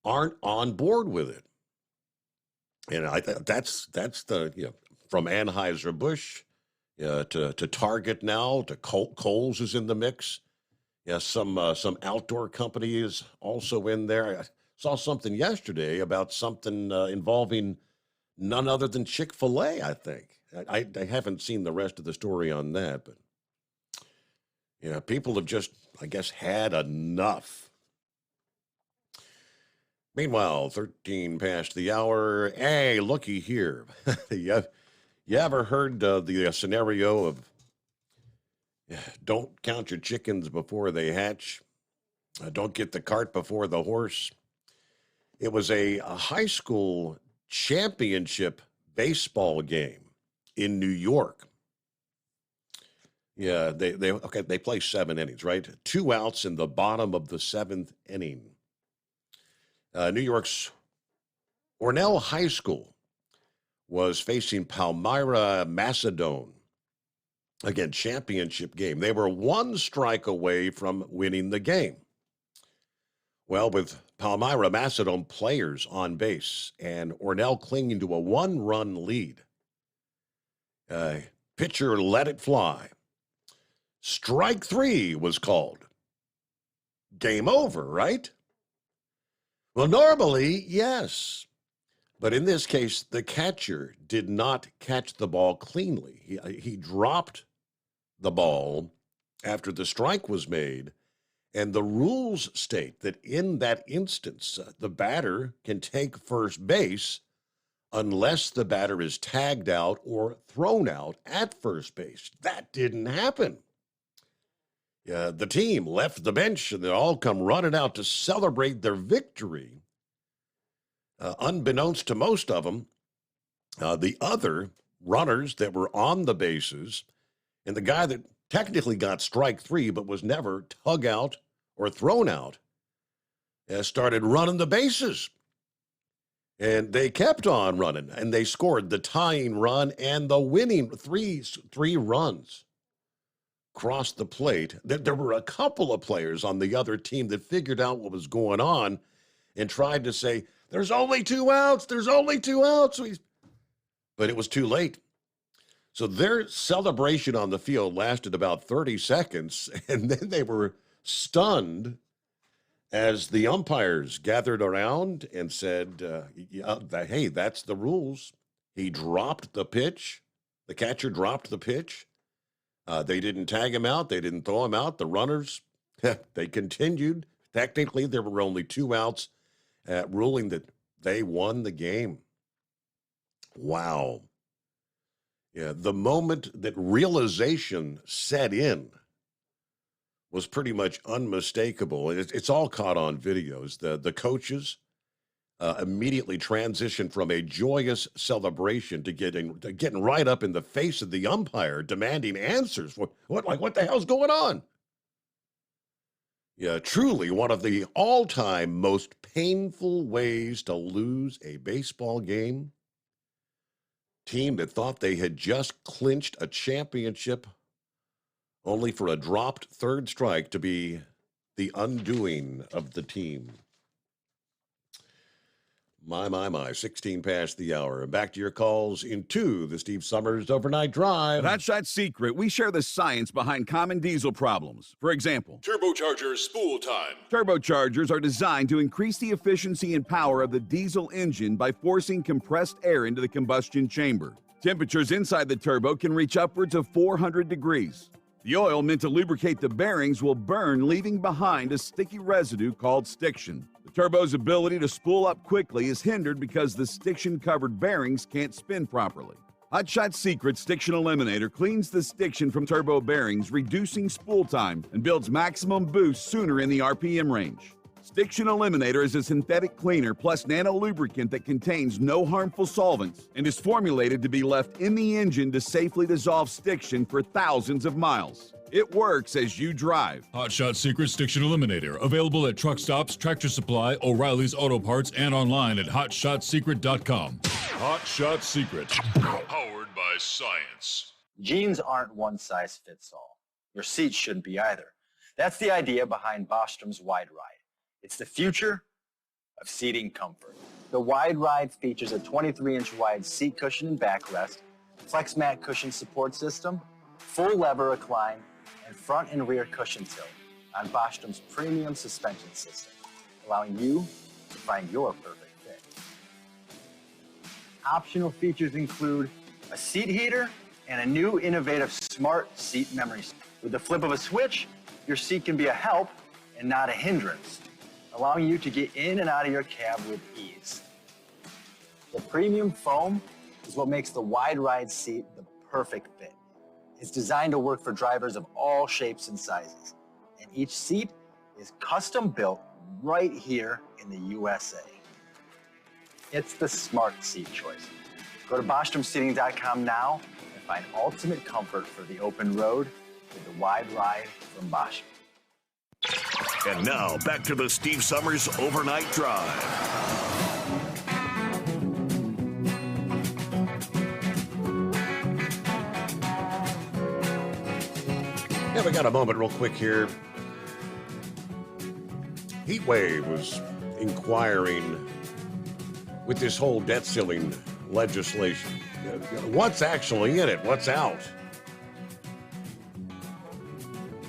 aren't on board with it. And that's the, you know, from Anheuser-Busch to Target now, to Kohl's is in the mix. Yeah, some outdoor company is also in there. I saw something yesterday about something involving none other than Chick-fil-A, I think. I haven't seen the rest of the story on that, but yeah, people have just, I guess, had enough. Meanwhile, 13 past the hour. Hey, looky here. You ever heard the scenario of don't count your chickens before they hatch? Don't get the cart before the horse. It was a high school championship baseball game in New York. Yeah, they play 7 innings, right? 2 outs in the bottom of the 7th inning. New York's Ornell High School was facing Palmyra Macedon. Again, championship game. They were 1 strike away from winning the game. Well, with Palmyra Macedon players on base and Ornell clinging to a 1-run lead, pitcher let it fly. Strike 3 was called. Game over, right? Well, normally, yes. But in this case, the catcher did not catch the ball cleanly. He dropped the ball after the strike was made, and the rules state that in that instance, the batter can take first base unless the batter is tagged out or thrown out at first base. That didn't happen. The team left the bench, and they all come running out to celebrate their victory. Unbeknownst to most of them, the other runners that were on the bases and the guy that technically got strike 3 but was never tug out or thrown out started running the bases. And they kept on running, and they scored the tying run and the winning three runs. Crossed the plate. There were a couple of players on the other team that figured out what was going on and tried to say, there's only 2 outs, there's only 2 outs. But it was too late. So their celebration on the field lasted about 30 seconds, and then they were stunned as the umpires gathered around and said, hey, that's the rules. He dropped the pitch. The catcher dropped the pitch. They didn't tag him out. They didn't throw him out. The runners, they continued. Technically, there were only 2 outs, ruling that they won the game. Wow. Yeah, the moment that realization set in was pretty much unmistakable. It's all caught on videos. The coaches immediately transitioned from a joyous celebration to getting right up in the face of the umpire, demanding answers. What the hell's going on? Yeah, truly one of the all-time most painful ways to lose a baseball game. Team that thought they had just clinched a championship only for a dropped third strike to be the undoing of the team. My, 16 past the hour. Back to your calls into the Steve Summers Overnight Drive. At Hot Shot Secret, we share the science behind common diesel problems. For example, Turbochargers spool time. turbochargers are designed to increase the efficiency and power of the diesel engine by forcing compressed air into the combustion chamber. Temperatures inside the turbo can reach upwards of 400 degrees. The oil meant to lubricate the bearings will burn, leaving behind a sticky residue called stiction. The turbo's ability to spool up quickly is hindered because the stiction-covered bearings can't spin properly. Hot Shot Secret Stiction Eliminator cleans the stiction from turbo bearings, reducing spool time, and builds maximum boost sooner in the RPM range. Stiction Eliminator is a synthetic cleaner plus nano-lubricant that contains no harmful solvents and is formulated to be left in the engine to safely dissolve stiction for thousands of miles. It works as you drive. Hot Shot Secret Stiction Eliminator. Available at truck stops, Tractor Supply, O'Reilly's Auto Parts, and online at hotshotsecret.com. Hot Shot Secret. Powered by science. Jeans aren't one size fits all. Your seat shouldn't be either. That's the idea behind Bostrom's Wide Ride. It's the future of seating comfort. The Wide Ride features a 23-inch wide seat cushion and backrest, flex mat cushion support system, full lever recline, and front and rear cushion tilt on Bostrom's premium suspension system, allowing you to find your perfect fit. Optional features include a seat heater and a new innovative smart seat memory. With the flip of a switch, your seat can be a help and not a hindrance, allowing you to get in and out of your cab with ease. The premium foam is what makes the Wide Ride seat the perfect fit. It's designed to work for drivers of all shapes and sizes, and each seat is custom built right here in the USA. It's the smart seat choice. Go to BostromSeating.com now and find ultimate comfort for the open road with the Wide Ride from Bostrom. And now, back to the Steve Summers Overnight Drive. Yeah, we got a moment real quick here. Heatwave was inquiring with this whole debt ceiling legislation. What's actually in it? What's out?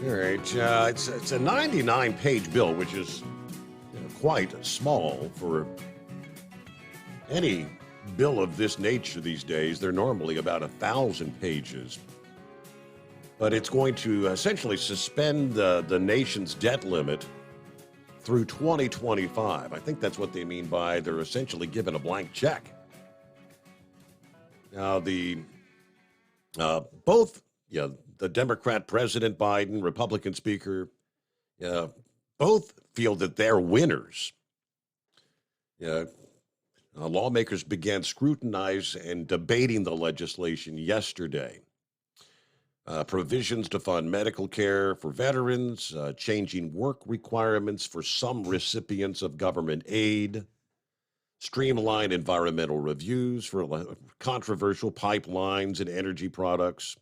All right, it's a 99-page bill, which is quite small for any bill of this nature these days. They're normally about 1,000 pages. But it's going to essentially suspend the nation's debt limit through 2025. I think that's what they mean by they're essentially given a blank check. Now, the Democrat President Biden, Republican Speaker, both feel that they're winners. Lawmakers began scrutinizing and debating the legislation yesterday. Provisions to fund medical care for veterans, changing work requirements for some recipients of government aid, streamline environmental reviews for controversial pipelines and energy products.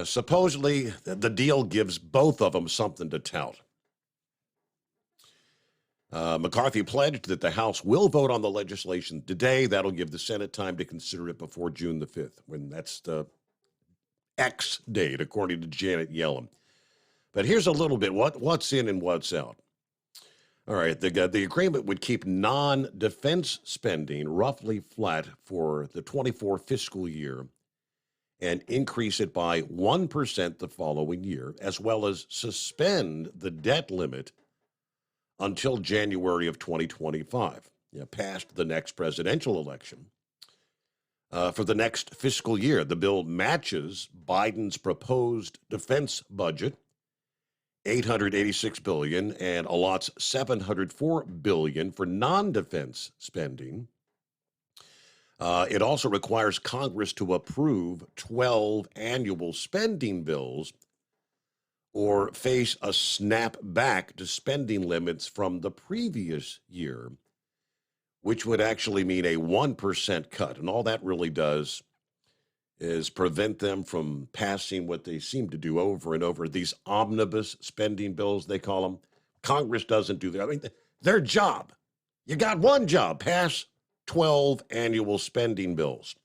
Supposedly, the deal gives both of them something to tout. McCarthy pledged that the House will vote on the legislation today. That'll give the Senate time to consider it before June the 5th, when that's the X date, according to Janet Yellen. But here's a little bit what's in and what's out. All right, the agreement would keep non-defense spending roughly flat for the 24 fiscal year and increase it by 1% the following year, as well as suspend the debt limit until January of 2025, past the next presidential election. For the next fiscal year, the bill matches Biden's proposed defense budget, $886 billion, and allots $704 billion for non-defense spending. It also requires Congress to approve 12 annual spending bills or face a snap back to spending limits from the previous year, which would actually mean a 1% cut. And all that really does is prevent them from passing what they seem to do over and over, these omnibus spending bills, they call them. Congress doesn't do that. I mean, their job, you got one job, pass 12 annual spending bills.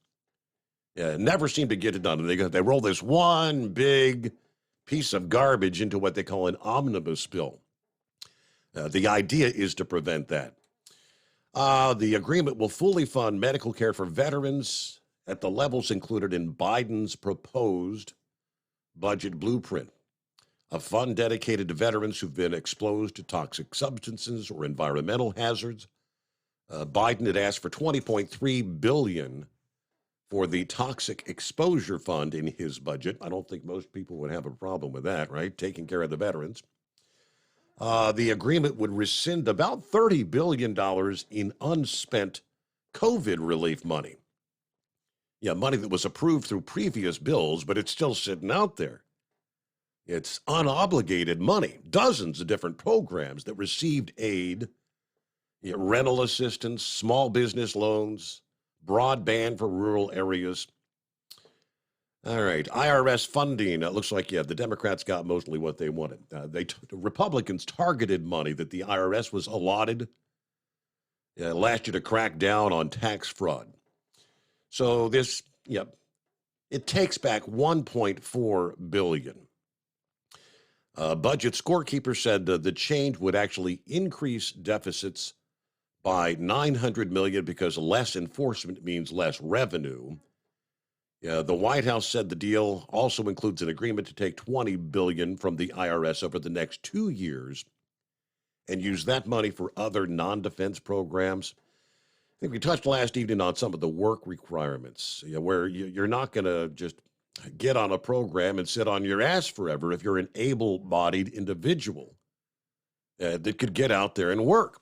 Never seem to get it done. They roll this one big piece of garbage into what they call an omnibus bill. The idea is to prevent that. The agreement will fully fund medical care for veterans at the levels included in Biden's proposed budget blueprint. A fund dedicated to veterans who've been exposed to toxic substances or environmental hazards. Biden had asked for $20.3 billion for the Toxic Exposure Fund in his budget. I don't think most people would have a problem with that, right? Taking care of the veterans. The agreement would rescind about $30 billion in unspent COVID relief money. Yeah, money that was approved through previous bills, but it's still sitting out there. It's unobligated money. Dozens of different programs that received aid, rental assistance, small business loans, broadband for rural areas. All right, IRS funding. It looks like, the Democrats got mostly what they wanted. The Republicans targeted money that the IRS was allotted last year to crack down on tax fraud. So this, it takes back $1.4 billion. Budget scorekeeper said the change would actually increase deficits by $900 million because less enforcement means less revenue. The White House said the deal also includes an agreement to take $20 billion from the IRS over the next 2 years and use that money for other non-defense programs. I think we touched last evening on some of the work requirements, where you're not going to just get on a program and sit on your ass forever if you're an able-bodied individual that could get out there and work.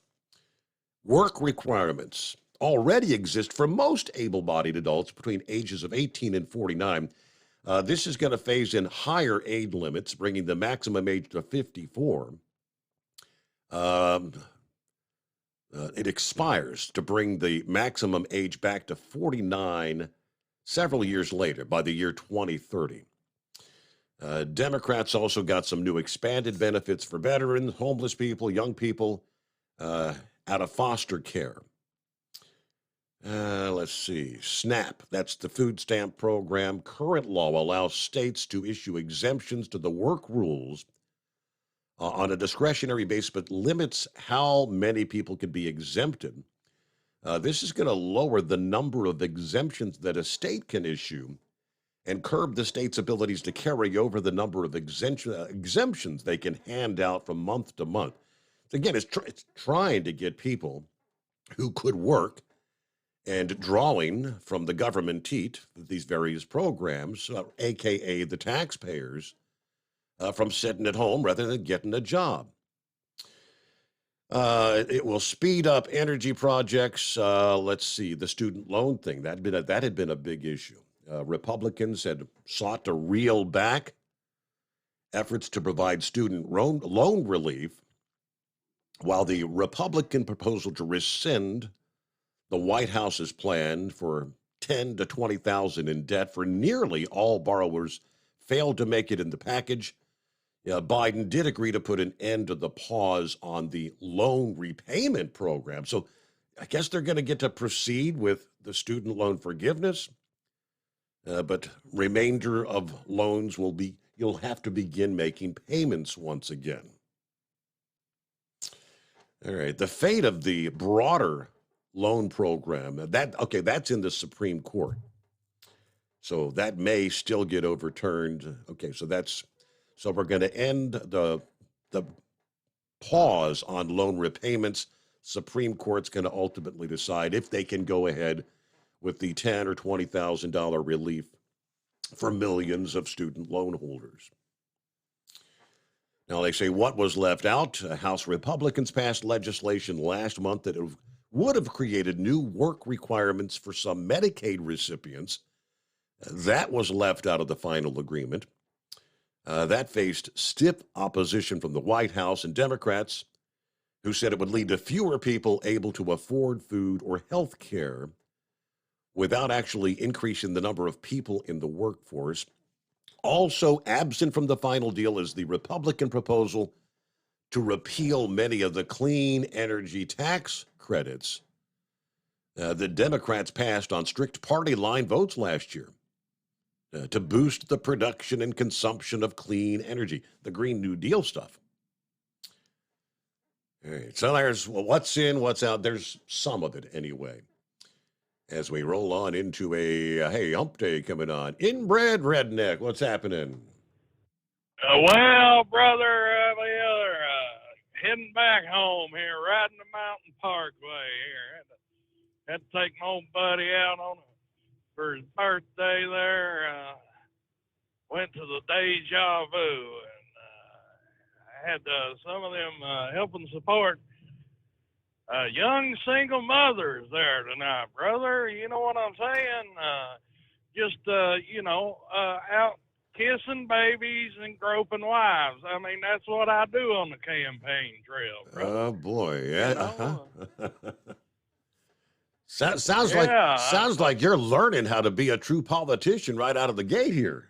Work requirements already exist for most able-bodied adults between ages of 18 and 49. This is going to phase in higher age limits, bringing the maximum age to 54. It expires to bring the maximum age back to 49 several years later, by the year 2030. Democrats also got some new expanded benefits for veterans, homeless people, young people out of foster care. Let's see. SNAP, that's the food stamp program. Current law allows states to issue exemptions to the work rules on a discretionary basis, but limits how many people can be exempted. This is going to lower the number of exemptions that a state can issue and curb the state's abilities to carry over the number of exemptions they can hand out from month to month. Again, it's trying to get people who could work and drawing from the government teat, these various programs, a.k.a. the taxpayers, from sitting at home rather than getting a job. It will speed up energy projects. Let's see, the student loan thing, that had been a big issue. Republicans had sought to reel back efforts to provide student loan relief, while the Republican proposal to rescind the White House's plan for $10,000 to $20,000 in debt for nearly all borrowers failed to make it in the package. Biden did agree to put an end to the pause on the loan repayment program. So I guess they're going to get to proceed with the student loan forgiveness. But remainder of loans you'll have to begin making payments once again. All right. The fate of the broader loan program, that's in the Supreme Court. So that may still get overturned. Okay, so we're going to end the pause on loan repayments. Supreme Court's going to ultimately decide if they can go ahead with the $10,000 or $20,000 relief for millions of student loan holders. Now, they say what was left out. House Republicans passed legislation last month that would have created new work requirements for some Medicaid recipients. That was left out of the final agreement. That faced stiff opposition from the White House and Democrats, who said it would lead to fewer people able to afford food or health care without actually increasing the number of people in the workforce. Also absent from the final deal is the Republican proposal to repeal many of the clean energy tax credits the Democrats passed on strict party line votes last year to boost the production and consumption of clean energy, the Green New Deal stuff. All right, so there's what's in, what's out. There's some of it anyway. As we roll on into hey, hump day coming on. Inbred Redneck, what's happening? Well, brother, heading back home here, riding the Mountain Parkway here. Had to take my old buddy out for his birthday there. Went to the Deja Vu, and I had some of them helping support young single mothers there tonight, brother. You know what I'm saying? Out kissing babies and groping wives. I mean, that's what I do on the campaign trail, brother. Oh, boy. Yeah. Sounds like you're learning how to be a true politician right out of the gate here.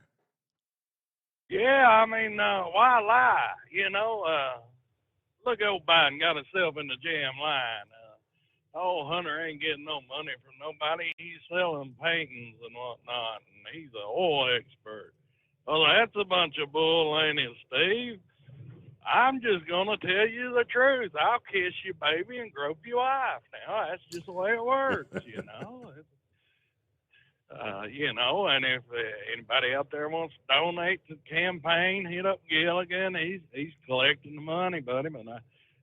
Yeah, I mean, why lie? Look, old Biden got himself in the jam line. Old Hunter ain't getting no money from nobody. He's selling paintings and whatnot, and he's an oil expert. Well, that's a bunch of bull, ain't it, Steve? I'm just going to tell you the truth. I'll kiss you, baby, and grope your wife. Now, that's just the way it works, and if anybody out there wants to donate to the campaign, hit up Gilligan. He's collecting the money, buddy. But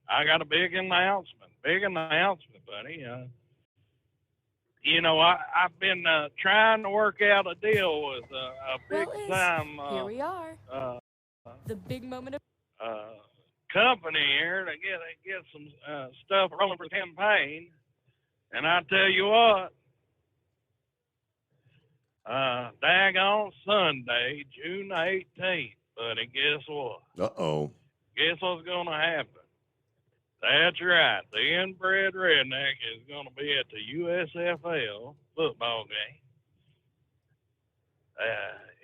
I got a big announcement, buddy. I've been trying to work out a deal with a big-time here we are. The big moment of company here to get some stuff rolling for the campaign. And I tell you what, daggone Sunday, June 18th, buddy, guess what? Uh-oh. Guess what's going to happen? That's right. The Inbred Redneck is going to be at the USFL football game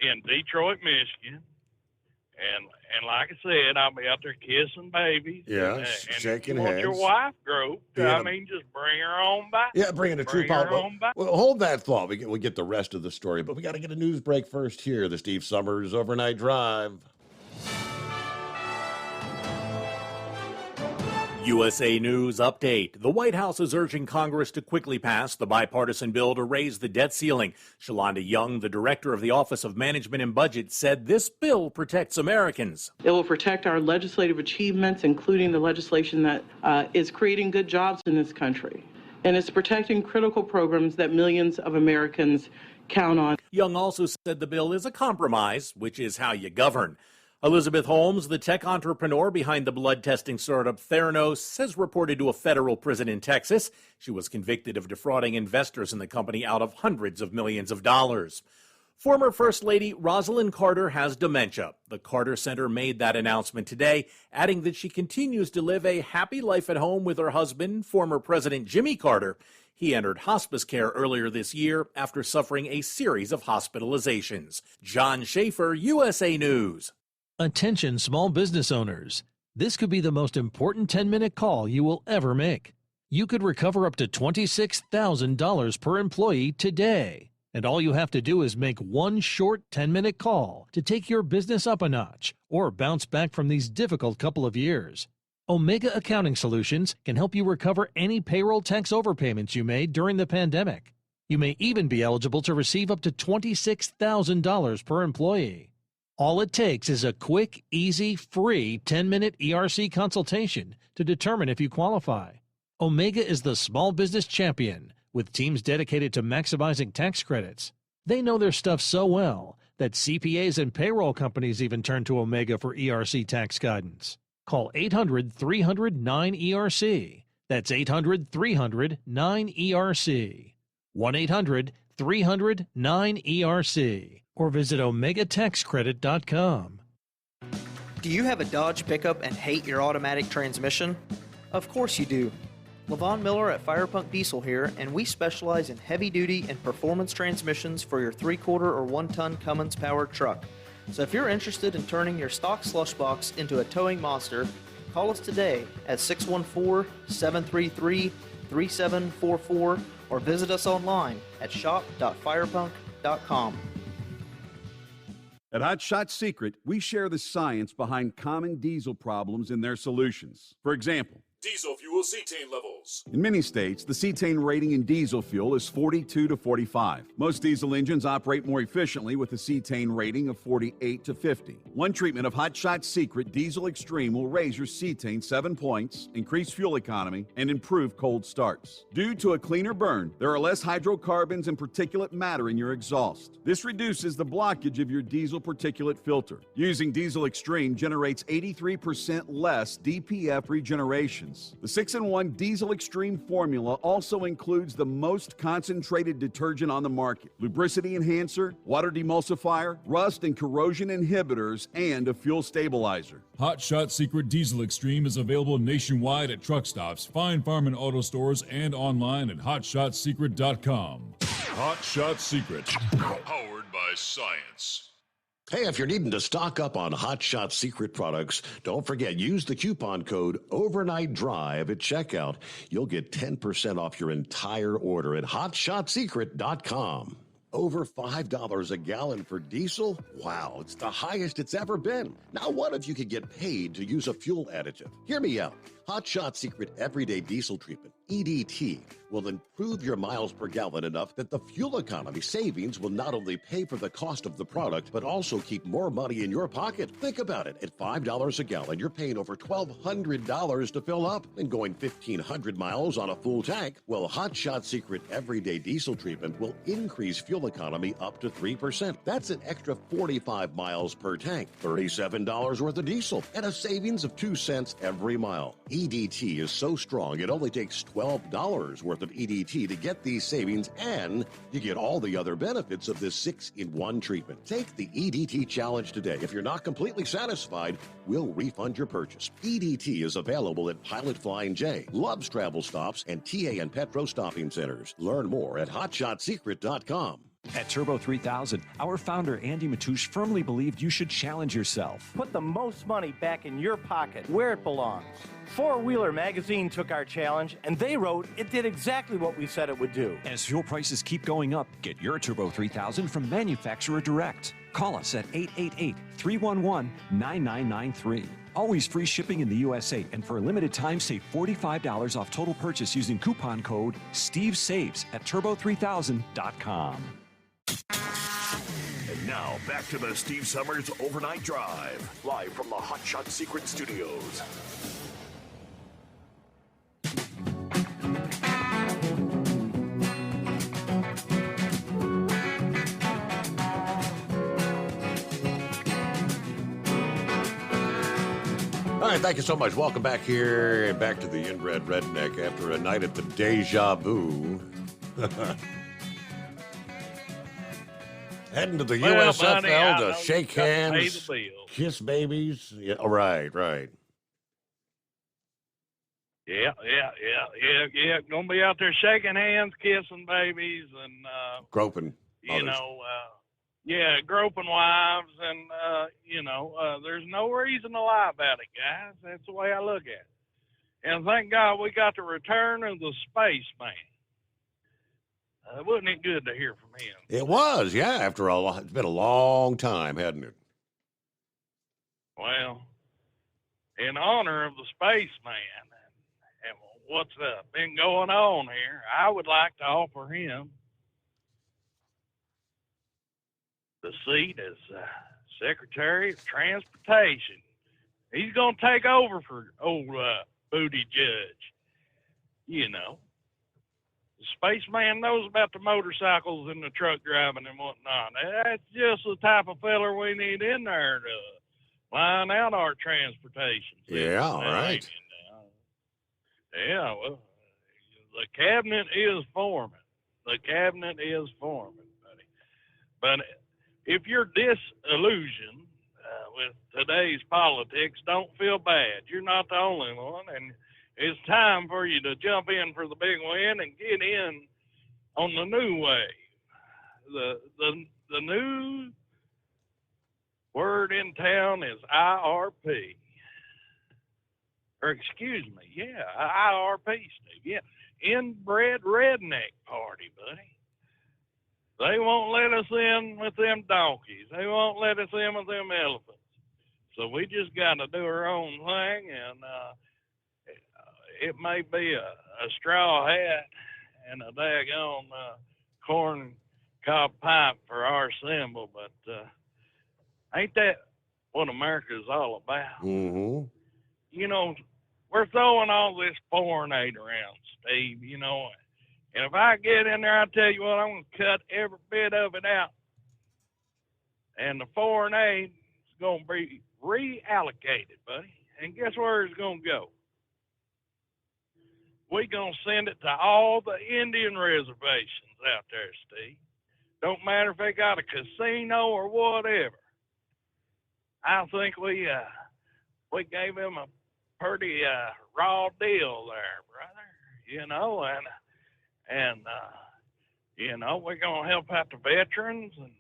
in Detroit, Michigan. And like I said, I'll be out there kissing babies. Yeah, and shaking if you hands. want your wife groped, Yeah. just bring her on by. Yeah, bringing a true Bring her politician. on by. Well, hold that thought. We'll get the rest of the story, but we got to get a news break first here. The Steve Summers Overnight Drive. USA News Update. The White House is urging Congress to quickly pass the bipartisan bill to raise the debt ceiling. Shalonda Young, the director of the Office of Management and Budget, said this bill protects Americans. It will protect our legislative achievements, including the legislation that is creating good jobs in this country. And it's protecting critical programs that millions of Americans count on. Young also said the bill is a compromise, which is how you govern. Elizabeth Holmes, the tech entrepreneur behind the blood testing startup Theranos, has reported to a federal prison in Texas. She was convicted of defrauding investors in the company out of hundreds of millions of dollars. Former First Lady Rosalind Carter has dementia. The Carter Center made that announcement today, adding that she continues to live a happy life at home with her husband, former President Jimmy Carter. He entered hospice care earlier this year after suffering a series of hospitalizations. John Schaefer, USA News. Attention small business owners. This could be the most important 10-minute call you will ever make. You could recover up to $26,000 per employee today. And all you have to do is make one short 10-minute call to take your business up a notch or bounce back from these difficult couple of years. Omega Accounting Solutions can help you recover any payroll tax overpayments you made during the pandemic. You may even be eligible to receive up to $26,000 per employee. All it takes is a quick, easy, free 10-minute ERC consultation to determine if you qualify. Omega is the small business champion with teams dedicated to maximizing tax credits. They know their stuff so well that CPAs and payroll companies even turn to Omega for ERC tax guidance. Call 800-300-9ERC. That's 800-300-9ERC. 1-800-300-9ERC. Or visit OmegaTaxCredit.com. Do you have a Dodge pickup and hate your automatic transmission? Of course you do. LaVon Miller at Firepunk Diesel here, and we specialize in heavy-duty and performance transmissions for your 3-quarter or 1-ton Cummins-powered truck. So if you're interested in turning your stock slush box into a towing monster, call us today at 614-733-3744 or visit us online at shop.firepunk.com. At Hot Shot Secret, we share the science behind common diesel problems and their solutions. For example, Diesel fuel cetane levels. in many states, the cetane rating in diesel fuel is 42 to 45. Most diesel engines operate more efficiently with a cetane rating of 48 to 50. One treatment of Hot Shot Secret Diesel Extreme will raise your cetane 7 points, increase fuel economy, and improve cold starts. Due to a cleaner burn, there are less hydrocarbons and particulate matter in your exhaust. This reduces the blockage of your diesel particulate filter. Using Diesel Extreme generates 83% less DPF regeneration. The 6-in-1 Diesel Extreme formula also includes the most concentrated detergent on the market, lubricity enhancer, water demulsifier, rust and corrosion inhibitors, and a fuel stabilizer. Hot Shot Secret Diesel Extreme is available nationwide at truck stops, Fine Farm and auto stores, and online at hotshotsecret.com. Hot Shot Secret, powered by science. Hey, if you're needing to stock up on Hot Shot Secret products, don't forget, use the coupon code Overnight Drive at checkout. You'll get 10% off your entire order at hotshotsecret.com. Over $5 a gallon for diesel? Wow, it's the highest it's ever been. Now, what if you could get paid to use a fuel additive? Hear me out. Hot Shot Secret Everyday Diesel Treatment, EDT, will improve your miles per gallon enough that the fuel economy savings will not only pay for the cost of the product, but also keep more money in your pocket. Think about it. At $5 a gallon, you're paying over $1,200 to fill up and going 1,500 miles on a full tank. Well, Hot Shot Secret Everyday Diesel Treatment will increase fuel economy up to 3%. That's an extra 45 miles per tank, $37 worth of diesel, and a savings of 2 cents every mile. EDT is so strong, it only takes $12 worth of EDT to get these savings, and you get all the other benefits of this 6-in-1 treatment. Take the EDT challenge today. If you're not completely satisfied, we'll refund your purchase. EDT is available at Pilot Flying J, Love's Travel Stops, and TA and Petro Stopping Centers. Learn more at hotshotsecret.com. At Turbo 3000, our founder Andy Matouche firmly believed you should challenge yourself. Put the most money back in your pocket, where it belongs. Four Wheeler magazine took our challenge, and they wrote it did exactly what we said it would do. As fuel prices keep going up, get your Turbo 3000 from manufacturer direct. Call us at 888-311-9993. Always free shipping in the USA, and for a limited time, save $45 off total purchase using coupon code STEVESAVES at turbo3000.com. And now, back to the Steve Summers Overnight Drive, live from the Hot Shot Secret Studios. All right, thank you so much. Welcome back here and back to the Inbred Redneck after a night at the Deja Vu. Heading to the USFL to shake hands, kiss babies. Yeah, right. Yeah. Gonna be out there shaking hands, kissing babies, and groping. Groping wives, and there's no reason to lie about it, guys. That's the way I look at it. And thank God we got the return of the spaceman. Wasn't it good to hear from him? It was, yeah. It's been a long time, hadn't it? Well, in honor of the spaceman and what's been going on here, I would like to offer him the seat as Secretary of Transportation. He's going to take over for old Booty Judge. The spaceman knows about the motorcycles and the truck driving and whatnot. That's just the type of feller we need in there to line out our transportation system. Yeah, right. Well, the cabinet is forming. buddy. But if you're disillusioned with today's politics, don't feel bad. You're not the only one, and it's time for you to jump in for the big win and get in on the new wave. The new word in town is IRP. Or excuse me, yeah, IRP, Steve. Yeah, Inbred Redneck Party, buddy. They won't let us in with them donkeys. They won't let us in with them elephants. So we just got to do our own thing, and it may be a straw hat and a daggone corn cob pipe for our symbol, but ain't that what America's all about? Mm-hmm. You know, we're throwing all this foreign aid around, Steve, you know, and if I get in there, I tell you what, I'm going to cut every bit of it out. And the foreign aid is going to be reallocated, buddy. And guess where it's going to go? We're going to send it to all the Indian reservations out there, Steve. Don't matter if they got a casino or whatever. I think we gave them a pretty raw deal there, brother. You know, and you know, we're gonna help out the veterans and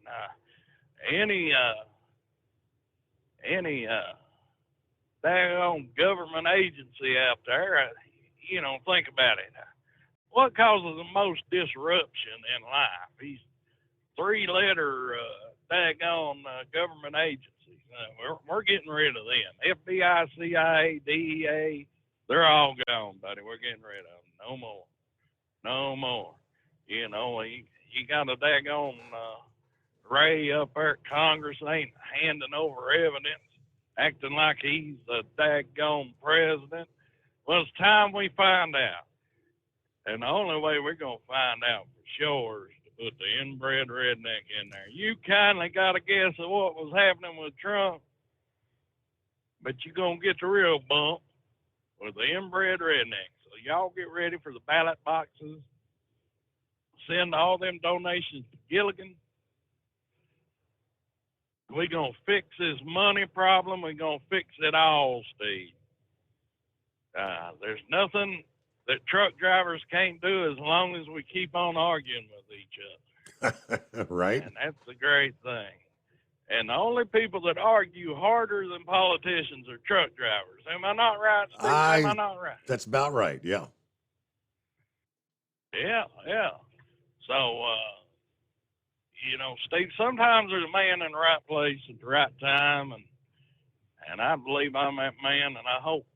any daggone government agency out there. You know, think about it. What causes the most disruption in life? These three-letter daggone government agencies. We're getting rid of them. FBI, CIA, DEA, they're all gone, buddy. We're getting rid of them. No more. No more. You know, you got a daggone Ray up there at Congress ain't handing over evidence, acting like he's the daggone president. Well, it's time we find out. And the only way we're going to find out for sure is to put the inbred redneck in there. You kindly got a guess of what was happening with Trump, but you're going to get the real bump with the inbred redneck. So y'all get ready for the ballot boxes. Send all them donations to Gilligan. We're going to fix this money problem. We're going to fix it all, Steve. There's nothing that truck drivers can't do as long as we keep on arguing with each other. Right. And that's the great thing. And the only people that argue harder than politicians are truck drivers. Am I not right, Steve? Am I not right? That's about right, yeah. Yeah. So, you know, Steve, sometimes there's a man in the right place at the right time, and I believe I'm that man, and I hope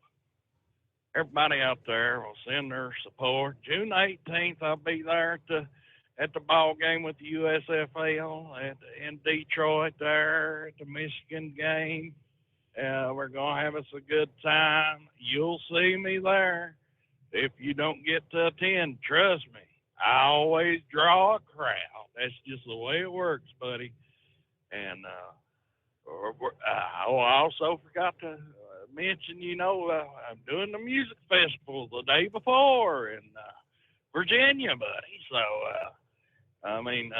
everybody out there will send their support. June 18th, I'll be there at the ball game with the USFL in Detroit there at the Michigan game. We're going to have us a good time. You'll see me there. If you don't get to attend, trust me, I always draw a crowd. That's just the way it works, buddy. And I also forgot to mention, you know, I'm doing the music festival the day before in Virginia, buddy. So, I mean,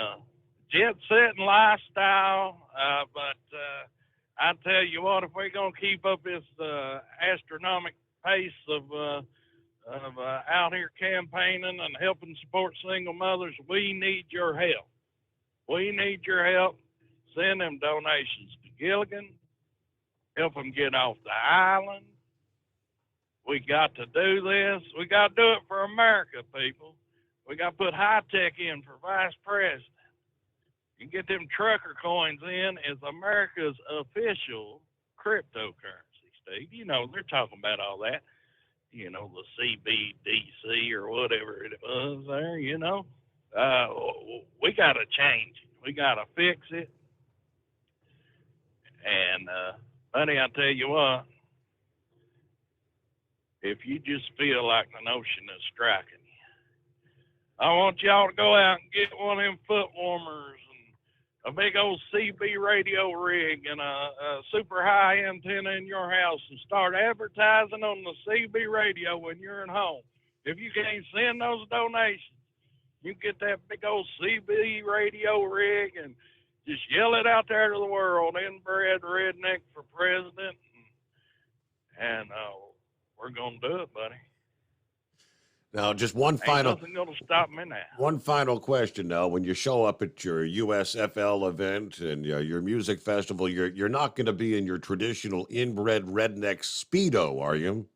jet set and lifestyle, but I tell you what, if we're going to keep up this astronomical pace of out here campaigning and helping support single mothers, we need your help. We need your help. Send them donations to Gilligan. Help them get off the island. We got to do this. We got to do it for America, people. We got to put high tech in for vice president. And get them trucker coins in as America's official cryptocurrency, Steve. You know, they're talking about all that. You know, the CBDC or whatever it was there, you know. We got to change it. We got to fix it. And, honey, I tell you what, if you just feel like the notion is striking you, I want y'all to go out and get one of them foot warmers and a big old CB radio rig and a super high antenna in your house and start advertising on the CB radio when you're at home. If you can't send those donations, you get that big old CB radio rig and just yell it out there to the world, inbred redneck for president, and we're going to do it, buddy. Now, just one Ain't final nothing going to stop me now. One final question now. When you show up at your USFL event and your music festival, you're not going to be in your traditional inbred redneck Speedo, are you?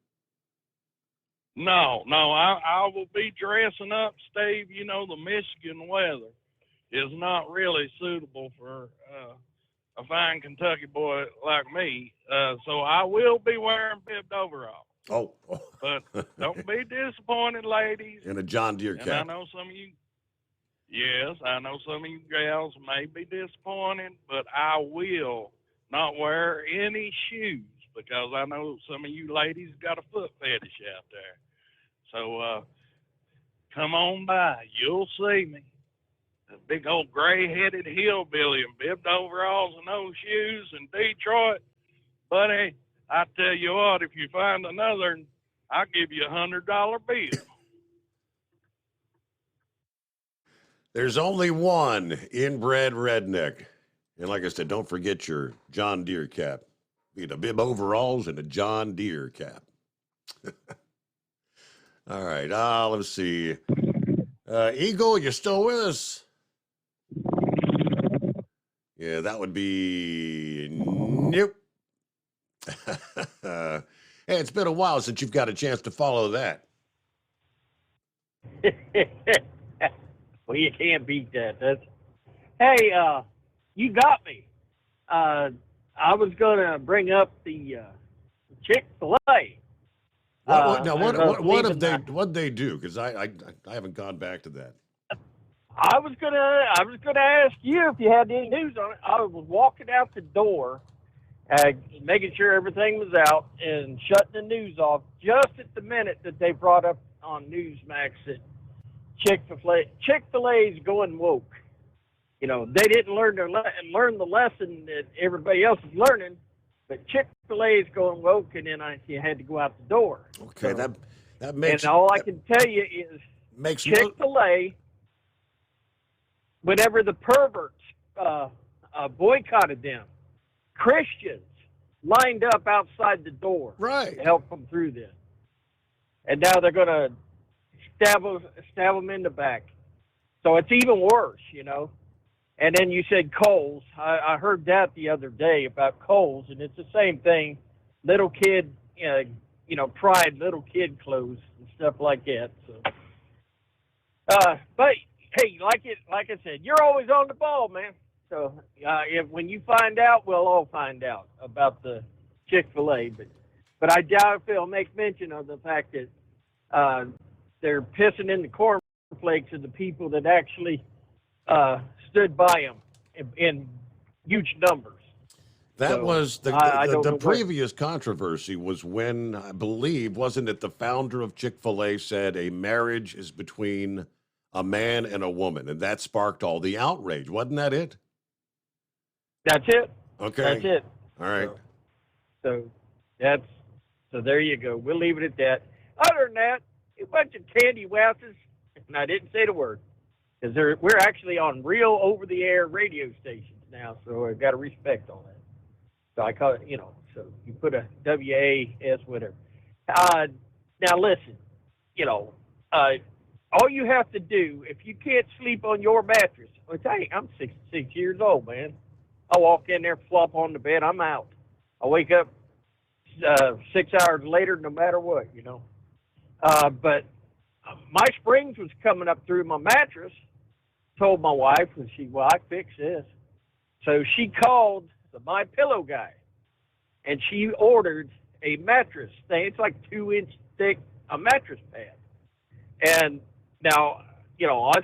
No, I will be dressing up, Steve. You know, the Michigan weather is not really suitable for a fine Kentucky boy like me. So I will be wearing bibbed overalls. Oh. But don't be disappointed, ladies. In a John Deere And I cap. know some of you, yes, I know some of you gals may be disappointed, but I will not wear any shoes because I know some of you ladies got a foot fetish out there. So come on by. You'll see me. A big old gray-headed hillbilly in bibbed overalls and no shoes in Detroit. Buddy, I tell you what, if you find another, I'll give you $100 bill. There's only one inbred redneck. And like I said, don't forget your John Deere cap. Be the bib overalls and a John Deere cap. All right. Let's see. Eagle, you still with us? Yeah, that would be nope. Hey, it's been a while since you've got a chance to follow that. Well, you can't beat that. Hey, you got me. I was going to bring up the Chick-fil-A. What they do? Because I haven't gone back to that. I was gonna ask you if you had any news on it. I was walking out the door, making sure everything was out and shutting the news off just at the minute that they brought up on Newsmax that Chick-fil-A is going woke. You know, they didn't learn the lesson that everybody else is learning, but Chick-fil-A is going woke, and then you had to go out the door. Okay, so, that makes. And all I can tell you is Chick-fil-A. Whenever the perverts boycotted them, Christians lined up outside the door to help them through this. And now they're going to stab them in the back. So it's even worse, you know. And then you said Kohl's. I heard that the other day about Kohl's, and it's the same thing. Little kid, Pride little kid clothes and stuff like that. So, but hey, like I said, you're always on the ball, man. So when you find out, we'll all find out about the Chick-fil-A. But I doubt if they'll make mention of the fact that they're pissing in the cornflakes of the people that actually stood by them in huge numbers. That was the previous controversy was when, I believe, wasn't it the founder of Chick-fil-A said a marriage is between a man and a woman, and that sparked all the outrage. Wasn't that it? That's it. Okay. That's it. All right. So there you go. We'll leave it at that. Other than that, a bunch of candy wouses, and I didn't say the word, because we're actually on real over-the-air radio stations now, so I've got to respect all that. So I call it, so you put a WAS, whatever. Now listen, all you have to do, if you can't sleep on your mattress, which I'm 66 years old, man. I walk in there, flop on the bed, I'm out. I wake up 6 hours later, no matter what, But my springs was coming up through my mattress. Told my wife, and I fixed this. So she called the My Pillow guy, and she ordered a mattress thing. It's like 2-inch thick, a mattress pad. And now, I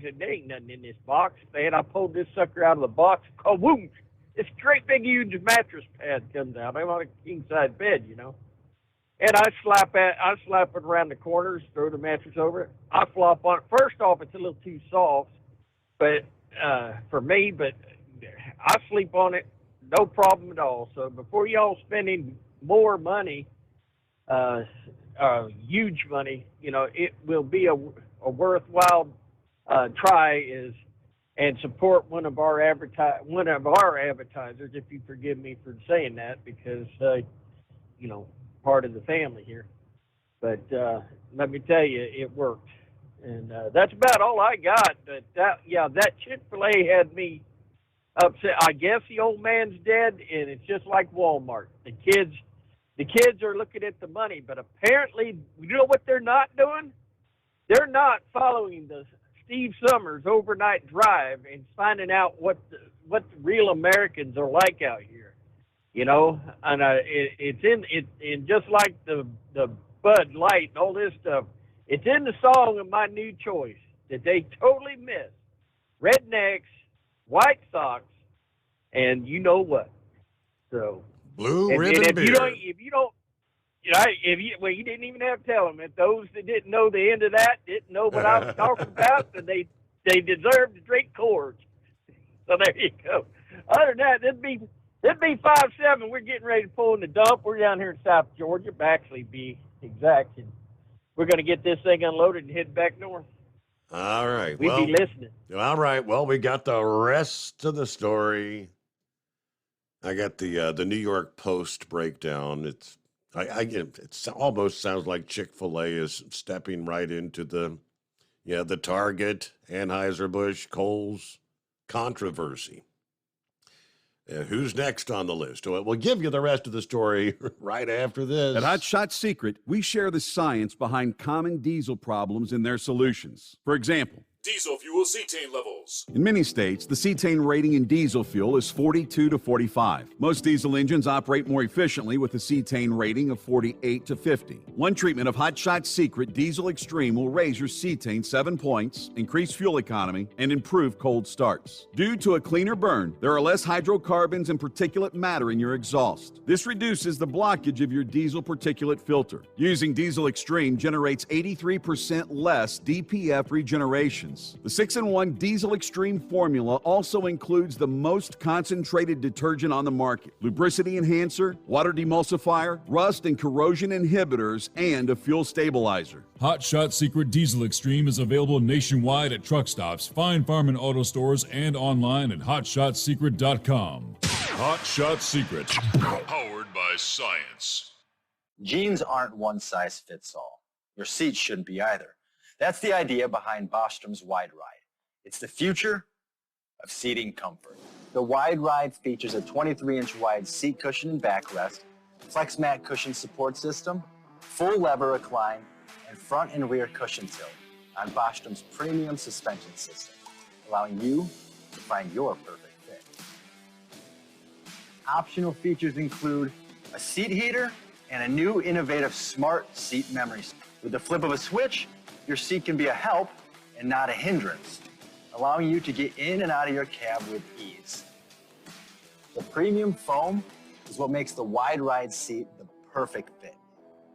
said, there ain't nothing in this box, man. I pulled this sucker out of the box. Kawoom! This great big huge mattress pad comes out. I'm on a king size bed, And I slap it around the corners, throw the mattress over it. I flop on it. First off, it's a little too soft, but for me, but I sleep on it, no problem at all. So before y'all spending more money, huge money, it will be a worthwhile try. and support one of our advertisers, if you forgive me for saying that, because part of the family here. But let me tell you, it worked, and that's about all I got. But that Chick-fil-A had me upset. I guess the old man's dead, and it's just like Walmart. The kids are looking at the money, but apparently, you know what they're not doing? They're not following the Steve Summers overnight drive and finding out what the real Americans are like out here. And it's in just like the Bud Light and all this stuff. It's in the song of my new choice that they totally missed. Rednecks, White Sox, and you know what? So Blue Ribbon Beer. You didn't even have to tell them. If those that didn't know the end of that didn't know what I was talking about, then they deserve to drink Coors. So there you go. Other than that, it'd be 5-7. We're getting ready to pull in the dump. We're down here in South Georgia, Baxley, be exact. And we're going to get this thing unloaded and head back north. All right. We'll be listening. All right. Well, we got the rest of the story. I got the New York Post breakdown. It almost sounds like Chick-fil-A is stepping right into the Target, Anheuser-Busch, Kohl's controversy. Who's next on the list? We'll give you the rest of the story right after this. At Hot Shot Secret, we share the science behind common diesel problems and their solutions. For example, Diesel fuel cetane levels. in many states, the cetane rating in diesel fuel is 42 to 45. Most diesel engines operate more efficiently with a cetane rating of 48 to 50. One treatment of Hot Shot Secret Diesel Extreme will raise your cetane 7 points, increase fuel economy, and improve cold starts. Due to a cleaner burn, there are less hydrocarbons and particulate matter in your exhaust. This reduces the blockage of your diesel particulate filter. Using Diesel Extreme generates 83% less DPF regeneration. The 6-in-1 Diesel Extreme formula also includes the most concentrated detergent on the market, lubricity enhancer, water demulsifier, rust and corrosion inhibitors, and a fuel stabilizer. Hot Shot Secret Diesel Extreme is available nationwide at truck stops, Fine Farm and auto stores, and online at hotshotsecret.com. Hot Shot Secret, powered by science. Jeans aren't one size fits all. Your seats shouldn't be either. That's the idea behind Bostrom's Wide Ride. It's the future of seating comfort. The Wide Ride features a 23-inch wide seat cushion and backrest, flex mat cushion support system, full lever recline, and front and rear cushion tilt on Bostrom's premium suspension system, allowing you to find your perfect fit. Optional features include a seat heater and a new innovative smart seat memory. With the flip of a switch, your seat can be a help and not a hindrance, allowing you to get in and out of your cab with ease. The premium foam is what makes the Wide Ride seat the perfect fit.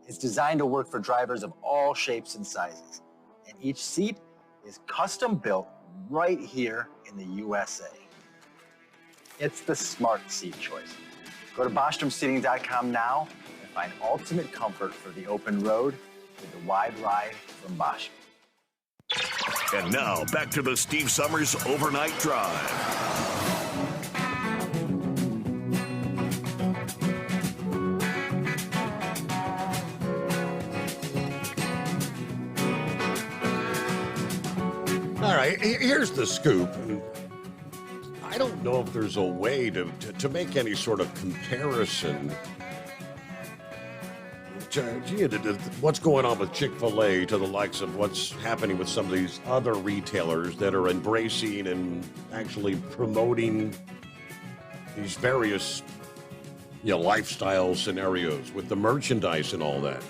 It's designed to work for drivers of all shapes and sizes, and each seat is custom built right here in the USA. It's the smart seat choice. Go to BostromSeating.com now and find ultimate comfort for the open road with the Wide Ride from Bosch. And now, back to the Steve Summers Overnight Drive. All right, here's the scoop. I don't know if there's a way to make any sort of comparison what's going on with Chick-fil-A to the likes of what's happening with some of these other retailers that are embracing and actually promoting these various lifestyle scenarios with the merchandise and all that.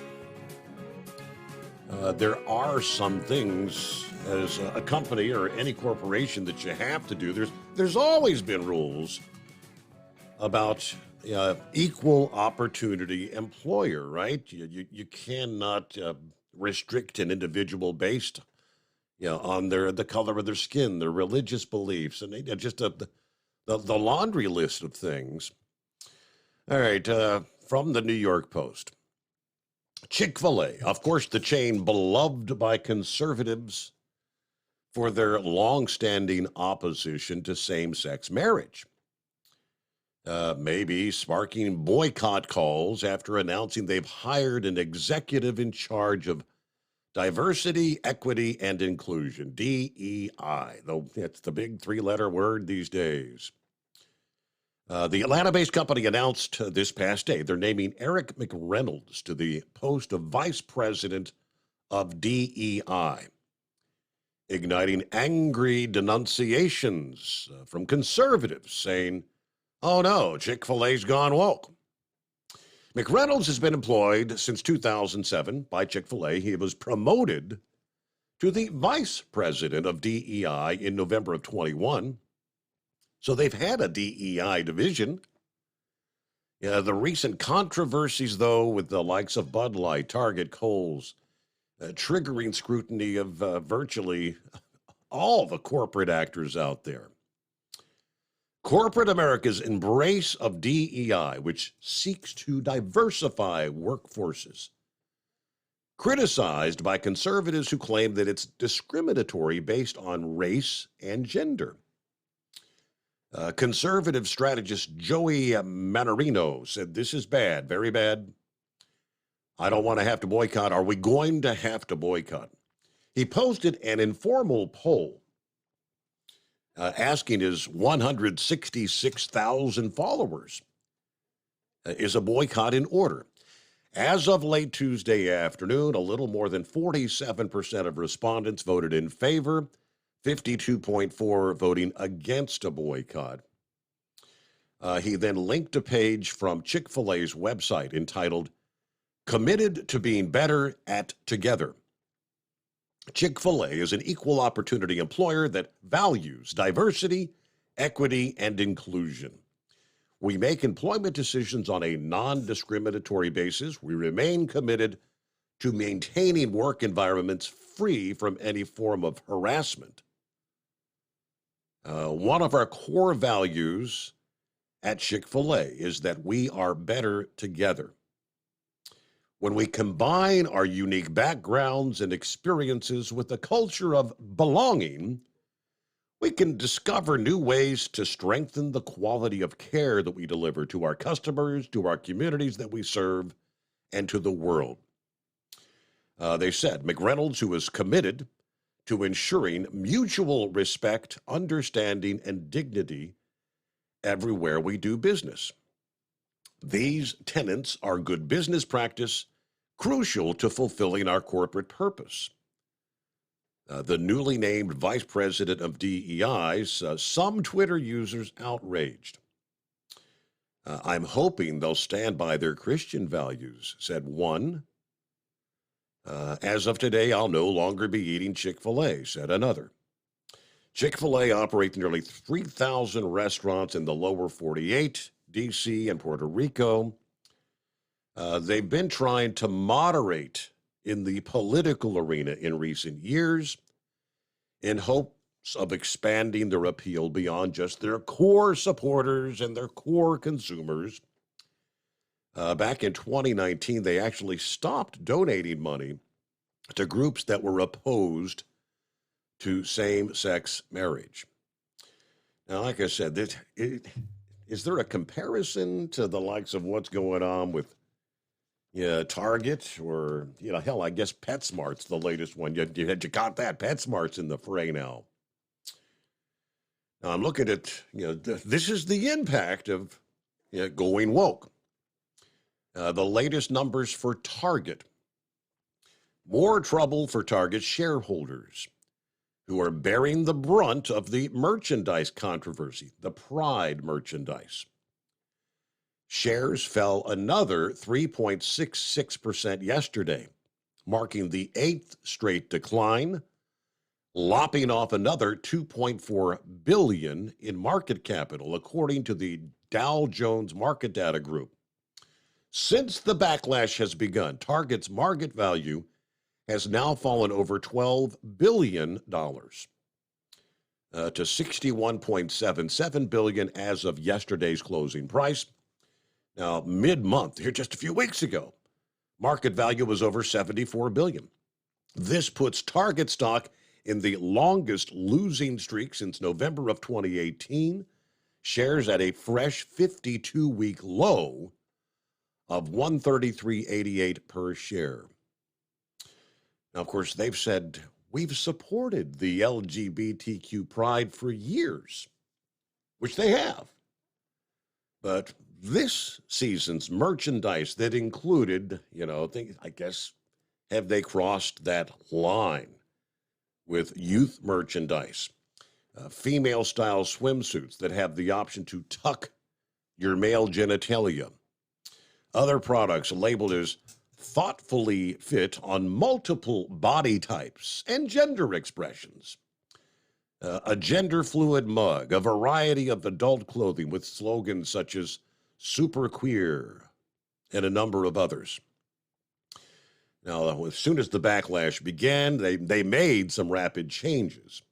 There are some things as a company or any corporation that you have to do. There's always been rules about equal opportunity employer, right? You cannot restrict an individual based on the color of their skin, their religious beliefs, and just the laundry list of things. All right, from the New York Post. Chick-fil-A, of course, the chain beloved by conservatives, for their long-standing opposition to same-sex marriage. Maybe sparking boycott calls after announcing they've hired an executive in charge of diversity, equity, and inclusion, DEI, though it's the big three-letter word these days. The Atlanta-based company announced this past day they're naming Eric McReynolds to the post of vice president of DEI, igniting angry denunciations from conservatives saying, oh no, Chick-fil-A's gone woke. McReynolds has been employed since 2007 by Chick-fil-A. He was promoted to the vice president of DEI in November of 21. So they've had a DEI division. Yeah, the recent controversies, though, with the likes of Bud Light, Target, Kohl's, triggering scrutiny of virtually all the corporate actors out there. Corporate America's embrace of DEI, which seeks to diversify workforces, criticized by conservatives who claim that it's discriminatory based on race and gender. Conservative strategist Joey Manorino said, this is bad, very bad. I don't want to have to boycott. Are we going to have to boycott? He posted an informal poll asking his 166,000 followers, is a boycott in order? As of late Tuesday afternoon, a little more than 47% of respondents voted in favor, 52.4% voting against a boycott. He then linked a page from Chick-fil-A's website entitled, Committed to Being Better at Together. Chick-fil-A is an equal opportunity employer that values diversity, equity, and inclusion. We make employment decisions on a non-discriminatory basis. We remain committed to maintaining work environments free from any form of harassment. One of our core values at Chick-fil-A is that we are better together. When we combine our unique backgrounds and experiences with a culture of belonging, we can discover new ways to strengthen the quality of care that we deliver to our customers, to our communities that we serve, and to the world. They said McReynolds, who is committed to ensuring mutual respect, understanding, and dignity everywhere we do business. These tenets are good business practice, crucial to fulfilling our corporate purpose. The newly named vice president of DEI, some Twitter users outraged. I'm hoping they'll stand by their Christian values, said one. As of today, I'll no longer be eating Chick-fil-A, said another. Chick-fil-A operates nearly 3,000 restaurants in the lower 48, D.C., and Puerto Rico. They've been trying to moderate in the political arena in recent years in hopes of expanding their appeal beyond just their core supporters and their core consumers. Back in 2019, they actually stopped donating money to groups that were opposed to same-sex marriage. Now, like I said, is there a comparison to the likes of what's going on with Target or, hell, I guess PetSmart's the latest one. You caught that? PetSmart's in the fray now. Now, I'm looking at, this is the impact of going woke. The latest numbers for Target. More trouble for Target shareholders who are bearing the brunt of the merchandise controversy, the Pride merchandise. Shares fell another 3.66% yesterday, marking the 8th straight decline, lopping off another $2.4 billion in market capital, according to the Dow Jones Market Data Group. Since the backlash has begun, Target's market value has now fallen over $12 billion to $61.77 billion as of yesterday's closing price. Now, mid-month, here just a few weeks ago, market value was over $74 billion. This puts Target stock in the longest losing streak since November of 2018. Shares at a fresh 52-week low of $133.88 per share. Now, of course, they've said, we've supported the LGBTQ pride for years, which they have. But this season's merchandise that included, I guess, have they crossed that line with youth merchandise? Female-style swimsuits that have the option to tuck your male genitalia. Other products labeled as thoughtfully fit on multiple body types and gender expressions. A gender-fluid mug, a variety of adult clothing with slogans such as super queer, and a number of others. Now, as soon as the backlash began, they made some rapid changes.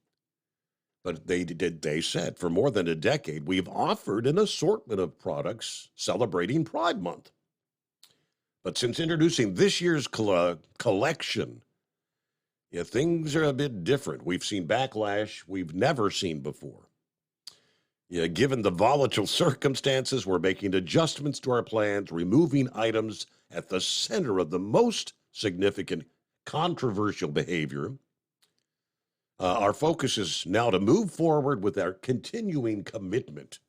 But they said, for more than a decade, we've offered an assortment of products celebrating Pride Month. But since introducing this year's collection, things are a bit different. We've seen backlash we've never seen before. Given the volatile circumstances, we're making adjustments to our plans, removing items at the center of the most significant controversial behavior. Our focus is now to move forward with our continuing commitment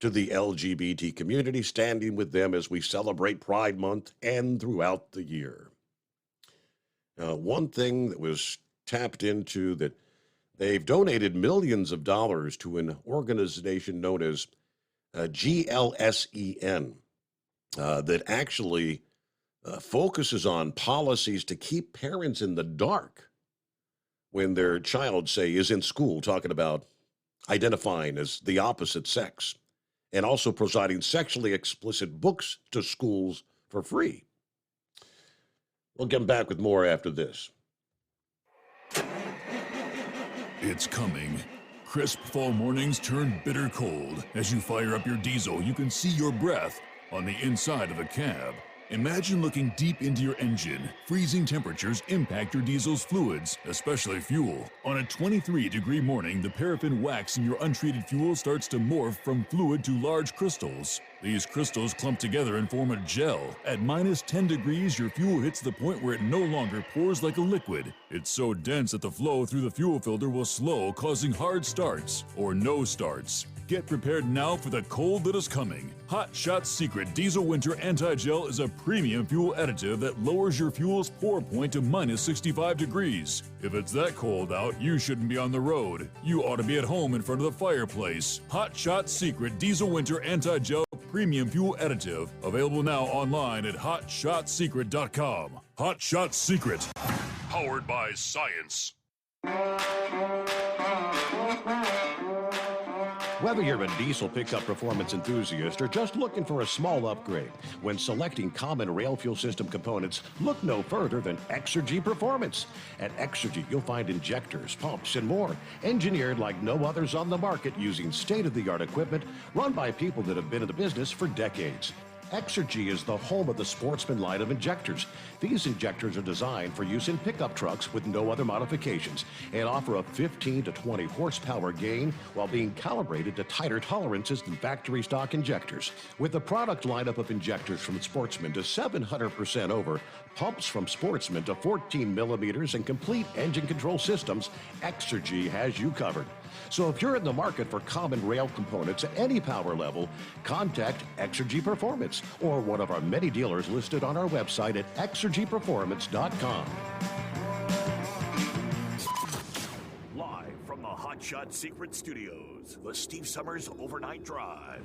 to the LGBT community, standing with them as we celebrate Pride Month and throughout the year. One thing that was tapped into, that they've donated millions of dollars to an organization known as GLSEN that actually focuses on policies to keep parents in the dark when their child, say, is in school talking about identifying as the opposite sex, and also providing sexually explicit books to schools for free. We'll get back with more after this. It's coming. Crisp fall mornings turn bitter cold. As you fire up your diesel, you can see your breath on the inside of the cab. Imagine looking deep into your engine. Freezing temperatures impact your diesel's fluids, especially fuel. On a 23-degree morning, the paraffin wax in your untreated fuel starts to morph from fluid to large crystals. These crystals clump together and form a gel. At minus 10 degrees, your fuel hits the point where it no longer pours like a liquid. It's so dense that the flow through the fuel filter will slow, causing hard starts or no starts. Get prepared now for the cold that is coming. Hot Shot Secret Diesel Winter Anti-Gel is a premium fuel additive that lowers your fuel's pour point to minus 65 degrees. If it's that cold out, you shouldn't be on the road. You ought to be at home in front of the fireplace. Hot Shot Secret Diesel Winter Anti-Gel Premium Fuel Additive. Available now online at hotshotsecret.com. Hot Shot Secret. Powered by science. Whether you're a diesel pickup performance enthusiast or just looking for a small upgrade, when selecting common rail fuel system components, look no further than Exergy Performance. At Exergy, you'll find injectors, pumps, and more, engineered like no others on the market using state-of-the-art equipment run by people that have been in the business for decades. Exergy is the home of the Sportsman line of injectors. These injectors are designed for use in pickup trucks with no other modifications and offer a 15 to 20 horsepower gain while being calibrated to tighter tolerances than factory stock injectors. With the product lineup of injectors from Sportsman to 700% over, pumps from Sportsman to 14 millimeters, and complete engine control systems, Exergy has you covered. So if you're in the market for common rail components at any power level, contact Exergy Performance or one of our many dealers listed on our website at exergyperformance.com. Live from the Hot Shot Secret Studios, the Steve Summers Overnight Drive.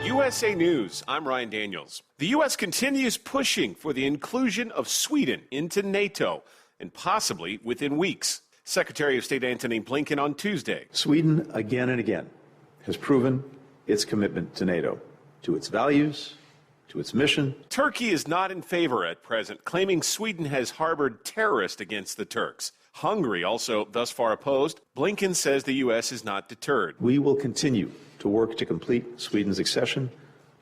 USA News, I'm Ryan Daniels. The U.S. continues pushing for the inclusion of Sweden into NATO, and possibly within weeks. Secretary of State Antony Blinken on Tuesday. Sweden, again and again, has proven its commitment to NATO, to its values, to its mission. Turkey is not in favor at present, claiming Sweden has harbored terrorists against the Turks. Hungary also thus far opposed. Blinken says the U.S. is not deterred. We will continue to work to complete Sweden's accession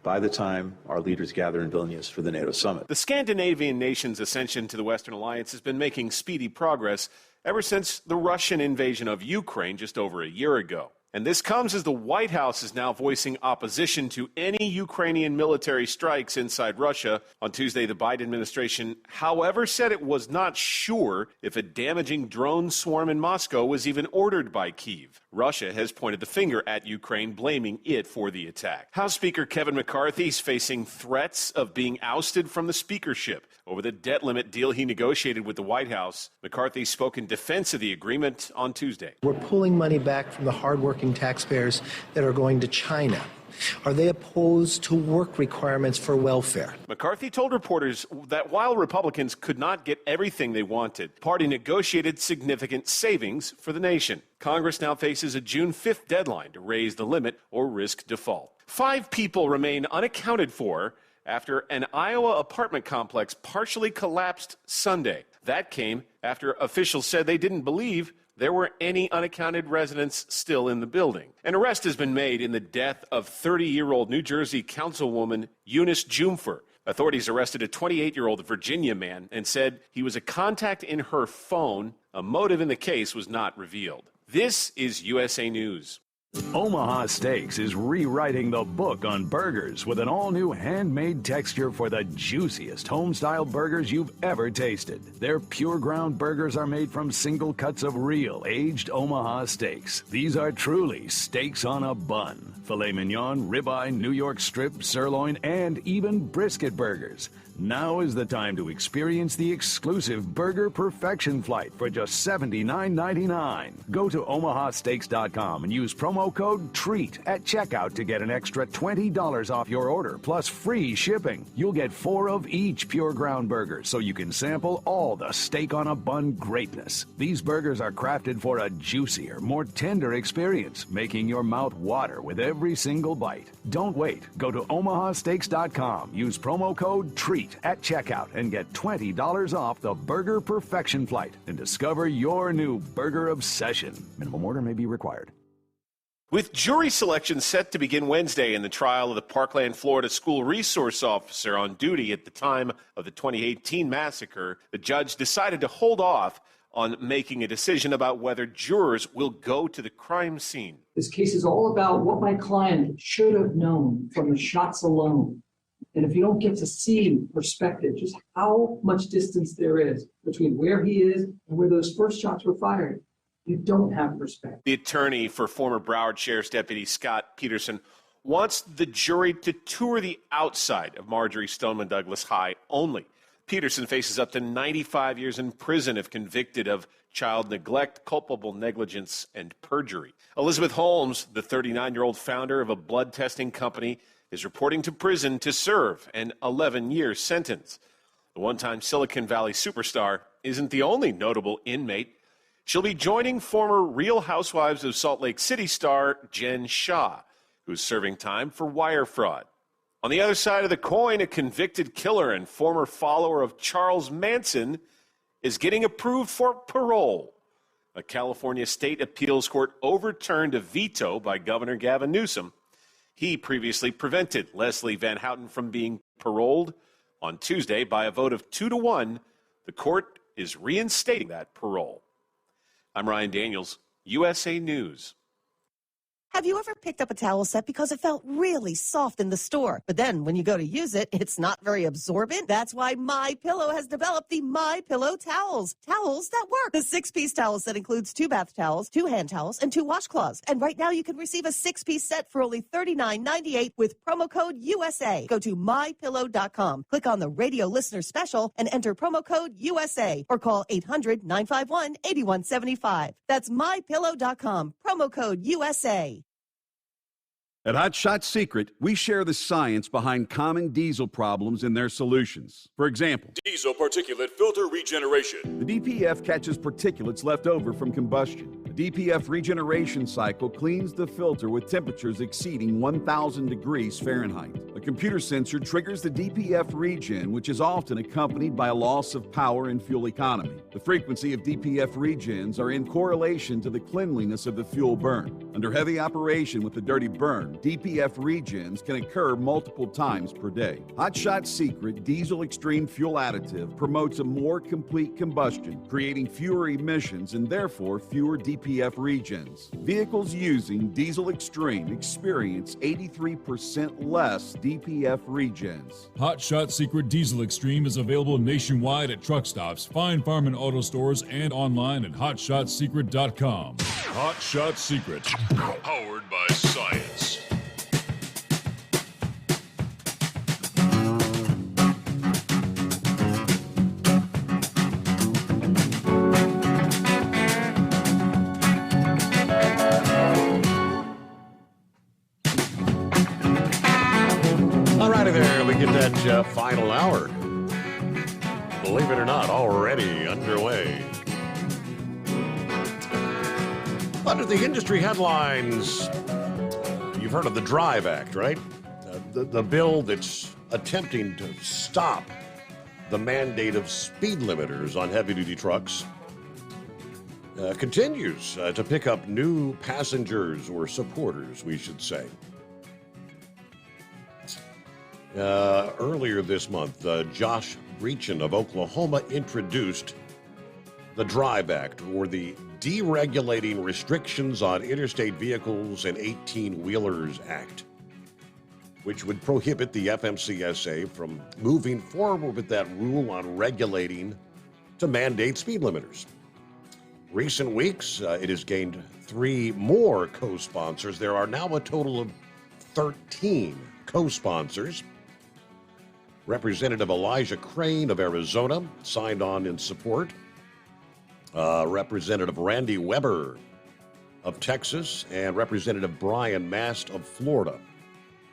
by the time our leaders gather in Vilnius for the NATO summit. The Scandinavian nation's ascension to the Western Alliance has been making speedy progress ever since the Russian invasion of Ukraine just over a year ago. And this comes as the White House is now voicing opposition to any Ukrainian military strikes inside Russia. On Tuesday, the Biden administration, however, said it was not sure if a damaging drone swarm in Moscow was even ordered by Kyiv. Russia has pointed the finger at Ukraine, blaming it for the attack. House Speaker Kevin McCarthy is facing threats of being ousted from the speakership over the debt limit deal he negotiated with the White House. McCarthy spoke in defense of the agreement on Tuesday. We're pulling money back from the hardworking taxpayers that are going to China. Are they opposed to work requirements for welfare? McCarthy told reporters that while Republicans could not get everything they wanted, the party negotiated significant savings for the nation. Congress now faces a June 5th deadline to raise the limit or risk default. 5 people remain unaccounted for after an Iowa apartment complex partially collapsed Sunday. That came after officials said they didn't believe there were any unaccounted residents still in the building. An arrest has been made in the death of 30-year-old New Jersey councilwoman Eunice Jumfer. Authorities arrested a 28-year-old Virginia man and said he was a contact in her phone. A motive in the case was not revealed. This is USA News. Omaha Steaks is rewriting the book on burgers with an all-new handmade texture for the juiciest home-style burgers you've ever tasted. Their pure ground burgers are made from single cuts of real aged Omaha steaks. These are truly steaks on a bun. Filet mignon, ribeye, New York strip, sirloin, and even brisket burgers. Now is the time to experience the exclusive Burger Perfection Flight for just $79.99. Go to omahasteaks.com and use promo code TREAT at checkout to get an extra $20 off your order, plus free shipping. You'll get 4 of each pure ground burger, so you can sample all the steak on a bun greatness. These burgers are crafted for a juicier, more tender experience, making your mouth water with every single bite. Don't wait. Go to omahasteaks.com. Use promo code TREAT at checkout and get $20 off the Burger Perfection Flight and discover your new burger obsession. Minimum order may be required. With jury selection set to begin Wednesday in the trial of the Parkland, Florida school resource officer on duty at the time of the 2018 massacre, the judge decided to hold off on making a decision about whether jurors will go to the crime scene. This case is all about what my client should have known from the shots alone. And if you don't get to see perspective, just how much distance there is between where he is and where those first shots were fired, you don't have perspective. The attorney for former Broward Sheriff's Deputy Scott Peterson wants the jury to tour the outside of Marjory Stoneman Douglas High only. Peterson faces up to 95 years in prison if convicted of child neglect, culpable negligence, and perjury. Elizabeth Holmes, the 39-year-old founder of a blood testing company, is reporting to prison to serve an 11-year sentence. The one-time Silicon Valley superstar isn't the only notable inmate. She'll be joining former Real Housewives of Salt Lake City star Jen Shah, who's serving time for wire fraud. On the other side of the coin, a convicted killer and former follower of Charles Manson is getting approved for parole. A California state appeals court overturned a veto by Governor Gavin Newsom. He previously prevented Leslie Van Houten from being paroled. On Tuesday, by a vote of 2-1, the court is reinstating that parole. I'm Ryan Daniels, USA News. Have you ever picked up a towel set because it felt really soft in the store, but then when you go to use it, it's not very absorbent? That's why MyPillow has developed the MyPillow towels. Towels that work. The 6-piece towel set includes 2 bath towels, 2 hand towels, and 2 washcloths. And right now you can receive a 6-piece set for only $39.98 with promo code USA. Go to MyPillow.com, click on the radio listener special, and enter promo code USA, or call 800-951-8175. That's MyPillow.com, promo code USA. At Hot Shot Secret, we share the science behind common diesel problems and their solutions. For example, diesel particulate filter regeneration. The DPF catches particulates left over from combustion. The The DPF regeneration cycle cleans the filter with temperatures exceeding 1,000 degrees Fahrenheit. A computer sensor triggers the DPF regen, which is often accompanied by a loss of power and fuel economy. The frequency of DPF regens are in correlation to the cleanliness of the fuel burn. Under heavy operation with the dirty burn, DPF regens can occur multiple times per day. Hot Shot Secret Diesel Extreme Fuel Additive promotes a more complete combustion, creating fewer emissions and therefore fewer DPF regens. Vehicles using Diesel Extreme experience 83% less DPF regens. Hot Shot Secret Diesel Extreme is available nationwide at truck stops, fine farm and auto stores, and online at hotshotsecret.com. Hot Shot Secret, powered by science. Alrighty there, we get that final hour. Believe it or not, already underway. Under the industry headlines, you've heard of the DRIVE Act, right? The bill that's attempting to stop the mandate of speed limiters on heavy-duty trucks continues to pick up new passengers or supporters, we should say. Earlier this month, Josh Breachin of Oklahoma introduced the DRIVE Act, or the Deregulating Restrictions on Interstate Vehicles and 18-Wheelers Act, which would prohibit the FMCSA from moving forward with that rule on regulating to mandate speed limiters. Recent weeks, it has gained 3 more co-sponsors. There are now a total of 13 co-sponsors. Representative Elijah Crane of Arizona signed on in support. Representative Randy Weber of Texas and Representative Brian Mast of Florida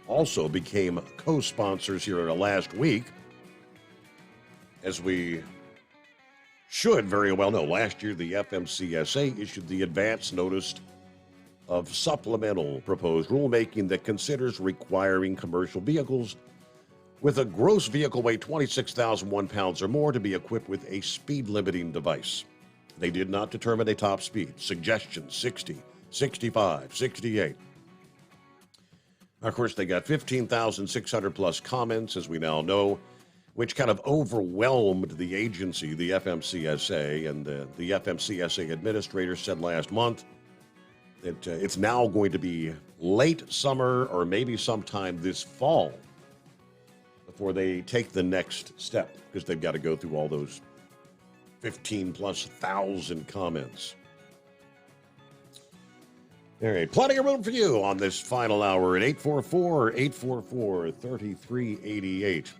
also became co-sponsors here last week. As we should very well know, last year the FMCSA issued the advance notice of supplemental proposed rulemaking that considers requiring commercial vehicles with a gross vehicle weight 26,001 pounds or more to be equipped with a speed limiting device. They did not determine a top speed. Suggestions 60, 65, 68. Of course, they got 15,600 plus comments, as we now know, which kind of overwhelmed the agency, the FMCSA, and the FMCSA administrator said last month that it's now going to be late summer or maybe sometime this fall before they take the next step, because they've got to go through all those 15,000+ comments. All right, plenty of room for you on this final hour at 844-844-3388. I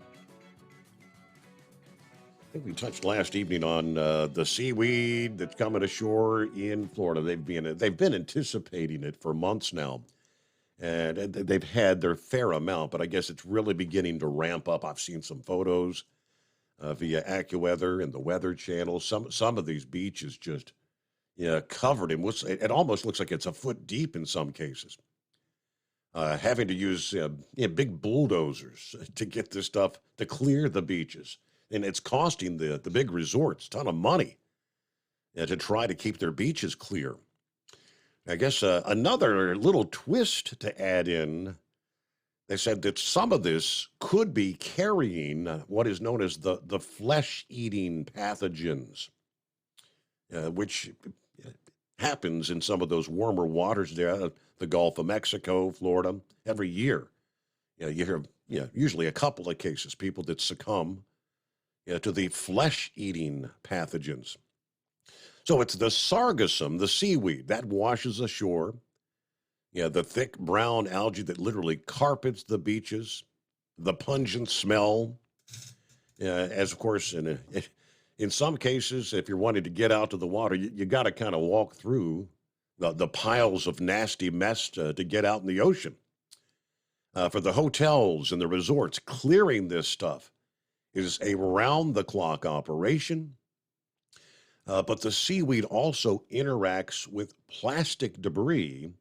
think we touched last evening on the seaweed that's coming ashore in Florida. They've been anticipating it for months now, and they've had their fair amount, but I guess it's really beginning to ramp up. I've seen some photos via AccuWeather and the Weather Channel. Some of these beaches just covered in what's, it almost looks like it's a foot deep in some cases. Having to use big bulldozers to get this stuff to clear the beaches. And it's costing the big resorts a ton of money to try to keep their beaches clear. I guess another little twist to add in, they said that some of this could be carrying what is known as the flesh-eating pathogens, which happens in some of those warmer waters there, the Gulf of Mexico, Florida, every year. You hear usually a couple of cases, people that succumb to the flesh-eating pathogens. So it's the sargassum, the seaweed, that washes ashore. The thick brown algae that literally carpets the beaches, the pungent smell, as of course, in some cases, if you're wanting to get out to the water, you got to kind of walk through the piles of nasty mess to get out in the ocean. For the hotels and the resorts, clearing this stuff is a round-the-clock operation. But the seaweed also interacts with plastic debris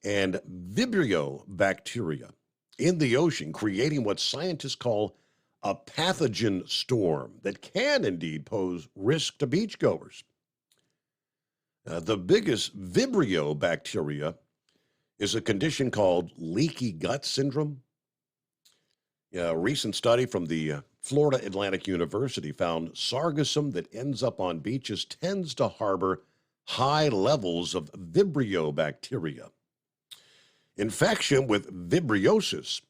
and Vibrio bacteria in the ocean, creating what scientists call a pathogen storm that can indeed pose risk to beachgoers. The biggest Vibrio bacteria is a condition called leaky gut syndrome. A recent study from the Florida Atlantic University found sargassum that ends up on beaches tends to harbor high levels of Vibrio bacteria. Infection with vibriosis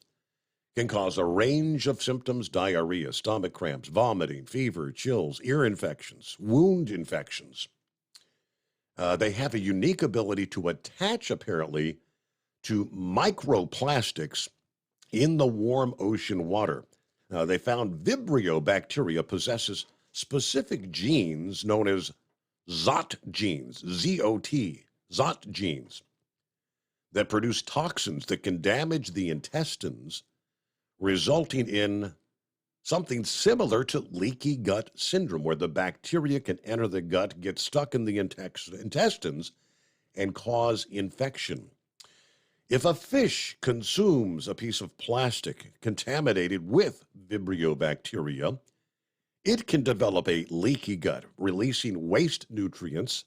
can cause a range of symptoms: diarrhea, stomach cramps, vomiting, fever, chills, ear infections, wound infections. They have a unique ability to attach, apparently, to microplastics in the warm ocean water. They found Vibrio bacteria possesses specific genes known as ZOT genes, Z-O-T, ZOT genes, that produce toxins that can damage the intestines, resulting in something similar to leaky gut syndrome, where the bacteria can enter the gut, get stuck in the intestines, and cause infection. If a fish consumes a piece of plastic contaminated with Vibrio bacteria, it can develop a leaky gut, releasing waste nutrients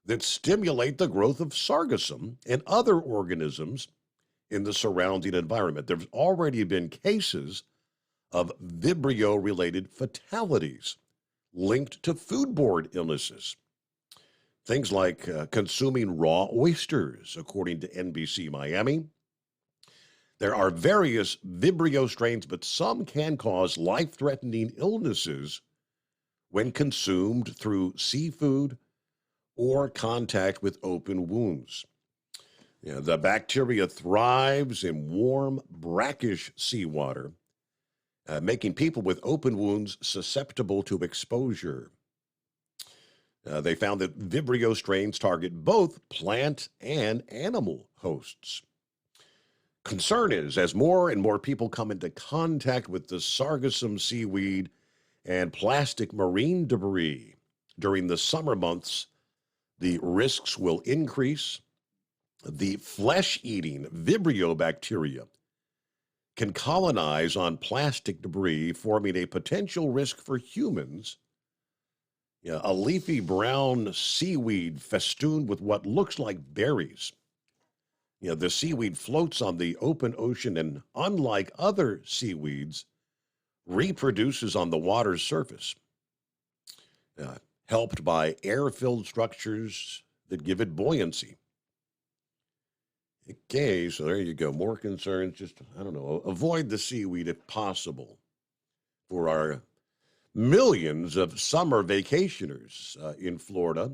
that stimulate the growth of sargassum and other organisms in the surrounding environment. There's already been cases of Vibrio-related fatalities linked to foodborne illnesses. Things like consuming raw oysters, according to NBC Miami. There are various Vibrio strains, but some can cause life-threatening illnesses when consumed through seafood or contact with open wounds. The bacteria thrives in warm, brackish seawater, making people with open wounds susceptible to exposure. They found that Vibrio strains target both plant and animal hosts. Concern is, as more and more people come into contact with the sargassum seaweed and plastic marine debris during the summer months, the risks will increase. The flesh-eating Vibrio bacteria can colonize on plastic debris, forming a potential risk for humans. A leafy brown seaweed festooned with what looks like berries. The seaweed floats on the open ocean and, unlike other seaweeds, reproduces on the water's surface, helped by air-filled structures that give it buoyancy. Okay, so there you go. More concerns. Just, avoid the seaweed if possible for our millions of summer vacationers in Florida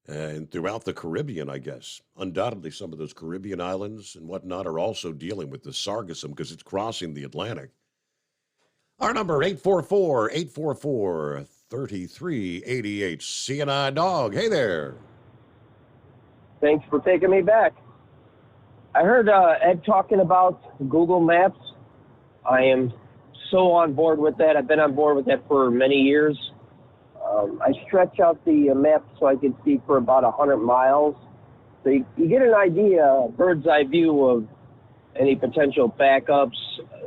and throughout the Caribbean, I guess. Undoubtedly, some of those Caribbean islands and whatnot are also dealing with the sargassum because it's crossing the Atlantic. Our number, 844-844-3388. CNI Dog. Hey there. Thanks for taking me back. I heard Ed talking about Google Maps. I am so on board with that. I've been on board with that for many years. I stretch out the map so I can see for about 100 miles. So you get an idea, a bird's eye view of any potential backups,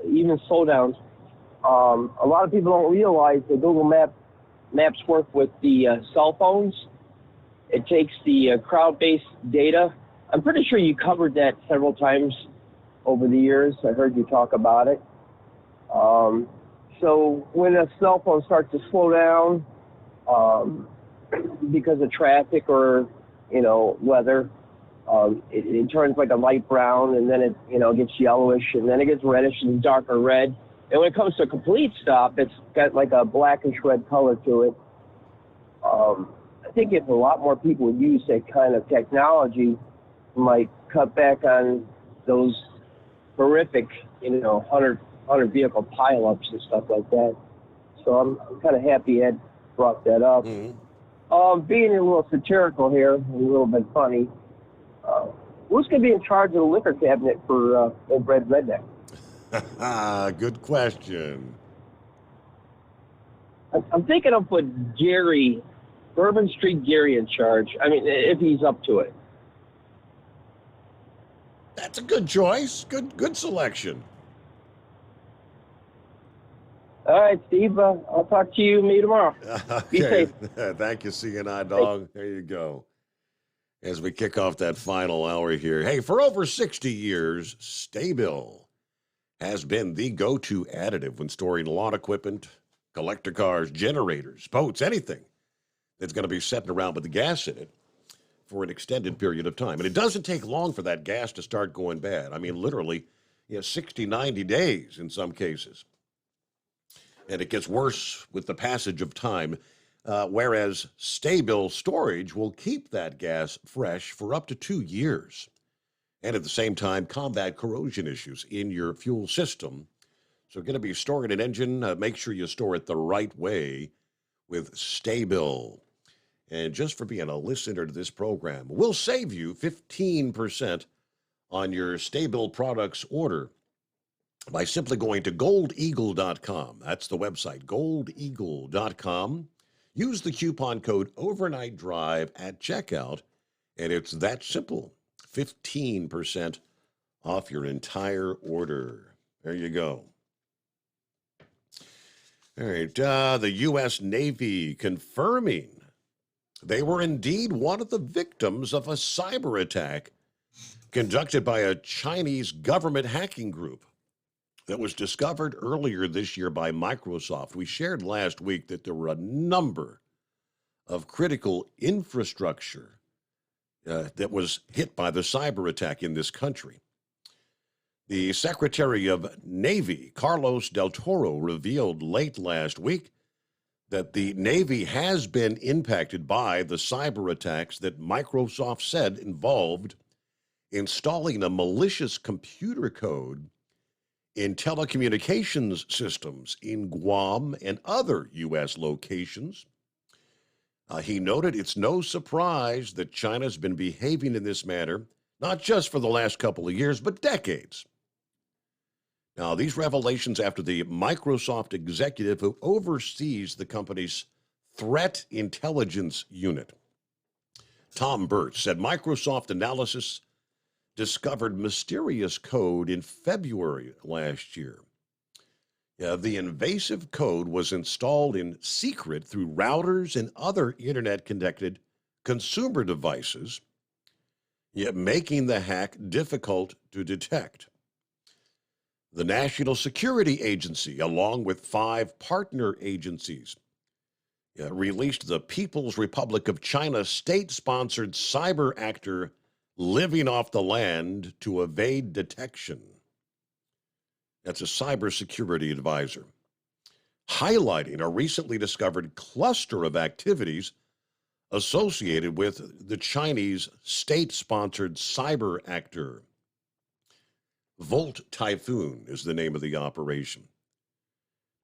even slowdowns. A lot of people don't realize that Google Maps work with the cell phones. It takes the crowd-based data. I'm pretty sure you covered that several times over the years. I heard you talk about it. So when a cell phone starts to slow down because of traffic or, weather, it turns like a light brown, and then it, gets yellowish, and then it gets reddish and darker red. And when it comes to a complete stop, it's got like a blackish red color to it. I think if a lot more people would use that kind of technology, might cut back on those horrific, 100 vehicle pileups and stuff like that. So I'm kind of happy Ed brought that up. Mm-hmm. Being a little satirical here, a little bit funny, who's going to be in charge of the liquor cabinet for Old Red Redneck? Good question. I'm thinking I'll put Jerry Bourbon Street Gary in charge. I mean, if he's up to it. That's a good choice. Good selection. All right, Steve. I'll talk to you maybe tomorrow. Be Okay. safe. Thank you, CNI Dog. There you go. As we kick off that final hour here. Hey, for over 60 years, Sta-Bil has been the go-to additive when storing lawn equipment, collector cars, generators, boats, anything that's going to be sitting around with the gas in it for an extended period of time. And it doesn't take long for that gas to start going bad. I mean, literally, 60, 90 days in some cases. And it gets worse with the passage of time, whereas Sta-Bil storage will keep that gas fresh for up to 2 years. And at the same time, combat corrosion issues in your fuel system. So going to be storing an engine, make sure you store it the right way with Sta-Bil. And just for being a listener to this program, we'll save you 15% on your Sta-Bil products order by simply going to goldeagle.com. That's the website, goldeagle.com. Use the coupon code Overnight Drive at checkout, and it's that simple. 15% off your entire order. There you go. All right, the U.S. Navy confirming they were indeed one of the victims of a cyber attack conducted by a Chinese government hacking group that was discovered earlier this year by Microsoft. We shared last week that there were a number of critical infrastructure that was hit by the cyber attack in this country. The Secretary of Navy, Carlos Del Toro, revealed late last week that the Navy has been impacted by the cyber attacks that Microsoft said involved installing a malicious computer code in telecommunications systems in Guam and other U.S. locations. He noted it's no surprise that China's been behaving in this manner, not just for the last couple of years, but decades. Now, these revelations after the Microsoft executive who oversees the company's threat intelligence unit, Tom Burt, said Microsoft analysis discovered mysterious code in February last year. The invasive code was installed in secret through routers and other internet-connected consumer devices, yet making the hack difficult to detect. The National Security Agency, along with 5 partner agencies, released the People's Republic of China state-sponsored cyber actor living off the land to evade detection. That's a cybersecurity advisor, highlighting a recently discovered cluster of activities associated with the Chinese state-sponsored cyber actor. Volt Typhoon is the name of the operation.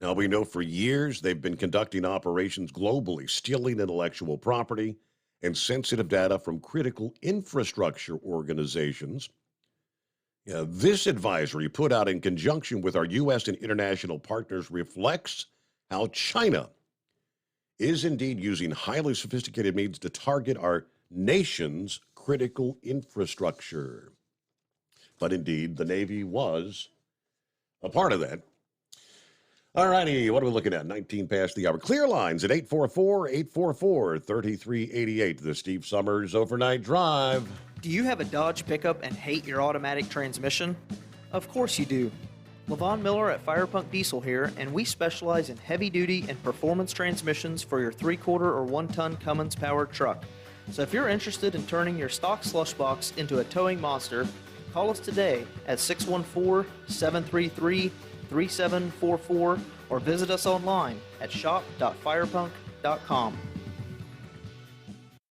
Now, we know for years they've been conducting operations globally, stealing intellectual property and sensitive data from critical infrastructure organizations. This advisory put out in conjunction with our U.S. and international partners reflects how China is indeed using highly sophisticated means to target our nation's critical infrastructure. But indeed, the Navy was a part of that. All righty, what are we looking at? 19 past the hour. Clear lines at 844-844-3388. The Steve Summers Overnight Drive. Do you have a Dodge pickup and hate your automatic transmission? Of course you do. Levon Miller at Firepunk Diesel here, and we specialize in heavy-duty and performance transmissions for your 3/4 or 1-ton Cummins-powered truck. So if you're interested in turning your stock slush box into a towing monster, call us today at 614-733-3744 or visit us online at shop.firepunk.com.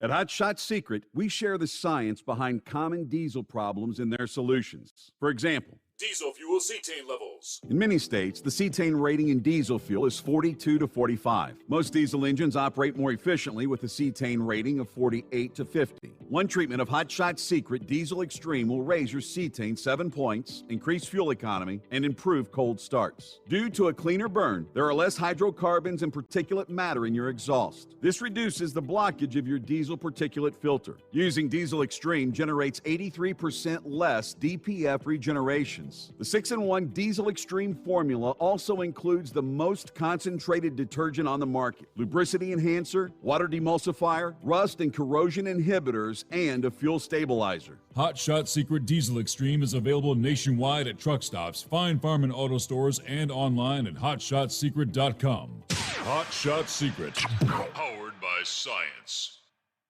At Hot Shot Secret, we share the science behind common diesel problems and their solutions. For example, Diesel fuel cetane levels. In many states, the cetane rating in diesel fuel is 42 to 45. Most diesel engines operate more efficiently with a cetane rating of 48 to 50. One treatment of Hot Shot Secret Diesel Extreme will raise your cetane 7 points, increase fuel economy, and improve cold starts. Due to a cleaner burn, there are less hydrocarbons and particulate matter in your exhaust. This reduces the blockage of your diesel particulate filter. Using Diesel Extreme generates 83% less DPF regeneration. The 6-in-1 Diesel Extreme formula also includes the most concentrated detergent on the market, lubricity enhancer, water demulsifier, rust and corrosion inhibitors, and a fuel stabilizer. Hot Shot Secret Diesel Extreme is available nationwide at truck stops, Fine Farm and auto stores, and online at hotshotsecret.com. Hot Shot Secret, powered by science.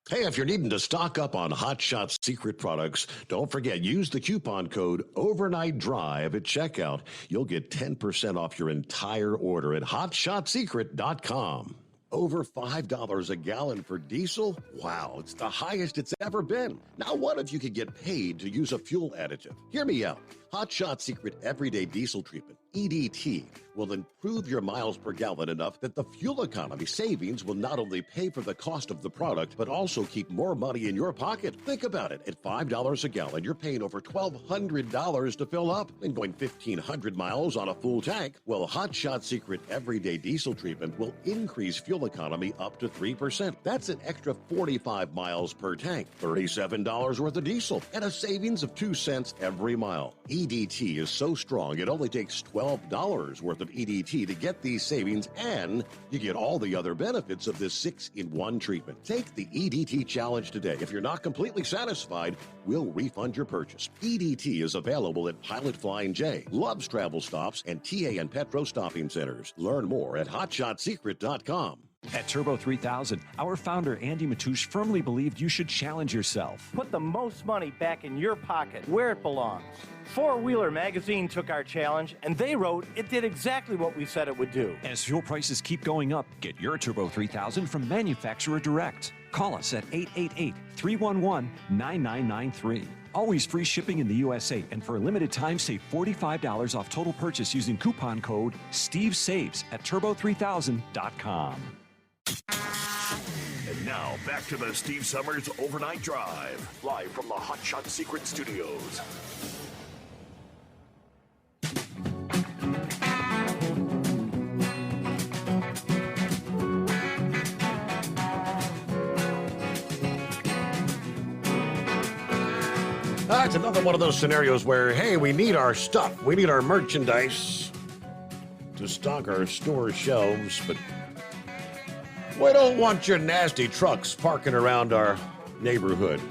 Hey, if you're needing to stock up on Hot Shot Secret products, don't forget, use the coupon code Overnight Drive at checkout. You'll get 10% off your entire order at hotshotsecret.com. Over $5 a gallon for diesel? Wow, it's the highest it's ever been. Now, what if you could get paid to use a fuel additive? Hear me out. Hot Shot Secret Everyday Diesel Treatment, EDT, will improve your miles per gallon enough that the fuel economy savings will not only pay for the cost of the product, but also keep more money in your pocket. Think about it. At $5 a gallon, you're paying over $1,200 to fill up and going 1,500 miles on a full tank. Well, Hot Shot Secret Everyday Diesel Treatment will increase fuel economy up to 3%. That's an extra 45 miles per tank, $37 worth of diesel, and a savings of 2 cents every mile. EDT is so strong, it only takes $12 worth of EDT to get these savings, and you get all the other benefits of this 6-in-1 treatment. Take the EDT challenge today. If you're not completely satisfied, we'll refund your purchase. EDT is available at Pilot Flying J, Love's Travel Stops, and TA and Petro Stopping Centers. Learn more at hotshotsecret.com. At Turbo 3000, our founder Andy Matouche firmly believed you should challenge yourself. Put the most money back in your pocket, where it belongs. Four Wheeler Magazine took our challenge, and they wrote it did exactly what we said it would do. As fuel prices keep going up, get your Turbo 3000 from manufacturer direct. Call us at 888-311-9993. Always free shipping in the USA, and for a limited time, save $45 off total purchase using coupon code STEVESAVES at turbo3000.com. And now, back to the Steve Summers Overnight Drive, live from the Hot Shot Secret Studios. It's another one of those scenarios where, hey, we need our stuff. We need our merchandise to stock our store shelves, but we don't want your nasty trucks parking around our neighborhood.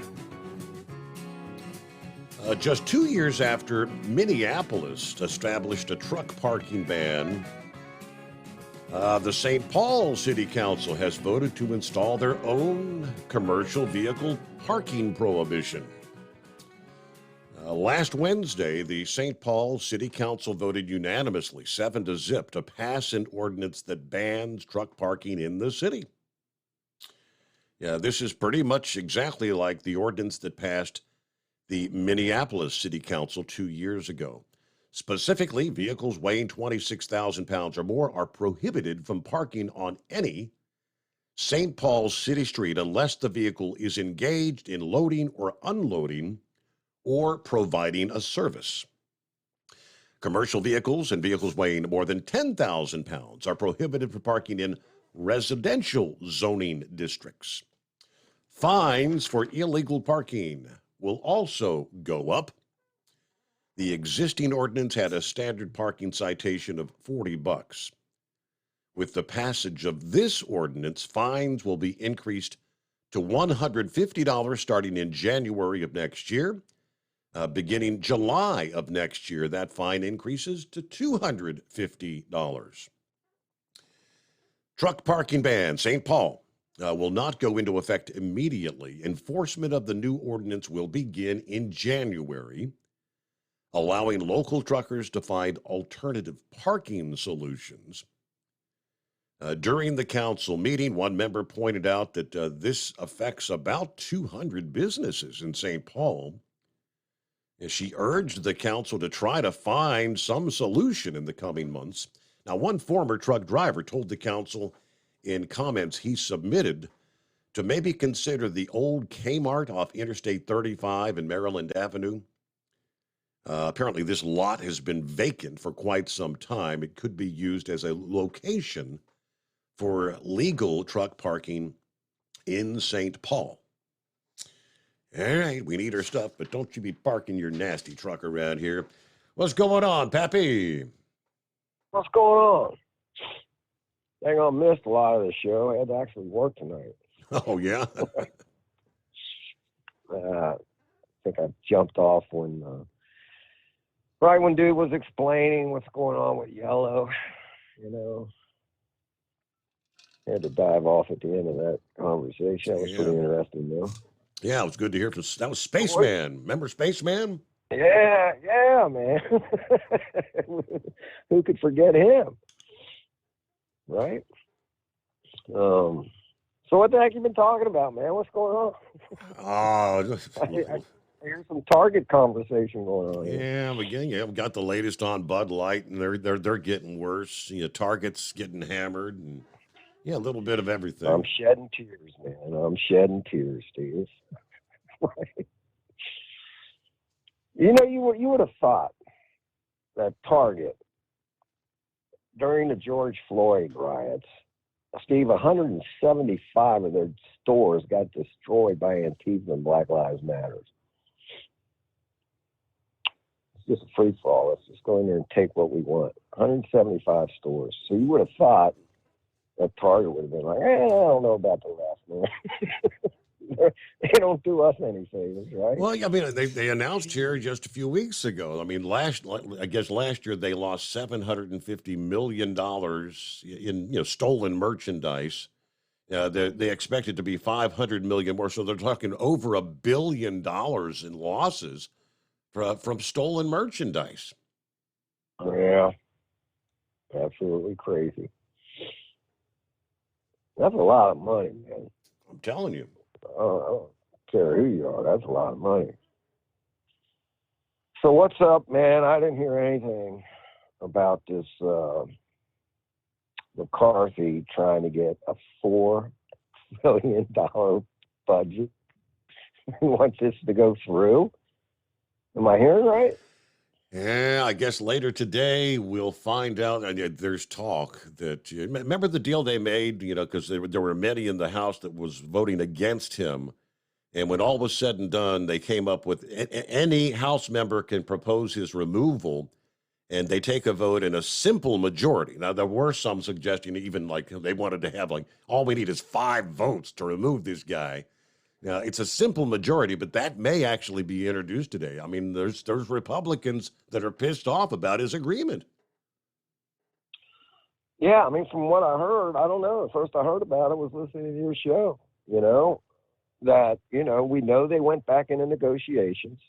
Just 2 years after Minneapolis established a truck parking ban, the St. Paul City Council has voted to install their own commercial vehicle parking prohibition. Last Wednesday, the St. Paul City Council voted unanimously, 7-0, to pass an ordinance that bans truck parking in the city. Yeah, this is pretty much exactly like the ordinance that passed the Minneapolis City Council 2 years ago. Specifically, vehicles weighing 26,000 pounds or more are prohibited from parking on any St. Paul city street unless the vehicle is engaged in loading or unloading or providing a service. Commercial vehicles and vehicles weighing more than 10,000 pounds are prohibited from parking in residential zoning districts. Fines for illegal parking will also go up. The existing ordinance had a standard parking citation of $40. With the passage of this ordinance, fines will be increased to $150 starting in January of next year. Beginning July of next year, that fine increases to $250. Truck parking ban, St. Paul, will not go into effect immediately. Enforcement of the new ordinance will begin in January, allowing local truckers to find alternative parking solutions. During the council meeting, one member pointed out that this affects about 200 businesses in St. Paul. And she urged the council to try to find some solution in the coming months. Now, one former truck driver told the council in comments he submitted to maybe consider the old Kmart off Interstate 35 and Maryland Avenue. Apparently, this lot has been vacant for quite some time. It could be used as a location for legal truck parking in St. Paul. All right, we need our stuff, but don't you be parking your nasty truck around here. What's going on, Pappy? What's going on? Dang, I missed a lot of the show. I had to actually work tonight. Oh, yeah? I think I jumped off when, right when dude was explaining what's going on with Yellow, you know. Had to dive off at the end of that conversation. That was pretty interesting, though. Yeah, it was good to hear from. That was Spaceman. Remember Spaceman? Yeah, man. Who could forget him? Right? So what the heck you been talking about, man? What's going on? I hear some Target conversation going on here. Yeah, we got the latest on Bud Light, and they're getting worse. You know, Target's getting hammered, and a little bit of everything. I'm shedding tears, man. I'm shedding tears, Steve. Right. You know, you would have thought that Target, during the George Floyd riots, Steve, 175 of their stores got destroyed by Antifa and Black Lives Matter. It's just a free-for-all. Let's just go in there and take what we want. 175 stores. So you would have thought that Target would have been like, I don't know about the rest, man. They don't do us any favors, right? Well, I mean, they announced here just a few weeks ago. I mean, last year they lost $750 million in stolen merchandise. They expect it to be $500 million more, so they're talking over $1 billion in losses from stolen merchandise. Yeah, absolutely crazy. That's a lot of money, man. I'm telling you. I don't care who you are. That's a lot of money. So what's up, man? I didn't hear anything about this McCarthy trying to get a $4 billion budget. He wants this to go through. Am I hearing right? Yeah, I guess later today we'll find out. There's talk that remember the deal they made, because there were many in the House that was voting against him. And when all was said and done, they came up with any House member can propose his removal, and they take a vote in a simple majority. Now, there were some suggesting even like they wanted to have all we need is 5 votes to remove this guy. Now, it's a simple majority, but that may actually be introduced today. I mean, there's Republicans that are pissed off about his agreement. Yeah, I mean, from what I heard, I don't know. The first I heard about it was listening to your show, that, we know they went back into negotiations.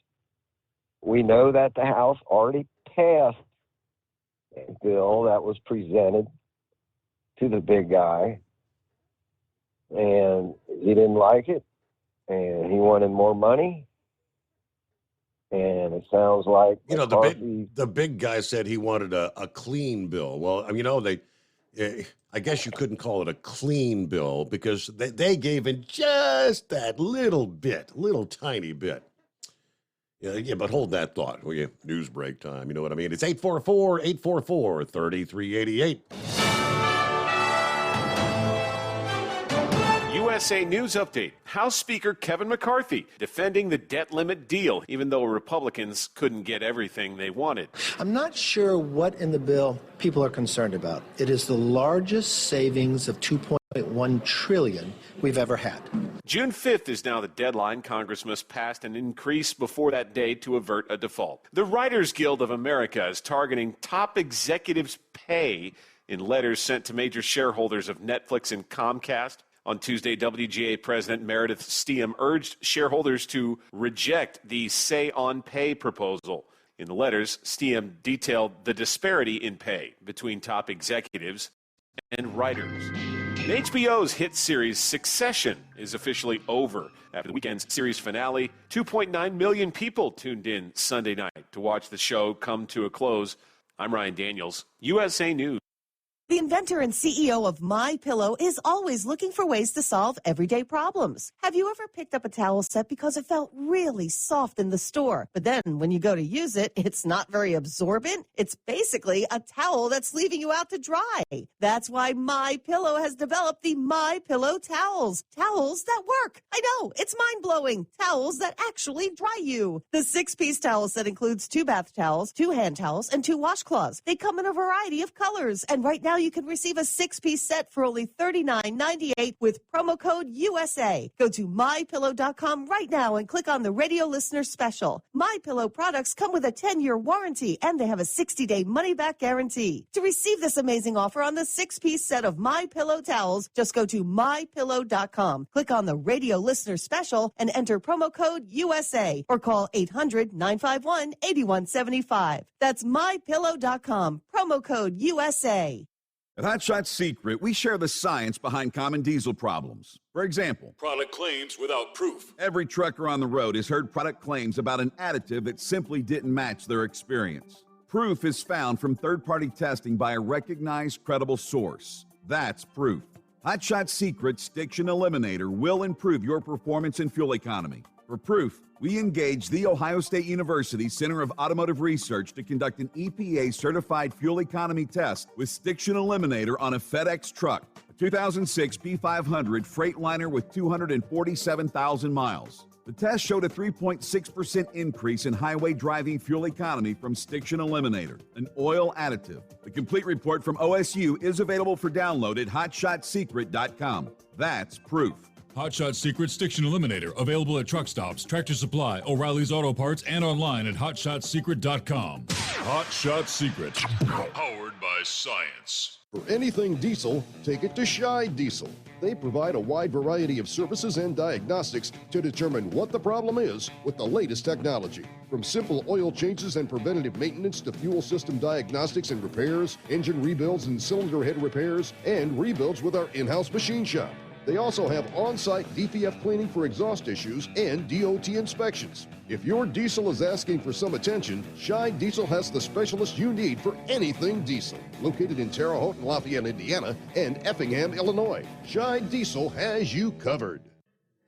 We know that the House already passed a bill that was presented to the big guy, and he didn't like it. And he wanted more money, and it sounds like the big guy said he wanted a clean bill. Well, I guess you couldn't call it a clean bill because they gave in just that little tiny bit. Yeah, but hold that thought, will you? News break time, you know what I mean? It's 844-844-3388. USA News Update. House Speaker Kevin McCarthy defending the debt limit deal, even though Republicans couldn't get everything they wanted. I'm not sure what in the bill people are concerned about. It is the largest savings of $2.1 trillion we've ever had. June 5th is now the deadline. Congress must pass an increase before that date to avert a default. The Writers Guild of America is targeting top executives' pay in letters sent to major shareholders of Netflix and Comcast. On Tuesday, WGA President Meredith Stiem urged shareholders to reject the Say on Pay proposal. In the letters, Stiem detailed the disparity in pay between top executives and writers. HBO's hit series Succession is officially over. After the weekend's series finale, 2.9 million people tuned in Sunday night to watch the show come to a close. I'm Ryan Daniels, USA News. The inventor and CEO of MyPillow is always looking for ways to solve everyday problems. Have you ever picked up a towel set because it felt really soft in the store, but then when you go to use it, it's not very absorbent? It's basically a towel that's leaving you out to dry. That's why MyPillow has developed the MyPillow towels. Towels that work. I know, it's mind-blowing. Towels that actually dry you. The 6-piece towel set includes 2 bath towels, 2 hand towels, and 2 washcloths. They come in a variety of colors, and right now you can receive a 6-piece set for only $39.98 with promo code USA. Go to MyPillow.com right now and click on the radio listener special. MyPillow products come with a 10-year warranty and they have a 60-day money-back guarantee. To receive this amazing offer on the 6-piece set of MyPillow towels, just go to MyPillow.com, click on the radio listener special, and enter promo code USA or call 800-951-8175. That's MyPillow.com, promo code USA. At Hot Shot Secret, we share the science behind common diesel problems. For example, Product claims without proof. every trucker on the road has heard product claims about an additive that simply didn't match their experience. Proof is found from third-party testing by a recognized, credible source. That's proof. Hot Shot Secret's Stiction Eliminator will improve your performance and fuel economy. For proof, we engaged the Ohio State University Center of Automotive Research to conduct an EPA-certified fuel economy test with Stiction Eliminator on a FedEx truck, a 2006 P500 Freightliner with 247,000 miles. The test showed a 3.6% increase in highway driving fuel economy from Stiction Eliminator, an oil additive. The complete report from OSU is available for download at hotshotsecret.com. That's proof. Hot Shot Secret Stiction Eliminator, available at truck stops, Tractor Supply, O'Reilly's Auto Parts, and online at hotshotsecret.com. Hot Shot Secret, powered by science. For anything diesel, take it to Shy Diesel. They provide a wide variety of services and diagnostics to determine what the problem is with the latest technology. From simple oil changes and preventative maintenance to fuel system diagnostics and repairs, engine rebuilds and cylinder head repairs, and rebuilds with our in-house machine shop. They also have on-site DPF cleaning for exhaust issues and DOT inspections. If your diesel is asking for some attention, Shy Diesel has the specialist you need for anything diesel. Located in Terre Haute and Lafayette, Indiana, and Effingham, Illinois, Shy Diesel has you covered.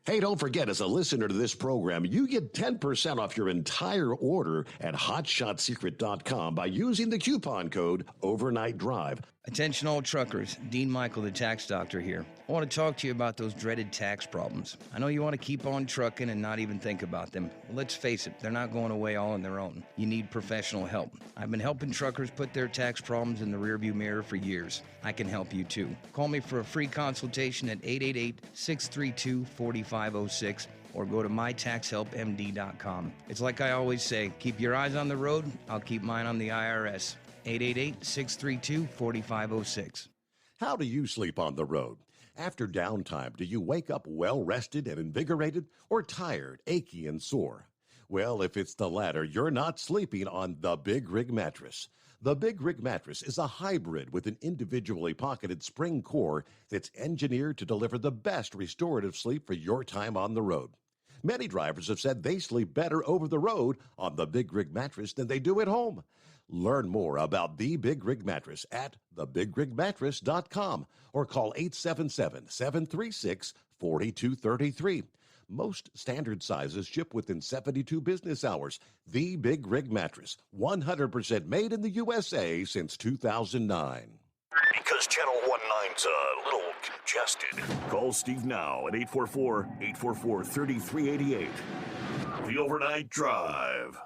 Hey, don't forget, as a listener to this program, you get 10% off your entire order at hotshotsecret.com by using the coupon code Overnight Drive. Attention all truckers, Dean Michael, the tax doctor here. I want to talk to you about those dreaded tax problems. I know you want to keep on trucking and not even think about them. Well, let's face it, they're not going away all on their own. You need professional help. I've been helping truckers put their tax problems in the rearview mirror for years. I can help you too. Call me for a free consultation at 888-632-4506 or go to mytaxhelpmd.com. It's like I always say, keep your eyes on the road, I'll keep mine on the IRS. 888-632-4506. How do you sleep on the road? After downtime, do you wake up well-rested and invigorated or tired, achy, and sore? Well, if it's the latter, you're not sleeping on the Big Rig Mattress. The Big Rig Mattress is a hybrid with an individually pocketed spring core that's engineered to deliver the best restorative sleep for your time on the road. Many drivers have said they sleep better over the road on the Big Rig Mattress than they do at home. Learn more about the Big Rig Mattress at thebigrigmattress.com or call 877-736-4233. Most standard sizes ship within 72 business hours. The Big Rig Mattress, 100% made in the USA since 2009. Because Channel 19's a little congested. Call Steve now at 844-844-3388. The Overnight Drive.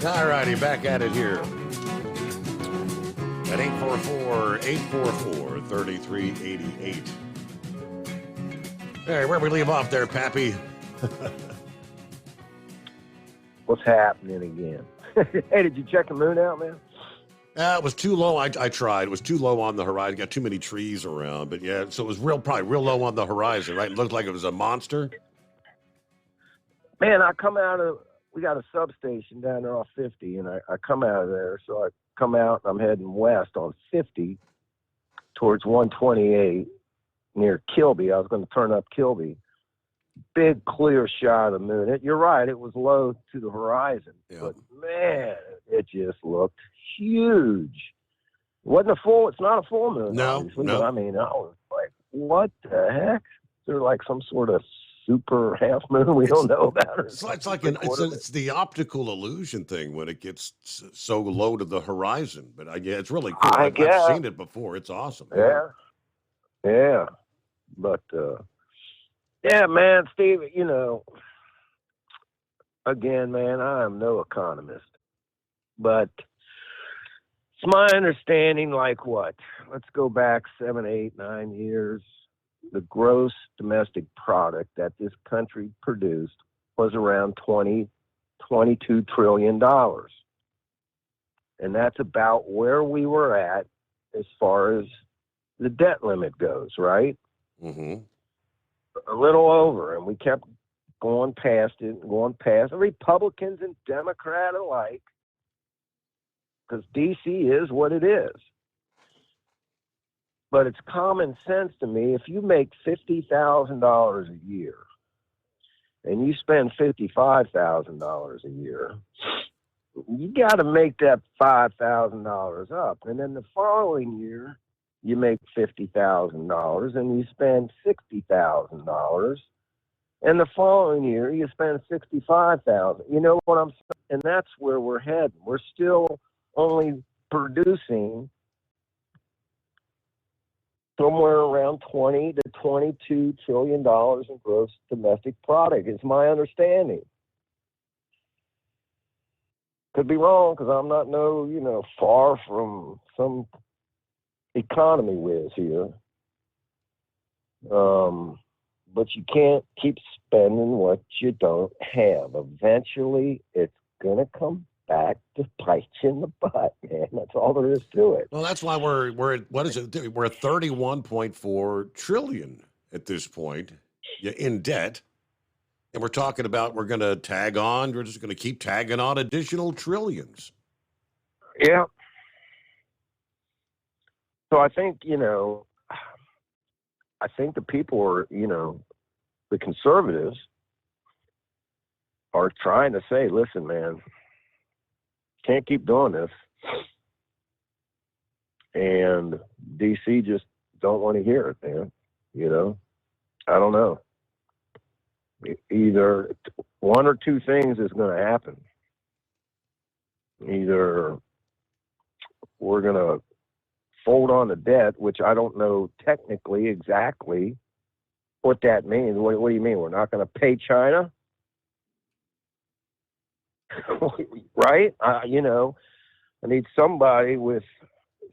All righty, back at it here at 844-844-3388. All right, where we leave off there, Pappy? what's happening again. Hey, did you check the moon out, man? It was too low. I tried. It was too low on the horizon. Got too many trees around. But yeah, so it was probably real low on the horizon, right? It looked like it was a monster. Man, we got a substation down there off 50, and I come out of there. So I come out, and I'm heading west on 50 towards 128 near Kilby. I was going to turn up Kilby. Big, clear shot of the moon. You're right, it was low to the horizon. Yeah. But, man, it just looked huge. It's not a full moon, obviously. No. But, I mean, I was like, what the heck? Is there like some sort of super half moon we don't know about? It's the optical illusion thing when it gets so low to the horizon. But it's really cool. I've seen it before. It's awesome. Yeah. But yeah, man, Steve, again, man, I am no economist, but it's my understanding, like what? Let's go back 7, 8, 9 years. The gross domestic product that this country produced was around $22 trillion. And that's about where we were at as far as the debt limit goes, right? Mm-hmm. A little over, and we kept going past it, Republicans and Democrat alike, because D.C. is what it is. But it's common sense to me, if you make $50,000 a year and you spend $55,000 a year, you got to make that $5,000 up. And then the following year, you make $50,000 and you spend $60,000. And the following year, you spend $65,000. You know what I'm saying? And that's where we're heading. We're still only producing somewhere around $20 to $22 trillion in gross domestic product, is my understanding. Could be wrong, because I'm not far from some economy whiz here. But you can't keep spending what you don't have. Eventually, it's going to come back to bite you in the butt, man. That's all there is to it. Well, that's why we're at, what is it? We're at 31.4 trillion at this point in debt. And we're talking about we're just going to keep tagging on additional trillions. Yeah. So I think, the people are, the conservatives are trying to say, listen, man, can't keep doing this. And DC just don't want to hear it, man. I don't know. Either one or two things is going to happen. Either we're going to fold on the debt, which I don't know technically exactly what that means. What do you mean? We're not going to pay China? Right? I need somebody with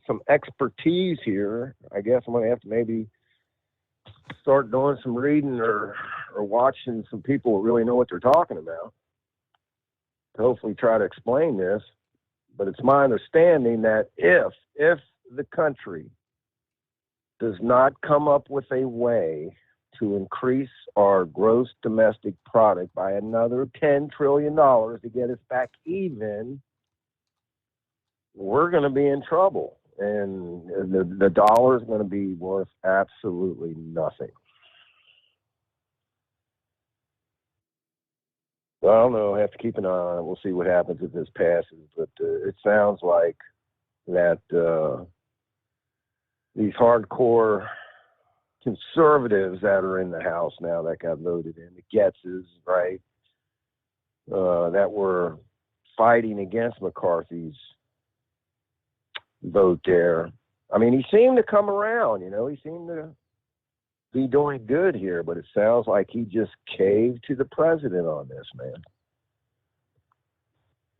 some expertise here. I guess I'm going to have to maybe start doing some reading or watching some people who really know what they're talking about to hopefully try to explain this. But it's my understanding that if the country does not come up with a way to increase our gross domestic product by another $10 trillion to get us back even, we're going to be in trouble. And the dollar is going to be worth absolutely nothing. Well, I don't know. I have to keep an eye on it. We'll see what happens if this passes. But it sounds like that these hardcore conservatives that are in the House now that got voted in, the Getzes, right, that were fighting against McCarthy's vote there. I mean, he seemed to come around, he seemed to be doing good here, but it sounds like he just caved to the president on this, man.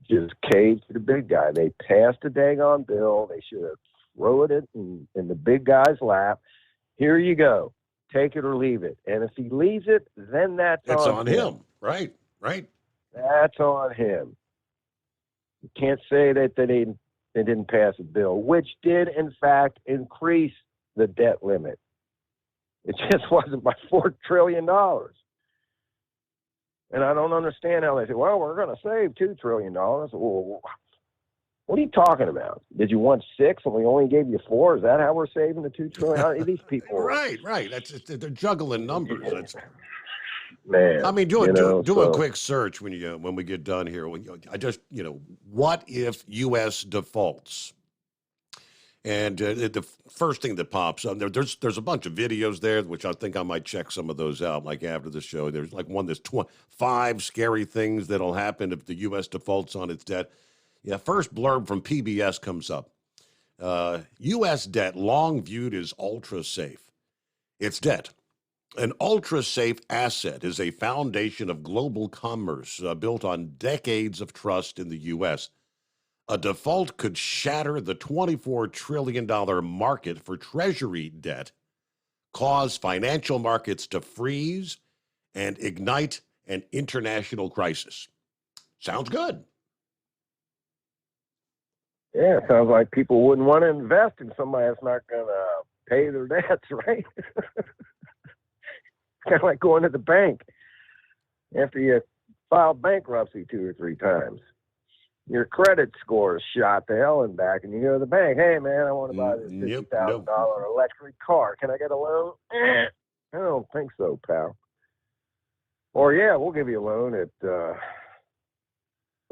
Just caved to the big guy. They passed a daggone bill. They should have thrown it in the big guy's lap. Here you go. Take it or leave it. And if he leaves it, then that's on him. Right. That's on him. You can't say that they didn't pass a bill, which did, in fact, increase the debt limit. It just wasn't by $4 trillion. And I don't understand how they say, well, we're going to save $2 trillion. Well, what are you talking about? Did you want 6 and we only gave you 4? Is that how we're saving the $2 trillion? These people. Right. They're juggling numbers. Man, I mean, do a quick search when we get done here. What if U.S. defaults? And the first thing that pops up, there's a bunch of videos there, which I think I might check some of those out, like after the show. There's like one that's 5 scary things that'll happen if the U.S. defaults on its debt. Yeah, first blurb from PBS comes up. U.S. debt long viewed as ultra-safe. It's debt. An ultra-safe asset is a foundation of global commerce built on decades of trust in the U.S. A default could shatter the $24 trillion market for Treasury debt, cause financial markets to freeze, and ignite an international crisis. Sounds good. Yeah, sounds like people wouldn't want to invest in somebody that's not going to pay their debts, right? Kind of like going to the bank after you file bankruptcy 2 or 3 times. Your credit score is shot to hell and back, and you go to the bank, hey, man, I want to buy this $50,000 electric car. Can I get a loan? I don't think so, pal. Or, yeah, we'll give you a loan at, I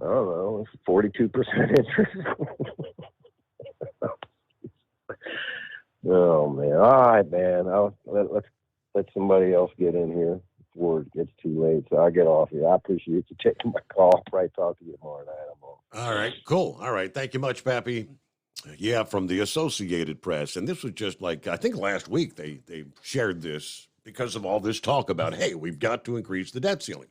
don't know, 42% interest. Oh, man. All right, man. Let's let somebody else get in here before it gets too late. So I'll get off here. I appreciate you taking my call. I'll probably talk to you tomorrow night. All right, cool. All right, thank you much, Pappy. Yeah, from the Associated Press. And this was just like, I think last week they shared this because of all this talk about, hey, we've got to increase the debt ceiling.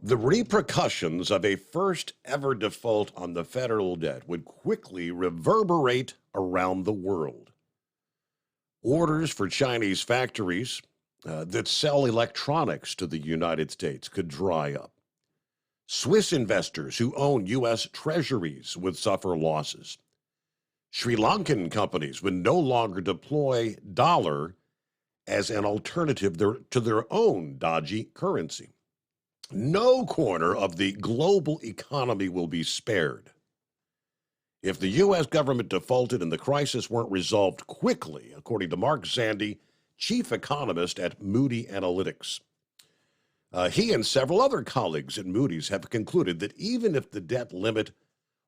The repercussions of a first ever default on the federal debt would quickly reverberate around the world. Orders for Chinese factories that sell electronics to the United States could dry up. Swiss investors who own U.S. treasuries would suffer losses. Sri Lankan companies would no longer deploy dollar as an alternative to their own dodgy currency. No corner of the global economy will be spared. If the U.S. government defaulted and the crisis weren't resolved quickly, according to Mark Zandi, chief economist at Moody Analytics. He and several other colleagues at Moody's have concluded that even if the debt limit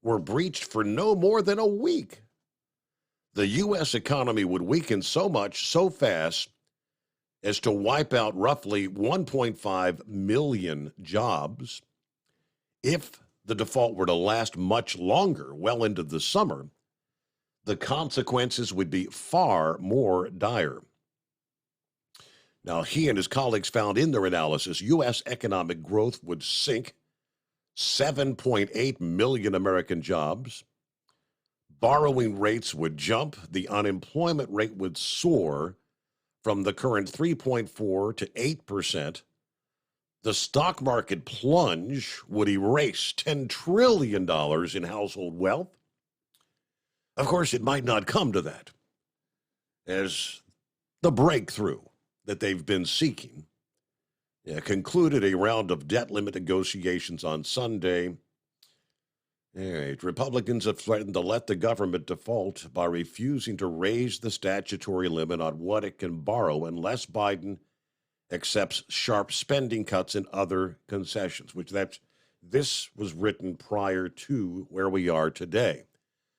were breached for no more than a week, the U.S. economy would weaken so much so fast as to wipe out roughly 1.5 million jobs. If the default were to last much longer, well into the summer, the consequences would be far more dire. Now, he and his colleagues found in their analysis U.S. economic growth would sink 7.8 million American jobs. Borrowing rates would jump. The unemployment rate would soar from the current 3.4 to 8%. The stock market plunge would erase $10 trillion in household wealth. Of course, it might not come to that, as the breakthrough that they've been seeking concluded a round of debt limit negotiations on Sunday. All right, Republicans have threatened to let the government default by refusing to raise the statutory limit on what it can borrow unless Biden accepts sharp spending cuts and other concessions, this was written prior to where we are today.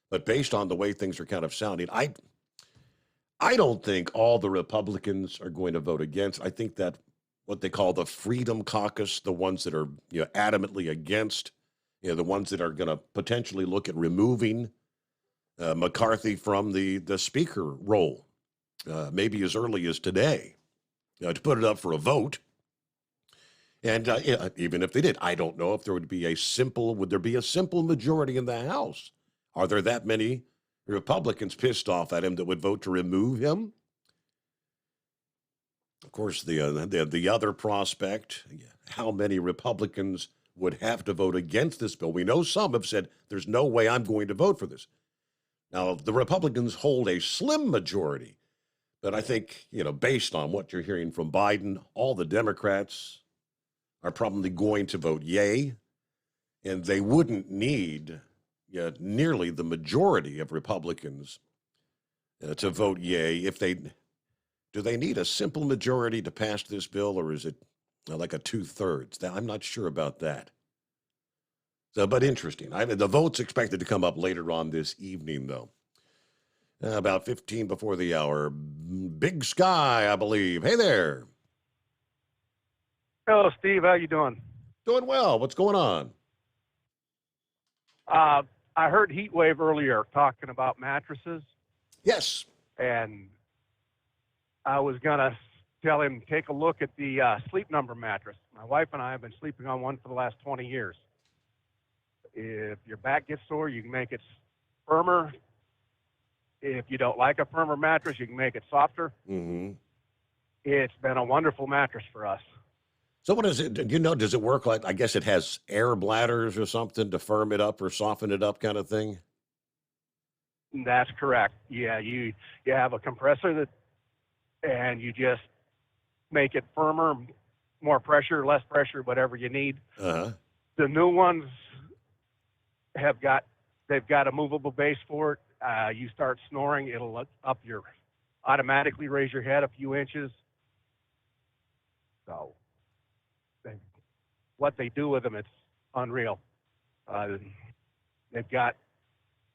But based on the way things are kind of sounding, I don't think all the Republicans are going to vote against. I think that what they call the Freedom Caucus, the ones that are adamantly against, the ones that are going to potentially look at removing McCarthy from the speaker role, maybe as early as today, to put it up for a vote. And even if they did, I don't know if would there be a simple majority in the House? Are there that many Republicans pissed off at him that would vote to remove him? Of course, the other prospect, how many Republicans would have to vote against this bill? We know some have said, there's no way I'm going to vote for this. Now, the Republicans hold a slim majority, but I think, based on what you're hearing from Biden, all the Democrats are probably going to vote yay, and they wouldn't need nearly the majority of Republicans to vote yay. Do they need a simple majority to pass this bill, or is it like a 2/3? I'm not sure about that. So, but interesting. The vote's expected to come up later on this evening, though. About 15 before the hour. Big Sky, I believe. Hey there. Hello, Steve. How you doing? Doing well. What's going on? I heard Heatwave earlier talking about mattresses. Yes. And I was going to tell him, take a look at the Sleep Number mattress. My wife and I have been sleeping on one for the last 20 years. If your back gets sore, you can make it firmer. If you don't like a firmer mattress, you can make it softer. Mm-hmm. It's been a wonderful mattress for us. So what is it? Does it work like, I guess it has air bladders or something to firm it up or soften it up kind of thing? That's correct. Yeah, you have a compressor and you just make it firmer, more pressure, less pressure, whatever you need. Uh-huh. The new ones they've got a movable base for it. You start snoring, it'll automatically raise your head a few inches. So what they do with them, it's unreal. They've got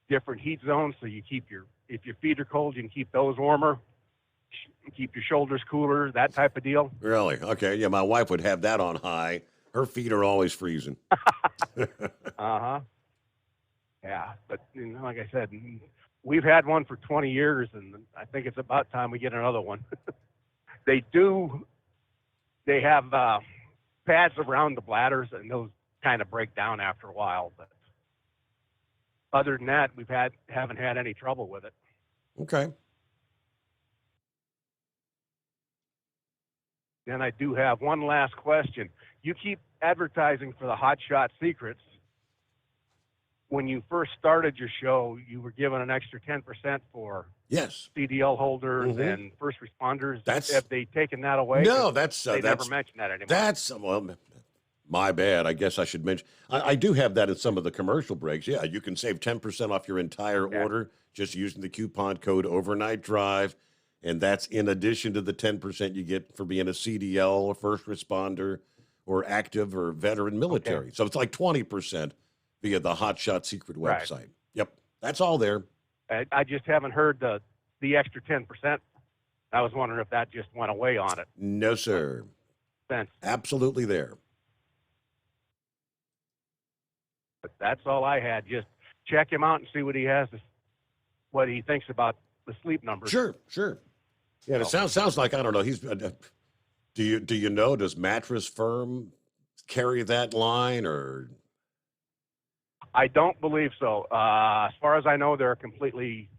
different heat zones, so if your feet are cold, you can keep those warmer. Keep your shoulders cooler, that type of deal. Really? Okay. Yeah, my wife would have that on high. Her feet are always freezing. Uh-huh. Yeah, but like I said, we've had one for 20 years, and I think it's about time we get another one. They have pads around the bladders, and those kind of break down after a while. But other than that, haven't had any trouble with it. Okay. Then I do have one last question. You keep advertising for the Hot Shot Secrets. When you first started your show, you were given an extra 10% for CDL holders and first responders. Have they taken that away? No, they never mentioned that anymore. My bad. I guess I should mention. I do have that in some of the commercial breaks. Yeah, you can save 10% off your entire order just using the coupon code Overnight Drive. And that's in addition to the 10% you get for being a CDL, a first responder, or active or veteran military. So it's like 20% via the Hot Shot Secret website. Right. Yep, that's all there. I just haven't heard the extra 10%. I was wondering if that just went away on it. No, sir. Thanks. Absolutely there. But that's all I had. Just check him out and see what what he thinks about the Sleep Number. Sure. Yeah, it sounds like, I don't know. He's. Do you know? Does Mattress Firm carry that line, or? I don't believe so. As far as I know, they're completely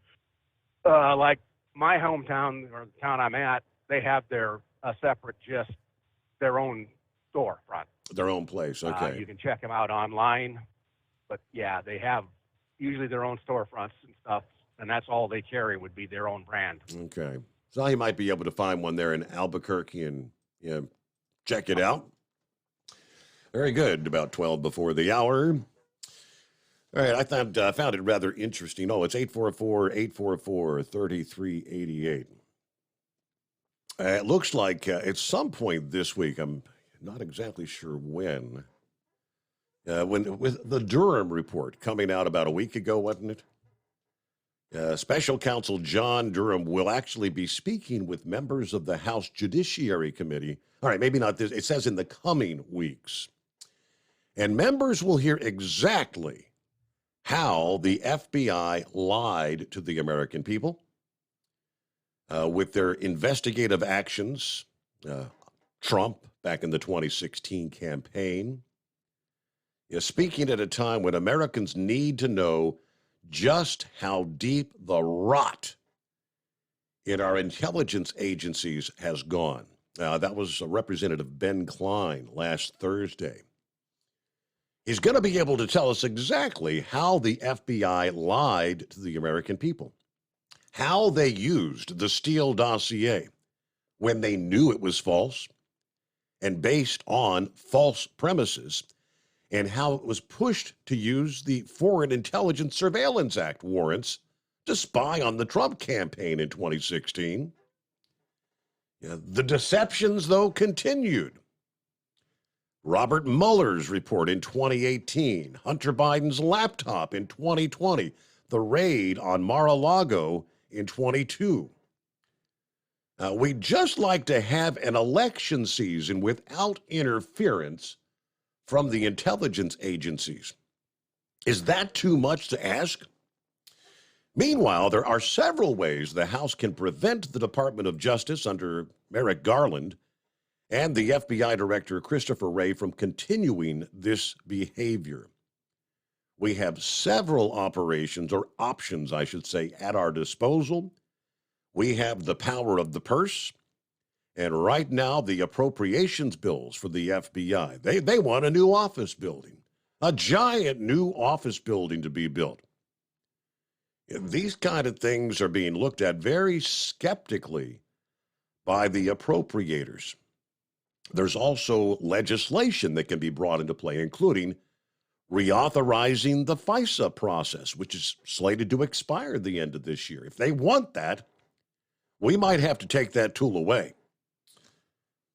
like my hometown or the town I'm at. They have their own storefront. Their own place. Okay. You can check them out online, but yeah, they have usually their own storefronts and stuff, and that's all they carry would be their own brand. Okay. So you might be able to find one there in Albuquerque and check it out. Very good. About 12 before the hour. All right. I found it rather interesting. Oh, it's 844-844-3388. It looks like at some point this week, I'm not exactly sure when with the Durham report coming out about a week ago, wasn't it? Special Counsel John Durham will actually be speaking with members of the House Judiciary Committee. All right, maybe not this. It says in the coming weeks. And members will hear exactly how the FBI lied to the American people with their investigative actions. Trump back in the 2016 campaign. Speaking at a time when Americans need to know just how deep the rot in our intelligence agencies has gone. That was Representative Ben Klein last Thursday. He's going to be able to tell us exactly how the FBI lied to the American people, how they used the Steele dossier when they knew it was false and based on false premises, and how it was pushed to use the Foreign Intelligence Surveillance Act warrants to spy on the Trump campaign in 2016. The deceptions, though, continued. Robert Mueller's report in 2018, Hunter Biden's laptop in 2020, the raid on Mar-a-Lago in 22. We'd just like to have an election season without interference from the intelligence agencies. Is that too much to ask? Meanwhile, there are several ways the House can prevent the Department of Justice under Merrick Garland and the FBI Director Christopher Wray from continuing this behavior. We have several operations, or options, I should say, at our disposal. We have the power of the purse, and right now the appropriations bills for the FBI. They want a new office building, a giant new office building to be built. These kind of things are being looked at very skeptically by the appropriators. There's also legislation that can be brought into play, including reauthorizing the FISA process, which is slated to expire at the end of this year. If they want that, we might have to take that tool away.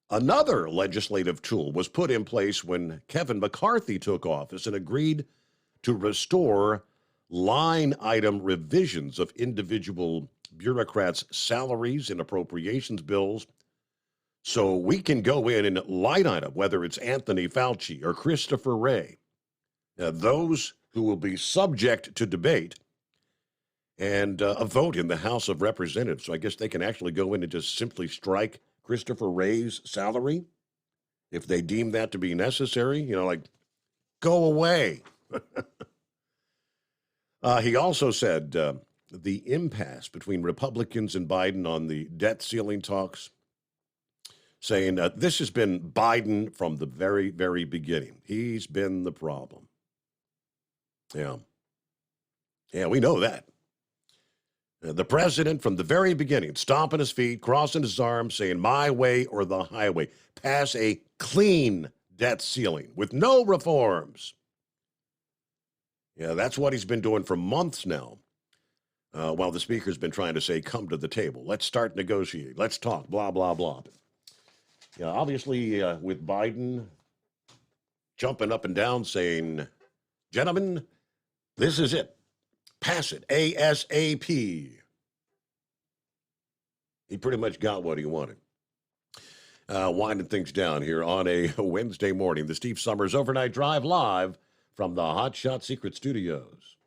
Another legislative tool was put in place when Kevin McCarthy took office and agreed to restore line item revisions of individual bureaucrats' salaries in appropriations bills, so we can go in and line item, whether it's Anthony Fauci or Christopher Wray, those who will be subject to debate and a vote in the House of Representatives. So I guess they can actually go in and just simply strike Christopher Wray's salary if they deem that to be necessary. Like, go away. He also said the impasse between Republicans and Biden on the debt ceiling talks, saying this has been Biden from the very, very beginning. He's been the problem. Yeah, we know that. The president from the very beginning, stomping his feet, crossing his arms, saying my way or the highway, pass a clean debt ceiling with no reforms. Yeah, that's what he's been doing for months now, while the speaker's been trying to say, come to the table. Let's start negotiating. Let's talk, blah, blah, blah. Yeah, obviously, with Biden jumping up and down saying, gentlemen, this is it. Pass it ASAP. He pretty much got what he wanted. Winding things down here on a Wednesday morning. The Steve Summers Overnight Drive live from the Hot Shot Secret Studios.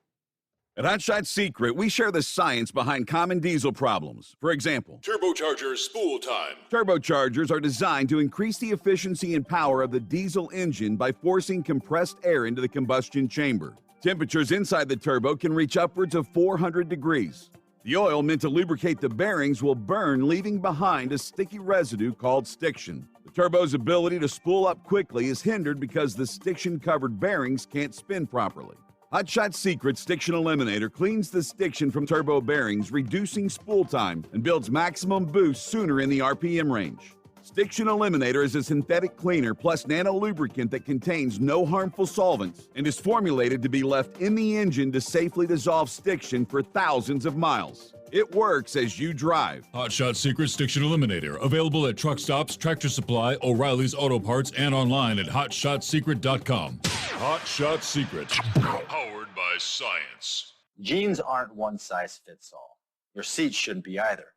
At Hot Shot Secret, we share the science behind common diesel problems. For example, Turbocharger spool time. Turbochargers are designed to increase the efficiency and power of the diesel engine by forcing compressed air into the combustion chamber. Temperatures inside the turbo can reach upwards of 400 degrees. The oil meant to lubricate the bearings will burn, leaving behind a sticky residue called stiction. The turbo's ability to spool up quickly is hindered because the stiction-covered bearings can't spin properly. Hot Shot Secret Stiction Eliminator cleans the stiction from turbo bearings, reducing spool time, and builds maximum boost sooner in the RPM range. Stiction Eliminator is a synthetic cleaner plus nano-lubricant that contains no harmful solvents and is formulated to be left in the engine to safely dissolve stiction for thousands of miles. It works as you drive. Hot Shot Secret Stiction Eliminator. Available at truck stops, Tractor Supply, O'Reilly's Auto Parts, and online at HotShotSecret.com. Hot Shot Secret. Powered by science. Jeans aren't one size fits all. Your seats shouldn't be either.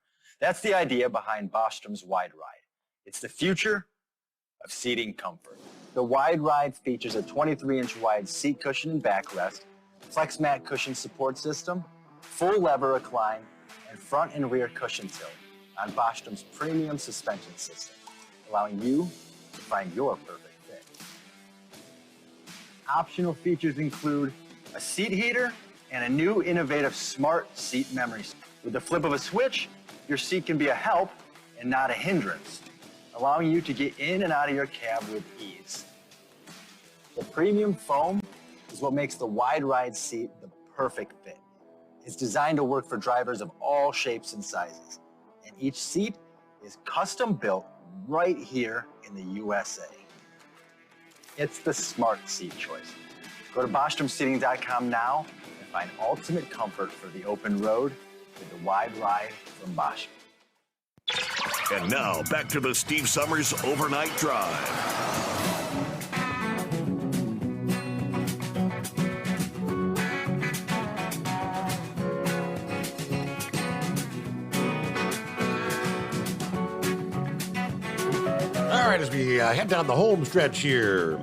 That's the idea behind Bostrom's Wide Ride. It's the future of seating comfort. The Wide Ride features a 23-inch wide seat cushion and backrest, flex mat cushion support system, full lever recline, and front and rear cushion tilt on Bostrom's premium suspension system, allowing you to find your perfect fit. Optional features include a seat heater and a new innovative smart seat memory. With the flip of a switch, your seat can be a help and not a hindrance, allowing you to get in and out of your cab with ease. The premium foam is what makes the Wide Ride seat the perfect fit. It's designed to work for drivers of all shapes and sizes, and each seat is custom built right here in the USA. It's the smart seat choice. Go to BostromSeating.com now and find ultimate comfort for the open road with the Wide Ride from Bostrom. And now, back to the Steve Summers Overnight Drive. All right, as we head down the home stretch here,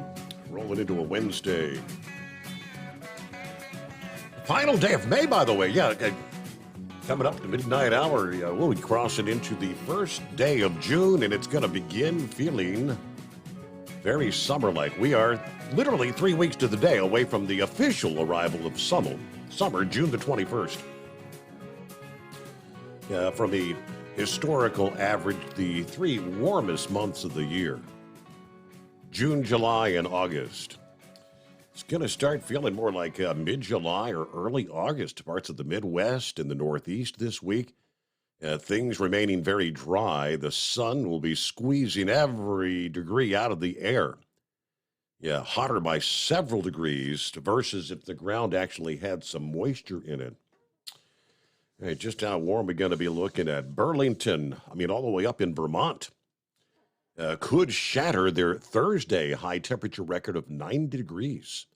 rolling into a Wednesday. Final day of May, by the way. Yeah, coming up to midnight hour, we'll be crossing into the first day of June, and it's going to begin feeling very summer-like. We are literally 3 weeks to the day away from the official arrival of summer, June the 21st. From the historical average, the 3 warmest months of the year, June, July, and August. It's going to start feeling more like mid-July or early August, parts of the Midwest and the Northeast this week. Things remaining very dry. The sun will be squeezing every degree out of the air. Yeah, hotter by several degrees versus if the ground actually had some moisture in it. Hey, just how warm we're going to be looking at. Burlington, all the way up in Vermont, could shatter their Thursday high temperature record of 90 degrees.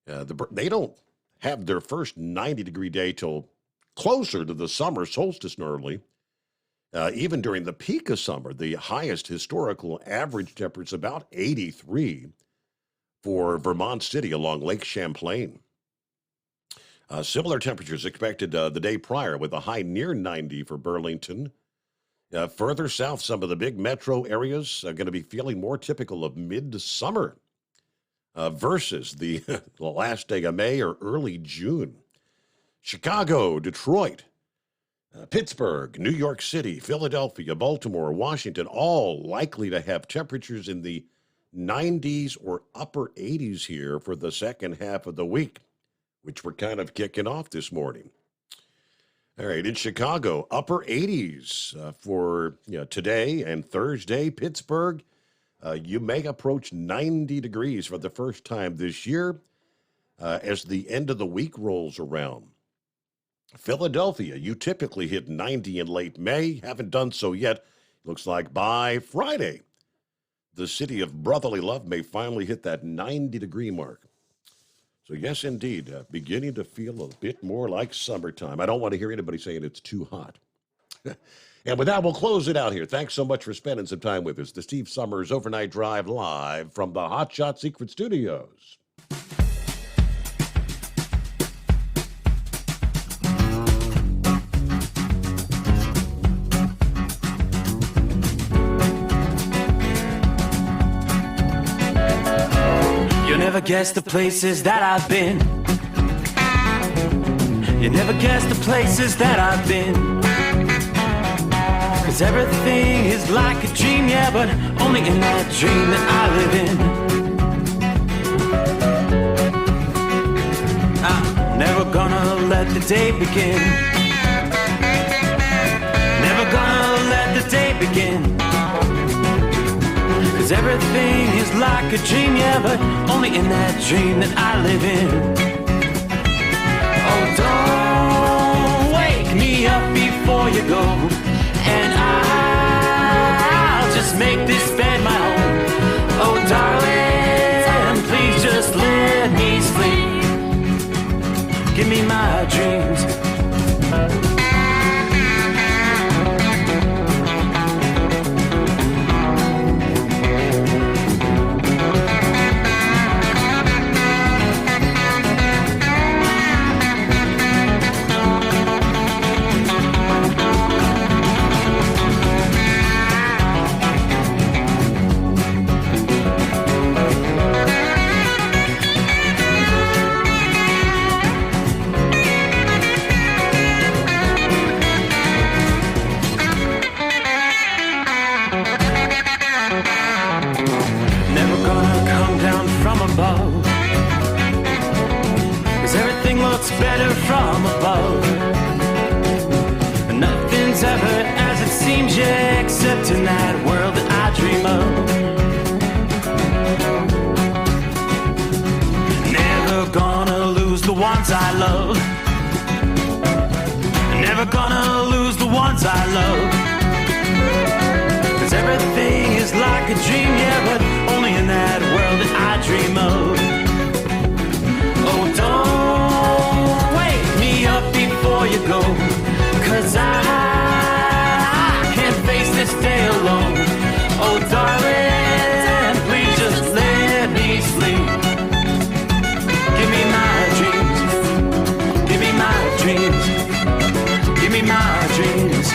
They don't have their first 90-degree day till closer to the summer solstice normally. Even during the peak of summer, the highest historical average temperature is about 83 for Vermont City along Lake Champlain. Similar temperatures expected the day prior with a high near 90 for Burlington. Further south, some of the big metro areas are going to be feeling more typical of mid-summer versus the last day of May or early June. Chicago, Detroit, Pittsburgh, New York City, Philadelphia, Baltimore, Washington, all likely to have temperatures in the 90s or upper 80s here for the second half of the week, which we're kind of kicking off this morning. All right, in Chicago, upper 80s for today and Thursday. Pittsburgh, you may approach 90 degrees for the first time this year as the end of the week rolls around. Philadelphia, you typically hit 90 in late May. Haven't done so yet. Looks like by Friday, the city of brotherly love may finally hit that 90-degree mark. So yes, indeed, beginning to feel a bit more like summertime. I don't want to hear anybody saying it's too hot. And with that, we'll close it out here. Thanks so much for spending some time with us. The Steve Summers Overnight Drive live from the Hot Shot Secret Studios. Never guess the places that I've been. You never guess the places that I've been. 'Cause everything is like a dream, yeah, but only in that dream that I live in. I'm never gonna let the day begin. Never gonna let the day begin. 'Cause everything is like a dream, yeah, but only in that dream that I live in. Oh, don't wake me up before you go, and I'll just make this bed my home. Oh, darling, please just let me sleep. Give me my dreams. above. Nothing's ever as it seems, yeah, except in that world that I dream of. Never gonna lose the ones I love. Never gonna lose the ones I love. 'Cause everything is like a dream, yeah, but only in that world that I dream of. Oh, don't wake me up before you go, 'cause I can't face this day alone. Oh, darling, please just let me sleep. Give me my dreams. Give me my dreams. Give me my dreams.